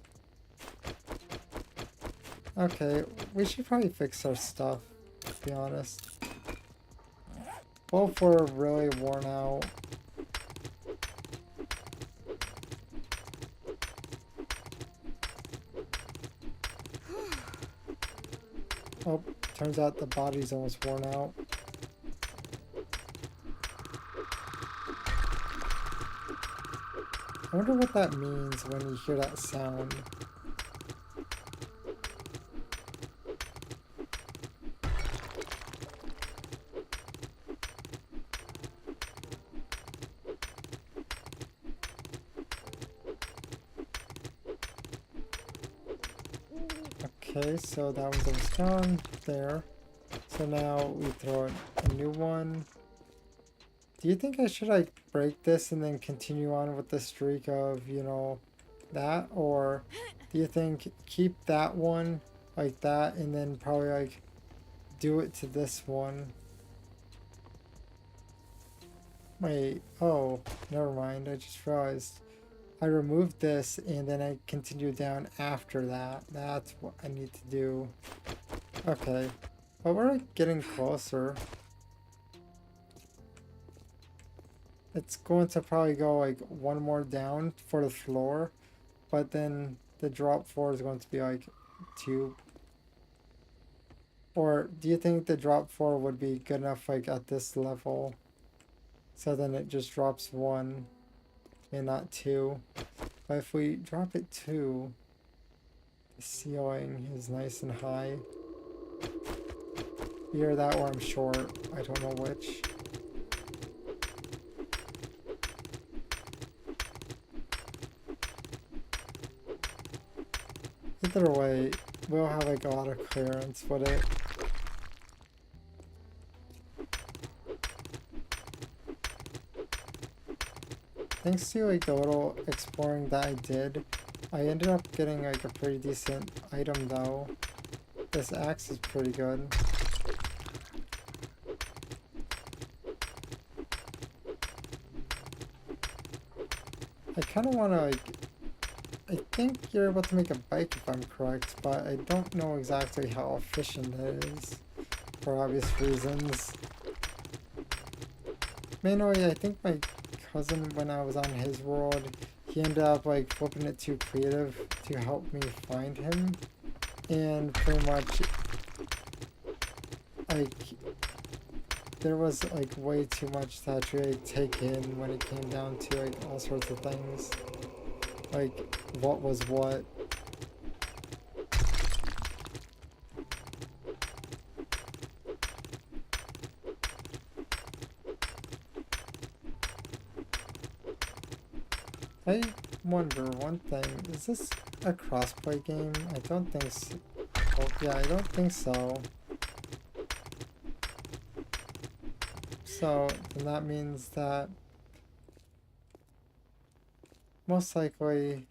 Okay, we should probably fix our stuff, to be honest. Both were really worn out. Oh, turns out the body's almost worn out. I wonder what that means when you hear that sound. Okay, so that one's almost gone. There. So now we throw a new one. Do you think I should like break this and then continue on with the streak of, you know, that? Or do you think keep that one like that and then probably like do it to this one? Wait, oh, never mind. I just realized I removed this and then I continue down after that. That's what I need to do. Okay, but we're getting closer. It's going to probably go like one more down for the floor, but then the drop floor is going to be like 2. Or do you think the drop floor would be good enough like at this level? So then it just drops 1 and not 2. But if we drop it 2, the ceiling is nice and high. Either that or I'm short. I don't know which. Either way, we'll have like a lot of clearance with it. Thanks to like the little exploring that I did, I ended up getting like a pretty decent item though. This axe is pretty good. I kind of want to like, I think you're able to make a bike if I'm correct, but I don't know exactly how efficient it is, for obvious reasons. Mainly, I think my cousin, when I was on his world, he ended up like flipping it too creative to help me find him, and pretty much, like, there was like way too much to actually take in when it came down to like all sorts of things. like what was what. I wonder one thing, is this a crossplay game? I don't think so. Oh, yeah, I don't think so. So, then that means that most likely,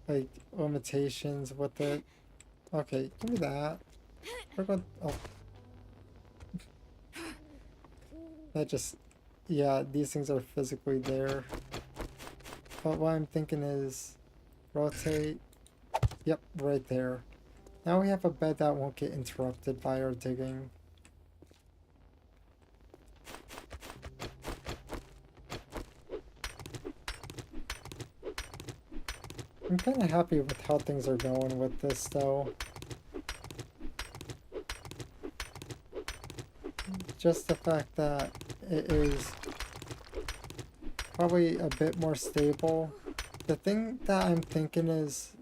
like, limitations with it. Okay, give me that. We're going, oh. That just, yeah, these things are physically there. But what I'm thinking is rotate. Yep, right there. Now we have a bed that won't get interrupted by our digging. I'm kind of happy with how things are going with this though. Just the fact that it is probably a bit more stable. The thing that I'm thinking is,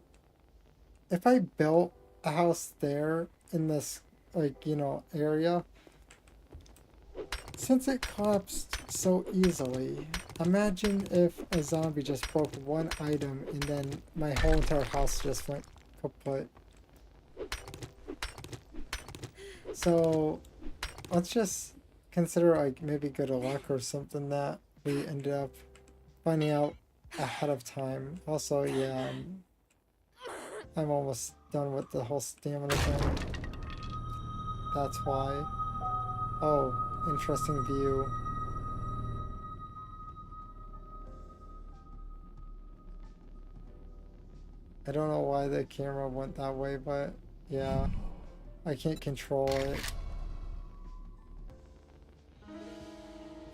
if I built a house there in this, like, you know, area, since it collapsed so easily, imagine if a zombie just broke one item and then my whole entire house just went kaput. So let's just consider like maybe good luck or something that we ended up finding out ahead of time. Also, yeah, I'm almost done with the whole stamina thing. That's why. Oh, interesting view. I don't know why the camera went that way, but yeah, I can't control it.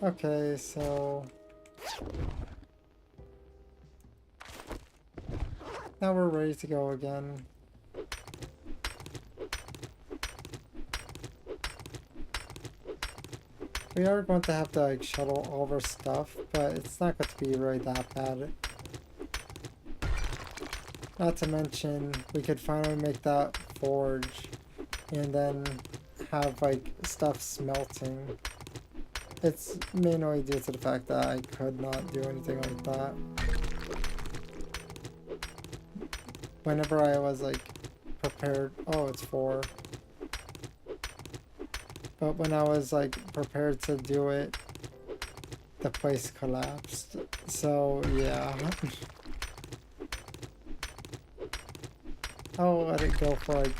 Okay, so now we're ready to go again. We are going to have to like shuttle all of our stuff, but it's not going to be really that bad. Not to mention, we could finally make that forge and then have like stuff smelting. It's mainly due to the fact that I could not do anything like that. Whenever I was like prepared, oh, it's 4. But when I was like prepared to do it, the place collapsed. So yeah. I'll let it go for like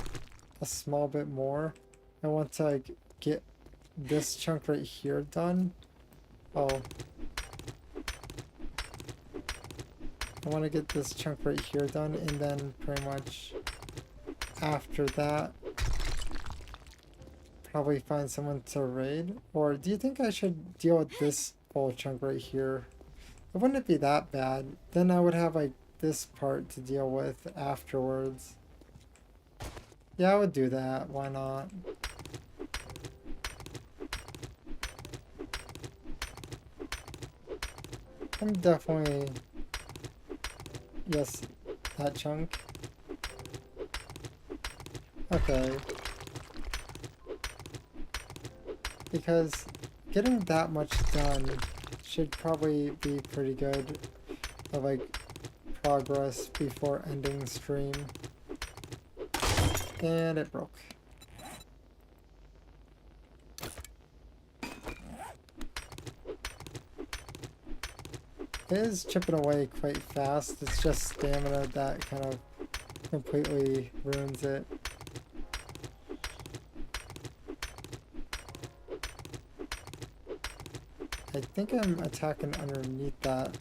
a small bit more. I want to like get this chunk right here done. Oh. I want to get this chunk right here done, and then pretty much after that, probably find someone to raid. Or do you think I should deal with this whole chunk right here? It wouldn't be that bad. Then I would have like this part to deal with afterwards. Yeah, I would do that. Why not? I'm definitely... Yes, that chunk. Okay. Because getting that much done should probably be pretty good of like progress before ending stream. And it broke. It is chipping away quite fast. It's just stamina that kind of completely ruins it. I think I'm attacking underneath that.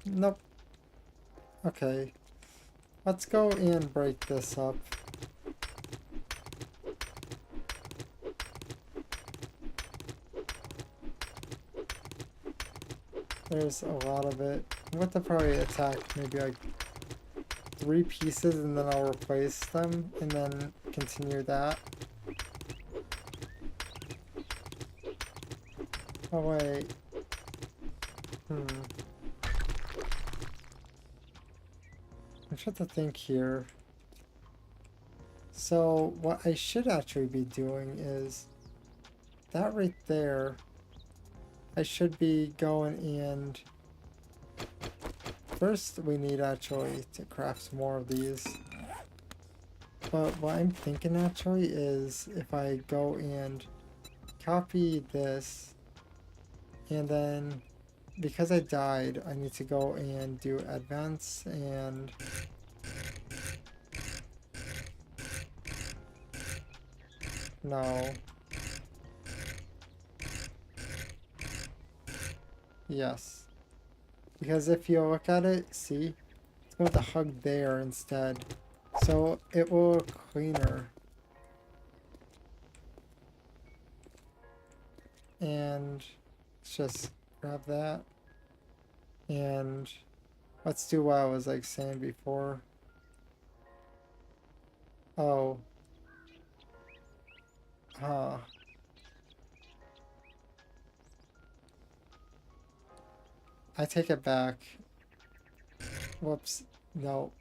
Nope. Okay. Let's go and break this up. There's a lot of it. I'm going to probably attack maybe like 3 pieces and then I'll replace them and then continue that. Oh wait. I'm trying to think here. So what I should actually be doing is that right there. I should be going and first we need actually to craft more of these. But what I'm thinking actually is if I go and copy this and then because I died I need to go and do advance and no. Yes. Because if you look at it, see? It's going to hug there instead. So it will look cleaner. And let's just grab that. And let's do what I was like saying before. Oh. Huh. I take it back. Whoops. No.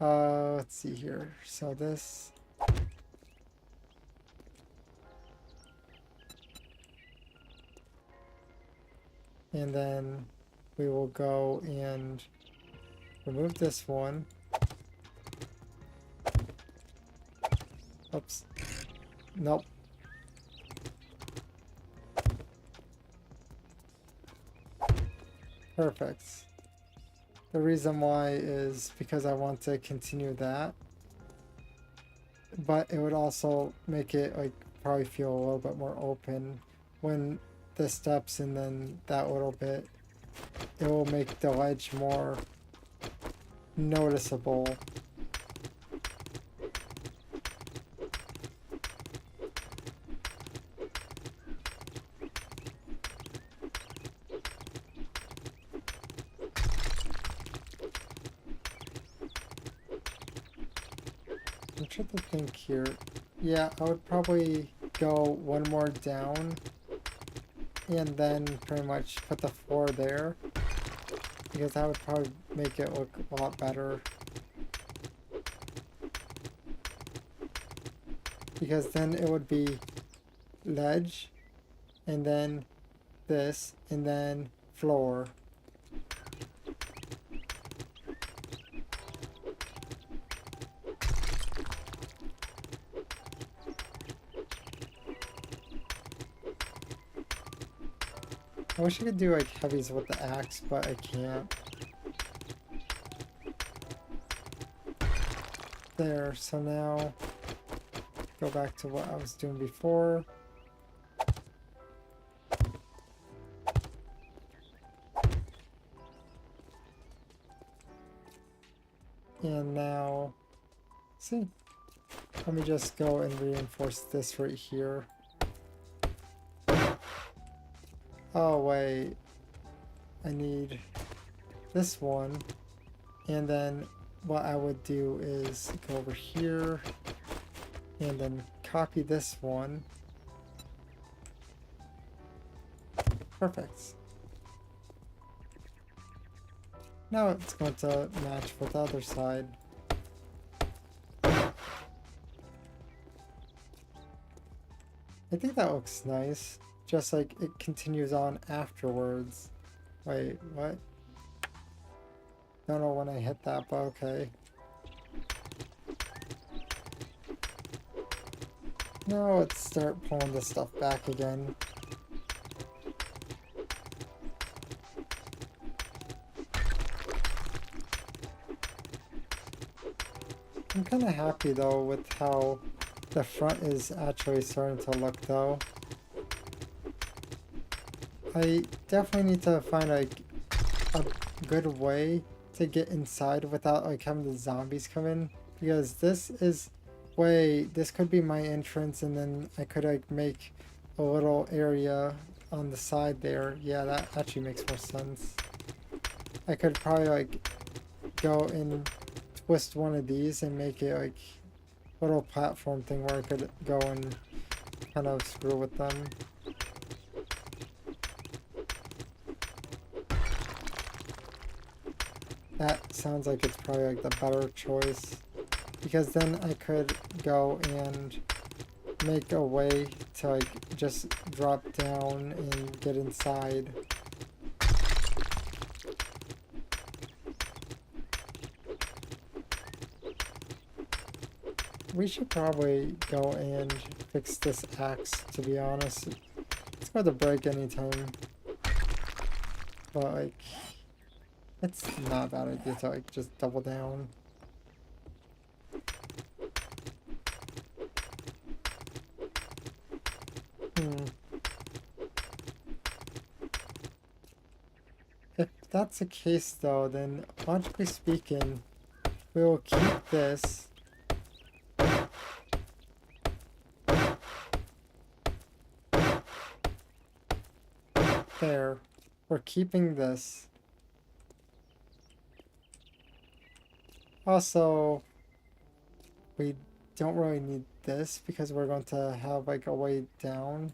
Let's see here. So this. And then we will go and remove this one. Oops. Nope. Perfect. The reason why is because I want to continue that. But it would also make it like probably feel a little bit more open when the steps and then that little bit. It will make the ledge more noticeable. I'm trying to think here. Yeah, I would probably go one more down and then pretty much put the floor there because that would probably make it look a lot better. Because then it would be ledge and then this and then floor. I wish I could do like heavies with the axe, but I can't. There, so now go back to what I was doing before. And now, see, let me just go and reinforce this right here. Oh wait, I need this one, and then what I would do is go over here and then copy this one. Perfect. Now it's going to match with the other side. I think that looks nice. Just like it continues on afterwards. Wait, what? Don't know when I hit that, but okay. Now let's start pulling this stuff back again. I'm kind of happy though with how the front is actually starting to look though. I definitely need to find like a good way to get inside without like having the zombies come in, because this is this could be my entrance and then I could like make a little area on the side there. Yeah, that actually makes more sense. I could probably like go and twist one of these and make it like a little platform thing where I could go and kind of screw with them. that sounds like it's probably like the better choice. Because then I could go and make a way to like just drop down and get inside. We should probably go and fix this axe, to be honest. It's going to break anytime. But like, it's not a bad idea to like just double down. If that's the case though, then logically speaking, we will keep this. There. We're keeping this. Also, we don't really need this because we're going to have like a way down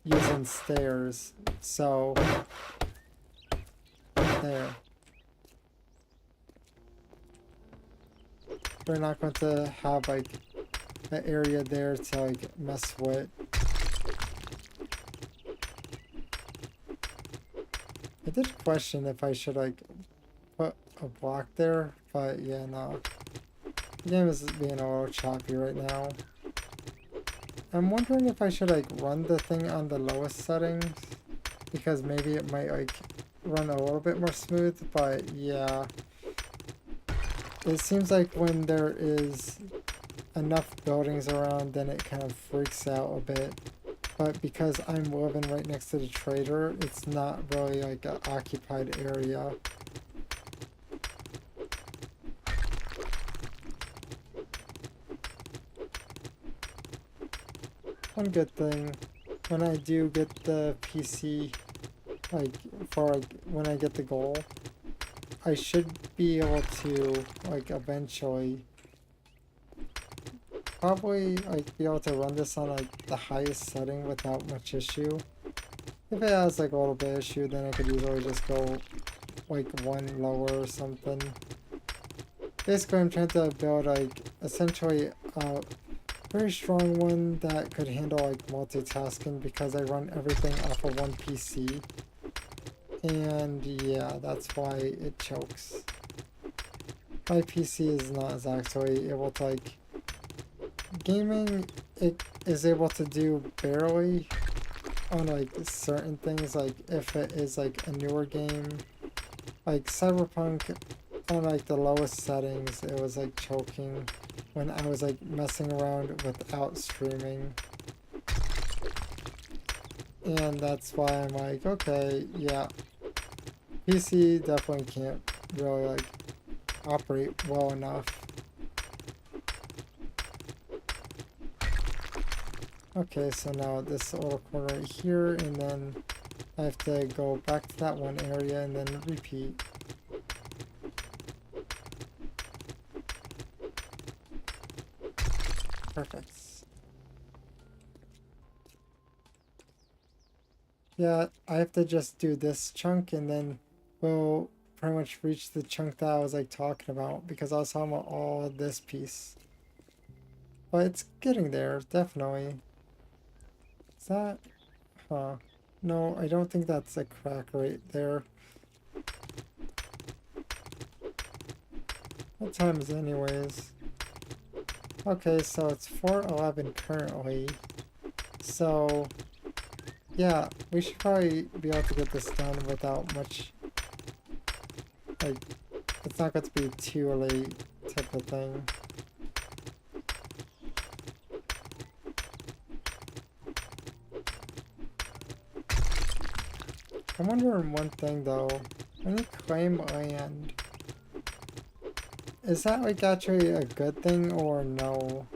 using stairs. So, there. We're not going to have like an area there to like mess with. I did question if I should like put a block there, but yeah, no. The game is being a little choppy right now. I'm wondering if I should like run the thing on the lowest settings, because maybe it might like run a little bit more smooth, but yeah. It seems like when there is enough buildings around, then it kind of freaks out a bit. But because I'm living right next to the trader, it's not really like an occupied area. One good thing, when I do get the PC, like for like, when I get the goal, I should be able to like eventually probably like be able to run this on like the highest setting without much issue. If it has like a little bit of issue, then I could easily just go like one lower or something. Basically, I'm trying to build like essentially a very strong one that could handle like multitasking because I run everything off of one PC. And yeah, that's why it chokes. My PC is not exactly able to like gaming. It is able to do barely on like certain things, like if it is like a newer game, like Cyberpunk. On like the lowest settings, it was like choking when I was like messing around without streaming. And that's why I'm like, okay, yeah, PC definitely can't really like operate well enough. Okay, so now this little corner right here, and then I have to go back to that one area and then repeat. Perfect. Yeah, I have to just do this chunk and then we'll pretty much reach the chunk that I was like talking about, because I was talking about all this piece. But it's getting there, definitely. Is that? Huh. No, I don't think that's a crack right there. What time is it anyways? Okay, so it's 4:11 currently. So, yeah, we should probably be able to get this done without much, like, it's not going to be too late type of thing. I'm wondering one thing though, when you claim land, is that like actually a good thing or no?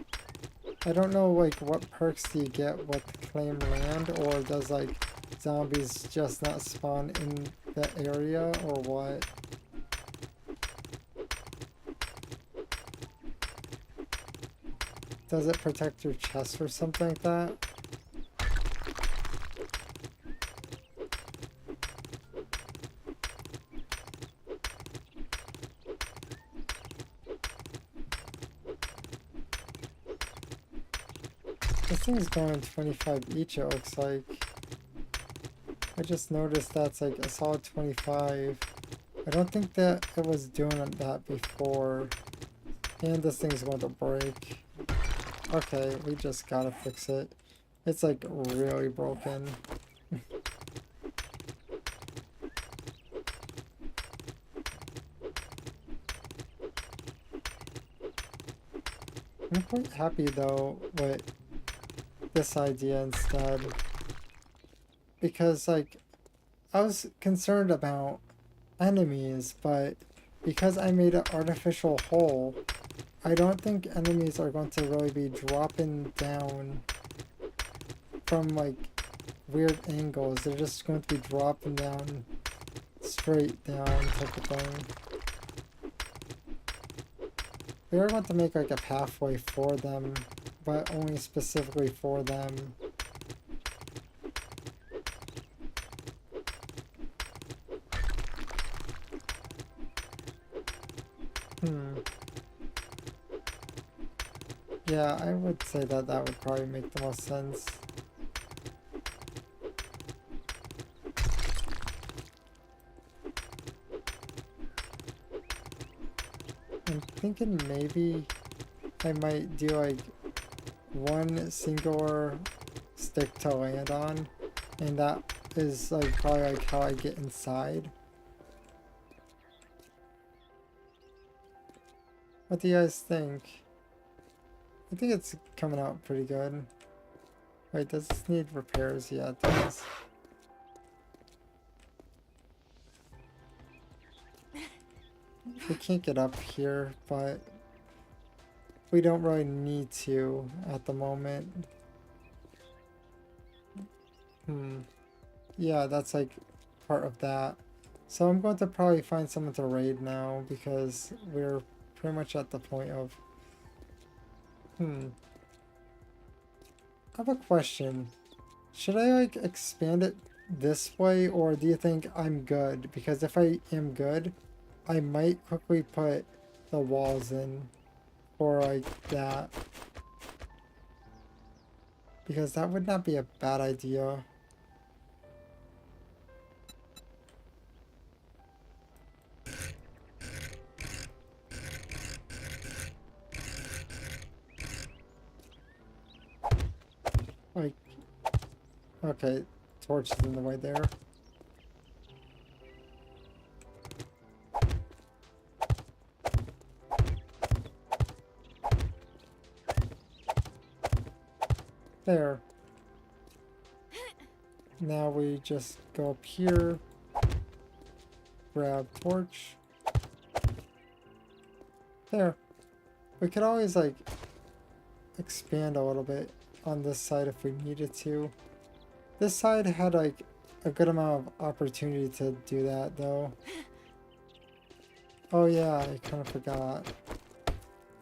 I don't know like what perks do you get with claim land, or does like zombies just not spawn in the area or what? Does it protect your chest or something like that? This thing's going 25 each, it looks like. I just noticed that's like a solid 25. I don't think that it was doing that before. And this thing's going to break. Okay, we just gotta fix it. It's like really broken. I'm quite happy though with this idea instead. Because like, I was concerned about enemies, but because I made an artificial hole, I don't think enemies are going to really be dropping down from like weird angles. They're just going to be dropping down straight down type of thing. We are going to make like a pathway for them, but only specifically for them. Yeah, I would say that that would probably make the most sense. I'm thinking maybe I might do like one singular stick to land on, and that is like probably like how I get inside. What do you guys think? I think it's coming out pretty good. Wait, does this need repairs? Yeah, it does. We can't get up here, but we don't really need to at the moment. Yeah, that's like part of that. So I'm going to probably find someone to raid now because we're pretty much at the point of... I have a question. Should I like expand it this way, or do you think I'm good? Because if I am good, I might quickly put the walls in, or like that. Because that would not be a bad idea. Like, okay, torch is in the way there. There. Now we just go up here, grab torch. There. We could always like expand a little bit on this side if we needed to. This side had like a good amount of opportunity to do that though. Oh yeah, I kind of forgot.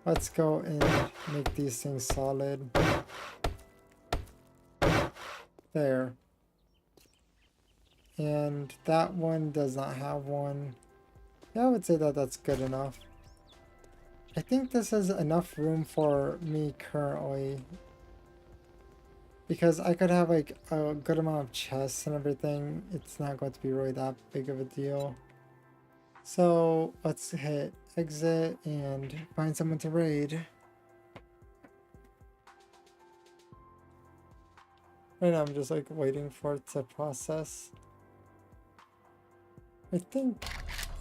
Let's go and make these things solid. There. And that one does not have one. Yeah, I would say that that's good enough. I think this is enough room for me currently. Because I could have like a good amount of chests and everything. It's not going to be really that big of a deal. So let's hit exit and find someone to raid. Right now I'm just like waiting for it to process. I think...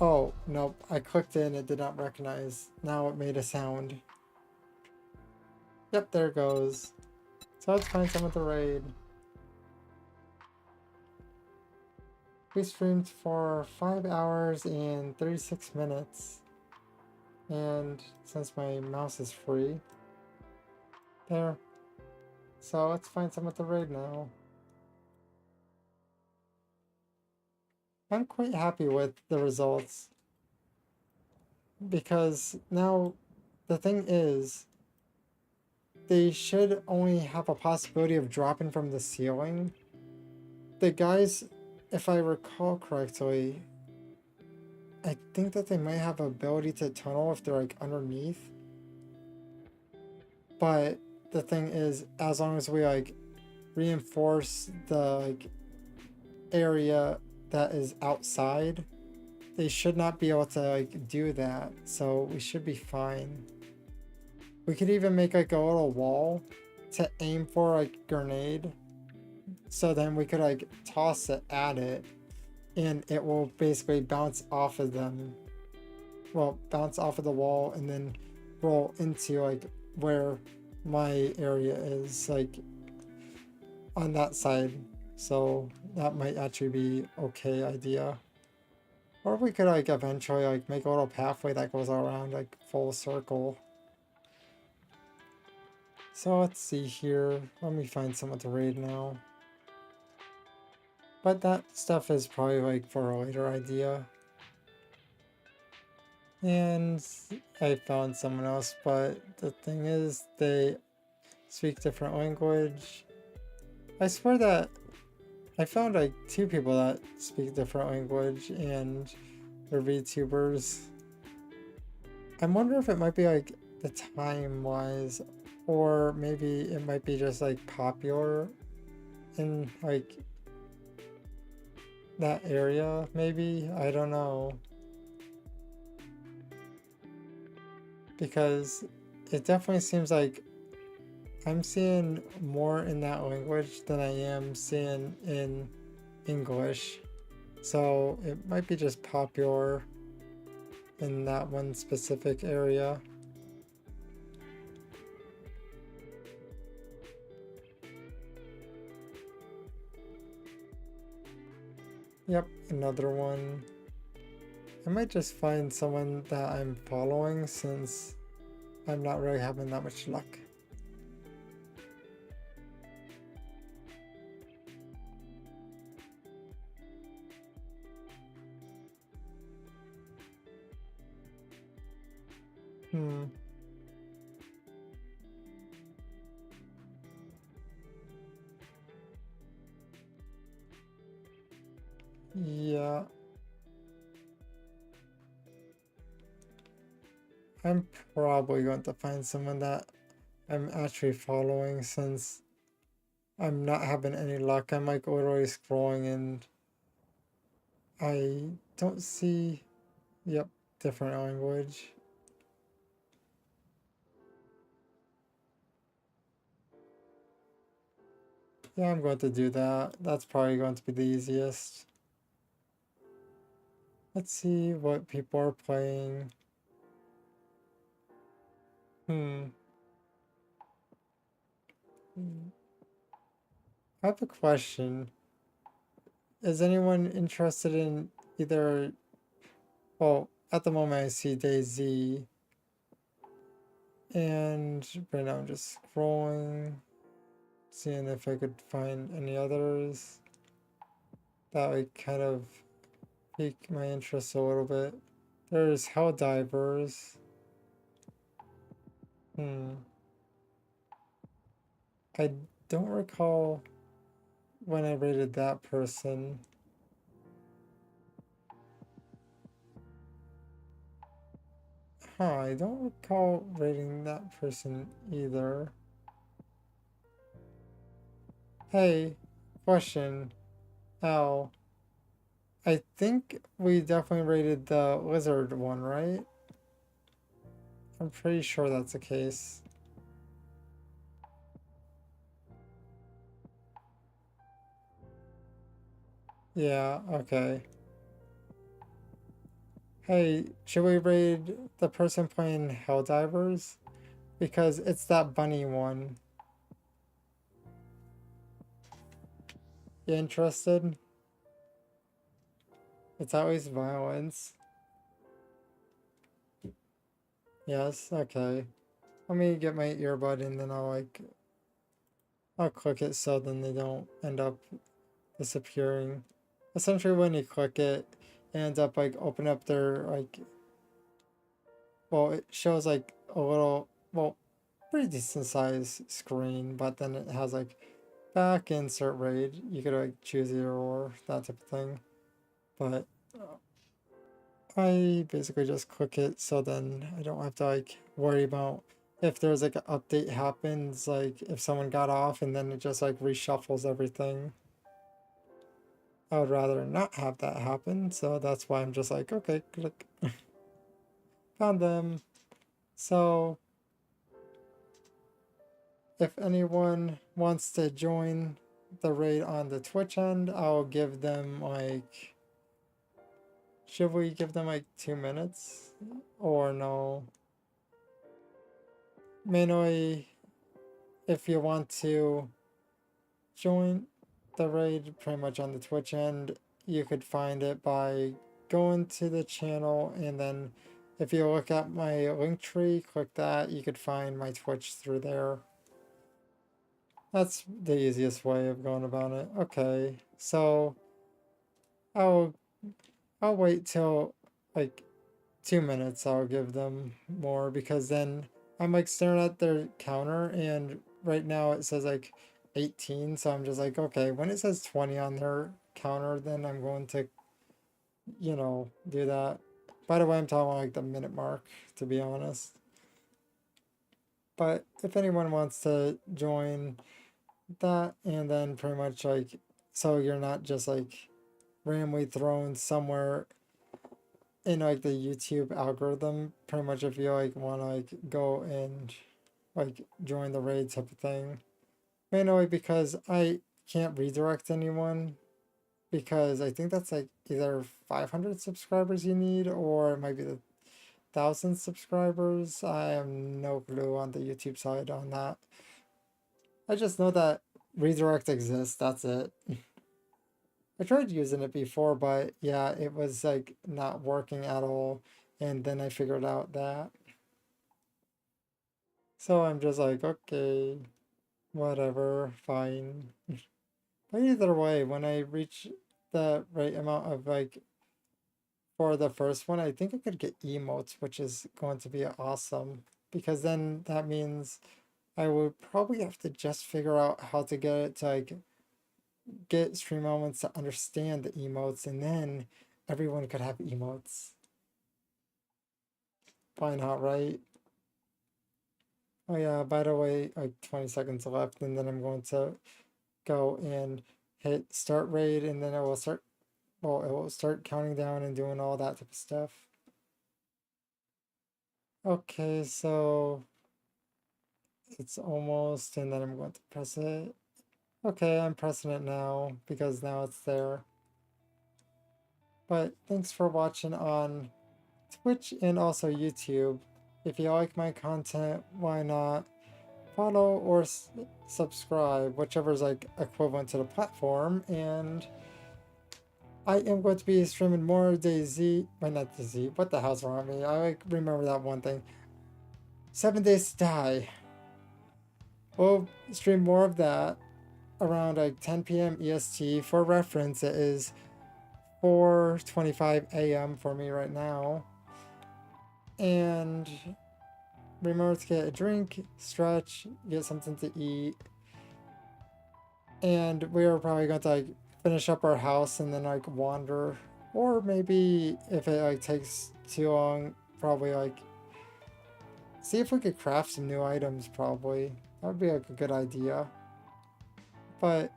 Oh, nope. I clicked in, it did not recognize. Now it made a sound. Yep, there it goes. So let's find someone to raid. We streamed for 5 hours and 36 minutes. And since my mouse is free. There. So let's find someone to raid now. I'm quite happy with the results. Because now the thing is, they should only have a possibility of dropping from the ceiling. The guys, if I recall correctly, I think that they might have ability to tunnel if they're like underneath. But the thing is, as long as we like reinforce the like area that is outside, they should not be able to like do that, so we should be fine. We could even make like a little wall to aim for like grenade, so then we could like toss it at it and it will basically bounce off of them, well, bounce off of the wall and then roll into like where my area is, like on that side. So that might actually be okay idea. Or we could like eventually like make a little pathway that goes around like full circle. So let's see here. Let me find someone to raid now. But that stuff is probably like for a later idea. And I found someone else, but the thing is they speak different language. I swear that I found like 2 people that speak different language and they're VTubers. I wonder if it might be like the time wise, or maybe it might be just like popular in like that area, maybe. I don't know. Because it definitely seems like I'm seeing more in that language than I am seeing in English. So it might be just popular in that one specific area. Yep, another one. I might just find someone that I'm following since I'm not really having that much luck. Yeah. I'm probably going to find someone that I'm actually following since I'm not having any luck. I'm like literally scrolling and I don't see, yep, different language. Yeah, I'm going to do that. That's probably going to be the easiest. Let's see what people are playing. I have a question. Is anyone interested in either, well, at the moment I see DayZ, and right now I'm just scrolling, seeing if I could find any others that would kind of pique my interest a little bit. There's Helldivers. I don't recall when I rated that person. I don't recall rating that person either. Hey, question. Al, I think we definitely rated the lizard one, right? I'm pretty sure that's the case. Yeah, okay. Hey, should we raid the person playing Helldivers? Because it's that bunny one. You interested? It's always violence. Yes, okay. Let me get my earbud and then I'll click it so then they don't end up disappearing. Essentially when you click it, it ends up like open up their like, well, it shows like a little, well, pretty decent size screen, but then it has like back, insert raid. You could like choose either or, that type of thing. But I basically just click it so then I don't have to like worry about if there's like an update happens, like if someone got off and then it just like reshuffles everything. I would rather not have that happen, so that's why I'm just like, okay, click. Found them. So if anyone wants to join the raid on the Twitch end, I'll give them like, should we give them like 2 minutes or no? Mainly, if you want to join the raid pretty much on the Twitch end, you could find it by going to the channel, and then if you look at my link tree, click that, you could find my Twitch through there. That's the easiest way of going about it. Okay, so I'll wait till like 2 minutes. I'll give them more, because then I'm like staring at their counter and right now it says like 18, so I'm just like, okay, when it says 20 on their counter, then I'm going to, you know, do that. By the way, I'm talking like the minute mark, to be honest. But if anyone wants to join that, and then pretty much like, so you're not just like randomly thrown somewhere in like the YouTube algorithm, pretty much if you like want to like go and like join the raid type of thing. Mainly because I can't redirect anyone, because I think that's like either 500 subscribers you need, or it might be the 1,000 subscribers. I have no clue on the YouTube side on that. I just know that redirect exists, that's it. I tried using it before, but yeah, it was like not working at all. And then I figured out that. So I'm just like, okay, whatever, fine. But either way, when I reach the right amount of like, for the first one, I think I could get emotes, which is going to be awesome. Because then that means I would probably have to just figure out how to get it to like get stream elements to understand the emotes, and then everyone could have emotes. Why not, right? Oh yeah, by the way, like 20 seconds left, and then I'm going to go and hit start raid, and then it will start, well, it will start counting down and doing all that type of stuff. Okay, so it's almost, and then I'm going to press it. Okay, I'm pressing it now because now it's there. But thanks for watching on Twitch and also YouTube. If you like my content, why not follow or subscribe, whichever is like equivalent to the platform. And I am going to be streaming more DayZ, well, not DayZ, what the hell's wrong with me? I like remember that one thing. 7 Days to Die. We'll stream more of that around like 10 p.m. EST. For reference, it is 4:25 a.m. for me right now. And remember to get a drink, stretch, get something to eat. And we're probably going to like finish up our house and then like wander. Or maybe if it like takes too long, probably like see if we could craft some new items probably. That would be like a good idea. But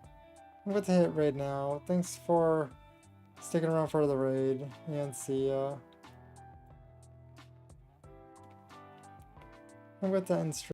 I'm going to hit raid now. Thanks for sticking around for the raid, and see ya. I'm going to end stream.